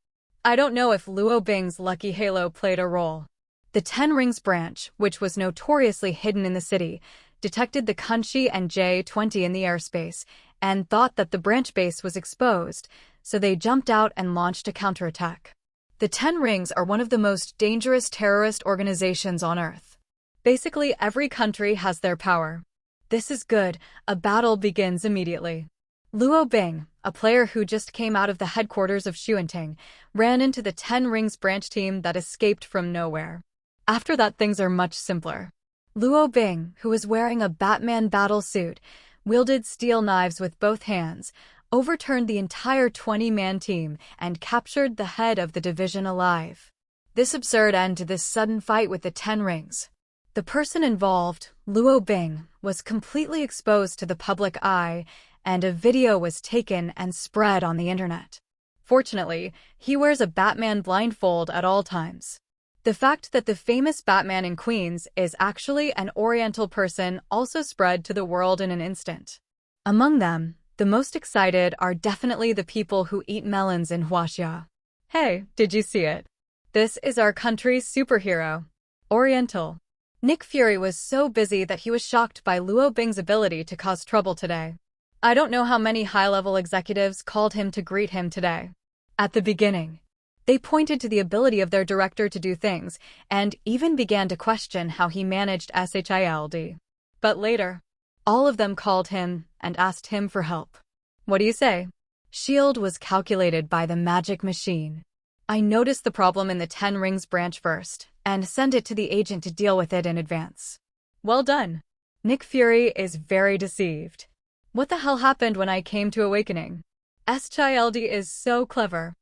I don't know if Luo Bing's lucky halo played a role. The Ten Rings branch, which was notoriously hidden in the city, detected the Kunshi and J-20 in the airspace and thought that the branch base was exposed, so they jumped out and launched a counterattack. The Ten Rings are one of the most dangerous terrorist organizations on Earth. Basically, every country has their power. This is good. A battle begins immediately. Luo Bing, a player who just came out of the headquarters of Xuanting, ran into the Ten Rings branch team that escaped from nowhere. After that, things are much simpler. Luo Bing, who was wearing a Batman battle suit, wielded steel knives with both hands, overturned the entire 20-man team, and captured the head of the division alive. This absurd end to this sudden fight with the Ten Rings. The person involved, Luo Bing, was completely exposed to the public eye, and a video was taken and spread on the internet. Fortunately, he wears a Batman blindfold at all times. The fact that the famous Batman in Queens is actually an Oriental person also spread to the world in an instant. Among them, the most excited are definitely the people who eat melons in Huaxia. Hey, did you see it? This is our country's superhero, Oriental. Nick Fury was so busy that he was shocked by Luo Bing's ability to cause trouble today. I don't know how many high-level executives called him to greet him today. At the beginning, they pointed to the ability of their director to do things, and even began to question how he managed SHIELD. But later, all of them called him and asked him for help. What do you say? SHIELD was calculated by the magic machine. I noticed the problem in the Ten Rings branch first, and sent it to the agent to deal with it in advance. Well done. Nick Fury is very deceived. What the hell happened when I came to Awakening? SHIELD is so clever.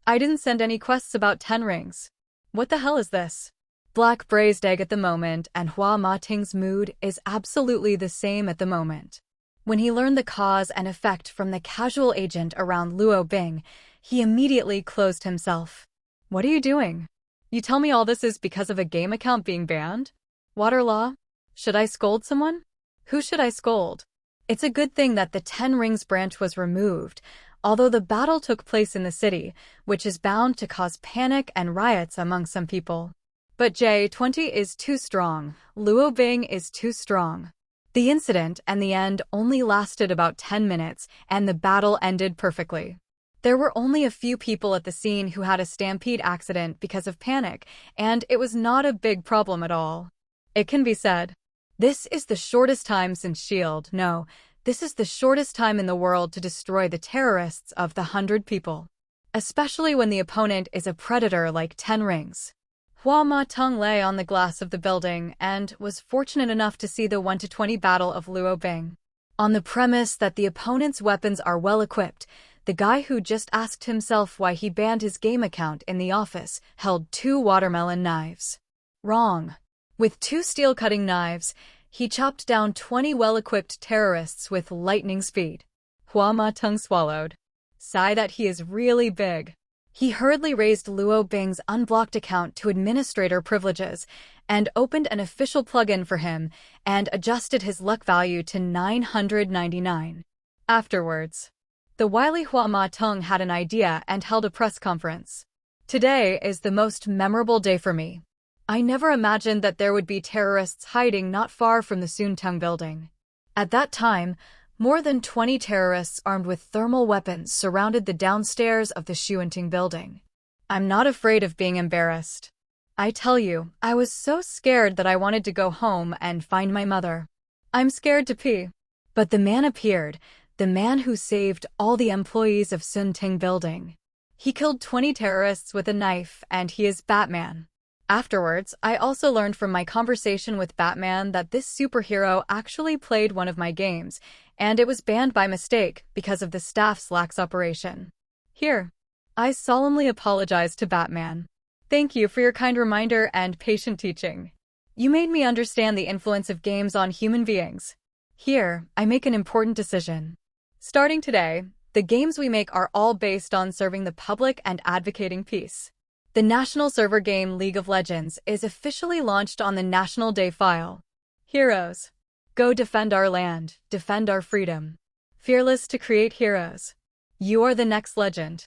I didn't send any quests about Ten Rings. What the hell is this? Black braised egg at the moment, and Hua Ma Ting's mood is absolutely the same at the moment. When he learned the cause and effect from the casual agent around Luo Bing, he immediately closed himself. What are you doing? You tell me all this is because of a game account being banned? Water law? Should I scold someone? Who should I scold? It's a good thing that the Ten Rings branch was removed, although the battle took place in the city, which is bound to cause panic and riots among some people. But J-20 is too strong. Luo Bing is too strong. The incident and the end only lasted about 10 minutes, and the battle ended perfectly. There were only a few people at the scene who had a stampede accident because of panic, and it was not a big problem at all. It can be said, this is the shortest time since SHIELD. No, this is the shortest time in the world to destroy the terrorists of the 100 people. Especially when the opponent is a predator like Ten Rings. Hua Ma Tung lay on the glass of the building and was fortunate enough to see the 1-20 battle of Luo Bing. On the premise that the opponent's weapons are well equipped, the guy who just asked himself why he banned his game account in the office held 2 watermelon knives. Wrong. With 2 steel-cutting knives, he chopped down 20 well-equipped terrorists with lightning speed. Hua Ma Tung swallowed. Sigh that he is really big. He hurriedly raised Luo Bing's unblocked account to administrator privileges and opened an official plugin for him and adjusted his luck value to 999. Afterwards, the wily Hua Ma Tung had an idea and held a press conference. Today is the most memorable day for me. I never imagined that there would be terrorists hiding not far from the Suntung building. At that time, more than 20 terrorists armed with thermal weapons surrounded the downstairs of the Xuanting building. I'm not afraid of being embarrassed. I tell you, I was so scared that I wanted to go home and find my mother. I'm scared to pee. But the man appeared, the man who saved all the employees of Sunting building. He killed 20 terrorists with a knife, and he is Batman. Afterwards, I also learned from my conversation with Batman that this superhero actually played one of my games, and it was banned by mistake because of the staff's lax operation. Here, I solemnly apologize to Batman. Thank you for your kind reminder and patient teaching. You made me understand the influence of games on human beings. Here, I make an important decision. Starting today, the games we make are all based on serving the public and advocating peace. The national server game League of Legends is officially launched on the National Day file. Heroes. Go defend our land, defend our freedom. Fearless to create heroes. You are the next legend.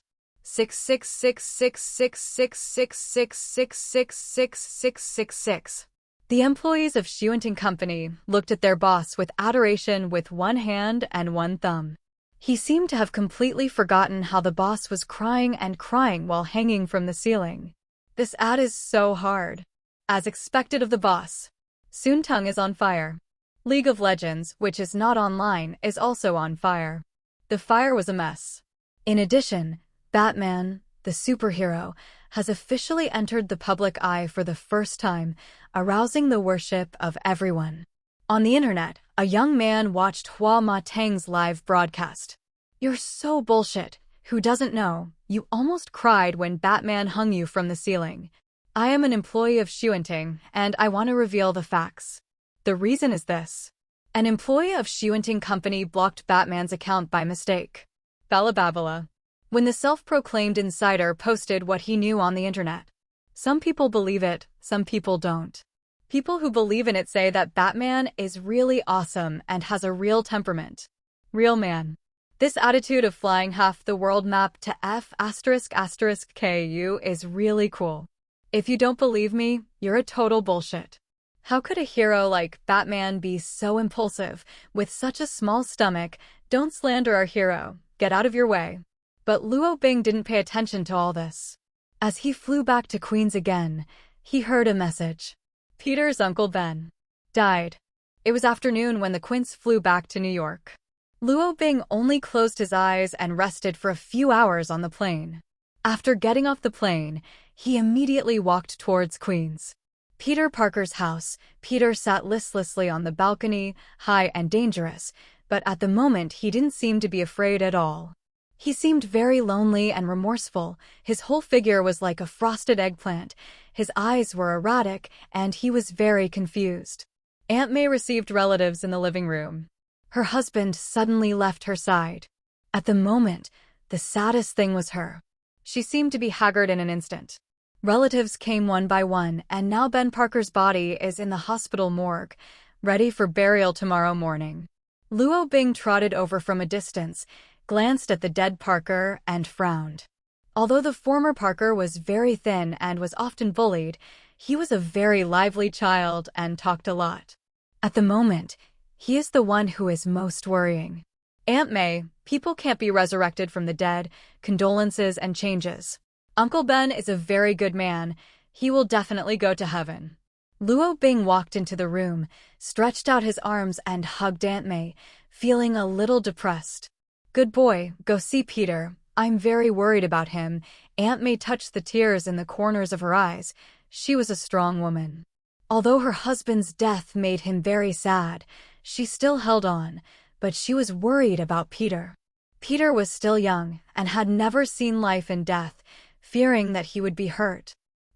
66666666666666666. The employees of Xue Company looked at their boss with adoration with one hand and one thumb. He seemed to have completely forgotten how the boss was crying and crying while hanging from the ceiling. This ad is so hard. As expected of the boss, Soontung is on fire. League of Legends, which is not online, is also on fire. The fire was a mess. In addition, Batman, the superhero, has officially entered the public eye for the first time, arousing the worship of everyone. On the internet, a young man watched Hua Ma Tang's live broadcast. "You're so bullshit. Who doesn't know? You almost cried when Batman hung you from the ceiling. I am an employee of Xue, and I want to reveal the facts. The reason is this. An employee of Xue Company blocked Batman's account by mistake." Balababala. When the self-proclaimed insider posted what he knew on the internet. Some people believe it, some people don't. People who believe in it say that Batman is really awesome and has a real temperament. Real man. This attitude of flying half the world map to F***KU is really cool. If you don't believe me, you're a total bullshit. How could a hero like Batman be so impulsive, with such a small stomach? Don't slander our hero. Get out of your way. But Luo Bing didn't pay attention to all this. As he flew back to Queens again, he heard a message. Peter's Uncle Ben died. It was afternoon when the Quince flew back to New York. Luo Bing only closed his eyes and rested for a few hours on the plane. After getting off the plane, he immediately walked towards Queens. Peter Parker's house. Peter sat listlessly on the balcony, high and dangerous, but at the moment he didn't seem to be afraid at all. He seemed very lonely and remorseful. His whole figure was like a frosted eggplant. His eyes were erratic, and he was very confused. Aunt May received relatives in the living room. Her husband suddenly left her side. At the moment, the saddest thing was her. She seemed to be haggard in an instant. Relatives came one by one, and now Ben Parker's body is in the hospital morgue, ready for burial tomorrow morning. Luo Bing trotted over from a distance, glanced at the dead Parker, and frowned. Although the former Parker was very thin and was often bullied, he was a very lively child and talked a lot. At the moment, he is the one who is most worrying. Aunt May, people can't be resurrected from the dead, condolences and changes. Uncle Ben is a very good man. He will definitely go to heaven. Luo Bing walked into the room, stretched out his arms and hugged Aunt May, feeling a little depressed. "Good boy, go see Peter. I'm very worried about him." Aunt May touched the tears in the corners of her eyes. She was a strong woman. Although her husband's death made him very sad, she still held on, but she was worried about Peter. Peter was still young and had never seen life and death, fearing that he would be hurt.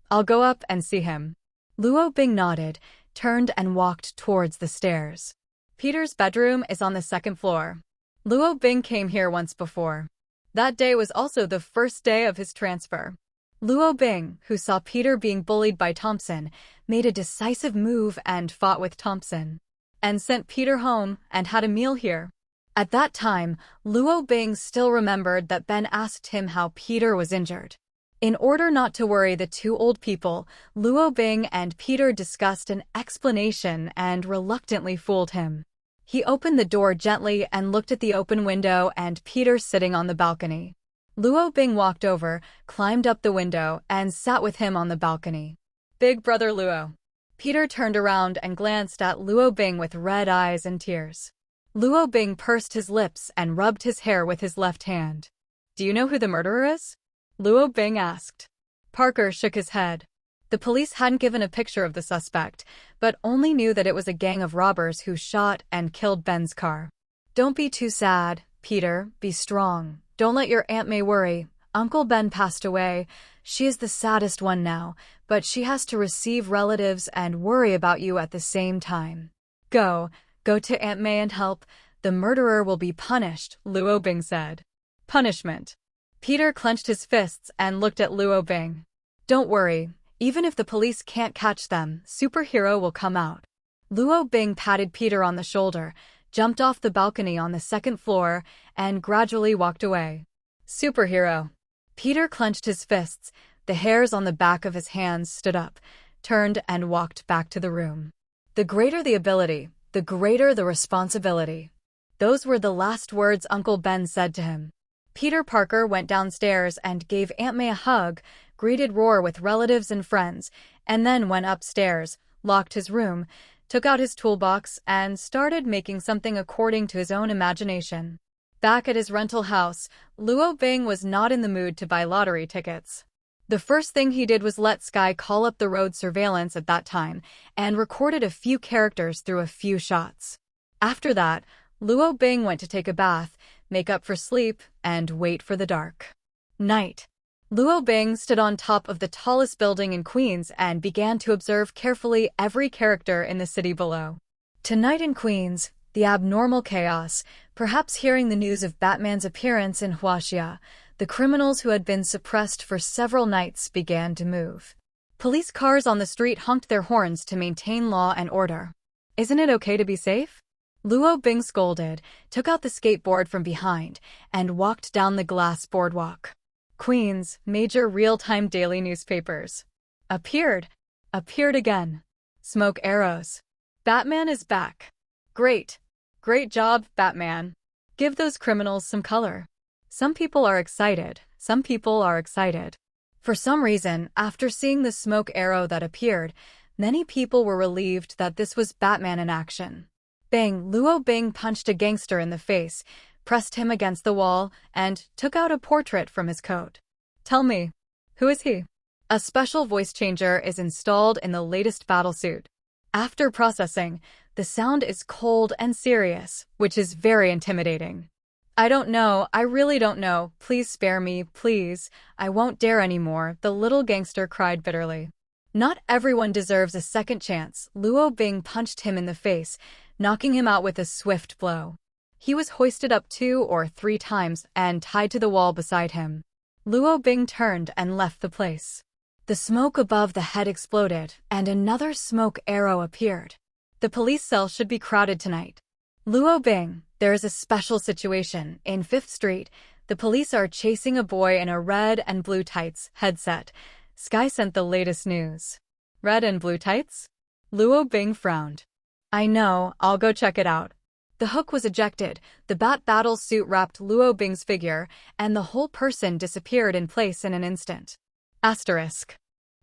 "I'll go up and see him." Luo Bing nodded, turned and walked towards the stairs. Peter's bedroom is on the second floor. Luo Bing came here once before. That day was also the first day of his transfer. Luo Bing, who saw Peter being bullied by Thompson, made a decisive move and fought with Thompson, and sent Peter home and had a meal here. At that time, Luo Bing still remembered that Ben asked him how Peter was injured. In order not to worry the two old people, Luo Bing and Peter discussed an explanation and reluctantly fooled him. He opened the door gently and looked at the open window and Peter sitting on the balcony. Luo Bing walked over, climbed up the window, and sat with him on the balcony. "Big brother Luo." Peter turned around and glanced at Luo Bing with red eyes and tears. Luo Bing pursed his lips and rubbed his hair with his left hand. "Do you know who the murderer is?" Luo Bing asked. Parker shook his head. The police hadn't given a picture of the suspect, but only knew that it was a gang of robbers who shot and killed Ben's car. "Don't be too sad, Peter. Be strong. Don't let your Aunt May worry. Uncle Ben passed away. She is the saddest one now, but she has to receive relatives and worry about you at the same time. Go to Aunt May and help. The murderer will be punished," Luo Bing said. "Punishment." Peter clenched his fists and looked at Luo Bing. "Don't worry. Even if the police can't catch them, Superhero will come out." Luo Bing patted Peter on the shoulder, jumped off the balcony on the second floor, and gradually walked away. "Superhero." Peter clenched his fists. The hairs on the back of his hands stood up, turned, and walked back to the room. The greater the ability, the greater the responsibility. Those were the last words Uncle Ben said to him. Peter Parker went downstairs and gave Aunt May a hug, greeted Roar with relatives and friends, and then went upstairs, locked his room, took out his toolbox, and started making something according to his own imagination. Back at his rental house, Luo Bing was not in the mood to buy lottery tickets. The first thing he did was let Skye call up the road surveillance at that time and recorded a few characters through a few shots. After that, Luo Bing went to take a bath, make up for sleep, and wait for the dark. Night. Luo Bing stood on top of the tallest building in Queens and began to observe carefully every character in the city below. Tonight in Queens, the abnormal chaos, perhaps hearing the news of Batman's appearance in Huaxia, the criminals who had been suppressed for several nights began to move. Police cars on the street honked their horns to maintain law and order. Isn't it okay to be safe? Luo Bing scolded, took out the skateboard from behind, and walked down the glass boardwalk. Queens, major real-time daily newspapers. Appeared again. Smoke arrows. Batman is back. Great. Great job, Batman. Give those criminals some color. Some people are excited. Some people are excited. For some reason, after seeing the smoke arrow that appeared, many people were relieved that this was Batman in action. Bang! Luo Bing punched a gangster in the face, pressed him against the wall, and took out a portrait from his coat. Tell me, who is he? A special voice changer is installed in the latest battlesuit. After processing, the sound is cold and serious, which is very intimidating. I don't know, I really don't know, please spare me, please, I won't dare anymore, the little gangster cried bitterly. Not everyone deserves a second chance. Luo Bing punched him in the face, knocking him out with a swift blow. He was hoisted up 2 or 3 times and tied to the wall beside him. Luo Bing turned and left the place. The smoke above the head exploded, and another smoke arrow appeared. The police cell should be crowded tonight. Luo Bing, there is a special situation. In 5th Street, the police are chasing a boy in a red and blue tights headset. Skye sent the latest news. Red and blue tights? Luo Bing frowned. I know, I'll go check it out. The hook was ejected, the bat battle suit wrapped Luo Bing's figure, and the whole person disappeared in place in an instant. Asterisk.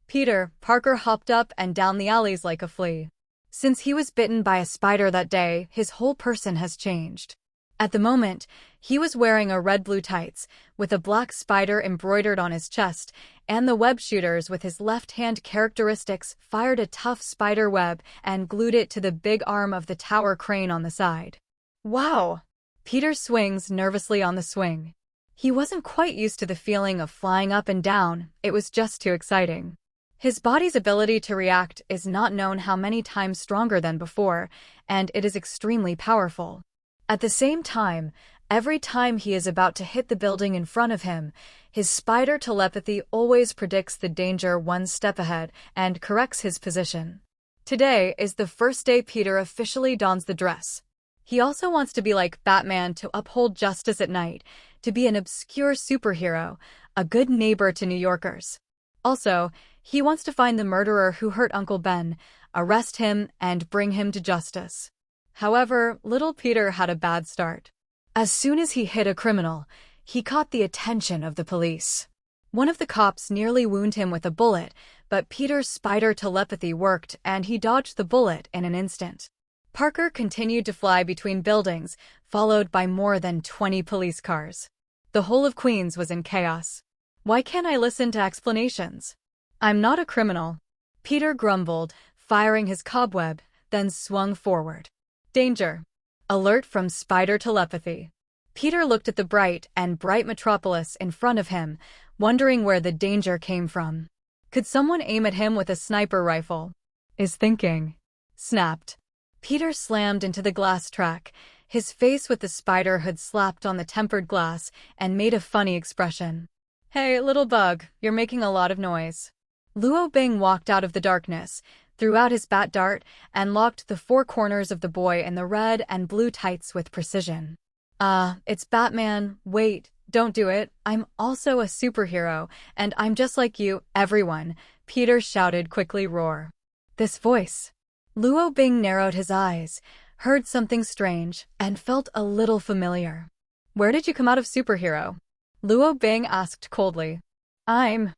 Peter Parker hopped up and down the alleys like a flea. Since he was bitten by a spider that day, his whole person has changed. At the moment, he was wearing a red-blue tights, with a black spider embroidered on his chest, and the web shooters with his left-hand characteristics fired a tough spider web and glued it to the big arm of the tower crane on the side. Wow! Peter swings nervously on the swing. He wasn't quite used to the feeling of flying up and down, it was just too exciting. His body's ability to react is not known how many times stronger than before, and it is extremely powerful. At the same time, every time he is about to hit the building in front of him, his spider telepathy always predicts the danger 1 step ahead and corrects his position. Today is the first day Peter officially dons the dress. He also wants to be like Batman, to uphold justice at night, to be an obscure superhero, a good neighbor to New Yorkers. Also, he wants to find the murderer who hurt Uncle Ben, arrest him, and bring him to justice. However, little Peter had a bad start. As soon as he hit a criminal, he caught the attention of the police. One of the cops nearly wounded him with a bullet, but Peter's spider telepathy worked and he dodged the bullet in an instant. Parker continued to fly between buildings, followed by more than 20 police cars. The whole of Queens was in chaos. Why can't I listen to explanations? I'm not a criminal. Peter grumbled, firing his cobweb, then swung forward. Danger. Alert from spider telepathy. Peter looked at the bright metropolis in front of him, wondering where the danger came from. Could someone aim at him with a sniper rifle? Is thinking. Snapped. Peter slammed into the glass track, his face with the spider hood slapped on the tempered glass, and made a funny expression. Hey, little bug, you're making a lot of noise. Luo Bing walked out of the darkness, threw out his bat dart, and locked the 4 corners of the boy in the red and blue tights with precision. It's Batman. Wait, Don't do it. I'm also a superhero, and I'm just like you, everyone, Peter shouted quickly roar. This voice. Luo Bing narrowed his eyes, heard something strange, and felt a little familiar. Where did you come out of superhero? Luo Bing asked coldly. I'm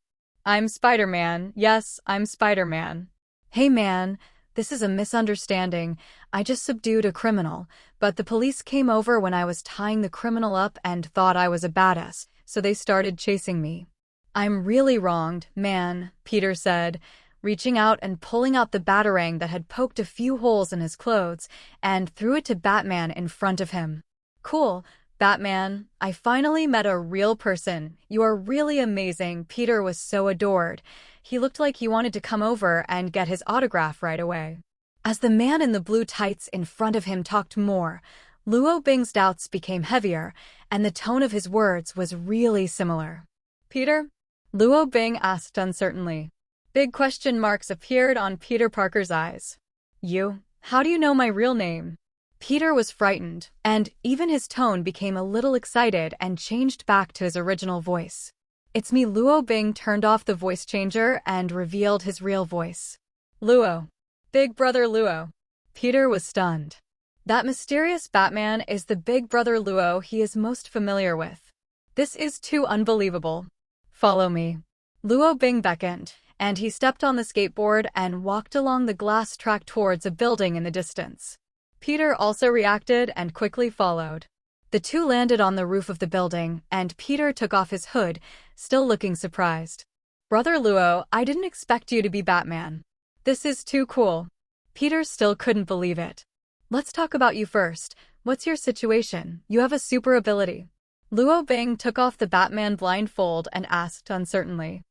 Spider-Man. Yes, I'm Spider-Man. Hey man, this is a misunderstanding. I just subdued a criminal, but the police came over when I was tying the criminal up and thought I was a badass, so they started chasing me. I'm really wronged, man, Peter said, reaching out and pulling out the batarang that had poked a few holes in his clothes, and threw it to Batman in front of him. Cool, Batman, I finally met a real person. You are really amazing. Peter was so adored. He looked like he wanted to come over and get his autograph right away. As the man in the blue tights in front of him talked more, Luo Bing's doubts became heavier, and the tone of his words was really similar. Peter? Luo Bing asked uncertainly. Big question marks appeared on Peter Parker's eyes. You? How do you know my real name? Peter was frightened, and even his tone became a little excited and changed back to his original voice. It's me. Luo Bing turned off the voice changer and revealed his real voice. Luo. Big Brother Luo. Peter was stunned. That mysterious Batman is the Big Brother Luo he is most familiar with. This is too unbelievable. Follow me. Luo Bing beckoned, and he stepped on the skateboard and walked along the glass track towards a building in the distance. Peter also reacted and quickly followed. The two landed on the roof of the building, and Peter took off his hood, still looking surprised. Brother Luo, I didn't expect you to be Batman. This is too cool. Peter still couldn't believe it. Let's talk about you first. What's your situation? You have a super ability. Luo Bing took off the Batman blindfold and asked uncertainly.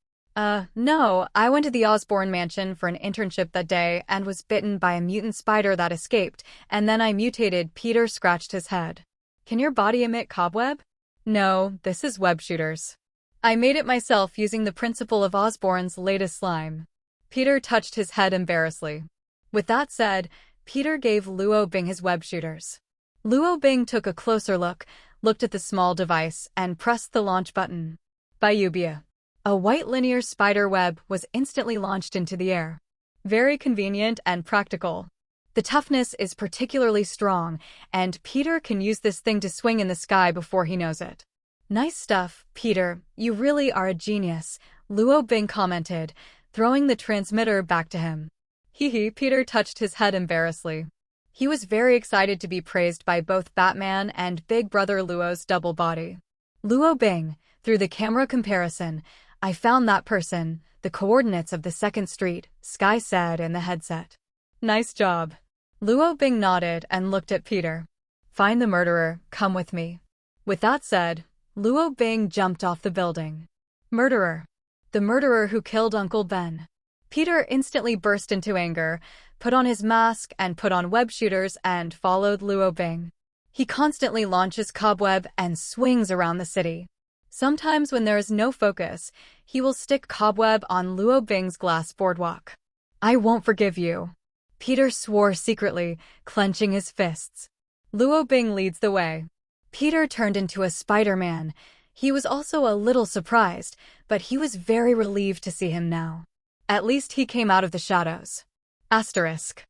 No, I went to the Osborn mansion for an internship that day and was bitten by a mutant spider that escaped, and then I mutated. Peter scratched his head. Can your body emit cobweb? No, this is web shooters. I made it myself using the principle of Osborn's latest slime. Peter touched his head embarrassedly. With that said, Peter gave Luo Bing his web shooters. Luo Bing took a closer look, looked at the small device, and pressed the launch button. Bayubia. A white linear spider web was instantly launched into the air. Very convenient and practical. The toughness is particularly strong, and Peter can use this thing to swing in the sky before he knows it. Nice stuff, Peter. You really are a genius, Luo Bing commented, throwing the transmitter back to him. Hee. Peter touched his head embarrassedly. He was very excited to be praised by both Batman and Big Brother Luo's double body. Luo Bing, through the camera comparison, I found that person, the coordinates of the 2nd Street, Skye said in the headset. Nice job. Luo Bing nodded and looked at Peter. Find the murderer, come with me. With that said, Luo Bing jumped off the building. Murderer. The murderer who killed Uncle Ben. Peter instantly burst into anger, put on his mask and put on web shooters and followed Luo Bing. He constantly launches cobweb and swings around the city. Sometimes when there is no focus, he will stick cobweb on Luo Bing's glass boardwalk. I won't forgive you. Peter swore secretly, clenching his fists. Luo Bing leads the way. Peter turned into a Spider-Man. He was also a little surprised, but he was very relieved to see him now. At least he came out of the shadows. Asterisk.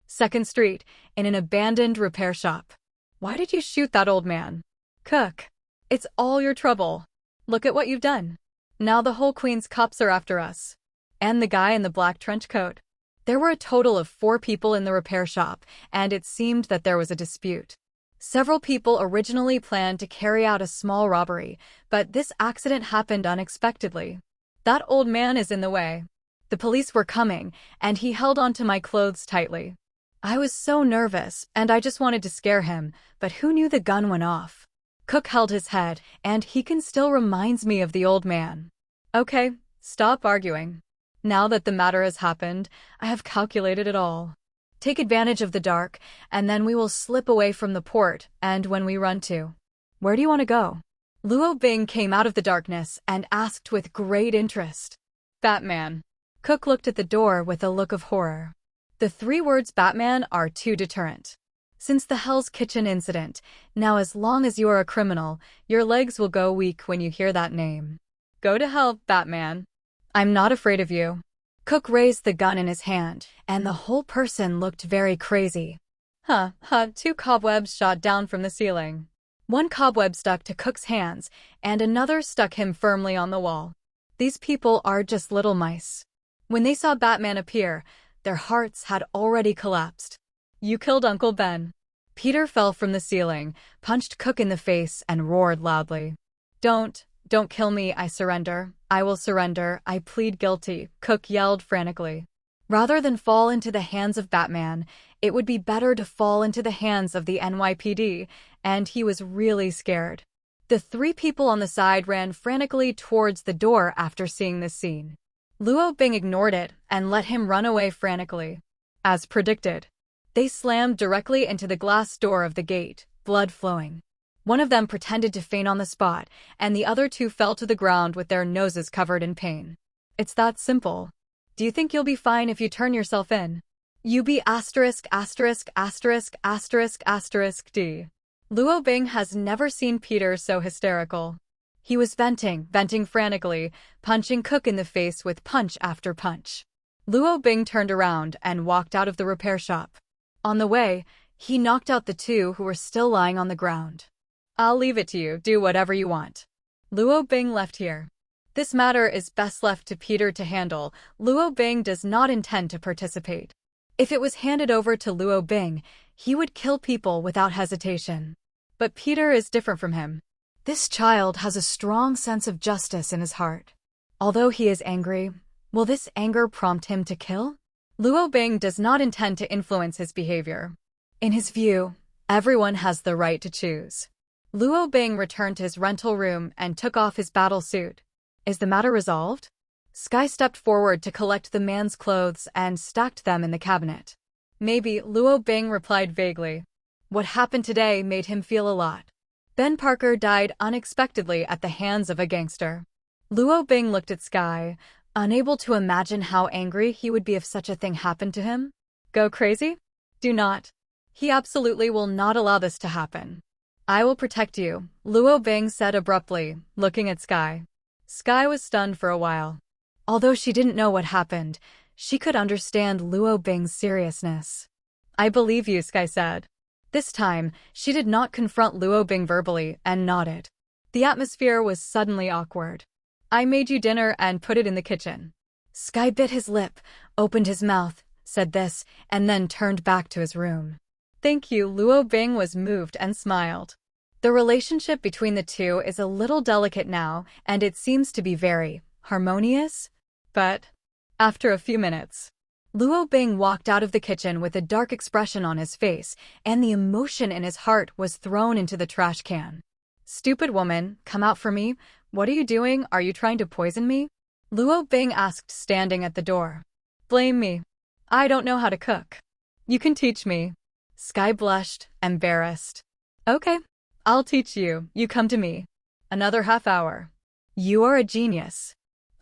2nd Street, in an abandoned repair shop. Why did you shoot that old man? Cook. It's all your trouble. Look at what you've done. Now the whole Queen's cops are after us. And the guy in the black trench coat. There were a total of 4 people in the repair shop, and it seemed that there was a dispute. Several people originally planned to carry out a small robbery, but this accident happened unexpectedly. That old man is in the way. The police were coming, and he held onto my clothes tightly. I was so nervous, and I just wanted to scare him, but who knew the gun went off? Cook held his head, and he can still reminds me of the old man. Okay, stop arguing. Now that the matter has happened, I have calculated it all. Take advantage of the dark, and then we will slip away from the port, and when we run to. Where do you want to go? Luo Bing came out of the darkness and asked with great interest. Batman. Cook looked at the door with a look of horror. The 3 words Batman are too deterrent. Since the Hell's Kitchen incident, now as long as you are a criminal, your legs will go weak when you hear that name. Go to hell, Batman. I'm not afraid of you. Cook raised the gun in his hand, and the whole person looked very crazy. Two cobwebs shot down from the ceiling. One cobweb stuck to Cook's hands, and another stuck him firmly on the wall. These people are just little mice. When they saw Batman appear, their hearts had already collapsed. You killed Uncle Ben. Peter fell from the ceiling, punched Cook in the face, and roared loudly. Don't kill me, I surrender. I will surrender, I plead guilty, Cook yelled frantically. Rather than fall into the hands of Batman, it would be better to fall into the hands of the NYPD, and he was really scared. The three people on the side ran frantically towards the door after seeing this scene. Luo Bing ignored it and let him run away frantically. As predicted, they slammed directly into the glass door of the gate, blood flowing. One of them pretended to faint on the spot, and the other two fell to the ground with their noses covered in pain. It's that simple. Do you think you'll be fine if you turn yourself in? You be ****************************************** D. Luo Bing has never seen Peter so hysterical. He was venting frantically, punching Cook in the face with punch after punch. Luo Bing turned around and walked out of the repair shop. On the way, he knocked out the two who were still lying on the ground. I'll leave it to you, do whatever you want. Luo Bing left here. This matter is best left to Peter to handle. Luo Bing does not intend to participate. If it was handed over to Luo Bing, he would kill people without hesitation. But Peter is different from him. This child has a strong sense of justice in his heart. Although he is angry, will this anger prompt him to kill? Luo Bing does not intend to influence his behavior. In his view, everyone has the right to choose. Luo Bing returned to his rental room and took off his battle suit. Is the matter resolved? Skye stepped forward to collect the man's clothes and stacked them in the cabinet. Maybe, Luo Bing replied vaguely. What happened today made him feel a lot. Ben Parker died unexpectedly at the hands of a gangster. Luo Bing looked at Skye, unable to imagine how angry he would be if such a thing happened to him. Go crazy? Do not. He absolutely will not allow this to happen. I will protect you, Luo Bing said abruptly, looking at Skye. Skye was stunned for a while. Although she didn't know what happened, she could understand Luo Bing's seriousness. I believe you, Skye said. This time, she did not confront Luo Bing verbally and nodded. The atmosphere was suddenly awkward. I made you dinner and put it in the kitchen. Skye bit his lip, opened his mouth, said this, and then turned back to his room. Thank you, Luo Bing was moved and smiled. The relationship between the two is a little delicate now, and it seems to be very harmonious. But after a few minutes, Luo Bing walked out of the kitchen with a dark expression on his face, and the emotion in his heart was thrown into the trash can. Stupid woman, come out for me. What are you doing? Are you trying to poison me? Luo Bing asked, standing at the door. Blame me. I don't know how to cook. You can teach me. Skye blushed, embarrassed. Okay, I'll teach you. You come to me. Another half hour. You are a genius.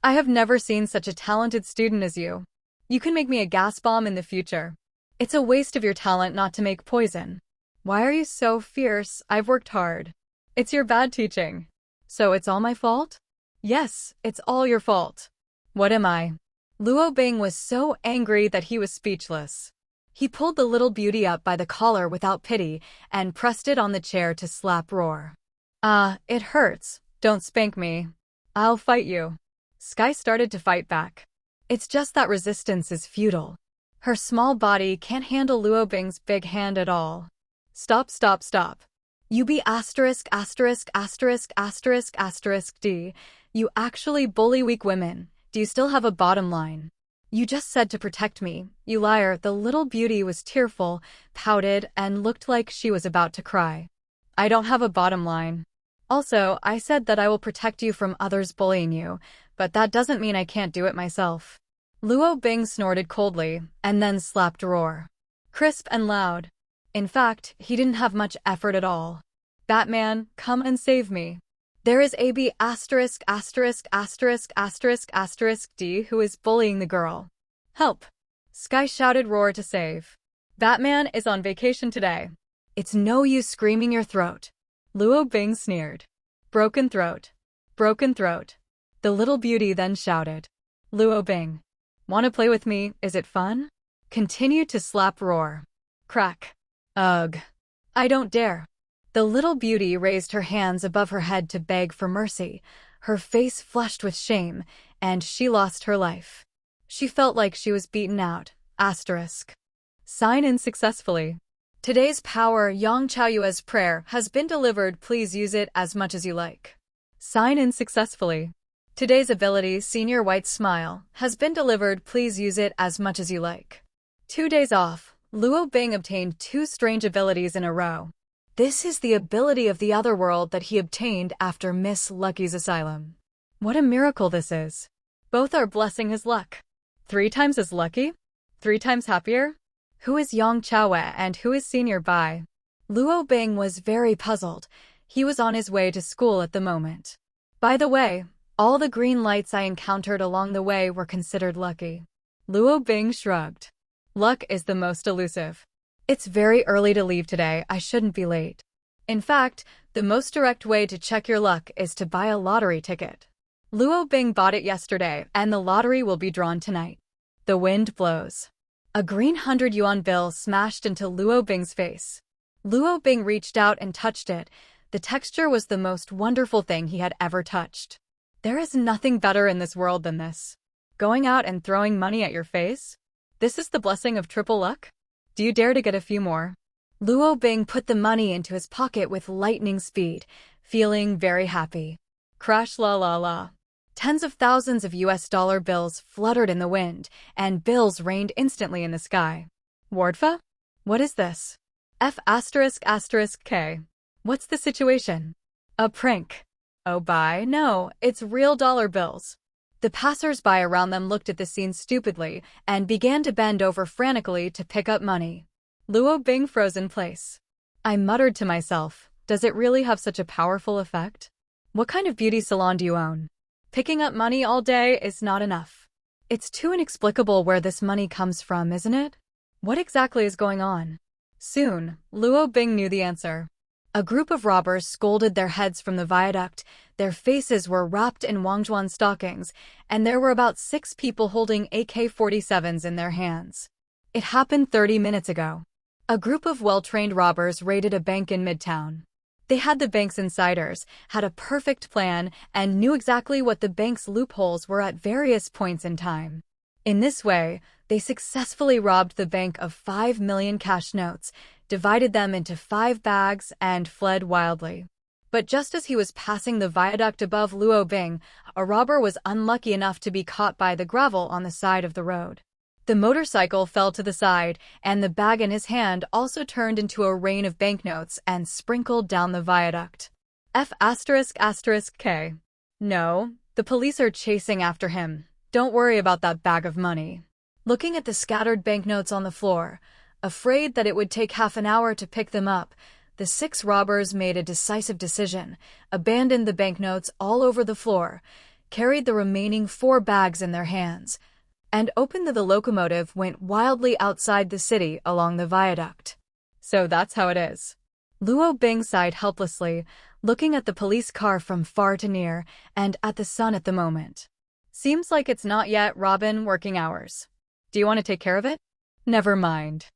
I have never seen such a talented student as you. You can make me a gas bomb in the future. It's a waste of your talent not to make poison. Why are you so fierce? I've worked hard. It's your bad teaching. So it's all my fault? Yes, it's all your fault. What am I? Luo Bing was so angry that he was speechless. He pulled the little beauty up by the collar without pity and pressed it on the chair to slap roar. It hurts. Don't spank me. I'll fight you. Skye started to fight back. It's just that resistance is futile. Her small body can't handle Luo Bing's big hand at all. Stop. You be *********** D. You actually bully weak women. Do you still have a bottom line? You just said to protect me. You liar. The little beauty was tearful, pouted, and looked like she was about to cry. I don't have a bottom line. Also, I said that I will protect you from others bullying you, but that doesn't mean I can't do it myself. Luo Bing snorted coldly, and then slapped roar. Crisp and loud. In fact, he didn't have much effort at all. Batman, come and save me. There is AB ********* D who is bullying the girl. Help! Skye shouted roar to save. Batman is on vacation today. It's no use screaming your throat. Luo Bing sneered. Broken throat. Broken throat. The little beauty then shouted. Luo Bing. Wanna play with me, is it fun? Continued to slap roar. Crack. Ugh. I don't dare. The little beauty raised her hands above her head to beg for mercy, her face flushed with shame, and she lost her life. She felt like she was beaten out. Asterisk. Sign in successfully. Today's power Yang Chaoyue's prayer has been delivered. Please use it as much as you like. Sign in successfully. Today's ability Senior White Smile has been delivered. Please use it as much as you like. 2 days off. Luo Bing obtained 2 strange abilities in a row. This is the ability of the other world that he obtained after Miss Lucky's asylum. What a miracle this is. Both are blessing his luck. 3 times as lucky? 3 times happier? Who is Yang Chaoyue and who is Senior Bai? Luo Bing was very puzzled. He was on his way to school at the moment. By the way, all the green lights I encountered along the way were considered lucky. Luo Bing shrugged. Luck is the most elusive. It's very early to leave today. I shouldn't be late. In fact, the most direct way to check your luck is to buy a lottery ticket. Luo Bing bought it yesterday, and the lottery will be drawn tonight. The wind blows. A green 100 yuan bill smashed into Luo Bing's face. Luo Bing reached out and touched it. The texture was the most wonderful thing he had ever touched. There is nothing better in this world than this. Going out and throwing money at your face? This is the blessing of triple luck? Do you dare to get a few more? Luo Bing put the money into his pocket with lightning speed, feeling very happy. Crash la la la. Tens of thousands of US dollar bills fluttered in the wind, and bills rained instantly in the sky. Wardfa? What is this? F***K. What's the situation? A prank. Oh bye, no, it's real dollar bills. The passers-by around them looked at the scene stupidly and began to bend over frantically to pick up money. Luo Bing froze in place. I muttered to myself, does it really have such a powerful effect? What kind of beauty salon do you own? Picking up money all day is not enough. It's too inexplicable where this money comes from, isn't it? What exactly is going on? Soon, Luo Bing knew the answer. A group of robbers scolded their heads from the viaduct, their faces were wrapped in Wangjuan stockings, and there were about 6 people holding AK-47s in their hands. It happened 30 minutes ago. A group of well-trained robbers raided a bank in Midtown. They had the bank's insiders, had a perfect plan, and knew exactly what the bank's loopholes were at various points in time. In this way, they successfully robbed the bank of 5 million cash notes, divided them into 5 bags, and fled wildly. But just as he was passing the viaduct above Luo Bing, a robber was unlucky enough to be caught by the gravel on the side of the road. The motorcycle fell to the side, and the bag in his hand also turned into a rain of banknotes and sprinkled down the viaduct. F***K. No, the police are chasing after him. Don't worry about that bag of money. Looking at the scattered banknotes on the floor, afraid that it would take half an hour to pick them up, the 6 robbers made a decisive decision, abandoned the banknotes all over the floor, carried the remaining 4 bags in their hands, and opened the locomotive went wildly outside the city along the viaduct. So that's how it is. Luo Bing sighed helplessly, looking at the police car from far to near, and at the sun at the moment. Seems like it's not yet Robin working hours. Do you want to take care of it? Never mind.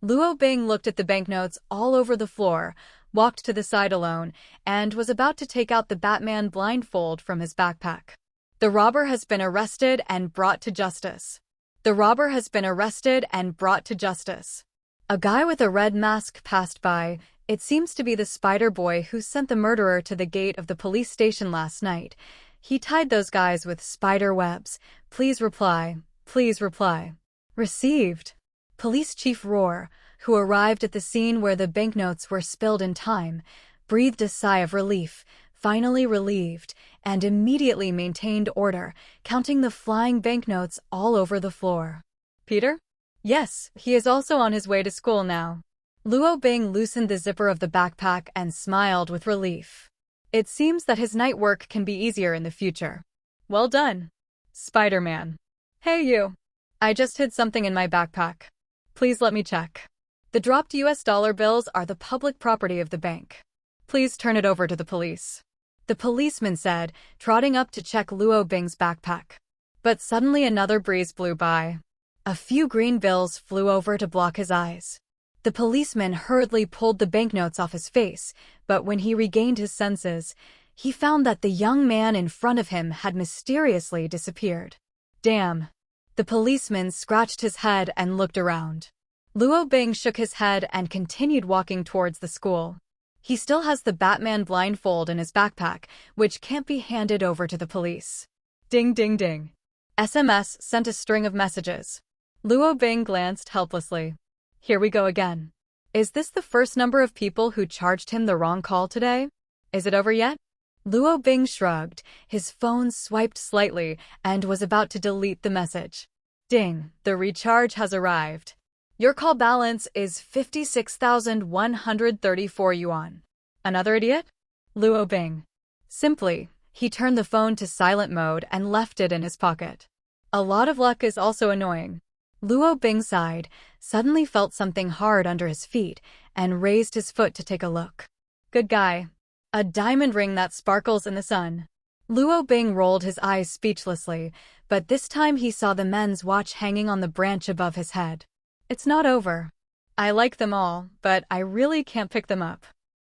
Luo Bing looked at the banknotes all over the floor, walked to the side alone, and was about to take out the Batman blindfold from his backpack. The robber has been arrested and brought to justice. The robber has been arrested and brought to justice. A guy with a red mask passed by. It seems to be the spider boy who sent the murderer to the gate of the police station last night. He tied those guys with spider webs. Please reply. Please reply. Received. Police Chief Roar, who arrived at the scene where the banknotes were spilled in time, breathed a sigh of relief, finally relieved, and immediately maintained order, counting the flying banknotes all over the floor. Peter? Yes, he is also on his way to school now. Luo Bing loosened the zipper of the backpack and smiled with relief. It seems that his night work can be easier in the future. Well done, Spider-Man. Hey you. I just hid something in my backpack. Please let me check. The dropped US dollar bills are the public property of the bank. Please turn it over to the police. The policeman said, trotting up to check Luo Bing's backpack. But suddenly another breeze blew by. A few green bills flew over to block his eyes. The policeman hurriedly pulled the banknotes off his face, but when he regained his senses, he found that the young man in front of him had mysteriously disappeared. Damn. The policeman scratched his head and looked around. Luo Bing shook his head and continued walking towards the school. He still has the Batman blindfold in his backpack, which can't be handed over to the police. Ding ding ding. SMS sent a string of messages. Luo Bing glanced helplessly. Here we go again. Is this the first number of people who charged him the wrong call today? Is it over yet? Luo Bing shrugged, his phone swiped slightly, and was about to delete the message. Ding, the recharge has arrived. Your call balance is 56,134 yuan. Another idiot? Luo Bing. Simply, he turned the phone to silent mode and left it in his pocket. A lot of luck is also annoying. Luo Bing sighed, suddenly felt something hard under his feet, and raised his foot to take a look. Good guy. A diamond ring that sparkles in the sun. Luo Bing rolled his eyes speechlessly, but this time he saw the men's watch hanging on the branch above his head. It's not over. I like them all, but I really can't pick them up.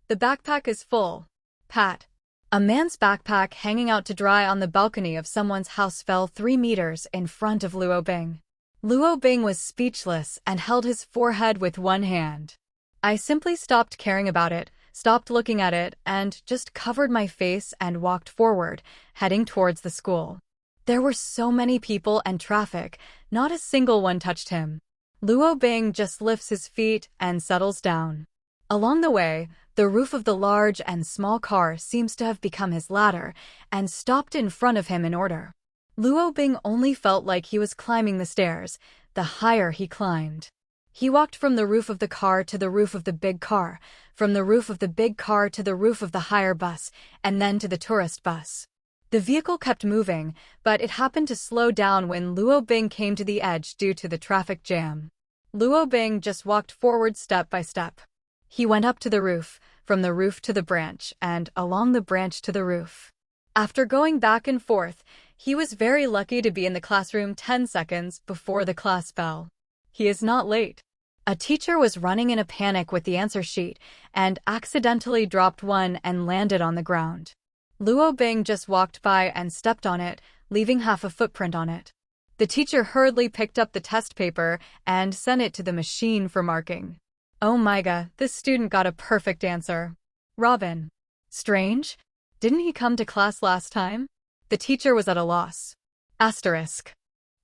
The backpack is full. Pat. A man's backpack hanging out to dry on the balcony of someone's house fell 3 meters in front of Luo Bing. Luo Bing was speechless and held his forehead with one hand. I simply stopped caring about it, stopped looking at it, and just covered my face and walked forward, heading towards the school. There were so many people and traffic, not a single one touched him. Luo Bing just lifts his feet and settles down. Along the way, the roof of the large and small car seems to have become his ladder and stopped in front of him in order. Luo Bing only felt like he was climbing the stairs, the higher he climbed. He walked from the roof of the car to the roof of the big car, from the roof of the big car to the roof of the higher bus, and then to the tourist bus. The vehicle kept moving, but it happened to slow down when Luo Bing came to the edge due to the traffic jam. Luo Bing just walked forward step by step. He went up to the roof, from the roof to the branch, and along the branch to the roof. After going back and forth, he was very lucky to be in the classroom 10 seconds before the class bell. He is not late. A teacher was running in a panic with the answer sheet and accidentally dropped one and landed on the ground. Luo Bing just walked by and stepped on it, leaving half a footprint on it. The teacher hurriedly picked up the test paper and sent it to the machine for marking. Oh my god, this student got a perfect answer. Robin. Strange? Didn't he come to class last time? The teacher was at a loss. Asterisk.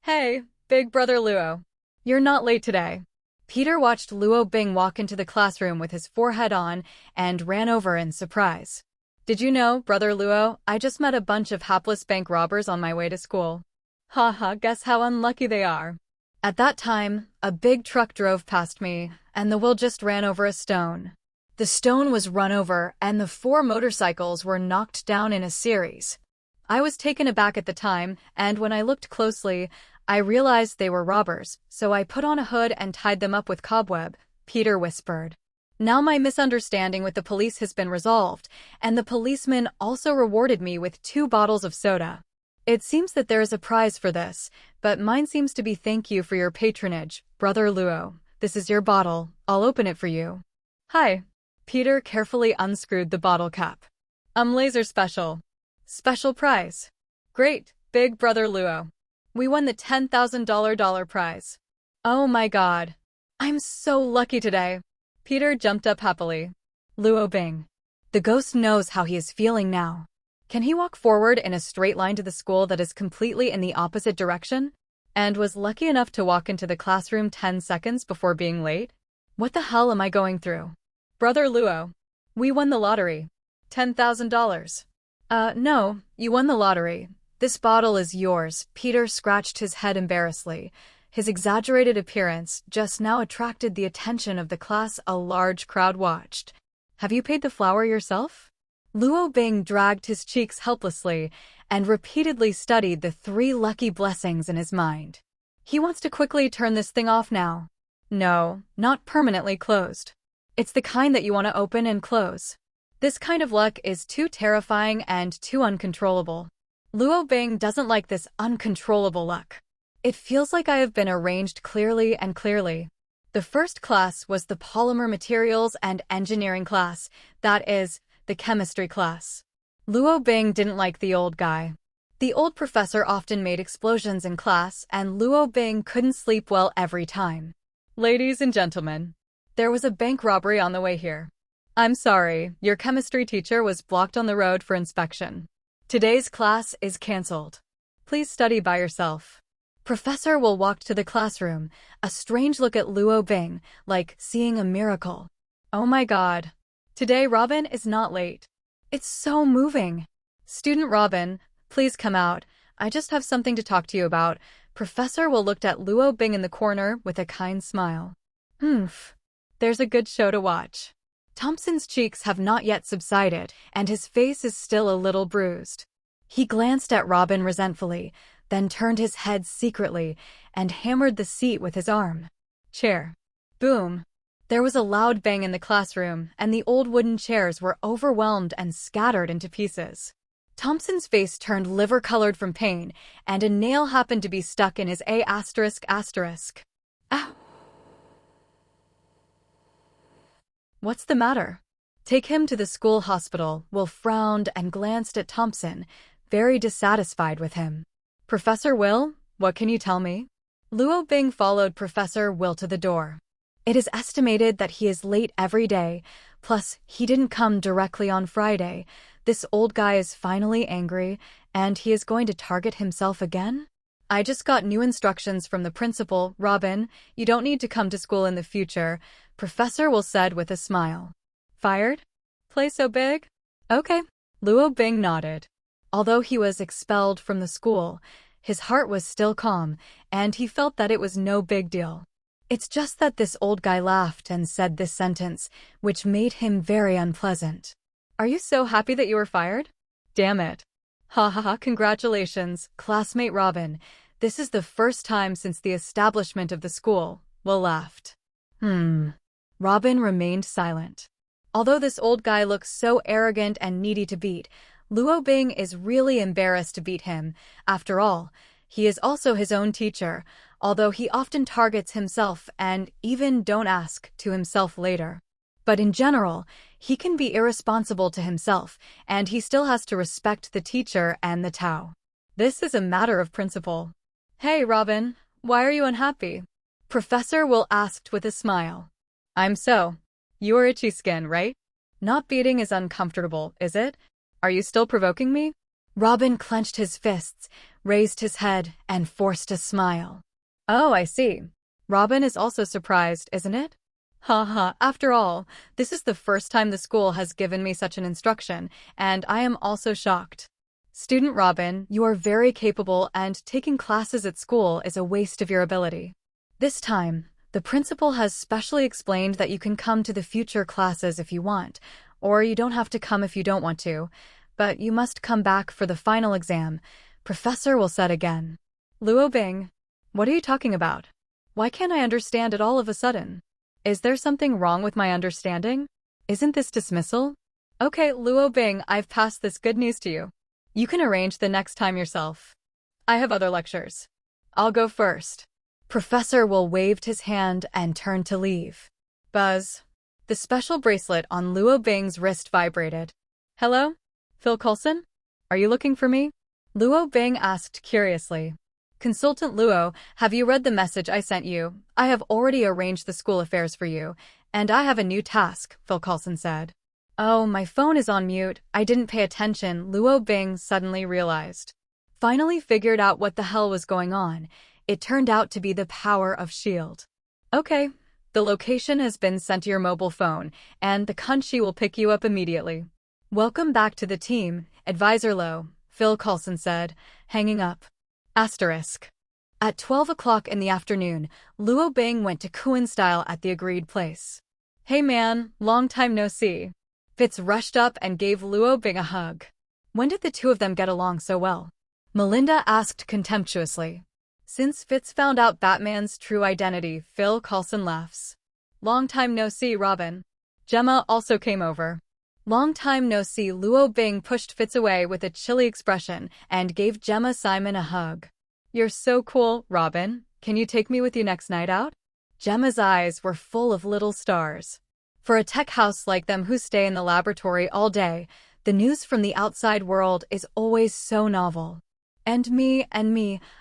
Hey, big brother Luo. You're not late today. Peter watched Luo Bing walk into the classroom with his forehead on and ran over in surprise. Did you know, brother Luo, I just met a bunch of hapless bank robbers on my way to school. Haha, guess how unlucky they are. At that time, a big truck drove past me, and the wheel just ran over a stone. The stone was run over, and the 4 motorcycles were knocked down in a series. I was taken aback at the time, and when I looked closely, I realized they were robbers, so I put on a hood and tied them up with cobweb, Peter whispered. Now my misunderstanding with the police has been resolved, and the policeman also rewarded me with 2 bottles of soda. It seems that there is a prize for this, but mine seems to be thank you for your patronage, brother Luo. This is your bottle, I'll open it for you. Hi. Peter carefully unscrewed the bottle cap. Laser special. Special prize. Great, big brother Luo. We won the $10,000 prize. Oh my god. I'm so lucky today. Peter jumped up happily. Luo Bing. The ghost knows how he is feeling now. Can he walk forward in a straight line to the school that is completely in the opposite direction? And was lucky enough to walk into the classroom 10 seconds before being late? What the hell am I going through? Brother Luo. We won the lottery. $10,000. No, you won the lottery. This bottle is yours. Peter scratched his head embarrassedly. His exaggerated appearance just now attracted the attention of the class. A large crowd watched. Have you paid the flower yourself? Luo Bing dragged his cheeks helplessly and repeatedly studied the 3 lucky blessings in his mind. He wants to quickly turn this thing off now. No, not permanently closed. It's the kind that you want to open and close. This kind of luck is too terrifying and too uncontrollable. Luo Bing doesn't like this uncontrollable luck. It feels like I have been arranged clearly and clearly. The first class was the polymer materials and engineering class, that is, the chemistry class. Luo Bing didn't like the old guy. The old professor often made explosions in class, and Luo Bing couldn't sleep well every time. Ladies and gentlemen, there was a bank robbery on the way here. I'm sorry, your chemistry teacher was blocked on the road for inspection. Today's class is cancelled. Please study by yourself. Professor Will walked to the classroom, a strange look at Luo Bing, like seeing a miracle. Oh my god. Today Robin is not late. It's so moving. Student Robin, please come out. I just have something to talk to you about. Professor Will looked at Luo Bing in the corner with a kind smile. There's a good show to watch. Thompson's cheeks have not yet subsided, and his face is still a little bruised. He glanced at Robin resentfully, then turned his head secretly and hammered the seat with his arm. Chair. Boom. There was a loud bang in the classroom, and the old wooden chairs were overwhelmed and scattered into pieces. Thompson's face turned liver-colored from pain, and a nail happened to be stuck in his A****. Ow. What's the matter? Take him to the school hospital. Will frowned and glanced at Thompson, very dissatisfied with him. Professor Will, what can you tell me? Luo Bing followed Professor Will to the door. It is estimated that he is late every day, plus he didn't come directly on Friday. This old guy is finally angry, and he is going to target himself again? I just got new instructions from the principal. Robin, you don't need to come to school in the future, Professor Will said with a smile. Fired? Play so big? Okay. Luo Bing nodded. Although he was expelled from the school, his heart was still calm, and he felt that it was no big deal. It's just that this old guy laughed and said this sentence, which made him very unpleasant. Are you so happy that you were fired? Damn it. Ha ha ha, congratulations, classmate Robin. This is the first time since the establishment of the school. Will laughed. Robin remained silent. Although this old guy looks so arrogant and needy to beat, Luo Bing is really embarrassed to beat him. After all, he is also his own teacher, although he often targets himself and even don't ask to himself later. But in general, he can be irresponsible to himself, and he still has to respect the teacher and the Tao. This is a matter of principle. Hey, Robin, why are you unhappy? Professor Will asked with a smile. You are itchy skin, right? Not beating is uncomfortable, is it? Are you still provoking me? Robin clenched his fists, raised his head, and forced a smile. Oh, I see. Robin is also surprised, isn't it? Ha ha, after all, this is the first time the school has given me such an instruction, and I am also shocked. Student Robin, you are very capable, and taking classes at school is a waste of your ability. This time, the principal has specially explained that you can come to the future classes if you want, or you don't have to come if you don't want to, but you must come back for the final exam, Professor Will said again. Luo Bing, what are you talking about? Why can't I understand it all of a sudden? Is there something wrong with my understanding? Isn't this dismissal? Okay, Luo Bing, I've passed this good news to you. You can arrange the next time yourself. I have other lectures. I'll go first. Professor Will waved his hand and turned to leave. Buzz. The special bracelet on Luo Bing's wrist vibrated. Hello? Phil Coulson? Are you looking for me? Luo Bing asked curiously. Consultant Luo, have you read the message I sent you? I have already arranged the school affairs for you, and I have a new task, Phil Coulson said. Oh, my phone is on mute. I didn't pay attention, Luo Bing suddenly realized. Finally figured out what the hell was going on. It turned out to be the power of S.H.I.E.L.D. Okay. The location has been sent to your mobile phone, and the Kunshi will pick you up immediately. Welcome back to the team, Advisor Luo, Phil Coulson said, hanging up. Asterisk. At 12 o'clock in the afternoon, Luo Bing went to Kuan style at the agreed place. Hey man, long time no see. Fitz rushed up and gave Luo Bing a hug. When did the two of them get along so well? Melinda asked contemptuously. Since Fitz found out Batman's true identity, Phil Coulson laughs. Long time no see, Robin. Gemma also came over. Long time no see. Luo Bing pushed Fitz away with a chilly expression and gave Gemma Simon a hug. You're so cool, Robin. Can you take me with you next night out? Gemma's eyes were full of little stars. For a tech house like them who stay in the laboratory all day, the news from the outside world is always so novel. And me,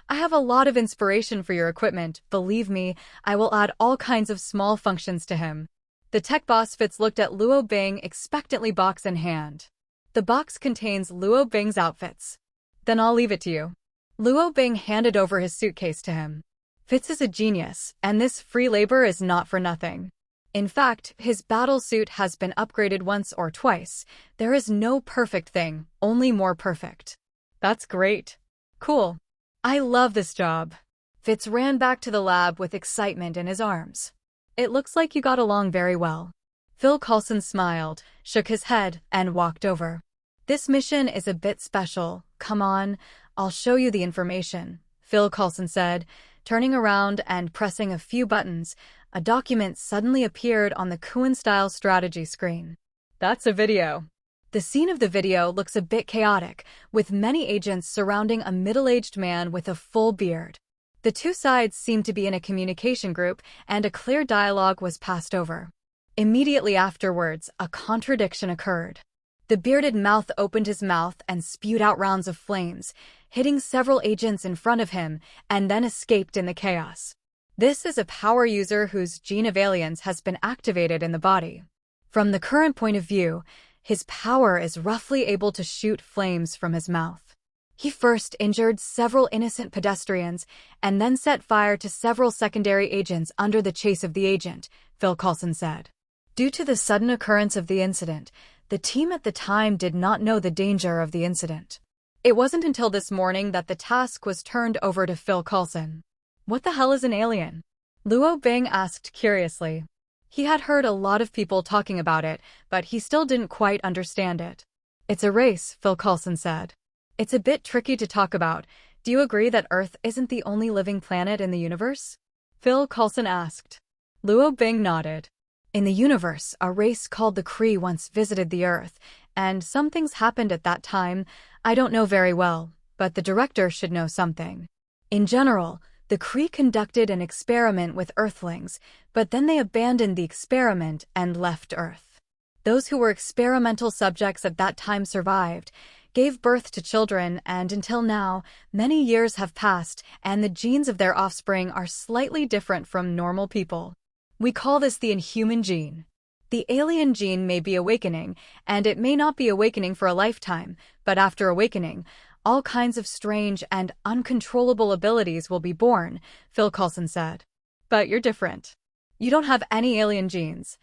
I have a lot of inspiration for your equipment. Believe me, I will add all kinds of small functions to him. The tech boss Fitz looked at Luo Bing expectantly, box in hand. The box contains Luo Bing's outfits. Then I'll leave it to you. Luo Bing handed over his suitcase to him. Fitz is a genius, and this free labor is not for nothing. In fact, his battle suit has been upgraded once or twice. There is no perfect thing, only more perfect. That's great. Cool. I love this job. Fitz ran back to the lab with excitement in his arms. It looks like you got along very well. Phil Coulson smiled, shook his head, and walked over. This mission is a bit special. Come on, I'll show you the information, Phil Coulson said, turning around and pressing a few buttons. A document suddenly appeared on the Cohen-style strategy screen. That's a video. The scene of the video looks a bit chaotic, with many agents surrounding a middle-aged man with a full beard. The two sides seemed to be in a communication group, and a clear dialogue was passed over. Immediately afterwards, a contradiction occurred. The bearded mouth opened his mouth and spewed out rounds of flames, hitting several agents in front of him, and then escaped in the chaos. This is a power user whose gene of aliens has been activated in the body. From the current point of view, his power is roughly able to shoot flames from his mouth. He first injured several innocent pedestrians and then set fire to several secondary agents under the chase of the agent, Phil Coulson said. Due to the sudden occurrence of the incident, the team at the time did not know the danger of the incident. It wasn't until this morning that the task was turned over to Phil Coulson. What the hell is an alien? Luo Bing asked curiously. He had heard a lot of people talking about it, but he still didn't quite understand it. It's a race, Phil Coulson said. It's a bit tricky to talk about. Do you agree that Earth isn't the only living planet in the universe? Phil Coulson asked. Luo Bing nodded. In the universe, a race called the Kree once visited the Earth, and some things happened at that time. I don't know very well, but the director should know something. In general, the Kree conducted an experiment with Earthlings, but then they abandoned the experiment and left Earth. Those who were experimental subjects at that time survived, gave birth to children, and until now, many years have passed, and the genes of their offspring are slightly different from normal people. We call this the inhuman gene. The alien gene may be awakening, and it may not be awakening for a lifetime, but after awakening, all kinds of strange and uncontrollable abilities will be born, Phil Coulson said. But you're different. You don't have any alien genes.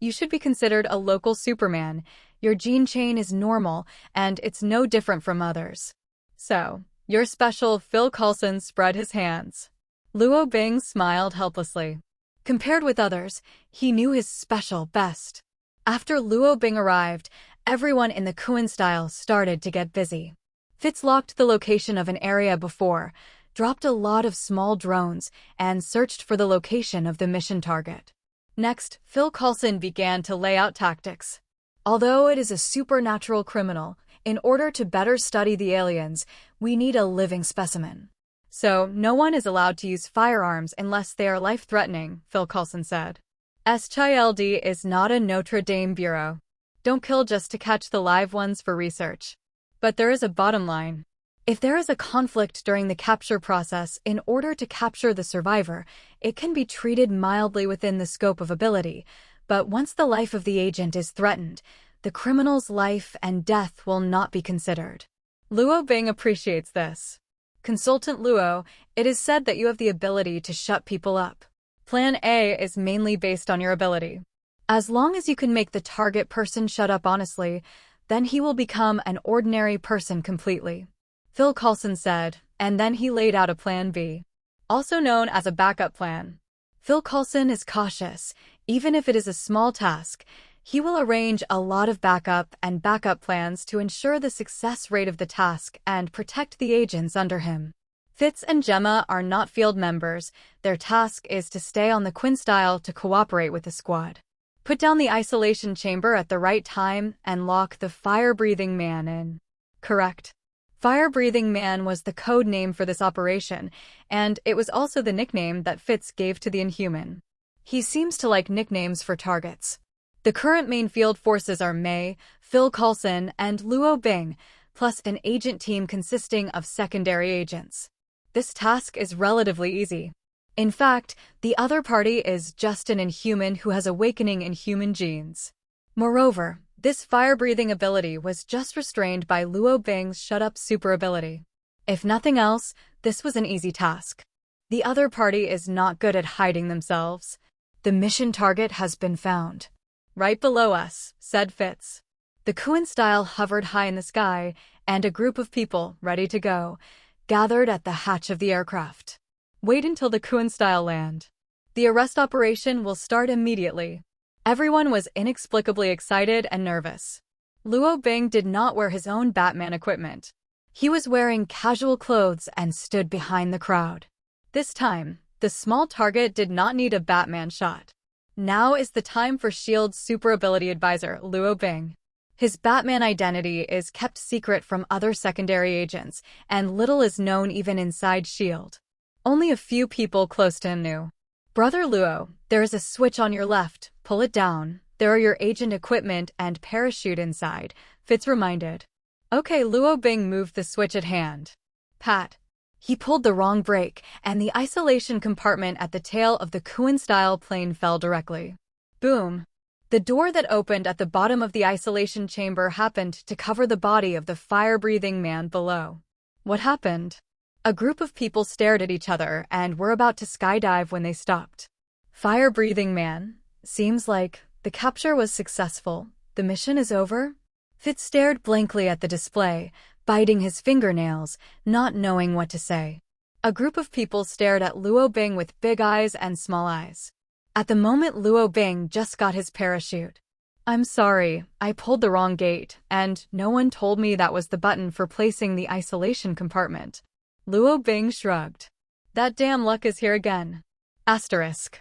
You should be considered a local Superman. Your gene chain is normal, and it's no different from others. So, you're special. Phil Coulson spread his hands. Luo Bing smiled helplessly. Compared with others, he knew his special best. After Luo Bing arrived, everyone in the Cohen style started to get busy. Fitz locked the location of an area before, dropped a lot of small drones, and searched for the location of the mission target. Next, Phil Coulson began to lay out tactics. Although it is a supernatural criminal, in order to better study the aliens, we need a living specimen. So, no one is allowed to use firearms unless they are life-threatening, Phil Coulson said. SCHILD is not a Notre Dame bureau. Don't kill just to catch the live ones for research. But there is a bottom line. If there is a conflict during the capture process in order to capture the survivor, it can be treated mildly within the scope of ability, but once the life of the agent is threatened, the criminal's life and death will not be considered. Luo Bing appreciates this. Consultant Luo, it is said that you have the ability to shut people up. Plan A is mainly based on your ability. As long as you can make the target person shut up honestly, then he will become an ordinary person completely. Phil Coulson said, and then he laid out a Plan B, also known as a backup plan. Phil Coulson is cautious. Even if it is a small task, he will arrange a lot of backup plans to ensure the success rate of the task and protect the agents under him. Fitz and Gemma are not field members. Their task is to stay on the Quinn-style to cooperate with the squad. Put down the isolation chamber at the right time and lock the fire-breathing man in. Correct. Fire-breathing man was the code name for this operation, and it was also the nickname that Fitz gave to the Inhuman. He seems to like nicknames for targets. The current main field forces are May, Phil Coulson, and Luo Bing, plus an agent team consisting of secondary agents. This task is relatively easy. In fact, the other party is just an Inhuman who has awakening Inhuman genes. Moreover, this fire-breathing ability was just restrained by Luo Bing's shut-up super ability. If nothing else, this was an easy task. The other party is not good at hiding themselves. The mission target has been found. Right below us, said Fitz. The Quinn-style hovered high in the sky, and a group of people, ready to go, gathered at the hatch of the aircraft. Wait until the Quinn-style land. The arrest operation will start immediately. Everyone was inexplicably excited and nervous. Luo Bing did not wear his own Batman equipment. He was wearing casual clothes and stood behind the crowd. This time, the small target did not need a Batman shot. Now is the time for S.H.I.E.L.D.'s super ability advisor, Luo Bing. His Batman identity is kept secret from other secondary agents, and little is known even inside S.H.I.E.L.D. Only a few people close to him knew. Brother Luo, there is a switch on your left. Pull it down. There are your agent equipment and parachute inside, Fitz reminded. Okay, Luo Bing moved the switch at hand. Pat. He pulled the wrong brake, and the isolation compartment at the tail of the Quinn-style plane fell directly. Boom. The door that opened at the bottom of the isolation chamber happened to cover the body of the fire-breathing man below. What happened? A group of people stared at each other and were about to skydive when they stopped. Fire-breathing man? Seems like the capture was successful. The mission is over? Fitz stared blankly at the display, biting his fingernails, not knowing what to say. A group of people stared at Luo Bing with big eyes and small eyes. At the moment, Luo Bing just got his parachute. I'm sorry, I pulled the wrong gate, and no one told me that was the button for placing the isolation compartment. Luo Bing shrugged. That damn luck is here again. Asterisk.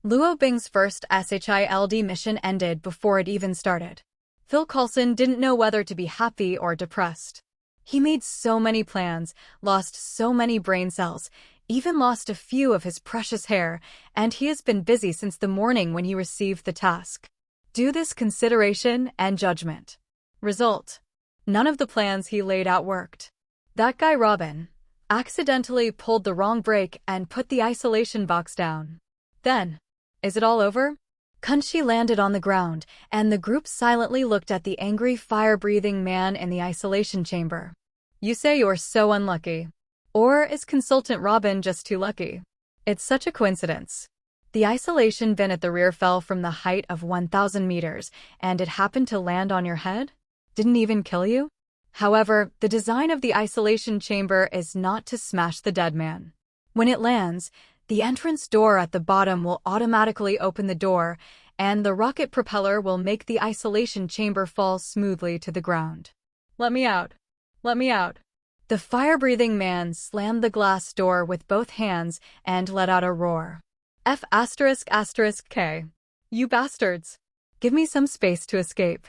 Luo Bing's first S.H.I.E.L.D. mission ended before it even started. Phil Coulson didn't know whether to be happy or depressed. He made so many plans, lost so many brain cells, even lost a few of his precious hair, and he has been busy since the morning when he received the task. Do this consideration and judgment. Result. None of the plans he laid out worked. That guy Robin accidentally pulled the wrong brake and put the isolation box down. Then, is it all over? Kunshi landed on the ground, and the group silently looked at the angry fire-breathing man in the isolation chamber. You say you're so unlucky. Or is Consultant Robin just too lucky? It's such a coincidence. The isolation bin at the rear fell from the height of 1,000 meters, and it happened to land on your head? Didn't even kill you? However, the design of the isolation chamber is not to smash the dead man. When it lands, the entrance door at the bottom will automatically open the door, and the rocket propeller will make the isolation chamber fall smoothly to the ground. Let me out. Let me out. The fire-breathing man slammed the glass door with both hands and let out a roar. F***K. You bastards. Give me some space to escape.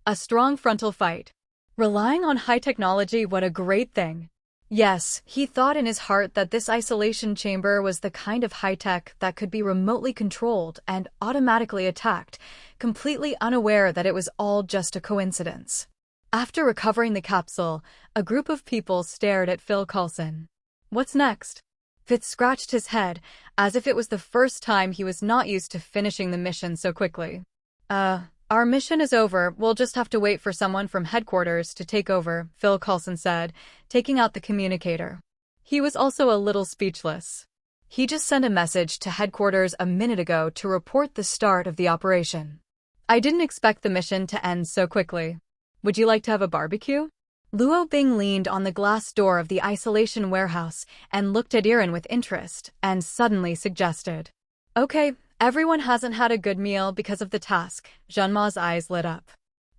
A strong frontal fight. Relying on high technology, what a great thing. Yes, he thought in his heart that this isolation chamber was the kind of high-tech that could be remotely controlled and automatically attacked, completely unaware that it was all just a coincidence. After recovering the capsule, a group of people stared at Phil Coulson. What's next? Fitz scratched his head, as if it was the first time he was not used to finishing the mission so quickly. Our mission is over, we'll just have to wait for someone from headquarters to take over, Phil Coulson said, taking out the communicator. He was also a little speechless. He just sent a message to headquarters a minute ago to report the start of the operation. I didn't expect the mission to end so quickly. Would you like to have a barbecue? Luo Bing leaned on the glass door of the isolation warehouse and looked at Irin with interest and suddenly suggested. Okay. Everyone hasn't had a good meal because of the task. Jeanma's eyes lit up.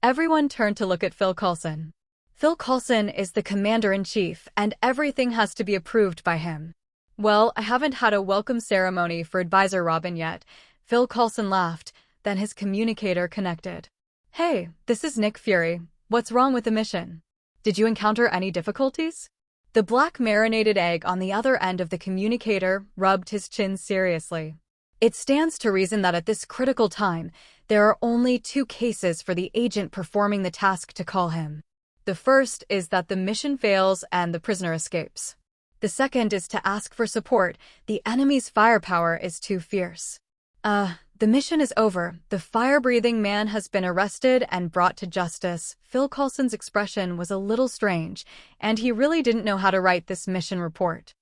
Everyone turned to look at Phil Coulson. Phil Coulson is the commander-in-chief, and everything has to be approved by him. Well, I haven't had a welcome ceremony for Advisor Robin yet. Phil Coulson laughed, then his communicator connected. Hey, this is Nick Fury. What's wrong with the mission? Did you encounter any difficulties? The black marinated egg on the other end of the communicator rubbed his chin seriously. It stands to reason that at this critical time, there are only 2 cases for the agent performing the task to call him. The first is that the mission fails and the prisoner escapes. The second is to ask for support. The enemy's firepower is too fierce. The mission is over. The fire-breathing man has been arrested and brought to justice. Phil Coulson's expression was a little strange, and he really didn't know how to write this mission report.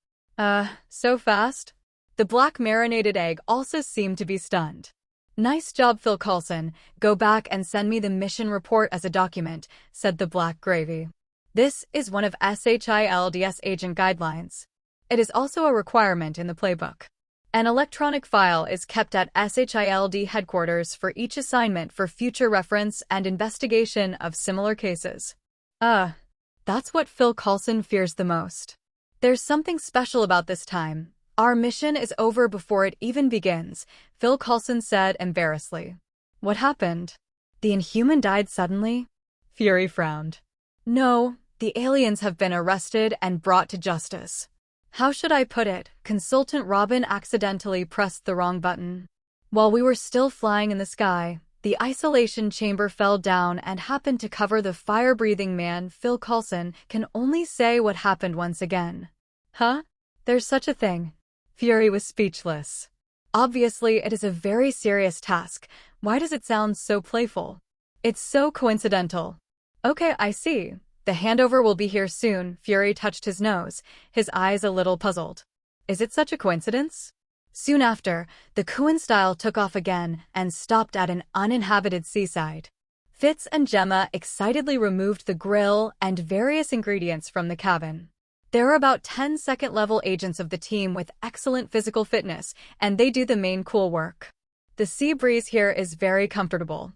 So fast? The black marinated egg also seemed to be stunned. Nice job, Phil Coulson. Go back and send me the mission report as a document, said the black gravy. This is one of SHIELD's agent guidelines. It is also a requirement in the playbook. An electronic file is kept at SHIELD headquarters for each assignment for future reference and investigation of similar cases. That's what Phil Coulson fears the most. There's something special about this time. Our mission is over before it even begins, Phil Coulson said embarrassedly. What happened? The Inhuman died suddenly? Fury frowned. No, the aliens have been arrested and brought to justice. How should I put it? Consultant Robin accidentally pressed the wrong button. While we were still flying in the sky, the isolation chamber fell down and happened to cover the fire-breathing man. Phil Coulson can only say what happened once again. Huh? There's such a thing. Fury was speechless. Obviously, it is a very serious task. Why does it sound so playful? It's so coincidental. Okay, I see. The handover will be here soon. Fury touched his nose, his eyes a little puzzled. Is it such a coincidence? Soon after, the Kuan style took off again and stopped at an uninhabited seaside. Fitz and Gemma excitedly removed the grill and various ingredients from the cabin. There are about 10 second-level agents of the team with excellent physical fitness, and they do the main cool work. The sea breeze here is very comfortable.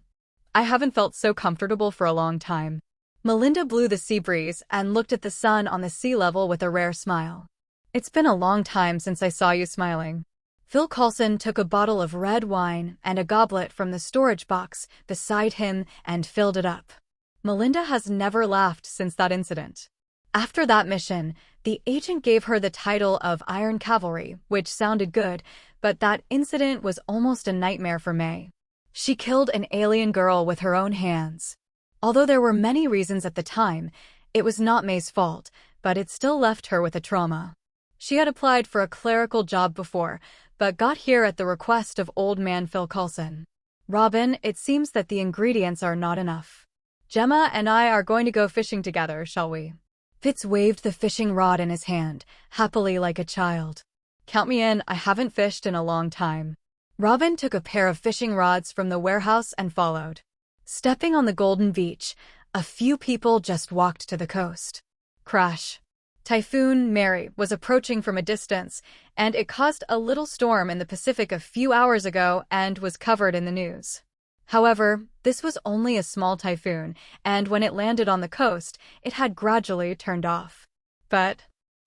I haven't felt so comfortable for a long time. Melinda blew the sea breeze and looked at the sun on the sea level with a rare smile. It's been a long time since I saw you smiling. Phil Coulson took a bottle of red wine and a goblet from the storage box beside him and filled it up. Melinda has never laughed since that incident. After that mission, the agent gave her the title of Iron Cavalry, which sounded good, but that incident was almost a nightmare for May. She killed an alien girl with her own hands. Although there were many reasons at the time, it was not May's fault, but it still left her with a trauma. She had applied for a clerical job before, but got here at the request of old man Phil Coulson. Robin, it seems that the ingredients are not enough. Gemma and I are going to go fishing together, shall we? Fitz waved the fishing rod in his hand, happily like a child. Count me in, I haven't fished in a long time. Robin took a pair of fishing rods from the warehouse and followed. Stepping on the golden beach, a few people just walked to the coast. Crash. Typhoon Mary was approaching from a distance, and it caused a little storm in the Pacific a few hours ago and was covered in the news. However, this was only a small typhoon, and when it landed on the coast, it had gradually turned off. But,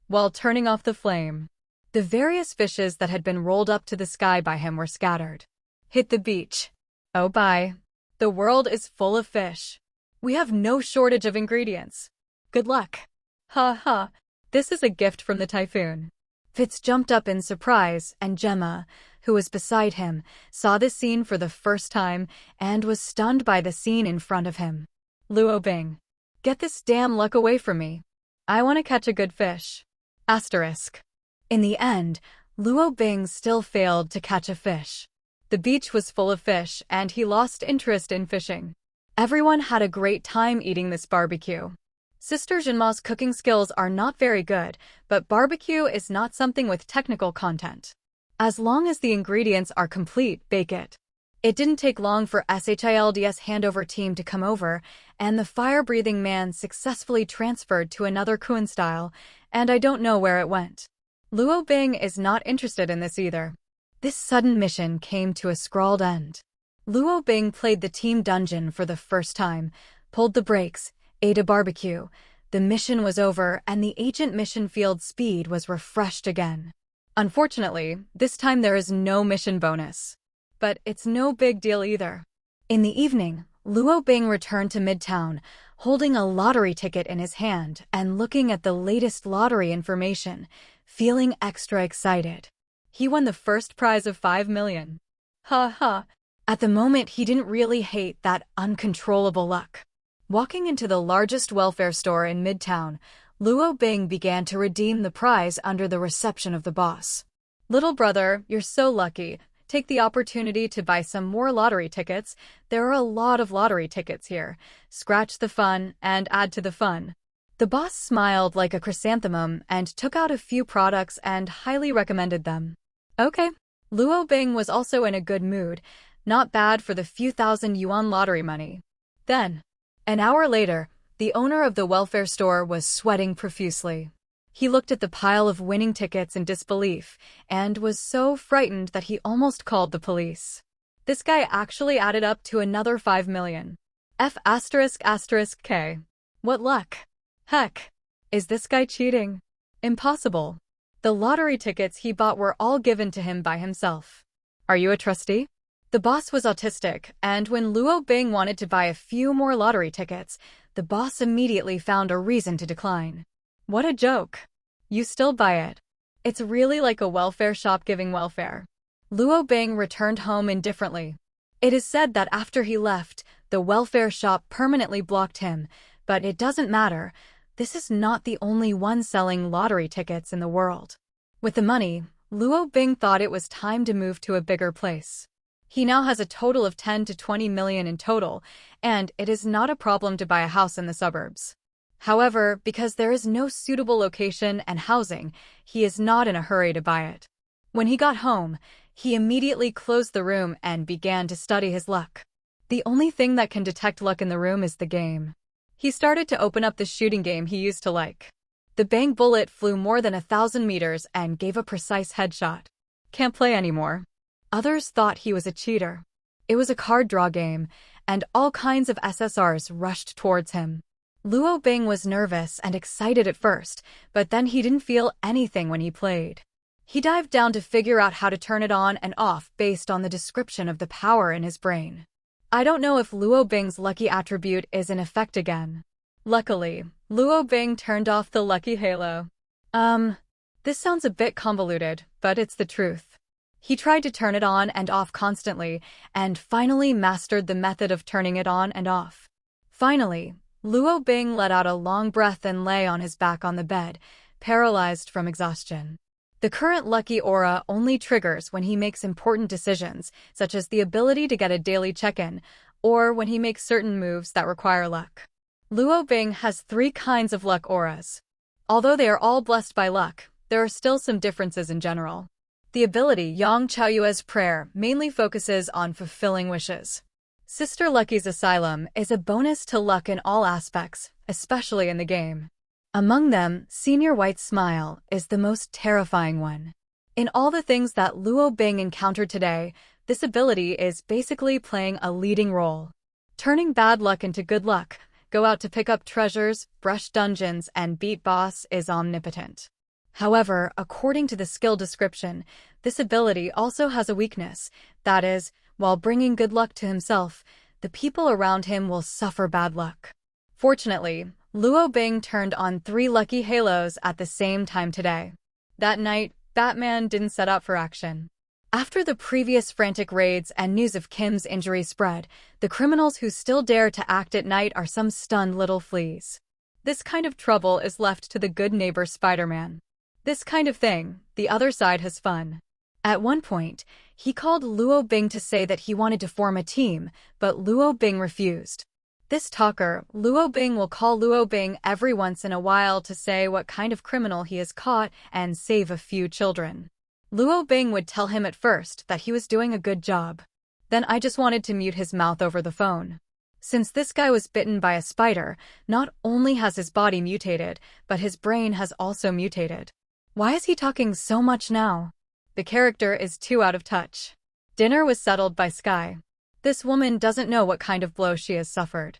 while turning off the flame, the various fishes that had been rolled up to the sky by him were scattered. Hit the beach. Oh bye. The world is full of fish. We have no shortage of ingredients. Good luck. Ha ha. This is a gift from the typhoon. Fitz jumped up in surprise, and Gemma, who was beside him, saw this scene for the first time and was stunned by the scene in front of him. Luo Bing. Get this damn luck away from me. I want to catch a good fish. Asterisk. In the end, Luo Bing still failed to catch a fish. The beach was full of fish, and he lost interest in fishing. Everyone had a great time eating this barbecue. Sister Jinma's cooking skills are not very good, but barbecue is not something with technical content. As long as the ingredients are complete, bake it. It didn't take long for SHIELD's handover team to come over, and the fire-breathing man successfully transferred to another Kuan style, and I don't know where it went. Luo Bing is not interested in this either. This sudden mission came to a scrawled end. Luo Bing played the team dungeon for the first time, pulled the brakes, ate a barbecue. The mission was over, and the agent mission field speed was refreshed again. Unfortunately, this time there is no mission bonus. But it's no big deal either. In the evening, Luo Bing returned to Midtown, holding a lottery ticket in his hand and looking at the latest lottery information, feeling extra excited. He won the first prize of 5 million. Ha ha. At the moment, he didn't really hate that uncontrollable luck. Walking into the largest welfare store in Midtown, Luo Bing began to redeem the prize under the reception of the boss. Little brother, you're so lucky. Take the opportunity to buy some more lottery tickets. There are a lot of lottery tickets here. Scratch the fun and add to the fun. The boss smiled like a chrysanthemum and took out a few products and highly recommended them. Okay. Luo Bing was also in a good mood. Not bad for the few thousand yuan lottery money. Then, an hour later, the owner of the welfare store was sweating profusely. He looked at the pile of winning tickets in disbelief and was so frightened that he almost called the police. This guy actually added up to another 5 million. F***K. What luck. Heck. Is this guy cheating? Impossible. The lottery tickets he bought were all given to him by himself. Are you a trustee? The boss was autistic, and when Luo Bing wanted to buy a few more lottery tickets, the boss immediately found a reason to decline. What a joke. You still buy it. It's really like a welfare shop giving welfare. Luo Bing returned home indifferently. It is said that after he left, the welfare shop permanently blocked him, but it doesn't matter. This is not the only one selling lottery tickets in the world. With the money, Luo Bing thought it was time to move to a bigger place. He now has a total of 10 to 20 million in total, and it is not a problem to buy a house in the suburbs. However, because there is no suitable location and housing, he is not in a hurry to buy it. When he got home, he immediately closed the room and began to study his luck. The only thing that can detect luck in the room is the game. He started to open up the shooting game he used to like. The bang bullet flew more than 1,000 meters and gave a precise headshot. Can't play anymore. Others thought he was a cheater. It was a card draw game, and all kinds of SSRs rushed towards him. Luo Bing was nervous and excited at first, but then he didn't feel anything when he played. He dived down to figure out how to turn it on and off based on the description of the power in his brain. I don't know if Luo Bing's lucky attribute is in effect again. Luckily, Luo Bing turned off the lucky halo. This sounds a bit convoluted, but it's the truth. He tried to turn it on and off constantly, and finally mastered the method of turning it on and off. Finally, Luo Bing let out a long breath and lay on his back on the bed, paralyzed from exhaustion. The current lucky aura only triggers when he makes important decisions, such as the ability to get a daily check-in, or when he makes certain moves that require luck. Luo Bing has 3 kinds of luck auras. Although they are all blessed by luck, there are still some differences in general. The ability Yang Chaoyue's prayer mainly focuses on fulfilling wishes. Sister Lucky's Asylum is a bonus to luck in all aspects, especially in the game. Among them, Senior White's Smile is the most terrifying one. In all the things that Luo Bing encountered today, this ability is basically playing a leading role. Turning bad luck into good luck, go out to pick up treasures, brush dungeons, and beat boss is omnipotent. However, according to the skill description, this ability also has a weakness, that is, while bringing good luck to himself, the people around him will suffer bad luck. Fortunately, Luo Bing turned on 3 lucky halos at the same time today. That night, Batman didn't set out for action. After the previous frantic raids and news of Kim's injury spread, the criminals who still dare to act at night are some stunned little fleas. This kind of trouble is left to the good neighbor Spider-Man. This kind of thing, the other side has fun. At one point, he called Luo Bing to say that he wanted to form a team, but Luo Bing refused. This talker, Luo Bing, will call Luo Bing every once in a while to say what kind of criminal he has caught and save a few children. Luo Bing would tell him at first that he was doing a good job. Then I just wanted to mute his mouth over the phone. Since this guy was bitten by a spider, not only has his body mutated, but his brain has also mutated. Why is he talking so much now? The character is too out of touch. Dinner was settled by Skye. This woman doesn't know what kind of blow she has suffered.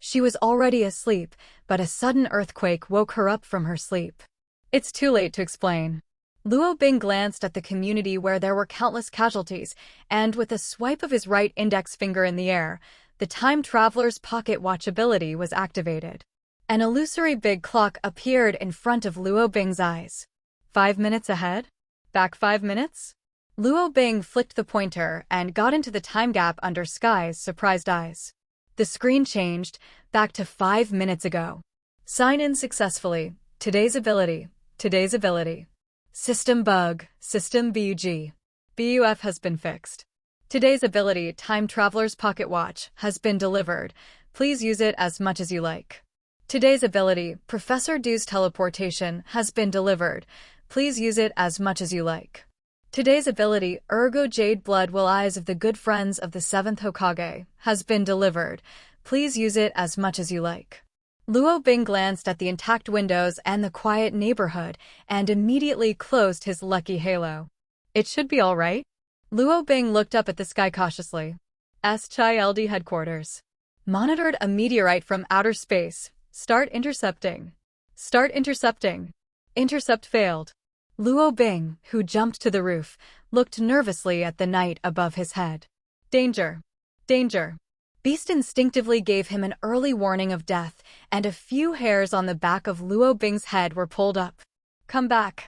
She was already asleep, but a sudden earthquake woke her up from her sleep. It's too late to explain. Luo Bing glanced at the community where there were countless casualties, and with a swipe of his right index finger in the air, the time traveler's pocket watch ability was activated. An illusory big clock appeared in front of Luo Bing's eyes. 5 minutes ahead? Back 5 minutes? Luo Bing flicked the pointer and got into the time gap under Skye's surprised eyes. The screen changed, back to 5 minutes ago. Sign in successfully. Today's ability. Today's ability. System bug. System bug. BUF has been fixed. Today's ability, Time Traveler's Pocket Watch, has been delivered. Please use it as much as you like. Today's ability, Professor Du's Teleportation, has been delivered. Please use it as much as you like. Today's ability, Ergo Jade Blood Will Eyes of the Good Friends of the 7th Hokage, has been delivered. Please use it as much as you like. Luo Bing glanced at the intact windows and the quiet neighborhood and immediately closed his lucky halo. It should be all right. Luo Bing looked up at the sky cautiously. Skye LD headquarters. Monitored a meteorite from outer space. Start intercepting. Start intercepting. Intercept failed. Luo Bing, who jumped to the roof, looked nervously at the night above his head. Danger. Danger. Beast instinctively gave him an early warning of death, and a few hairs on the back of Luo Bing's head were pulled up. Come back.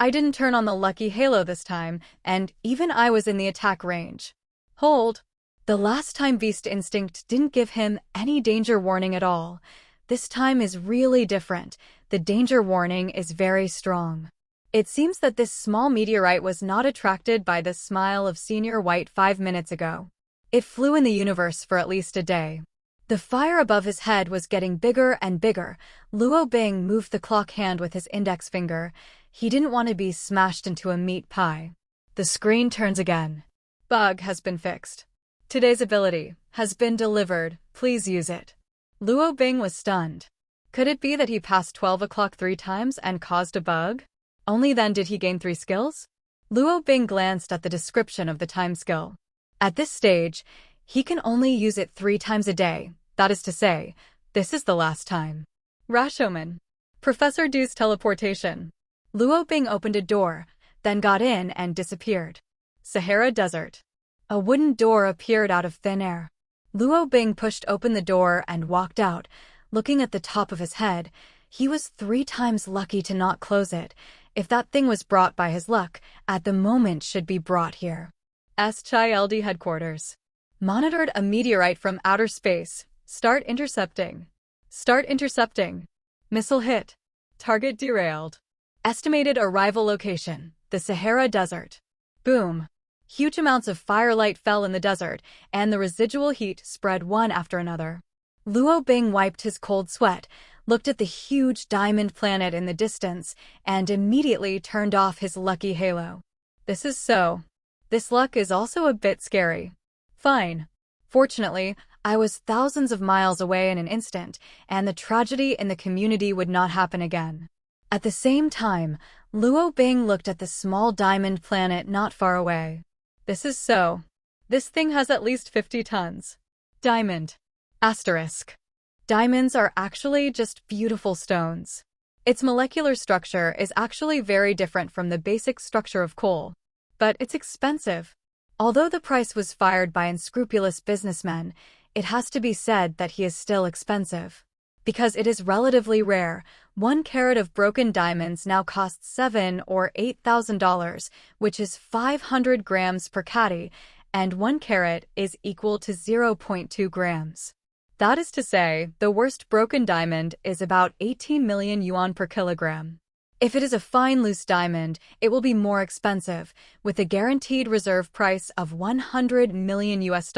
I didn't turn on the lucky halo this time, and even I was in the attack range. Hold. The last time Beast Instinct didn't give him any danger warning at all. This time is really different. The danger warning is very strong. It seems that this small meteorite was not attracted by the smile of Senior White 5 minutes ago. It flew in the universe for at least a day. The fire above his head was getting bigger and bigger. Luo Bing moved the clock hand with his index finger. He didn't want to be smashed into a meat pie. The screen turns again. Bug has been fixed. Today's ability has been delivered. Please use it. Luo Bing was stunned. Could it be that he passed 12 o'clock 3 times and caused a bug? Only then did he gain 3 skills? Luo Bing glanced at the description of the time skill. At this stage, he can only use it 3 times a day. That is to say, this is the last time. Rashomon. Professor Du's Teleportation. Luo Bing opened a door, then got in and disappeared. Sahara Desert. A wooden door appeared out of thin air. Luo Bing pushed open the door and walked out, looking at the top of his head. He was 3 times lucky to not close it. If that thing was brought by his luck, at the moment should be brought here. Skye LD headquarters. Monitored a meteorite from outer space. Start intercepting. Start intercepting. Missile hit. Target derailed. Estimated arrival location, the Sahara Desert. Boom. Huge amounts of firelight fell in the desert, and the residual heat spread one after another. Luo Bing wiped his cold sweat, looked at the huge diamond planet in the distance, and immediately turned off his lucky halo. This is so. This luck is also a bit scary. Fine. Fortunately, I was thousands of miles away in an instant, and the tragedy in the community would not happen again. At the same time, Luo Bing looked at the small diamond planet not far away. This is so. This thing has at least 50 tons. Diamond. Asterisk. Diamonds are actually just beautiful stones. Its molecular structure is actually very different from the basic structure of coal. But it's expensive. Although the price was fired by unscrupulous businessmen, it has to be said that he is still expensive. Because it is relatively rare, 1 carat of broken diamonds now costs $7,000 or $8,000, which is 500 grams per caddy, and 1 carat is equal to 0.2 grams. That is to say, the worst broken diamond is about 18 million yuan per kilogram. If it is a fine loose diamond, it will be more expensive, with a guaranteed reserve price of $100 million US,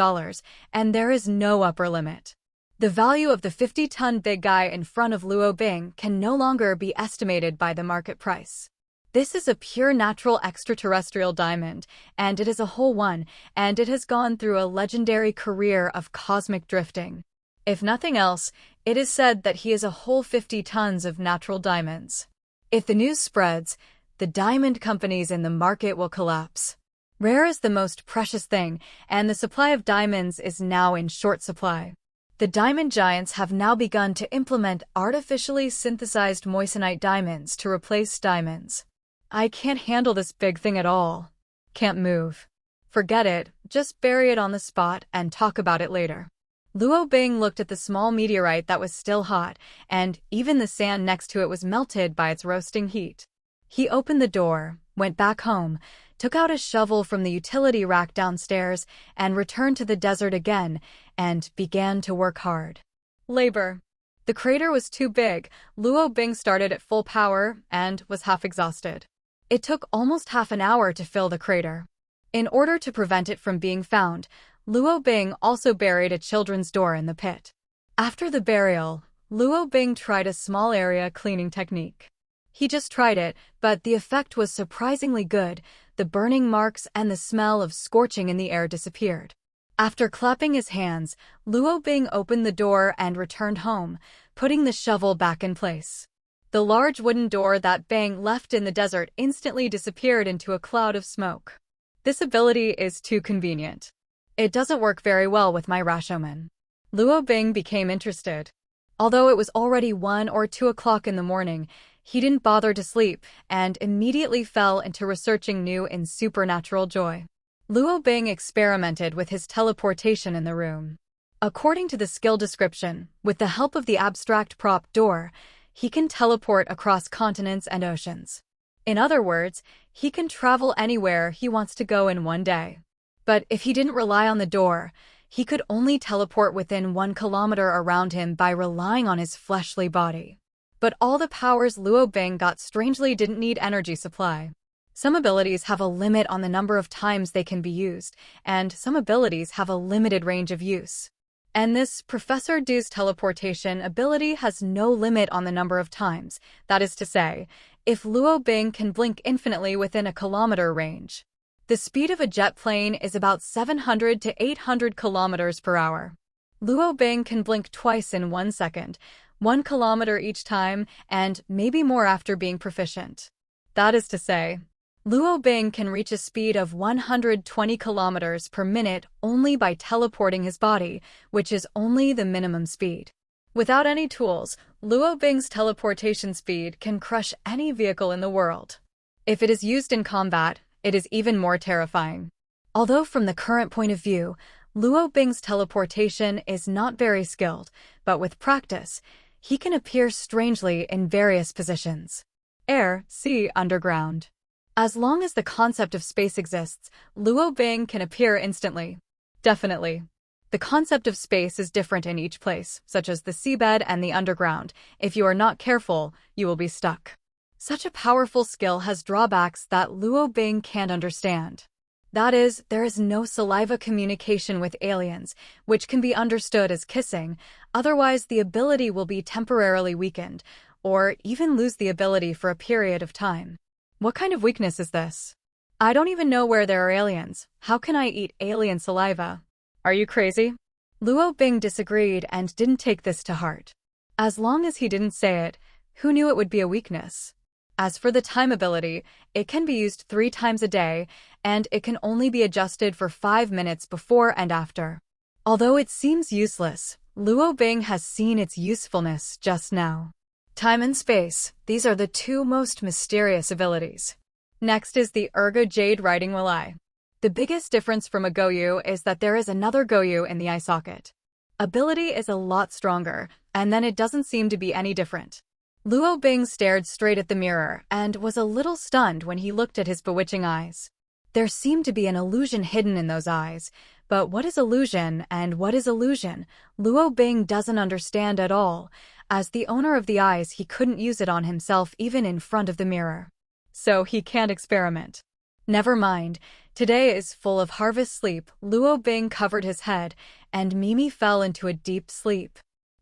and there is no upper limit. The value of the 50-ton big guy in front of Luo Bing can no longer be estimated by the market price. This is a pure natural extraterrestrial diamond, and it is a whole one, and it has gone through a legendary career of cosmic drifting. If nothing else, it is said that he is a whole 50 tons of natural diamonds. If the news spreads, the diamond companies in the market will collapse. Rare is the most precious thing, and the supply of diamonds is now in short supply. The diamond giants have now begun to implement artificially synthesized moissanite diamonds to replace diamonds. I can't handle this big thing at all. Can't move. Forget it, just bury it on the spot and talk about it later. Luo Bing looked at the small meteorite that was still hot, and even the sand next to it was melted by its roasting heat. He opened the door, went back home, took out a shovel from the utility rack downstairs, and returned to the desert again, and began to work hard. Labor. The crater was too big. Luo Bing started at full power and was half exhausted. It took almost half an hour to fill the crater. In order to prevent it from being found, Luo Bing also buried a children's door in the pit. After the burial, Luo Bing tried a small area cleaning technique. He just tried it, but the effect was surprisingly good. The burning marks and the smell of scorching in the air disappeared. After clapping his hands, Luo Bing opened the door and returned home, putting the shovel back in place. The large wooden door that Bing left in the desert instantly disappeared into a cloud of smoke. This ability is too convenient. It doesn't work very well with my Rashomon. Luo Bing became interested. Although it was already 1 or 2 o'clock in the morning, he didn't bother to sleep and immediately fell into researching new and supernatural joy. Luo Bing experimented with his teleportation in the room. According to the skill description, with the help of the abstract prop door, he can teleport across continents and oceans. In other words, he can travel anywhere he wants to go in one day. But if he didn't rely on the door, he could only teleport within 1 kilometer around him by relying on his fleshly body. But all the powers Luo Bing got strangely didn't need energy supply. Some abilities have a limit on the number of times they can be used, and some abilities have a limited range of use. And this Professor Du's teleportation ability has no limit on the number of times. That is to say, if Luo Bing can blink infinitely within a kilometer range. The speed of a jet plane is about 700 to 800 kilometers per hour. Luo Bing can blink twice in 1 second, 1 kilometer each time, and maybe more after being proficient. That is to say, Luo Bing can reach a speed of 120 kilometers per minute only by teleporting his body, which is only the minimum speed. Without any tools, Luo Bing's teleportation speed can crush any vehicle in the world. If it is used in combat, it is even more terrifying. Although from the current point of view, Luo Bing's teleportation is not very skilled, but with practice, he can appear strangely in various positions. Air, sea, underground. As long as the concept of space exists, Luo Bing can appear instantly. Definitely. The concept of space is different in each place, such as the seabed and the underground. If you are not careful, you will be stuck. Such a powerful skill has drawbacks that Luo Bing can't understand. That is, there is no saliva communication with aliens, which can be understood as kissing, otherwise the ability will be temporarily weakened, or even lose the ability for a period of time. What kind of weakness is this? I don't even know where there are aliens. How can I eat alien saliva? Are you crazy? Luo Bing disagreed and didn't take this to heart. As long as he didn't say it, who knew it would be a weakness? As for the time ability, it can be used 3 times a day, and it can only be adjusted for 5 minutes before and after. Although it seems useless, Luo Bing has seen its usefulness just now. Time and space, these are the 2 most mysterious abilities. Next is the Ergo Jade Riding Relay. The biggest difference from a Goyu is that there is another Goyu in the eye socket. Ability is a lot stronger, and then it doesn't seem to be any different. Luo Bing stared straight at the mirror and was a little stunned when he looked at his bewitching eyes. There seemed to be an illusion hidden in those eyes, but what is illusion and what is illusion? Luo Bing doesn't understand at all. As the owner of the eyes, he couldn't use it on himself even in front of the mirror. So he can't experiment. Never mind, today is full of harvest sleep. Luo Bing covered his head, and Mimi fell into a deep sleep.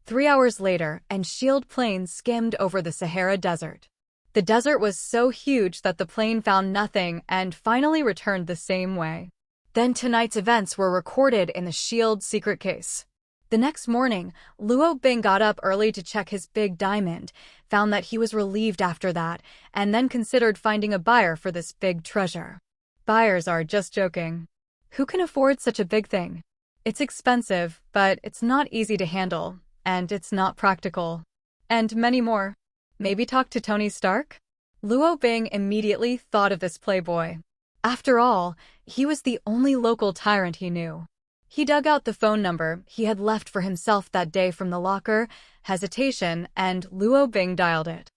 3 hours later, and shield planes skimmed over the Sahara Desert. The desert was so huge that the plane found nothing and finally returned the same way. Then tonight's events were recorded in the shield secret case. The next morning, Luo Bing got up early to check his big diamond, found that he was relieved after that, and then considered finding a buyer for this big treasure. Buyers are just joking. Who can afford such a big thing? It's expensive, but it's not easy to handle, and it's not practical. And many more. Maybe talk to Tony Stark? Luo Bing immediately thought of this playboy. After all, he was the only local tyrant he knew. He dug out the phone number he had left for himself that day from the locker, hesitation, and Luo Bing dialed it.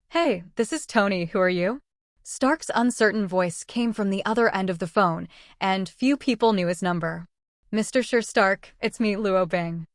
"Hey, this is Tony, who are you?" Stark's uncertain voice came from the other end of the phone, and few people knew his number. "Mr. Stark, it's me, Luo Bing.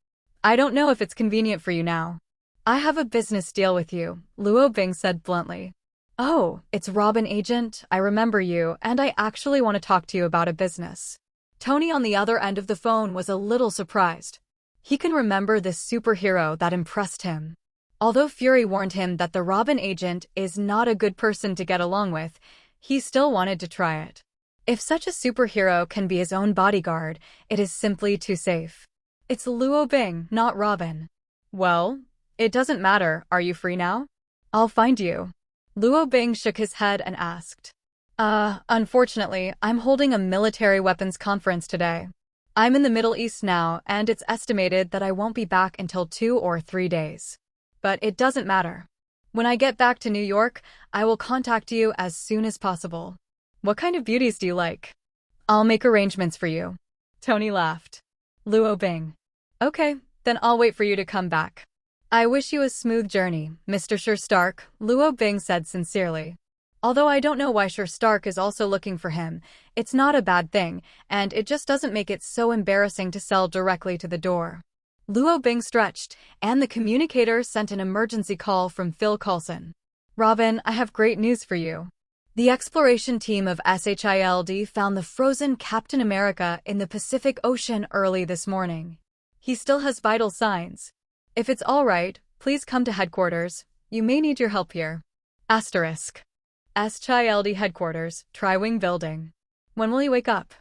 I don't know if it's convenient for you now." "I have a business deal with you," Luo Bing said bluntly. "Oh, it's Robin Agent, I remember you, and I actually want to talk to you about a business." Tony on the other end of the phone was a little surprised. He can remember this superhero that impressed him. Although Fury warned him that the Robin Agent is not a good person to get along with, he still wanted to try it. If such a superhero can be his own bodyguard, it is simply too safe. "It's Luo Bing, not Robin." "Well, it doesn't matter, are you free now?" "I'll find you." Luo Bing shook his head and asked. Unfortunately, I'm holding a military weapons conference today. I'm in the Middle East now, and it's estimated that I won't be back until 2 or 3 days. But it doesn't matter. When I get back to New York, I will contact you as soon as possible. What kind of beauties do you like? I'll make arrangements for you. Tony laughed. Luo Bing. Okay, then I'll wait for you to come back. I wish you a smooth journey, Mr. Stark, Luo Bing said sincerely. Although I don't know why Stark is also looking for him, it's not a bad thing, and it just doesn't make it so embarrassing to sell directly to the door. Luo Bing stretched, and the communicator sent an emergency call from Phil Coulson. "Robin, I have great news for you. The exploration team of SHIELD found the frozen Captain America in the Pacific Ocean early this morning. He still has vital signs. If it's all right, please come to headquarters. You may need your help here. Asterisk. SHIELD headquarters, Tri-Wing building. When will he wake up?"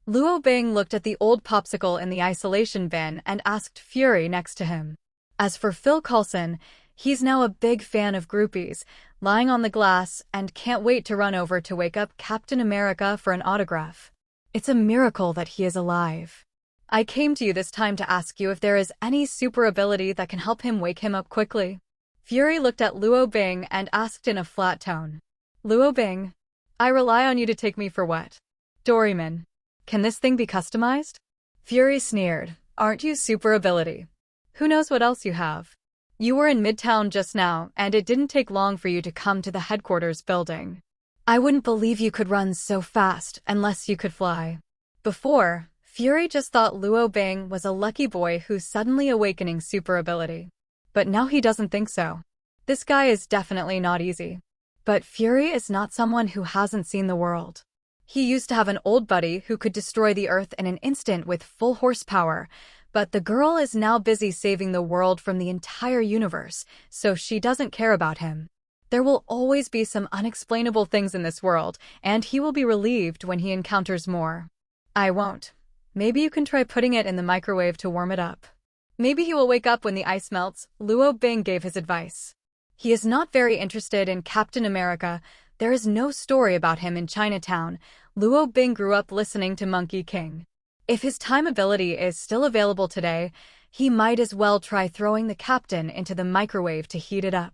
Luo Bing looked at the old popsicle in the isolation bin and asked Fury next to him. As for Phil Coulson, he's now a big fan of groupies, lying on the glass and can't wait to run over to wake up Captain America for an autograph. It's a miracle that he is alive. I came to you this time to ask you if there is any super ability that can help him wake him up quickly. Fury looked at Luo Bing and asked in a flat tone. Luo Bing, I rely on you to take me for what? Doryman. Can this thing be customized? Fury sneered. Aren't you super ability? Who knows what else you have? You were in Midtown just now, and it didn't take long for you to come to the headquarters building. I wouldn't believe you could run so fast unless you could fly. Before, Fury just thought Luo Bing was a lucky boy who's suddenly awakening super ability. But now he doesn't think so. This guy is definitely not easy. But Fury is not someone who hasn't seen the world. He used to have an old buddy who could destroy the Earth in an instant with full horsepower, but the girl is now busy saving the world from the entire universe, so she doesn't care about him. There will always be some unexplainable things in this world, and he will be relieved when he encounters more. I won't. Maybe you can try putting it in the microwave to warm it up. Maybe he will wake up when the ice melts, Luo Bing gave his advice. He is not very interested in Captain America. There is no story about him in Chinatown. Luo Bing grew up listening to Monkey King. If his time ability is still available today, he might as well try throwing the captain into the microwave to heat it up.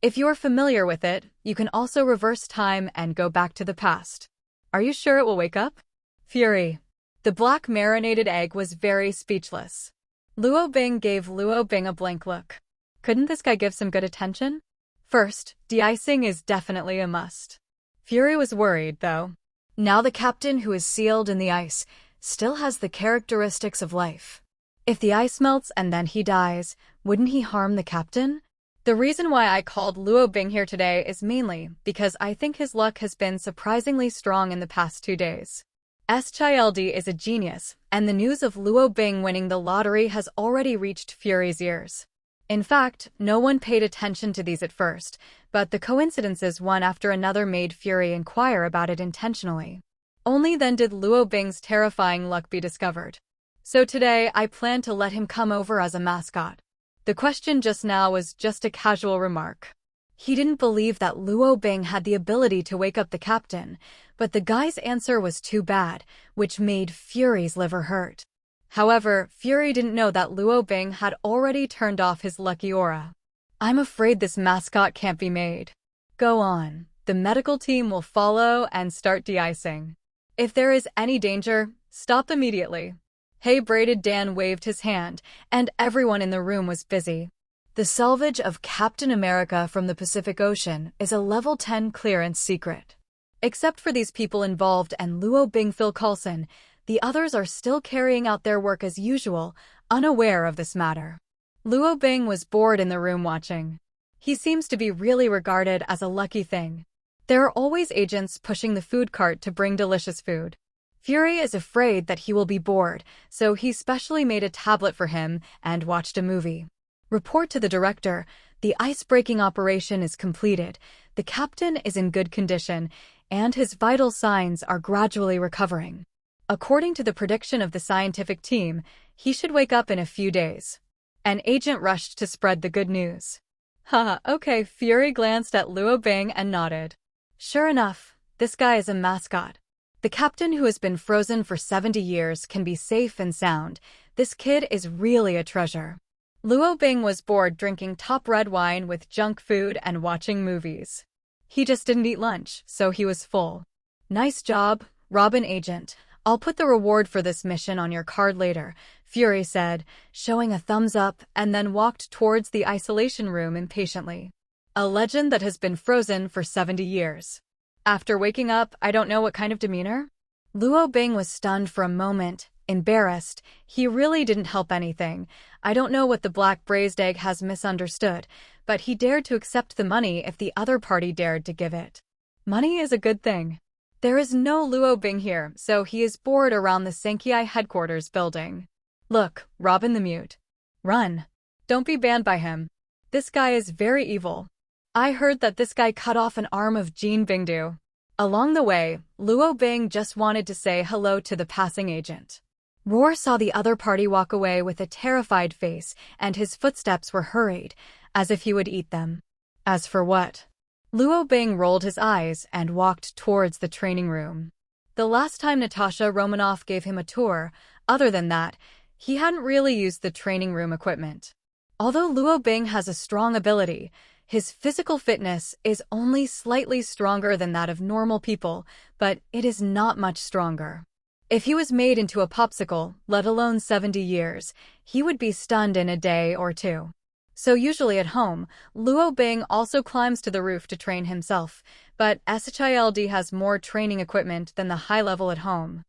If you're familiar with it, you can also reverse time and go back to the past. Are you sure it will wake up? Fury. The black marinated egg was very speechless. Luo Bing gave Luo Bing a blank look. Couldn't this guy give some good attention? First, de-icing is definitely a must. Fury was worried, though. Now the captain who is sealed in the ice still has the characteristics of life. If the ice melts and then he dies, wouldn't he harm the captain? The reason why I called Luo Bing here today is mainly because I think his luck has been surprisingly strong in the past 2 days. SHIELD is a genius, and the news of Luo Bing winning the lottery has already reached Fury's ears. In fact, no one paid attention to these at first, but the coincidences one after another made Fury inquire about it intentionally. Only then did Luo Bing's terrifying luck be discovered. So today, I plan to let him come over as a mascot. The question just now was just a casual remark. He didn't believe that Luo Bing had the ability to wake up the captain, but the guy's answer was too bad, which made Fury's liver hurt. However, Fury didn't know that Luo Bing had already turned off his lucky aura. I'm afraid this mascot can't be made. Go on. The medical team will follow and start de-icing. If there is any danger, stop immediately. Hey, Braided Dan waved his hand, and everyone in the room was busy. The salvage of Captain America from the Pacific Ocean is a level 10 clearance secret. Except for these people involved and Luo Bing Phil Coulson, the others are still carrying out their work as usual, unaware of this matter. Luo Bing was bored in the room watching. He seems to be really regarded as a lucky thing. There are always agents pushing the food cart to bring delicious food. Fury is afraid that he will be bored, so he specially made a tablet for him and watched a movie. Report to the director. The ice-breaking operation is completed. The captain is in good condition, and his vital signs are gradually recovering. According to the prediction of the scientific team, he should wake up in a few days. An agent rushed to spread the good news. Haha, okay, Fury glanced at Luo Bing and nodded. Sure enough, this guy is a mascot. The captain who has been frozen for 70 years can be safe and sound. This kid is really a treasure. Luo Bing was bored drinking top red wine with junk food and watching movies. He just didn't eat lunch, so he was full. Nice job, Robin Agent. I'll put the reward for this mission on your card later, Fury said, showing a thumbs up and then walked towards the isolation room impatiently. A legend that has been frozen for 70 years. After waking up, I don't know what kind of demeanor? Luo Bing was stunned for a moment, embarrassed. He really didn't help anything. I don't know what the black braised egg has misunderstood, but he dared to accept the money if the other party dared to give it. Money is a good thing. There is no Luo Bing here, so he is bored around the Skye headquarters building. Look, Robin the Mute. Run. Don't be banned by him. This guy is very evil. I heard that this guy cut off an arm of Jean Bingdu. Along the way, Luo Bing just wanted to say hello to the passing agent. Roar saw the other party walk away with a terrified face, and his footsteps were hurried, as if he would eat them. As for what? Luo Bing rolled his eyes and walked towards the training room. The last time Natasha Romanoff gave him a tour, other than that, he hadn't really used the training room equipment. Although Luo Bing has a strong ability, his physical fitness is only slightly stronger than that of normal people, but it is not much stronger. If he was made into a popsicle, let alone 70 years, he would be stunned in a day or two. So usually at home, Luo Bing also climbs to the roof to train himself, but SHILD has more training equipment than the high level at home.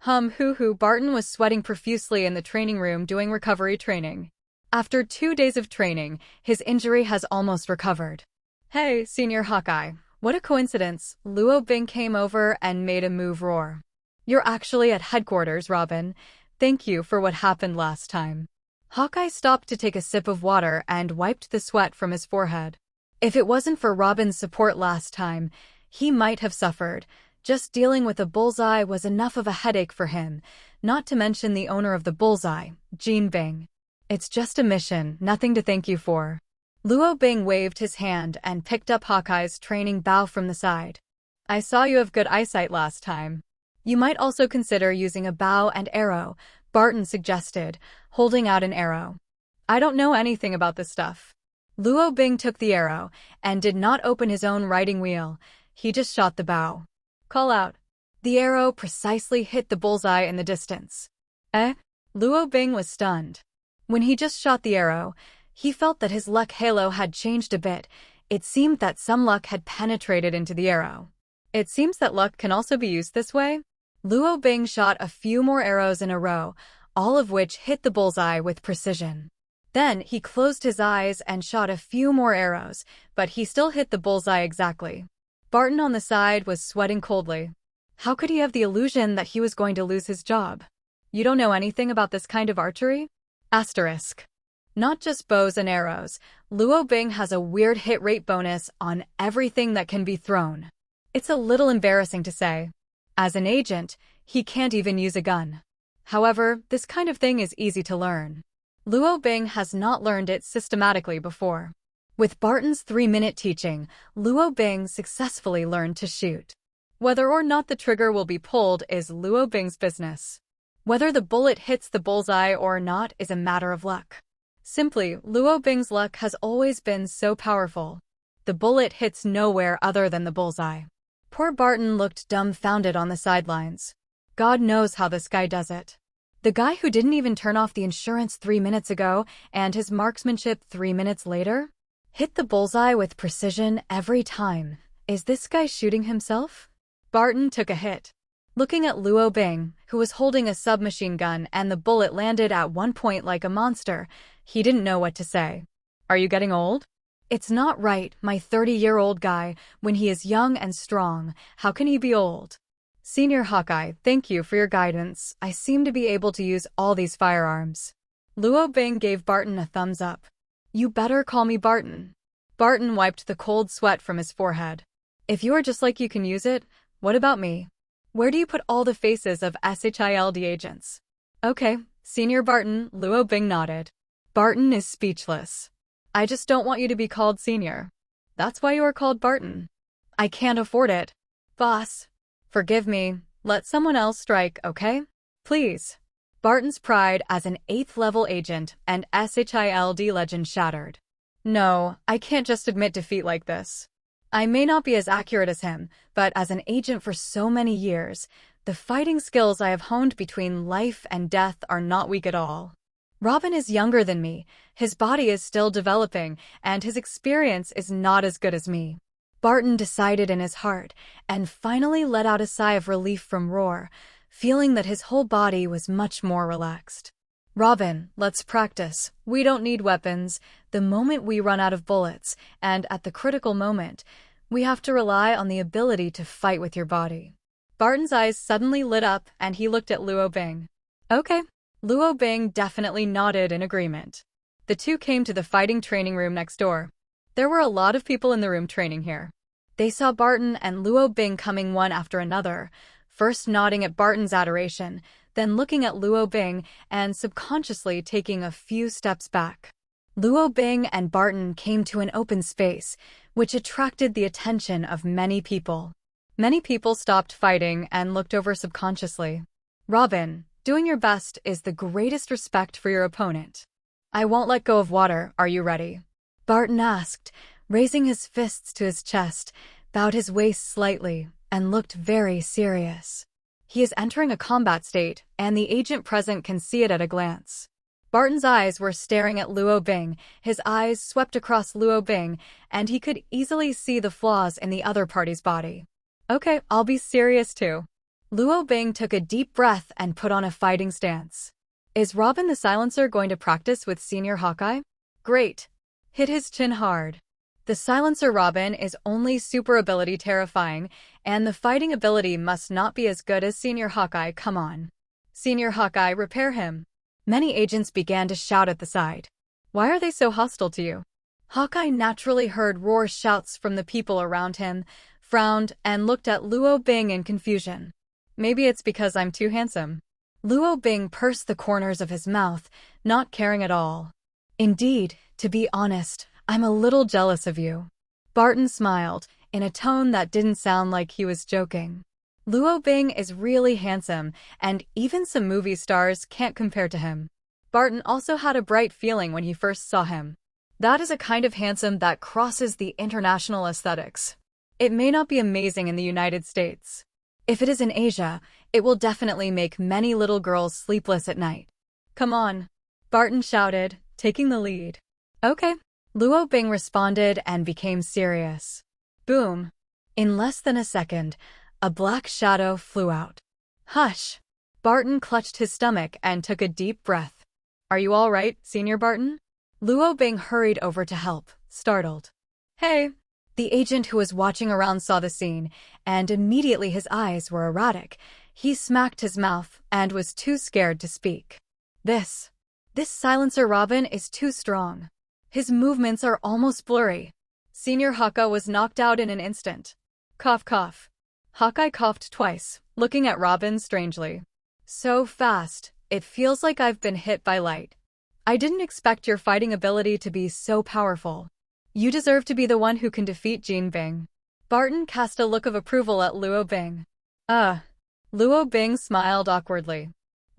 Barton was sweating profusely in the training room doing recovery training. After 2 days of training, his injury has almost recovered. Hey, Senior Hawkeye, what a coincidence. Luo Bing came over and made a move. Roar. You're actually at headquarters, Robin. Thank you for what happened last time. Hawkeye stopped to take a sip of water and wiped the sweat from his forehead. If it wasn't for Robin's support last time, he might have suffered. Just dealing with a bullseye was enough of a headache for him, not to mention the owner of the bullseye, Jean Bing. It's just a mission, nothing to thank you for. Luo Bing waved his hand and picked up Hawkeye's training bow from the side. I saw you have good eyesight last time. You might also consider using a bow and arrow, Barton suggested, holding out an arrow. I don't know anything about this stuff. Luo Bing took the arrow and did not open his own riding wheel. He just shot the bow. Call out. The arrow precisely hit the bullseye in the distance. Eh? Luo Bing was stunned. When he just shot the arrow, he felt that his luck halo had changed a bit. It seemed that some luck had penetrated into the arrow. It seems that luck can also be used this way. Luo Bing shot a few more arrows in a row, all of which hit the bullseye with precision. Then he closed his eyes and shot a few more arrows, but he still hit the bullseye exactly. Barton on the side was sweating coldly. How could he have the illusion that he was going to lose his job? You don't know anything about this kind of archery? Asterisk. Not just bows and arrows, Luo Bing has a weird hit rate bonus on everything that can be thrown. It's a little embarrassing to say. As an agent, he can't even use a gun. However, this kind of thing is easy to learn. Luo Bing has not learned it systematically before. With Barton's 3-minute teaching, Luo Bing successfully learned to shoot. Whether or not the trigger will be pulled is Luo Bing's business. Whether the bullet hits the bullseye or not is a matter of luck. Simply, Luo Bing's luck has always been so powerful. The bullet hits nowhere other than the bullseye. Poor Barton looked dumbfounded on the sidelines. God knows how this guy does it. The guy who didn't even turn off the insurance 3 minutes ago and his marksmanship 3 minutes later hit the bullseye with precision every time. Is this guy shooting himself? Barton took a hit. Looking at Luo Bing, who was holding a submachine gun and the bullet landed at one point like a monster, he didn't know what to say. Are you getting old? It's not right, my 30-year-old guy, when he is young and strong, how can he be old? Senior Hawkeye, thank you for your guidance. I seem to be able to use all these firearms. Luo Bing gave Barton a thumbs up. You better call me Barton. Barton wiped the cold sweat from his forehead. If you are just like you can use it, what about me? Where do you put all the faces of SHIELD agents? Okay, Senior Barton, Luo Bing nodded. Barton is speechless. I just don't want you to be called Senior. That's why you are called Barton. I can't afford it. Boss. Forgive me. Let someone else strike, okay? Please. Barton's pride as an 8th-level agent and SHIELD legend shattered. No, I can't just admit defeat like this. I may not be as accurate as him, but as an agent for so many years, the fighting skills I have honed between life and death are not weak at all. Robin is younger than me, his body is still developing, and his experience is not as good as me. Barton decided in his heart, and finally let out a sigh of relief from Roar, feeling that his whole body was much more relaxed. Robin, let's practice. We don't need weapons. The moment we run out of bullets, and at the critical moment, we have to rely on the ability to fight with your body. Barton's eyes suddenly lit up, and he looked at Luo Bing. Okay. Luo Bing definitely nodded in agreement. The two came to the fighting training room next door. There were a lot of people in the room training here. They saw Barton and Luo Bing coming one after another, first nodding at Barton's adoration, then looking at Luo Bing and subconsciously taking a few steps back. Luo Bing and Barton came to an open space, which attracted the attention of many people. Many people stopped fighting and looked over subconsciously. Robin, doing your best is the greatest respect for your opponent. I won't let go of water, are you ready? Barton asked, raising his fists to his chest, bowed his waist slightly, and looked very serious. He is entering a combat state, and the agent present can see it at a glance. Barton's eyes were staring at Luo Bing, his eyes swept across Luo Bing, and he could easily see the flaws in the other party's body. Okay, I'll be serious too. Luo Bing took a deep breath and put on a fighting stance. Is Robin the Silencer going to practice with Senior Hawkeye? Great. Hit his chin hard. The Silencer Robin is only super ability terrifying, and the fighting ability must not be as good as Senior Hawkeye, come on. Senior Hawkeye, repair him. Many agents began to shout at the side. Why are they so hostile to you? Hawkeye naturally heard roar shouts from the people around him, frowned, and looked at Luo Bing in confusion. Maybe it's because I'm too handsome. Luo Bing pursed the corners of his mouth, not caring at all. Indeed, to be honest, I'm a little jealous of you. Barton smiled, in a tone that didn't sound like he was joking. Luo Bing is really handsome, and even some movie stars can't compare to him. Barton also had a bright feeling when he first saw him. That is a kind of handsome that crosses the international aesthetics. It may not be amazing in the United States. If it is in Asia, it will definitely make many little girls sleepless at night. Come on, Barton shouted, taking the lead. Okay. Luo Bing responded and became serious. Boom. In less than a second, a black shadow flew out. Hush. Barton clutched his stomach and took a deep breath. Are you all right, Senior Barton? Luo Bing hurried over to help, startled. Hey. The agent who was watching around saw the scene, and immediately his eyes were erratic. He smacked his mouth and was too scared to speak. This Silencer Robin is too strong. His movements are almost blurry. Senior Hawkeye was knocked out in an instant. Cough, cough. Hawkeye coughed twice, looking at Robin strangely. So fast, it feels like I've been hit by light. I didn't expect your fighting ability to be so powerful. You deserve to be the one who can defeat Jean Bing. Barton cast a look of approval at Luo Bing. Luo Bing smiled awkwardly.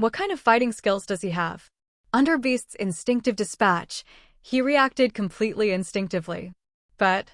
What kind of fighting skills does he have? Under Beast's instinctive dispatch, he reacted completely instinctively. But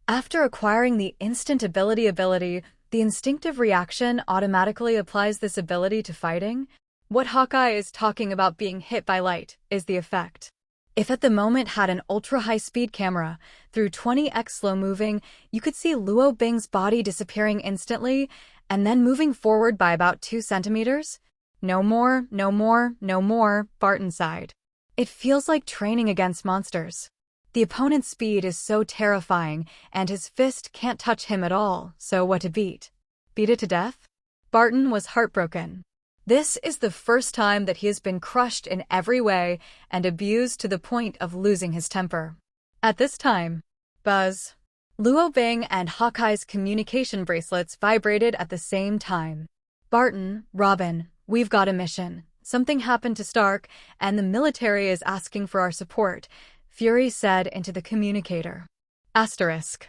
after acquiring the instant ability, the instinctive reaction automatically applies this ability to fighting. What Hawkeye is talking about being hit by light is the effect. If at the moment had an ultra-high-speed camera, through 20x slow-moving, you could see Luo Bing's body disappearing instantly and then moving forward by about 2 centimeters. No more, no more, no more, Barton sighed. It feels like training against monsters. The opponent's speed is so terrifying, and his fist can't touch him at all, so what to beat? Beat it to death? Barton was heartbroken. This is the first time that he has been crushed in every way and abused to the point of losing his temper. At this time, Buzz, Luo Bing and Hawkeye's communication bracelets vibrated at the same time. Barton, Robin, we've got a mission. Something happened to Stark, and the military is asking for our support, Fury said into the communicator. Asterisk.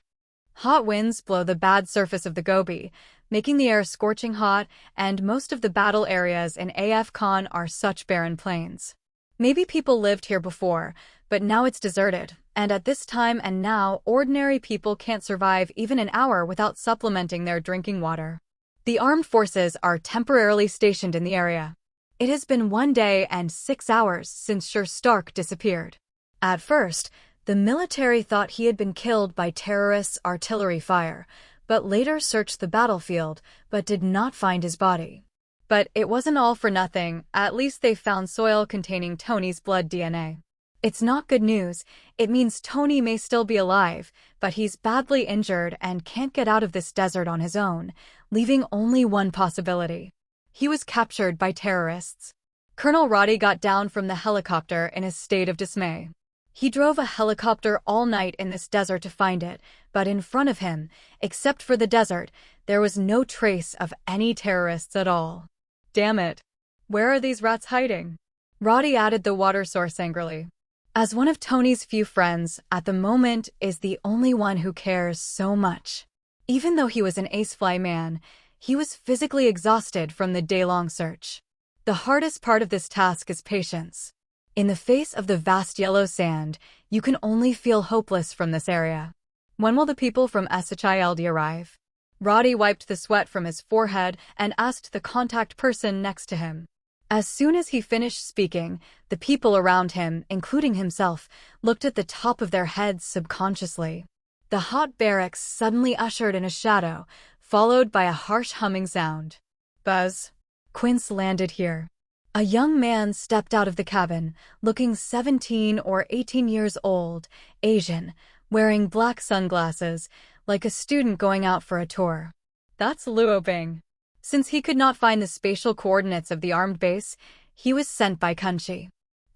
Hot winds blow the bad surface of the Gobi, making the air scorching hot, and most of the battle areas in AFCON are such barren plains. Maybe people lived here before, but now it's deserted, and at this time and now, ordinary people can't survive even an hour without supplementing their drinking water. The armed forces are temporarily stationed in the area. It has been 1 day and 6 hours since Stark disappeared. At first, the military thought he had been killed by terrorists' artillery fire, but later searched the battlefield but did not find his body. But it wasn't all for nothing. At least they found soil containing Tony's blood DNA. It's not good news. It means Tony may still be alive, but he's badly injured and can't get out of this desert on his own, leaving only one possibility. He was captured by terrorists. Colonel Roddy got down from the helicopter in a state of dismay. He drove a helicopter all night in this desert to find it, but in front of him, except for the desert, there was no trace of any terrorists at all. Damn it. Where are these rats hiding? Roddy added the water source angrily. As one of Tony's few friends, at the moment is the only one who cares so much. Even though he was an ace-fly man, he was physically exhausted from the day-long search. The hardest part of this task is patience. In the face of the vast yellow sand, you can only feel hopeless from this area. When will the people from SHILD arrive? Roddy wiped the sweat from his forehead and asked the contact person next to him. As soon as he finished speaking, the people around him, including himself, looked at the top of their heads subconsciously. The hot barracks suddenly ushered in a shadow, followed by a harsh humming sound. Buzz. Quince landed here. A young man stepped out of the cabin, looking 17 or 18 years old, Asian, wearing black sunglasses, like a student going out for a tour. That's Luo Bing. Since he could not find the spatial coordinates of the armed base, he was sent by Kunchi.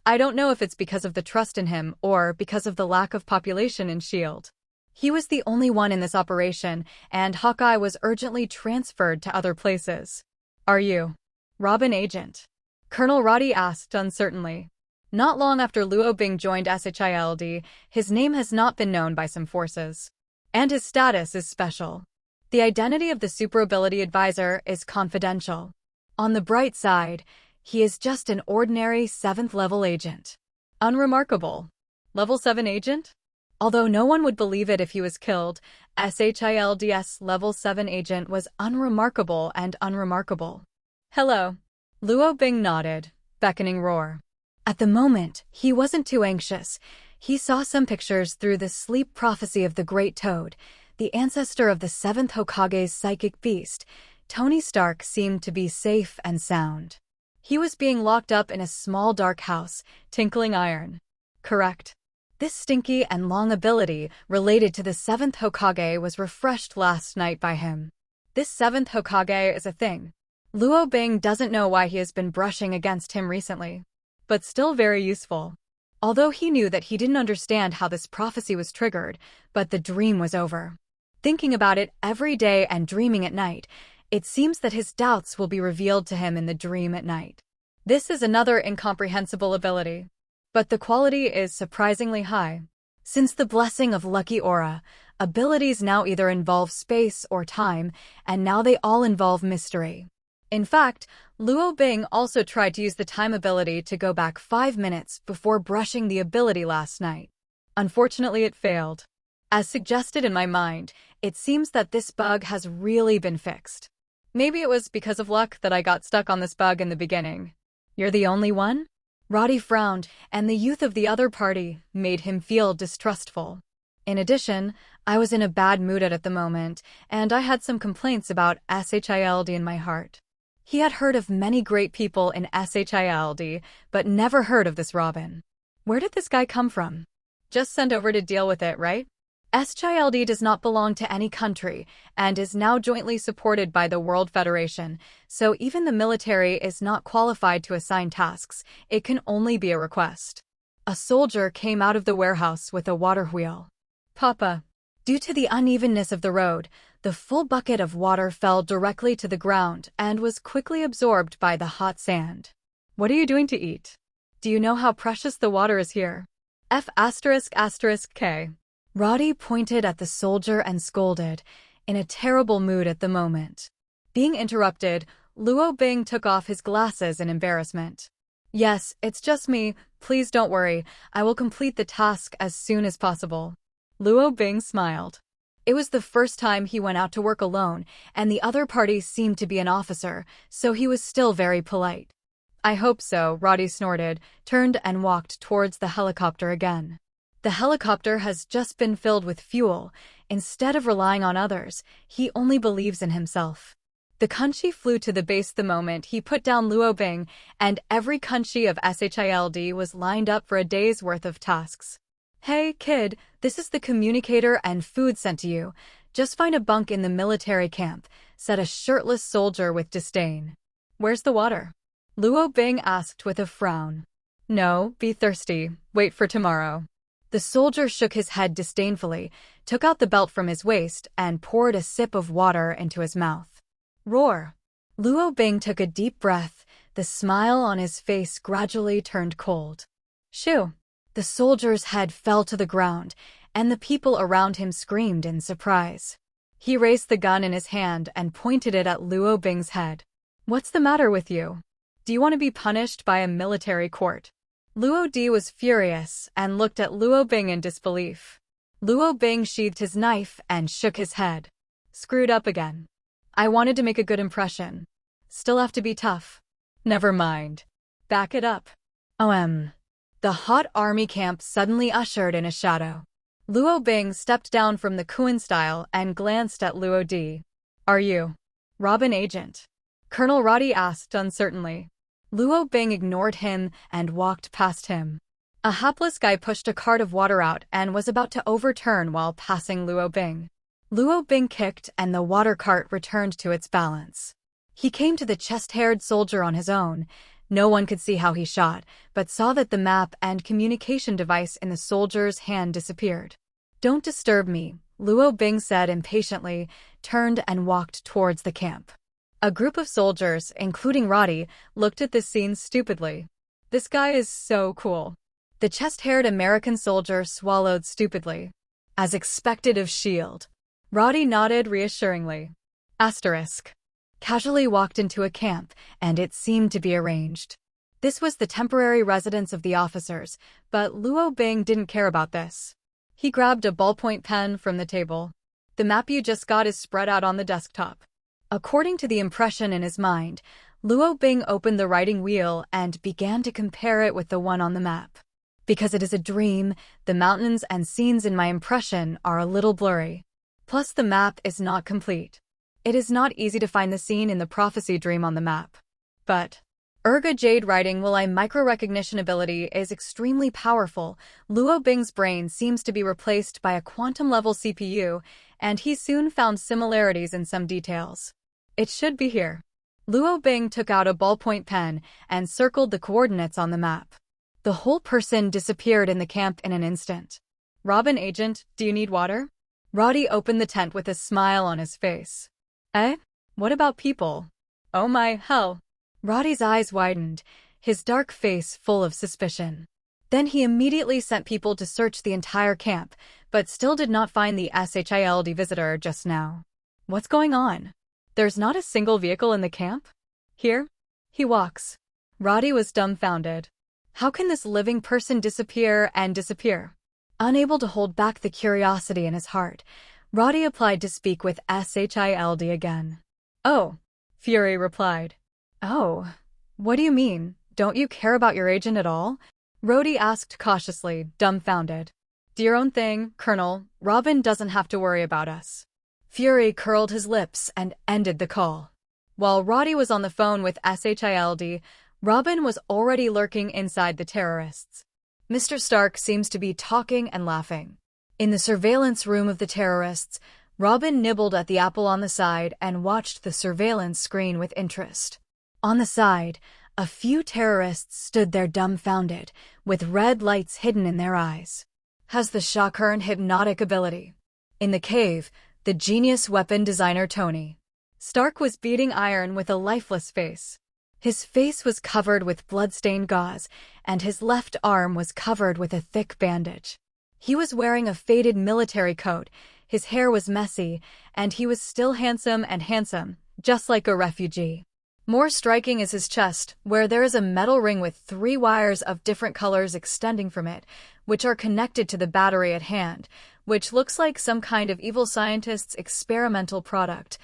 I don't know if it's because of the trust in him or because of the lack of population in S.H.I.E.L.D. He was the only one in this operation, and Hawkeye was urgently transferred to other places. Are you Robin Agent? Colonel Roddy asked uncertainly. Not long after Luo Bing joined SHILD, his name has not been known by some forces. And his status is special. The identity of the super ability advisor is confidential. On the bright side, he is just an ordinary 7th level agent. Unremarkable. Level 7 agent? Although no one would believe it if he was killed, SHILD's level 7 agent was unremarkable and unremarkable. Hello. Luo Bing nodded, beckoning Roar. At the moment, he wasn't too anxious. He saw some pictures through the sleep prophecy of the Great Toad, the ancestor of the 7th Hokage's psychic beast. Tony Stark seemed to be safe and sound. He was being locked up in a small dark house, tinkling iron. Correct. This stinky and long ability related to the 7th Hokage was refreshed last night by him. This 7th Hokage is a thing. Luo Bing doesn't know why he has been brushing against him recently, but still very useful. Although he knew that he didn't understand how this prophecy was triggered, but the dream was over. Thinking about it every day and dreaming at night, it seems that his doubts will be revealed to him in the dream at night. This is another incomprehensible ability, but the quality is surprisingly high. Since the blessing of Lucky Aura, abilities now either involve space or time, and now they all involve mystery. In fact, Luo Bing also tried to use the time ability to go back 5 minutes before brushing the ability last night. Unfortunately, it failed. As suggested in my mind, it seems that this bug has really been fixed. Maybe it was because of luck that I got stuck on this bug in the beginning. You're the only one? Roddy frowned, and the youth of the other party made him feel distrustful. In addition, I was in a bad mood at the moment, and I had some complaints about SHILD in my heart. He had heard of many great people in SHILD, but never heard of this Robin. Where did this guy come from? Just sent over to deal with it, right? SHILD does not belong to any country and is now jointly supported by the World Federation, so even the military is not qualified to assign tasks. It can only be a request. A soldier came out of the warehouse with a water wheel. Papa. Due to the unevenness of the road, the full bucket of water fell directly to the ground and was quickly absorbed by the hot sand. What are you doing to eat? Do you know how precious the water is here? F***K. Roddy pointed at the soldier and scolded, in a terrible mood at the moment. Being interrupted, Luo Bing took off his glasses in embarrassment. Yes, it's just me. Please don't worry. I will complete the task as soon as possible. Luo Bing smiled. It was the first time he went out to work alone, and the other party seemed to be an officer, so he was still very polite. I hope so, Roddy snorted, turned and walked towards the helicopter again. The helicopter has just been filled with fuel. Instead of relying on others, he only believes in himself. The Kunchi flew to the base the moment he put down Luo Bing, and every Kunchi of SHILD was lined up for a day's worth of tasks. Hey, kid, this is the communicator and food sent to you. Just find a bunk in the military camp, said a shirtless soldier with disdain. Where's the water? Luo Bing asked with a frown. No, be thirsty. Wait for tomorrow. The soldier shook his head disdainfully, took out the belt from his waist, and poured a sip of water into his mouth. Roar! Luo Bing took a deep breath. The smile on his face gradually turned cold. Shoo! The soldier's head fell to the ground, and the people around him screamed in surprise. He raised the gun in his hand and pointed it at Luo Bing's head. What's the matter with you? Do you want to be punished by a military court? Luo D was furious and looked at Luo Bing in disbelief. Luo Bing sheathed his knife and shook his head. Screwed up again. I wanted to make a good impression. Still have to be tough. Never mind. Back it up. The hot army camp suddenly ushered in a shadow. Luo Bing stepped down from the Kuan style and glanced at Luo D. Are you Robin Agent? Colonel Roddy asked uncertainly. Luo Bing ignored him and walked past him. A hapless guy pushed a cart of water out and was about to overturn while passing Luo Bing. Luo Bing kicked and the water cart returned to its balance. He came to the chest-haired soldier on his own. No one could see how he shot, but saw that the map and communication device in the soldier's hand disappeared. Don't disturb me, Luo Bing said impatiently, turned and walked towards the camp. A group of soldiers, including Roddy, looked at this scene stupidly. This guy is so cool. The chest-haired American soldier swallowed stupidly. As expected of S.H.I.E.L.D. Roddy nodded reassuringly. Asterisk. Casually walked into a camp, and it seemed to be arranged. This was the temporary residence of the officers, but Luo Bing didn't care about this. He grabbed a ballpoint pen from the table. The map you just got is spread out on the desktop. According to the impression in his mind, Luo Bing opened the writing wheel and began to compare it with the one on the map. Because it is a dream, the mountains and scenes in my impression are a little blurry. Plus the map is not complete. It is not easy to find the scene in the prophecy dream on the map. But Urga Jade writing while micro-recognition ability is extremely powerful. Luo Bing's brain seems to be replaced by a quantum-level CPU, and he soon found similarities in some details. It should be here. Luo Bing took out a ballpoint pen and circled the coordinates on the map. The whole person disappeared in the camp in an instant. Robin Agent, do you need water? Roddy opened the tent with a smile on his face. Eh? What about people? Oh my hell. Roddy's eyes widened, his dark face full of suspicion. Then he immediately sent people to search the entire camp, but still did not find the SHILD visitor just now. What's going on? There's not a single vehicle in the camp? Here? He walks. Roddy was dumbfounded. How can this living person disappear and disappear? Unable to hold back the curiosity in his heart, Roddy applied to speak with Shield again. Oh, Fury replied. Oh, what do you mean? Don't you care about your agent at all? Roddy asked cautiously, dumbfounded. Do your own thing, Colonel. Robin doesn't have to worry about us. Fury curled his lips and ended the call. While Roddy was on the phone with Shield, Robin was already lurking inside the terrorists. Mr. Stark seems to be talking and laughing. In the surveillance room of the terrorists, Robin nibbled at the apple on the side and watched the surveillance screen with interest. On the side, a few terrorists stood there dumbfounded, with red lights hidden in their eyes. Has the shotgun hypnotic ability? In the cave, the genius weapon designer Tony Stark was beating iron with a lifeless face. His face was covered with blood-stained gauze, and his left arm was covered with a thick bandage. He was wearing a faded military coat, his hair was messy, and he was still handsome, just like a refugee. More striking is his chest, where there is a metal ring with 3 wires of different colors extending from it, which are connected to the battery at hand, which looks like some kind of evil scientist's experimental product,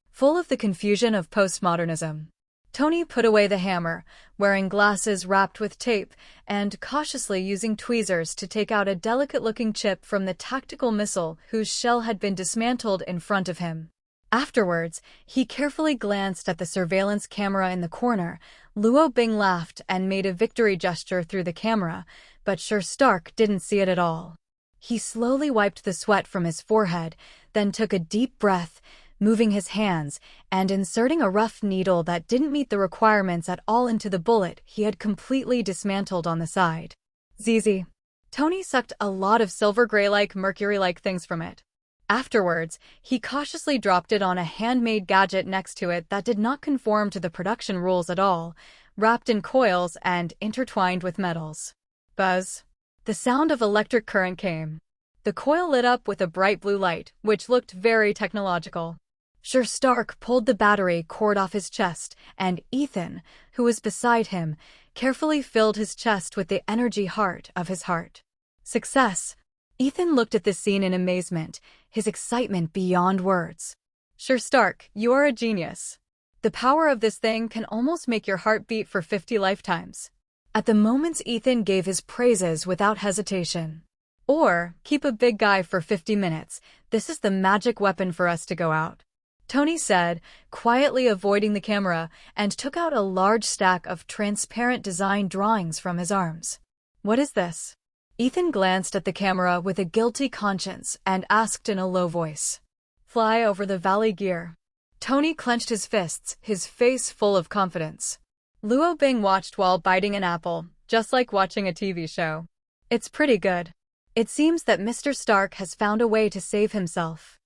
full of the confusion of postmodernism. Tony put away the hammer, wearing glasses wrapped with tape, and cautiously using tweezers to take out a delicate-looking chip from the tactical missile whose shell had been dismantled in front of him. Afterwards, he carefully glanced at the surveillance camera in the corner. Luo Bing laughed and made a victory gesture through the camera, but Stark didn't see it at all. He slowly wiped the sweat from his forehead, then took a deep breath, moving his hands and inserting a rough needle that didn't meet the requirements at all into the bullet he had completely dismantled on the side. ZZ. Tony sucked a lot of silver gray-like, mercury-like things from it. Afterwards, he cautiously dropped it on a handmade gadget next to it that did not conform to the production rules at all, wrapped in coils and intertwined with metals. Buzz. The sound of electric current came. The coil lit up with a bright blue light, which looked very technological. Stark pulled the battery cord off his chest, and Ethan, who was beside him, carefully filled his chest with the energy heart of his heart. Success! Ethan looked at this scene in amazement, his excitement beyond words. Stark, you are a genius. The power of this thing can almost make your heart beat for 50 lifetimes. At the moments Ethan gave his praises without hesitation. Or, keep a big guy for 50 minutes, this is the magic weapon for us to go out. Tony said, quietly avoiding the camera, and took out a large stack of transparent design drawings from his arms. What is this? Ethan glanced at the camera with a guilty conscience and asked in a low voice. Fly over the valley gear. Tony clenched his fists, his face full of confidence. Luo Bing watched while biting an apple, just like watching a TV show. It's pretty good. It seems that Mr. Stark has found a way to save himself.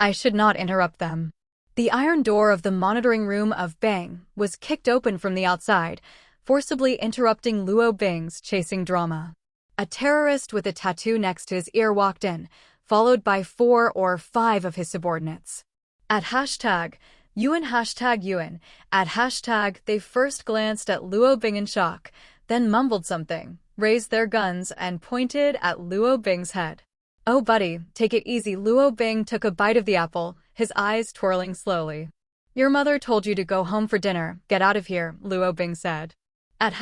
I should not interrupt them. The iron door of the monitoring room of Bang was kicked open from the outside, forcibly interrupting Luo Bing's chasing drama. A terrorist with a tattoo next to his ear walked in, followed by 4 or 5 of his subordinates. At #Yuan they first glanced at Luo Bing in shock, then mumbled something, raised their guns and pointed at Luo Bing's head. Oh buddy, take it easy. Luo Bing took a bite of the apple, his eyes twirling slowly. Your mother told you to go home for dinner, get out of here, Luo Bing said. At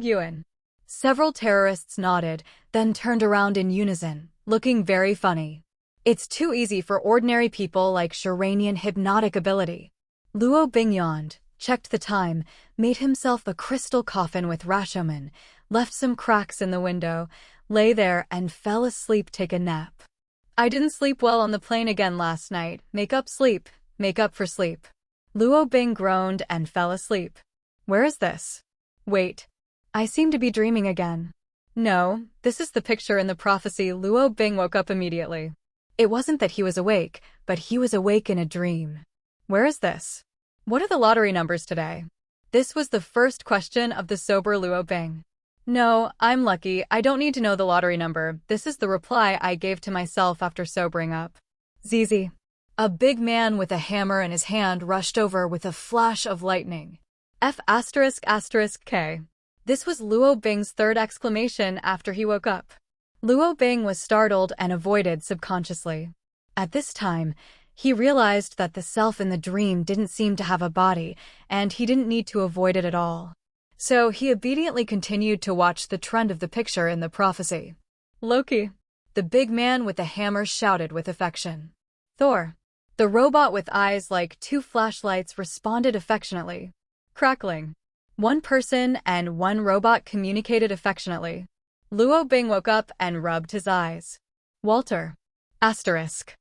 #Yuan. Several terrorists nodded, then turned around in unison, looking very funny. It's too easy for ordinary people like Shiranian hypnotic ability. Luo Bing yawned, checked the time, made himself a crystal coffin with Rashomon, left some cracks in the window, lay there and fell asleep. Take a nap. I didn't sleep well on the plane again last night. Make up for sleep. Luo Bing groaned and fell asleep. Where is this? Wait. I seem to be dreaming again. No, this is the picture in the prophecy. Luo Bing woke up immediately. It wasn't that he was awake, but he was awake in a dream. Where is this? What are the lottery numbers today? This was the first question of the sober Luo Bing. No, I'm lucky. I don't need to know the lottery number. This is the reply I gave to myself after sobering up. ZZ. A big man with a hammer in his hand rushed over with a flash of lightning. F***K. This was Luo Bing's third exclamation after he woke up. Luo Bing was startled and avoided subconsciously. At this time, he realized that the self in the dream didn't seem to have a body, and he didn't need to avoid it at all. So he obediently continued to watch the trend of the picture in the prophecy. Loki. The big man with the hammer shouted with affection. Thor. The robot with eyes like two flashlights responded affectionately. Crackling. One person and one robot communicated affectionately. Luo Bing woke up and rubbed his eyes. Walter. Asterisk.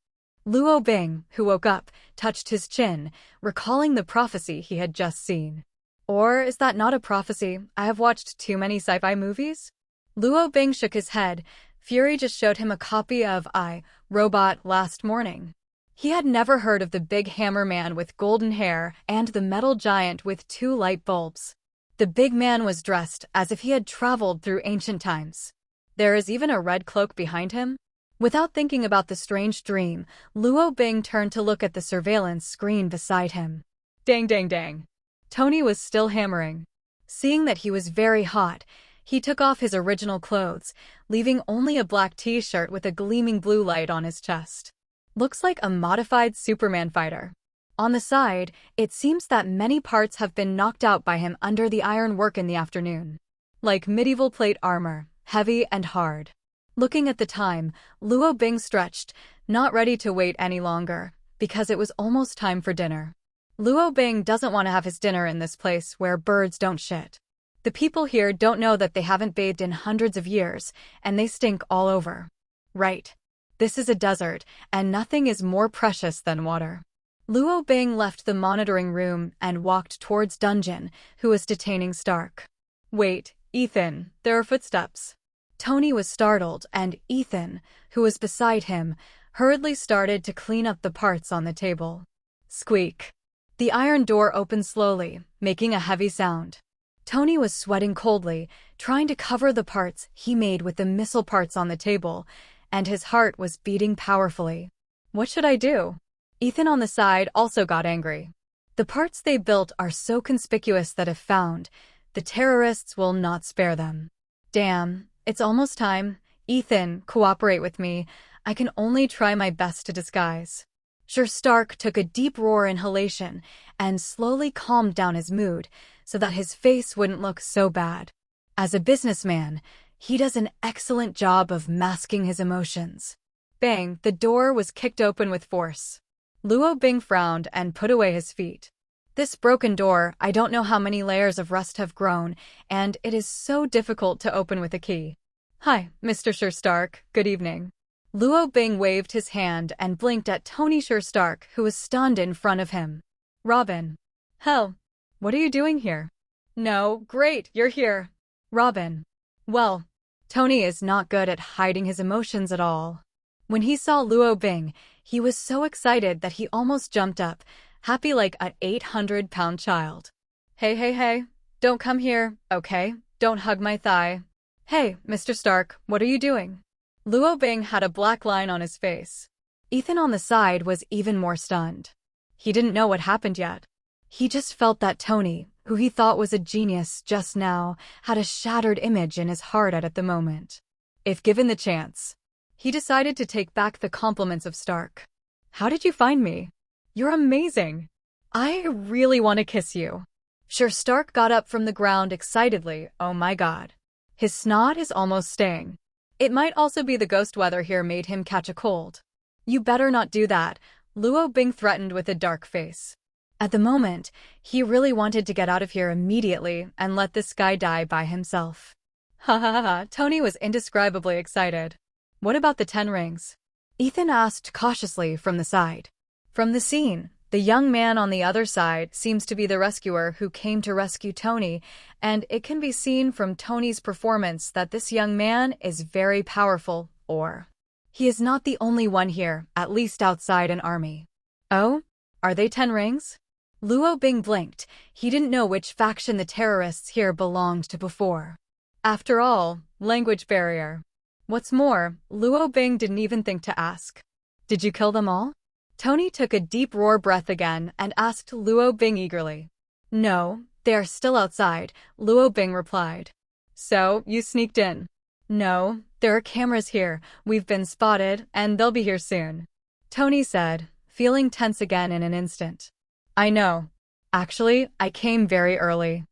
Luo Bing, who woke up, touched his chin, recalling the prophecy he had just seen. Or is that not a prophecy? I have watched too many sci-fi movies? Luo Bing shook his head. Fury just showed him a copy of I, Robot last morning. He had never heard of the big hammer man with golden hair and the metal giant with two light bulbs. The big man was dressed as if he had traveled through ancient times. There is even a red cloak behind him. Without thinking about the strange dream, Luo Bing turned to look at the surveillance screen beside him. Dang dang dang. Tony was still hammering. Seeing that he was very hot, he took off his original clothes, leaving only a black t-shirt with a gleaming blue light on his chest. Looks like a modified Superman fighter. On the side, it seems that many parts have been knocked out by him under the iron work in the afternoon. Like medieval plate armor, heavy and hard. Looking at the time, Luo Bing stretched, not ready to wait any longer, because it was almost time for dinner. Luo Bing doesn't want to have his dinner in this place where birds don't shit. The people here don't know that they haven't bathed in hundreds of years, and they stink all over. Right. This is a desert, and nothing is more precious than water. Luo Bing left the monitoring room and walked towards Dungeon, who was detaining Stark. Wait, Ethan, there are footsteps. Tony was startled, and Ethan, who was beside him, hurriedly started to clean up the parts on the table. Squeak. The iron door opened slowly, making a heavy sound. Tony was sweating coldly, trying to cover the parts he made with the missile parts on the table, and his heart was beating powerfully. What should I do? Ethan on the side also got angry. The parts they built are so conspicuous that if found, the terrorists will not spare them. Damn, it's almost time. Ethan, cooperate with me. I can only try my best to disguise. Sir Stark took a deep roar inhalation and slowly calmed down his mood so that his face wouldn't look so bad. As a businessman, he does an excellent job of masking his emotions. Bang, the door was kicked open with force. Luo Bing frowned and put away his feet. This broken door, I don't know how many layers of rust have grown, and it is so difficult to open with a key. Hi, Mr. Sir Stark, good evening. Luo Bing waved his hand and blinked at Tony Sir Stark, who was stunned in front of him. Robin. Hell, what are you doing here? No, great, you're here. Robin. Well, Tony is not good at hiding his emotions at all. When he saw Luo Bing, he was so excited that he almost jumped up, happy like an 800-pound child. Hey, don't come here, okay? Don't hug my thigh. Hey, Mr. Stark, what are you doing? Luo Bing had a black line on his face. Ethan on the side was even more stunned. He didn't know what happened yet. He just felt that Tony, who he thought was a genius just now, had a shattered image in his heart at the moment. If given the chance, he decided to take back the compliments of Stark. How did you find me? You're amazing. I really want to kiss you. Sir Stark got up from the ground excitedly. Oh my god. His snot is almost staying. It might also be the ghost weather here made him catch a cold. You better not do that, Luo Bing threatened with a dark face. At the moment, he really wanted to get out of here immediately and let this guy die by himself. Ha ha ha, Tony was indescribably excited. What about the 10 rings? Ethan asked cautiously from the side. From the scene, the young man on the other side seems to be the rescuer who came to rescue Tony, and it can be seen from Tony's performance that this young man is very powerful, or he is not the only one here, at least outside an army. Oh? Are they 10 rings? Luo Bing blinked. He didn't know which faction the terrorists here belonged to before. After all, language barrier. What's more, Luo Bing didn't even think to ask. Did you kill them all? Tony took a deep roar breath again and asked Luo Bing eagerly. No, They are still outside, Luo Bing replied. So, you sneaked in? No, there are cameras here, we've been spotted, and they'll be here soon. Tony said, feeling tense again in an instant. I know. Actually, I came very early.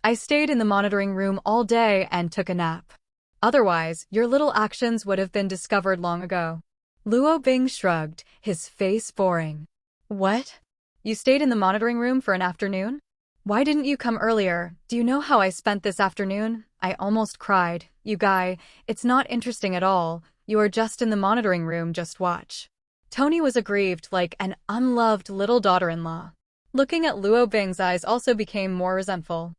I stayed in the monitoring room all day and took a nap. Otherwise, your little actions would have been discovered long ago. Luo Bing shrugged, his face boring. What? You stayed in the monitoring room for an afternoon? Why didn't you come earlier? Do you know how I spent this afternoon? I almost cried. You guy, it's not interesting at all. You are just in the monitoring room, just watch. Tony was aggrieved like an unloved little daughter-in-law. Looking at Luo Bing's eyes also became more resentful.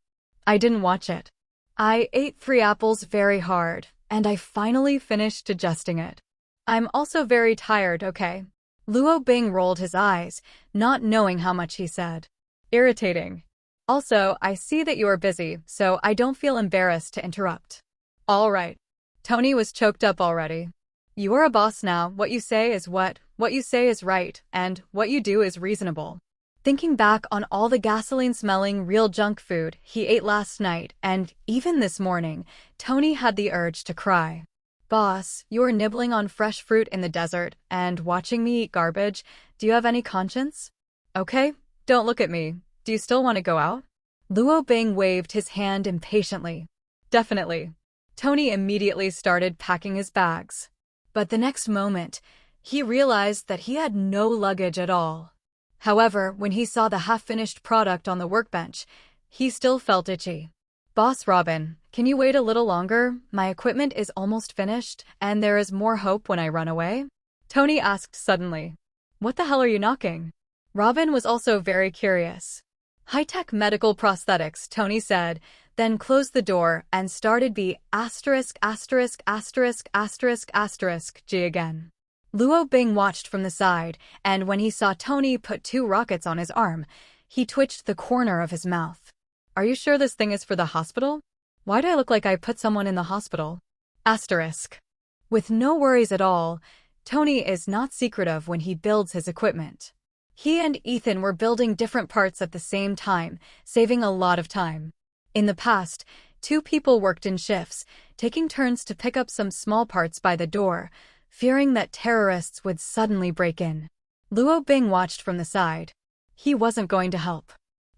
I didn't watch it. I ate 3 apples very hard, and I finally finished digesting it. I'm also very tired, okay? Luo Bing rolled his eyes, not knowing how much he said. Irritating. Also, I see that you are busy, so I don't feel embarrassed to interrupt. All right. Tony was choked up already. You are a boss now, what you say is what you say is right, and what you do is reasonable. Thinking back on all the gasoline-smelling real junk food he ate last night and even this morning, Tony had the urge to cry. Boss, you are nibbling on fresh fruit in the desert and watching me eat garbage. Do you have any conscience? Okay, don't look at me. Do you still want to go out? Luo Bing waved his hand impatiently. Definitely. Tony immediately started packing his bags. But the next moment, he realized that he had no luggage at all. However, when he saw the half-finished product on the workbench, he still felt itchy. Boss Robin, can you wait a little longer? My equipment is almost finished, and there is more hope when I run away? Tony asked suddenly. What the hell are you knocking? Robin was also very curious. High-tech medical prosthetics, Tony said, then closed the door and started G again. Luo Bing watched from the side, and when he saw Tony put 2 rockets on his arm, he twitched the corner of his mouth. Are you sure this thing is for the hospital? Why do I look like I put someone in the hospital? With no worries at all, Tony is not secretive when he builds his equipment. He and Ethan were building different parts at the same time, saving a lot of time. In the past, 2 people worked in shifts, taking turns to pick up some small parts by the door, fearing that terrorists would suddenly break in. Luo Bing watched from the side. He wasn't going to help.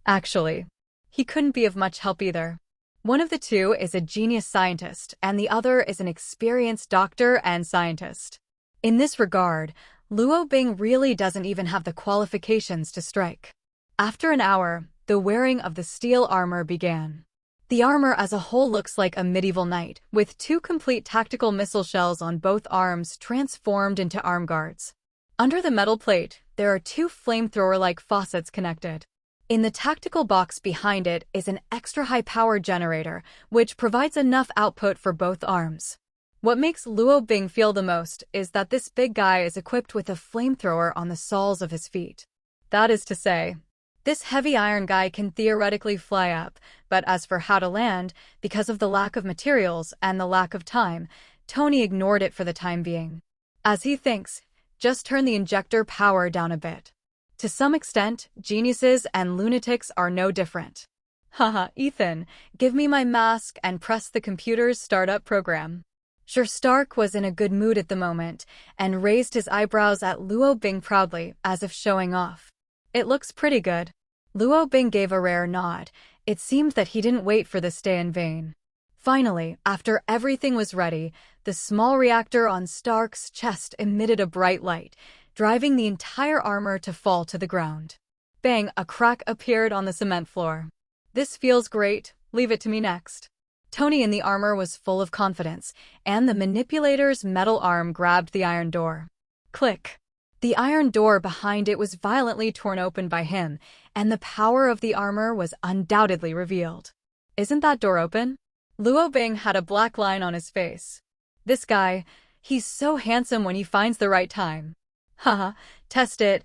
Actually, he couldn't be of much help either. One of the 2 is a genius scientist, and the other is an experienced doctor and scientist. In this regard, Luo Bing really doesn't even have the qualifications to strike. After an hour, the wearing of the steel armor began. The armor as a whole looks like a medieval knight, with 2 complete tactical missile shells on both arms transformed into arm guards. Under the metal plate, there are 2 flamethrower-like faucets connected. In the tactical box behind it is an extra high power generator, which provides enough output for both arms. What makes Luo Bing feel the most is that this big guy is equipped with a flamethrower on the soles of his feet. That is to say, this heavy iron guy can theoretically fly up, but as for how to land, because of the lack of materials and the lack of time, Tony ignored it for the time being. As he thinks, just turn the injector power down a bit. To some extent, geniuses and lunatics are no different. Haha, Ethan, give me my mask and press the computer's startup program. Sure, Stark was in a good mood at the moment and raised his eyebrows at Luo Bing proudly, as if showing off. It looks pretty good. Luo Bing gave a rare nod. It seemed that he didn't wait for this day in vain. Finally, after everything was ready, the small reactor on Stark's chest emitted a bright light, driving the entire armor to fall to the ground. Bang, a crack appeared on the cement floor. This feels great, leave it to me next. Tony in the armor was full of confidence, and the manipulator's metal arm grabbed the iron door. Click. The iron door behind it was violently torn open by him, and the power of the armor was undoubtedly revealed. Isn't that door open? Luo Bing had a black line on his face. This guy, he's so handsome when he finds the right time. Haha, test it,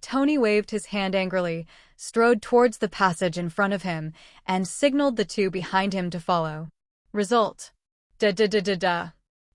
Tony waved his hand angrily, strode towards the passage in front of him, and signaled the 2 behind him to follow. Result. Da-da-da-da-da.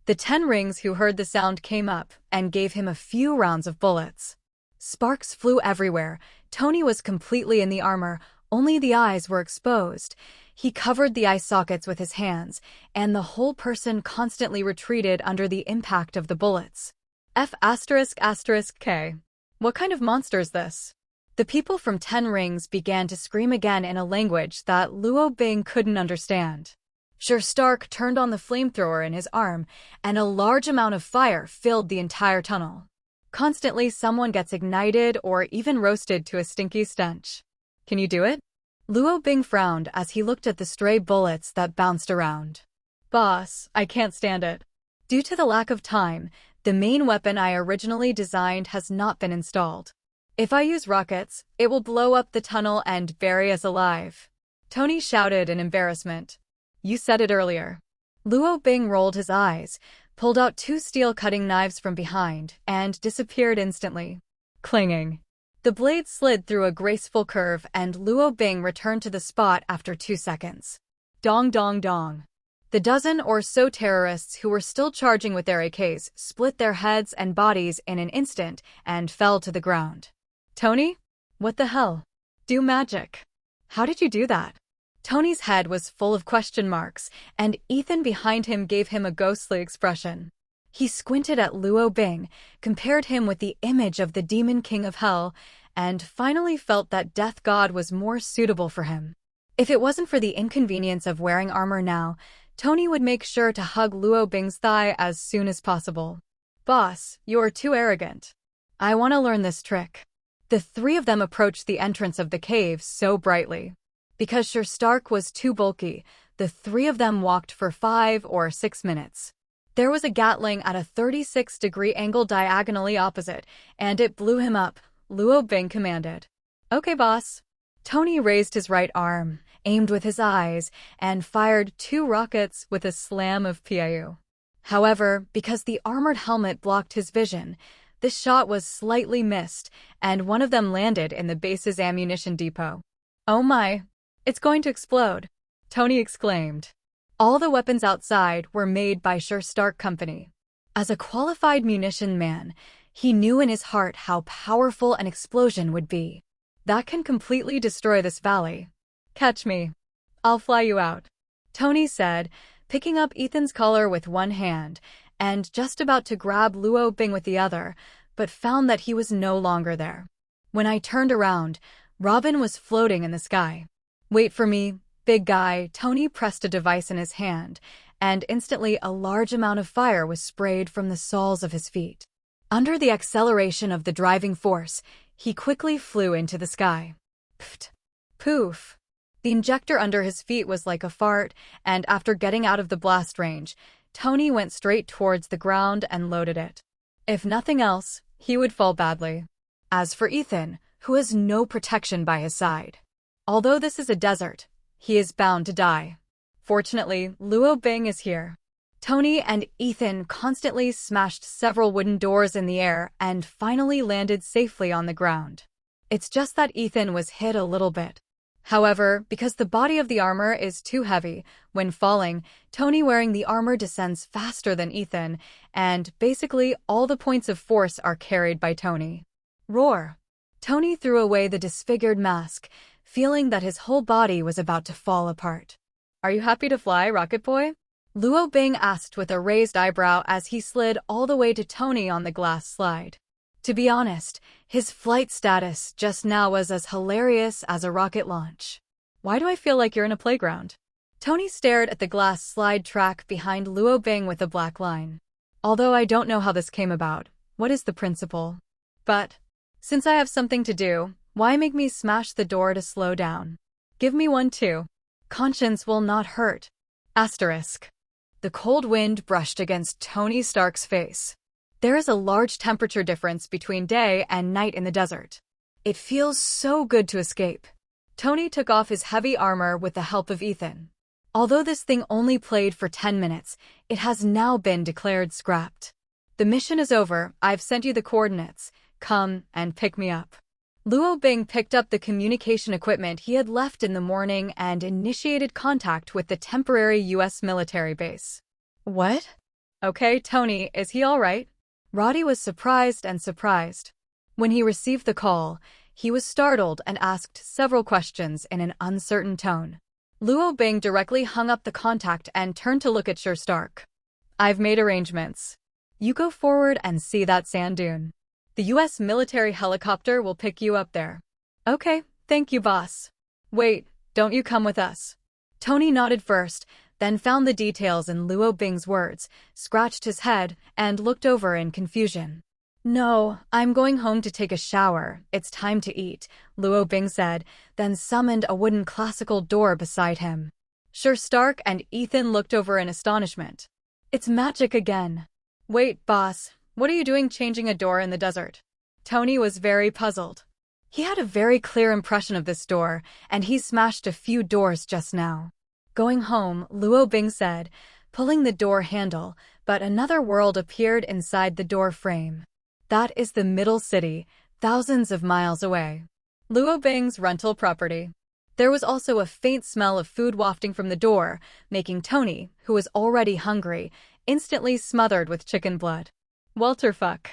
The 10 rings who heard the sound came up and gave him a few rounds of bullets. Sparks flew everywhere. Tony was completely in the armor, Only the eyes were exposed. He covered the eye sockets with his hands, and the whole person constantly retreated under the impact of the bullets. F***K. What kind of monster is this? The people from 10 Rings began to scream again in a language that Luo Bing couldn't understand. Sir Stark turned on the flamethrower in his arm, and a large amount of fire filled the entire tunnel. Constantly, someone gets ignited or even roasted to a stinky stench. Can you do it? Luo Bing frowned as he looked at the stray bullets that bounced around. Boss, I can't stand it. Due to the lack of time, the main weapon I originally designed has not been installed. If I use rockets, it will blow up the tunnel and bury us alive. Tony shouted in embarrassment. You said it earlier. Luo Bing rolled his eyes, pulled out 2 steel cutting knives from behind, and disappeared instantly. Clinging. The blade slid through a graceful curve and Luo Bing returned to the spot after 2 seconds. Dong dong dong. The dozen or so terrorists who were still charging with their AKs split their heads and bodies in an instant and fell to the ground. Tony? What the hell? Do magic. How did you do that? Tony's head was full of question marks, and Ethan behind him gave him a ghostly expression. He squinted at Luo Bing, compared him with the image of the Demon King of Hell, and finally felt that Death God was more suitable for him. If it wasn't for the inconvenience of wearing armor now, Tony would make sure to hug Luo Bing's thigh as soon as possible. Boss, you're too arrogant. I want to learn this trick. The 3 of them approached the entrance of the cave so brightly. Because Sir Stark was too bulky, the 3 of them walked for 5 or 6 minutes. There was a Gatling at a 36-degree angle diagonally opposite, and it blew him up, Luo Bing commanded. Okay, boss. Tony raised his right arm, aimed with his eyes, and fired 2 rockets with a slam of PIU. However, because the armored helmet blocked his vision, this shot was slightly missed, and one of them landed in the base's ammunition depot. Oh my, it's going to explode, Tony exclaimed. All the weapons outside were made by Sir Stark Company. As a qualified munition man, he knew in his heart how powerful an explosion would be. That can completely destroy this valley. Catch me. I'll fly you out, Tony said, picking up Ethan's collar with one hand, and just about to grab Luo Bing with the other, but found that he was no longer there. When I turned around, Robin was floating in the sky. Wait for me, big guy. Tony pressed a device in his hand, and instantly a large amount of fire was sprayed from the soles of his feet. Under the acceleration of the driving force, he quickly flew into the sky. Pfft. Poof. The injector under his feet was like a fart, and after getting out of the blast range, Tony went straight towards the ground and loaded it. If nothing else, he would fall badly. As for Ethan, who has no protection by his side. Although this is a desert, he is bound to die. Fortunately, Luo Bing is here. Tony and Ethan constantly smashed several wooden doors in the air and finally landed safely on the ground. It's just that Ethan was hit a little bit. However, because the body of the armor is too heavy, when falling, Tony wearing the armor descends faster than Ethan, and basically all the points of force are carried by Tony. Roar! Tony threw away the disfigured mask, feeling that his whole body was about to fall apart. Are you happy to fly, Rocket Boy? Luo Bing asked with a raised eyebrow as he slid all the way to Tony on the glass slide. To be honest, his flight status just now was as hilarious as a rocket launch. Why do I feel like you're in a playground? Tony stared at the glass slide track behind Luo Bing with a black line. Although I don't know how this came about, what is the principle? But, since I have something to do, why make me smash the door to slow down? Give me one too. Conscience will not hurt. Asterisk. The cold wind brushed against Tony Stark's face. There is a large temperature difference between day and night in the desert. It feels so good to escape. Tony took off his heavy armor with the help of Ethan. Although this thing only played for 10 minutes, it has now been declared scrapped. The mission is over. I've sent you the coordinates. Come and pick me up. Luo Bing picked up the communication equipment he had left in the morning and initiated contact with the temporary U.S. military base. What? Okay, Tony, is he all right? Roddy was surprised and surprised. When he received the call, He was startled and asked several questions in an uncertain tone. Luo Bing directly hung up the contact and turned to look at Stark. I've made arrangements. You go forward and see that sand dune. The U.S. military helicopter will pick you up there. Okay, thank you, boss. Wait, don't you come with us? Tony nodded first, then found the details in Luo Bing's words, scratched his head, and looked over in confusion. No, I'm going home to take a shower. It's time to eat, Luo Bing said, then summoned a wooden classical door beside him. Stark and Ethan looked over in astonishment. It's magic again. Wait, boss, what are you doing changing a door in the desert? Tony was very puzzled. He had a very clear impression of this door, and he smashed a few doors just now. Going home, Luo Bing said, pulling the door handle, but another world appeared inside the door frame. That is the middle city, thousands of miles away. Luo Bing's rental property. There was also a faint smell of food wafting from the door, making Tony, who was already hungry, instantly smothered with chicken blood. Walterfuck.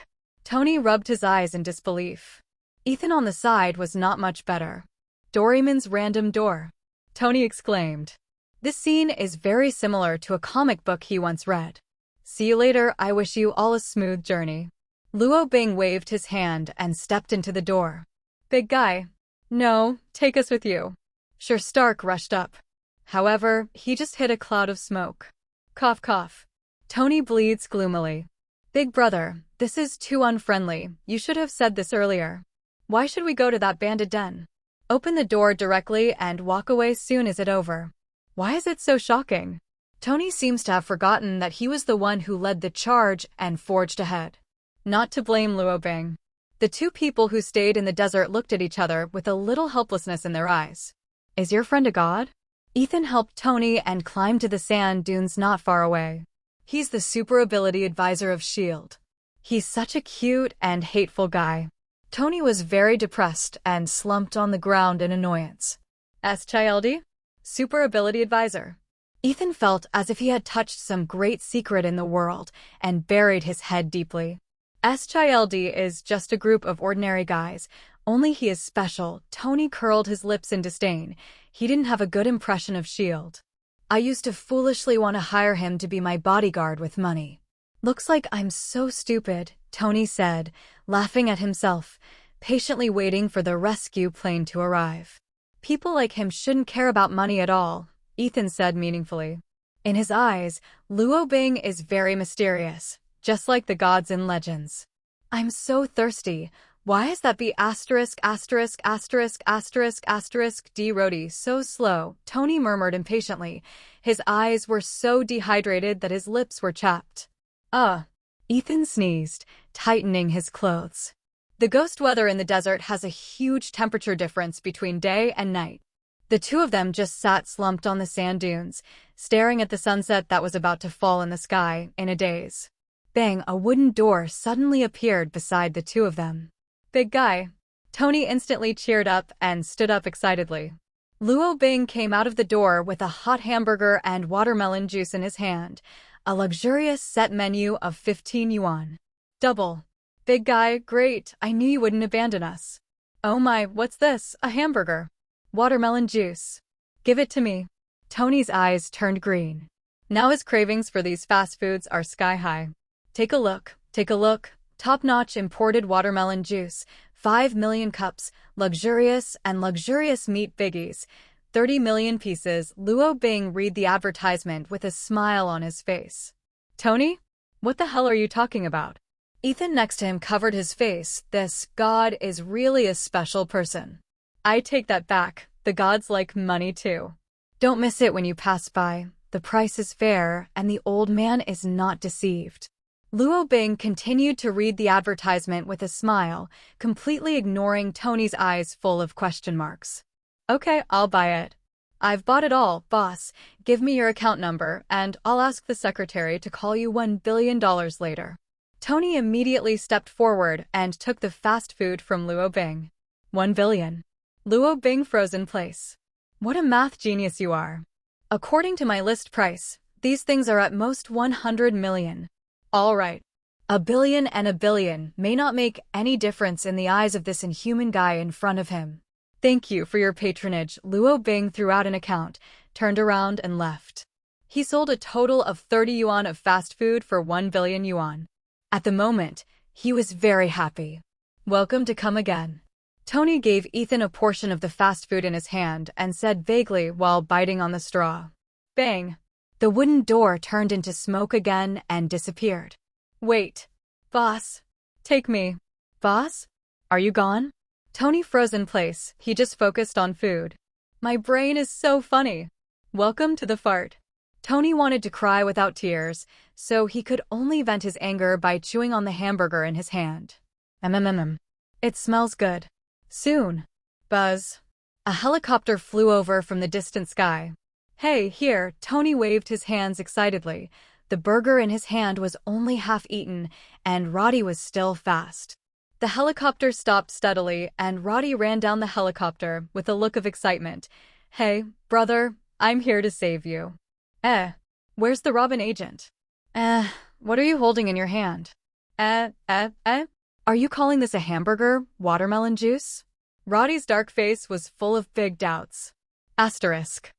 Tony rubbed his eyes in disbelief. Ethan on the side was not much better. Doraemon's random door. Tony exclaimed. This scene is very similar to a comic book he once read. See you later, I wish you all a smooth journey. Luo Bing waved his hand and stepped into the door. Big guy. No, take us with you. Stark rushed up. However, he just hit a cloud of smoke. Cough cough. Tony bleeds gloomily. Big brother, this is too unfriendly. You should have said this earlier. Why should we go to that bandit den? Open the door directly and walk away soon as it's over. Why is it so shocking? Tony seems to have forgotten that he was the one who led the charge and forged ahead. Not to blame Luo Bing. The two people who stayed in the desert looked at each other with a little helplessness in their eyes. Is your friend a god? Ethan helped Tony and climbed to the sand dunes not far away. He's the super ability advisor of S.H.I.E.L.D. He's such a cute and hateful guy. Tony was very depressed and slumped on the ground in annoyance. S.H.I.E.L.D.? Super ability advisor. Ethan felt as if he had touched some great secret in the world and buried his head deeply. S.H.I.E.L.D. is just a group of ordinary guys, only he is special. Tony curled his lips in disdain. He didn't have a good impression of S.H.I.E.L.D. I used to foolishly want to hire him to be my bodyguard with money. Looks like I'm so stupid, Tony said, laughing at himself, patiently waiting for the rescue plane to arrive. People like him shouldn't care about money at all, Ethan said meaningfully. In his eyes, Luo Bing is very mysterious, just like the gods in legends. I'm so thirsty. Why is that B************* D Rhodey so slow? Tony murmured impatiently. His eyes were so dehydrated that his lips were chapped. Ethan sneezed, tightening his clothes. The ghost weather in the desert has a huge temperature difference between day and night. The two of them just sat slumped on the sand dunes, staring at the sunset that was about to fall in the sky, in a daze. Bang, a wooden door suddenly appeared beside the two of them. Big guy. Tony instantly cheered up and stood up excitedly. Luo Bing came out of the door with a hot hamburger and watermelon juice in his hand, a luxurious set menu of 15 yuan. Double. Big guy, great, I knew you wouldn't abandon us. Oh my, what's this, a hamburger? Watermelon juice. Give it to me. Tony's eyes turned green. Now his cravings for these fast foods are sky high. Take a look. Top-notch imported watermelon juice, 5 million cups, luxurious meat biggies, 30 million pieces. Luo Bing read the advertisement with a smile on his face. Tony? What the hell are you talking about? Ethan next to him covered his face. This god is really a special person. I take that back. The gods like money too. Don't miss it when you pass by. The price is fair, and the old man is not deceived. Luo Bing continued to read the advertisement with a smile, completely ignoring Tony's eyes full of question marks. Okay, I'll buy it. I've bought it all, boss. Give me your account number, and I'll ask the secretary to call you $1 billion later. Tony immediately stepped forward and took the fast food from Luo Bing. 1 billion. Luo Bing froze in place. What a math genius you are. According to my list price, these things are at most 100 million. All right. A billion and a billion may not make any difference in the eyes of this inhuman guy in front of him. Thank you for your patronage. Luo Bing threw out an account, turned around and left. He sold a total of 30 yuan of fast food for 1 billion yuan. At the moment, he was very happy. Welcome to come again. Tony gave Ethan a portion of the fast food in his hand and said vaguely while biting on the straw. Bang! The wooden door turned into smoke again and disappeared. Wait. Boss. Take me. Boss? Are you gone? Tony froze in place. He just focused on food. My brain is so funny. Welcome to the fart. Tony wanted to cry without tears, so he could only vent his anger by chewing on the hamburger in his hand. It smells good. Soon. Buzz. A helicopter flew over from the distant sky. Hey, here, Tony waved his hands excitedly. The burger in his hand was only half eaten, and Roddy was still fast. The helicopter stopped steadily, and Roddy ran down the helicopter with a look of excitement. Hey, brother, I'm here to save you. Where's the Robin agent? What are you holding in your hand? Are you calling this a hamburger, watermelon juice? Roddy's dark face was full of big doubts. Asterisk.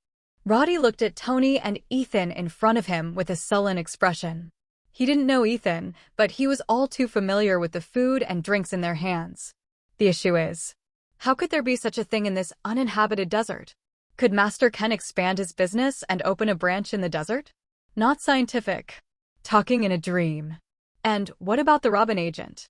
Roddy looked at Tony and Ethan in front of him with a sullen expression. He didn't know Ethan, but he was all too familiar with the food and drinks in their hands. The issue is, how could there be such a thing in this uninhabited desert? Could Master Ken expand his business and open a branch in the desert? Not scientific. Talking in a dream. And what about the Robin agent?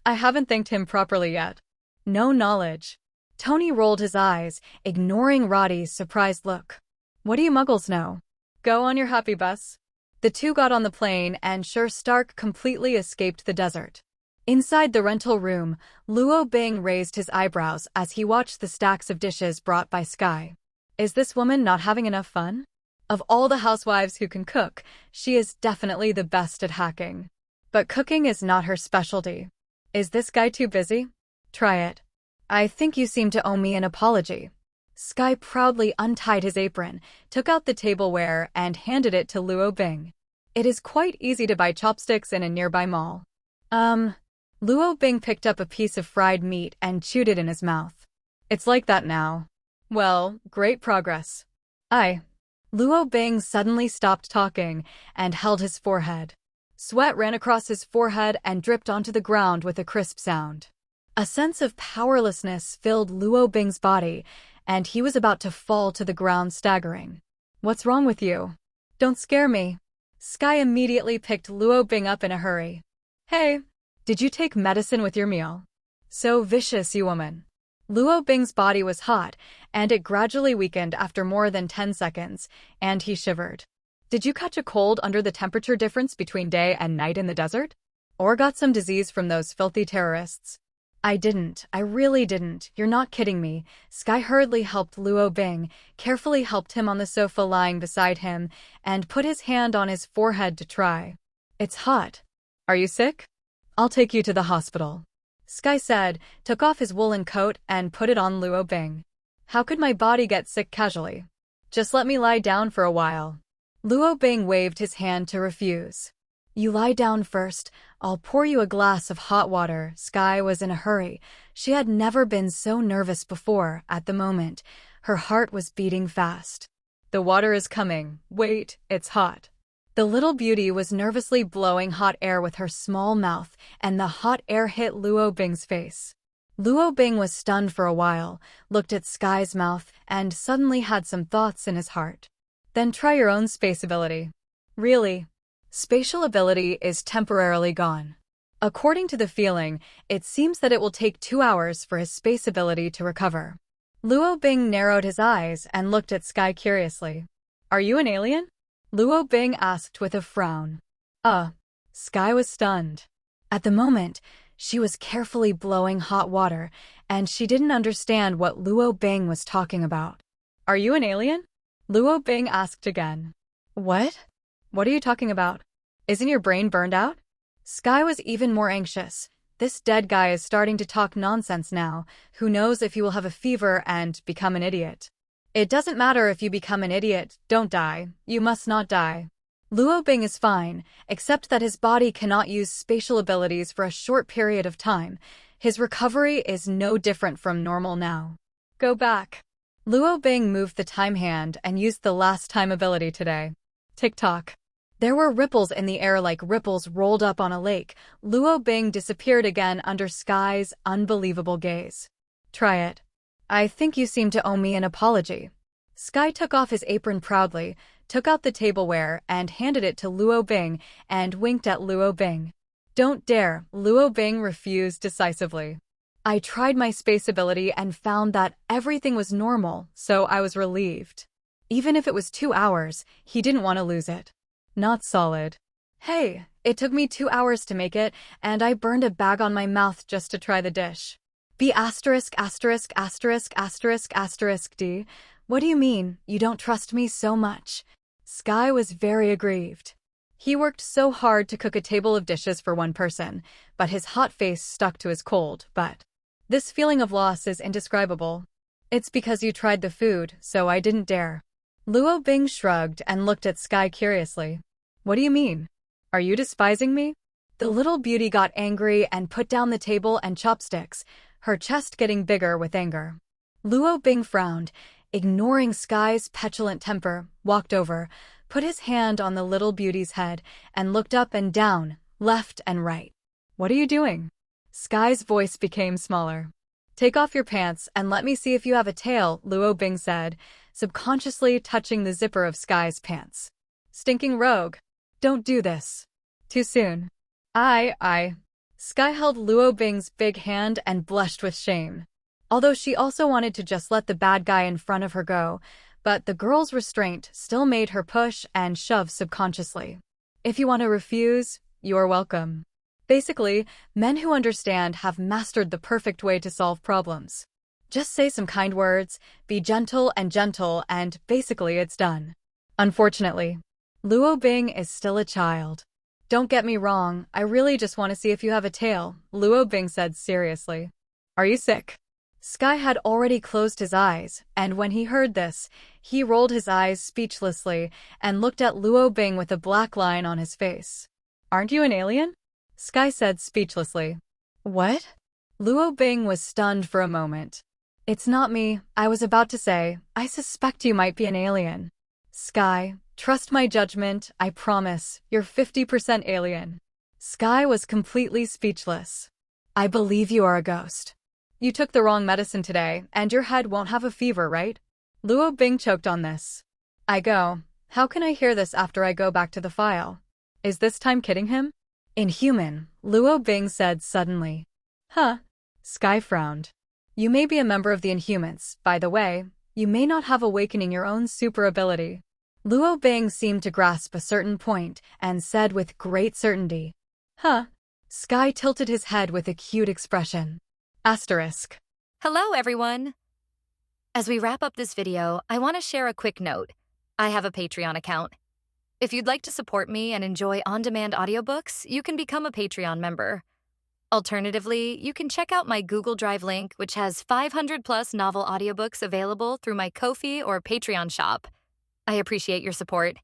I haven't thanked him properly yet. No knowledge. Tony rolled his eyes, ignoring Roddy's surprised look. What do you muggles know? Go on your happy bus. The two got on the plane and Stark completely escaped the desert. Inside the rental room, Luo Bing raised his eyebrows as he watched the stacks of dishes brought by Skye. Is this woman not having enough fun? Of all the housewives who can cook, she is definitely the best at hacking. But cooking is not her specialty. Is this guy too busy? Try it. I think you seem to owe me an apology. Skye proudly untied his apron, took out the tableware, and handed it to Luo Bing. It is quite easy to buy chopsticks in a nearby mall. Luo Bing picked up a piece of fried meat and chewed it in his mouth. It's like that now. Well, great progress. Luo Bing suddenly stopped talking and held his forehead. Sweat ran across his forehead and dripped onto the ground with a crisp sound. A sense of powerlessness filled Luo Bing's body, and he was about to fall to the ground staggering. What's wrong with you? Don't scare me. Skye immediately picked Luo Bing up in a hurry. Hey, did you take medicine with your meal? So vicious, you woman. Luo Bing's body was hot, and it gradually weakened after more than 10 seconds, and he shivered. Did you catch a cold under the temperature difference between day and night in the desert? Or got some disease from those filthy terrorists? I didn't. I really didn't. You're not kidding me. Skye hurriedly helped Luo Bing, carefully helped him on the sofa lying beside him, and put his hand on his forehead to try. It's hot. Are you sick? I'll take you to the hospital. Skye said, took off his woolen coat and put it on Luo Bing. How could my body get sick casually? Just let me lie down for a while. Luo Bing waved his hand to refuse. You lie down first. I'll pour you a glass of hot water. Skye was in a hurry. She had never been so nervous before. At the moment, her heart was beating fast. The water is coming. Wait, it's hot. The little beauty was nervously blowing hot air with her small mouth, and the hot air hit Luo Bing's face. Luo Bing was stunned for a while, looked at Skye's mouth, and suddenly had some thoughts in his heart. Then try your own space ability. Really? Spatial ability is temporarily gone. According to the feeling, it seems that it will take 2 hours for his space ability to recover. Luo Bing narrowed his eyes and looked at Skye curiously. Are you an alien? Luo Bing asked with a frown. Skye was stunned. At the moment, she was carefully blowing hot water, and she didn't understand what Luo Bing was talking about. Are you an alien? Luo Bing asked again. What? What are you talking about? Isn't your brain burned out? Skye was even more anxious. This dead guy is starting to talk nonsense now. Who knows if he will have a fever and become an idiot. It doesn't matter if you become an idiot. Don't die. You must not die. Luo Bing is fine, except that his body cannot use spatial abilities for a short period of time. His recovery is no different from normal now. Go back. Luo Bing moved the time hand and used the last time ability today. Tick-tock. There were ripples in the air like ripples rolled up on a lake. Luo Bing disappeared again under Skye's unbelievable gaze. Try it. I think you seem to owe me an apology. Skye took off his apron proudly, took out the tableware and handed it to Luo Bing and winked at Luo Bing. Don't dare, Luo Bing refused decisively. I tried my space ability and found that everything was normal, so I was relieved. Even if it was 2 hours, he didn't want to lose it. Not solid. Hey, it took me 2 hours to make it, and I burned a bag on my mouth just to try the dish. B asterisk asterisk asterisk asterisk asterisk D. What do you mean, you don't trust me so much? Skye was very aggrieved. He worked so hard to cook a table of dishes for one person, but his hot face stuck to his cold, but this feeling of loss is indescribable. It's because you tried the food, so I didn't dare. Luo Bing shrugged and looked at Skye curiously. What do you mean? Are you despising me? The little beauty got angry and put down the table and chopsticks, her chest getting bigger with anger. Luo Bing frowned, ignoring Skye's petulant temper, walked over, put his hand on the little beauty's head, and looked up and down, left and right. What are you doing? Skye's voice became smaller. Take off your pants and let me see if you have a tail, Luo Bing said, subconsciously touching the zipper of Skye's pants. Stinking rogue. Don't do this. Too soon. I. Skye held Luo Bing's big hand and blushed with shame. Although she also wanted to just let the bad guy in front of her go, but the girl's restraint still made her push and shove subconsciously. If you want to refuse, you're welcome. Basically, men who understand have mastered the perfect way to solve problems. Just say some kind words, be gentle, and basically it's done. Unfortunately, Luo Bing is still a child. Don't get me wrong, I really just want to see if you have a tail, Luo Bing said seriously. Are you sick? Skye had already closed his eyes, and when he heard this, he rolled his eyes speechlessly and looked at Luo Bing with a black line on his face. Aren't you an alien? Skye said speechlessly. What? Luo Bing was stunned for a moment. It's not me, I was about to say, I suspect you might be an alien. Skye, trust my judgment, I promise, you're 50% alien. Skye was completely speechless. I believe you are a ghost. You took the wrong medicine today, and your head won't have a fever, right? Luo Bing choked on this. How can I hear this after I go back to the file? Is this time kidding him? Inhuman, Luo Bing said suddenly. Huh? Skye frowned. You may be a member of the Inhumans, by the way. You may not have awakening your own super ability. Luo Bing seemed to grasp a certain point and said with great certainty. Huh? Skye tilted his head with a cute expression. Asterisk. Hello, everyone. As we wrap up this video, I want to share a quick note. I have a Patreon account. If you'd like to support me and enjoy on-demand audiobooks, you can become a Patreon member. Alternatively, you can check out my Google Drive link, which has 500+ novel audiobooks available through my Ko-fi or Patreon shop. I appreciate your support.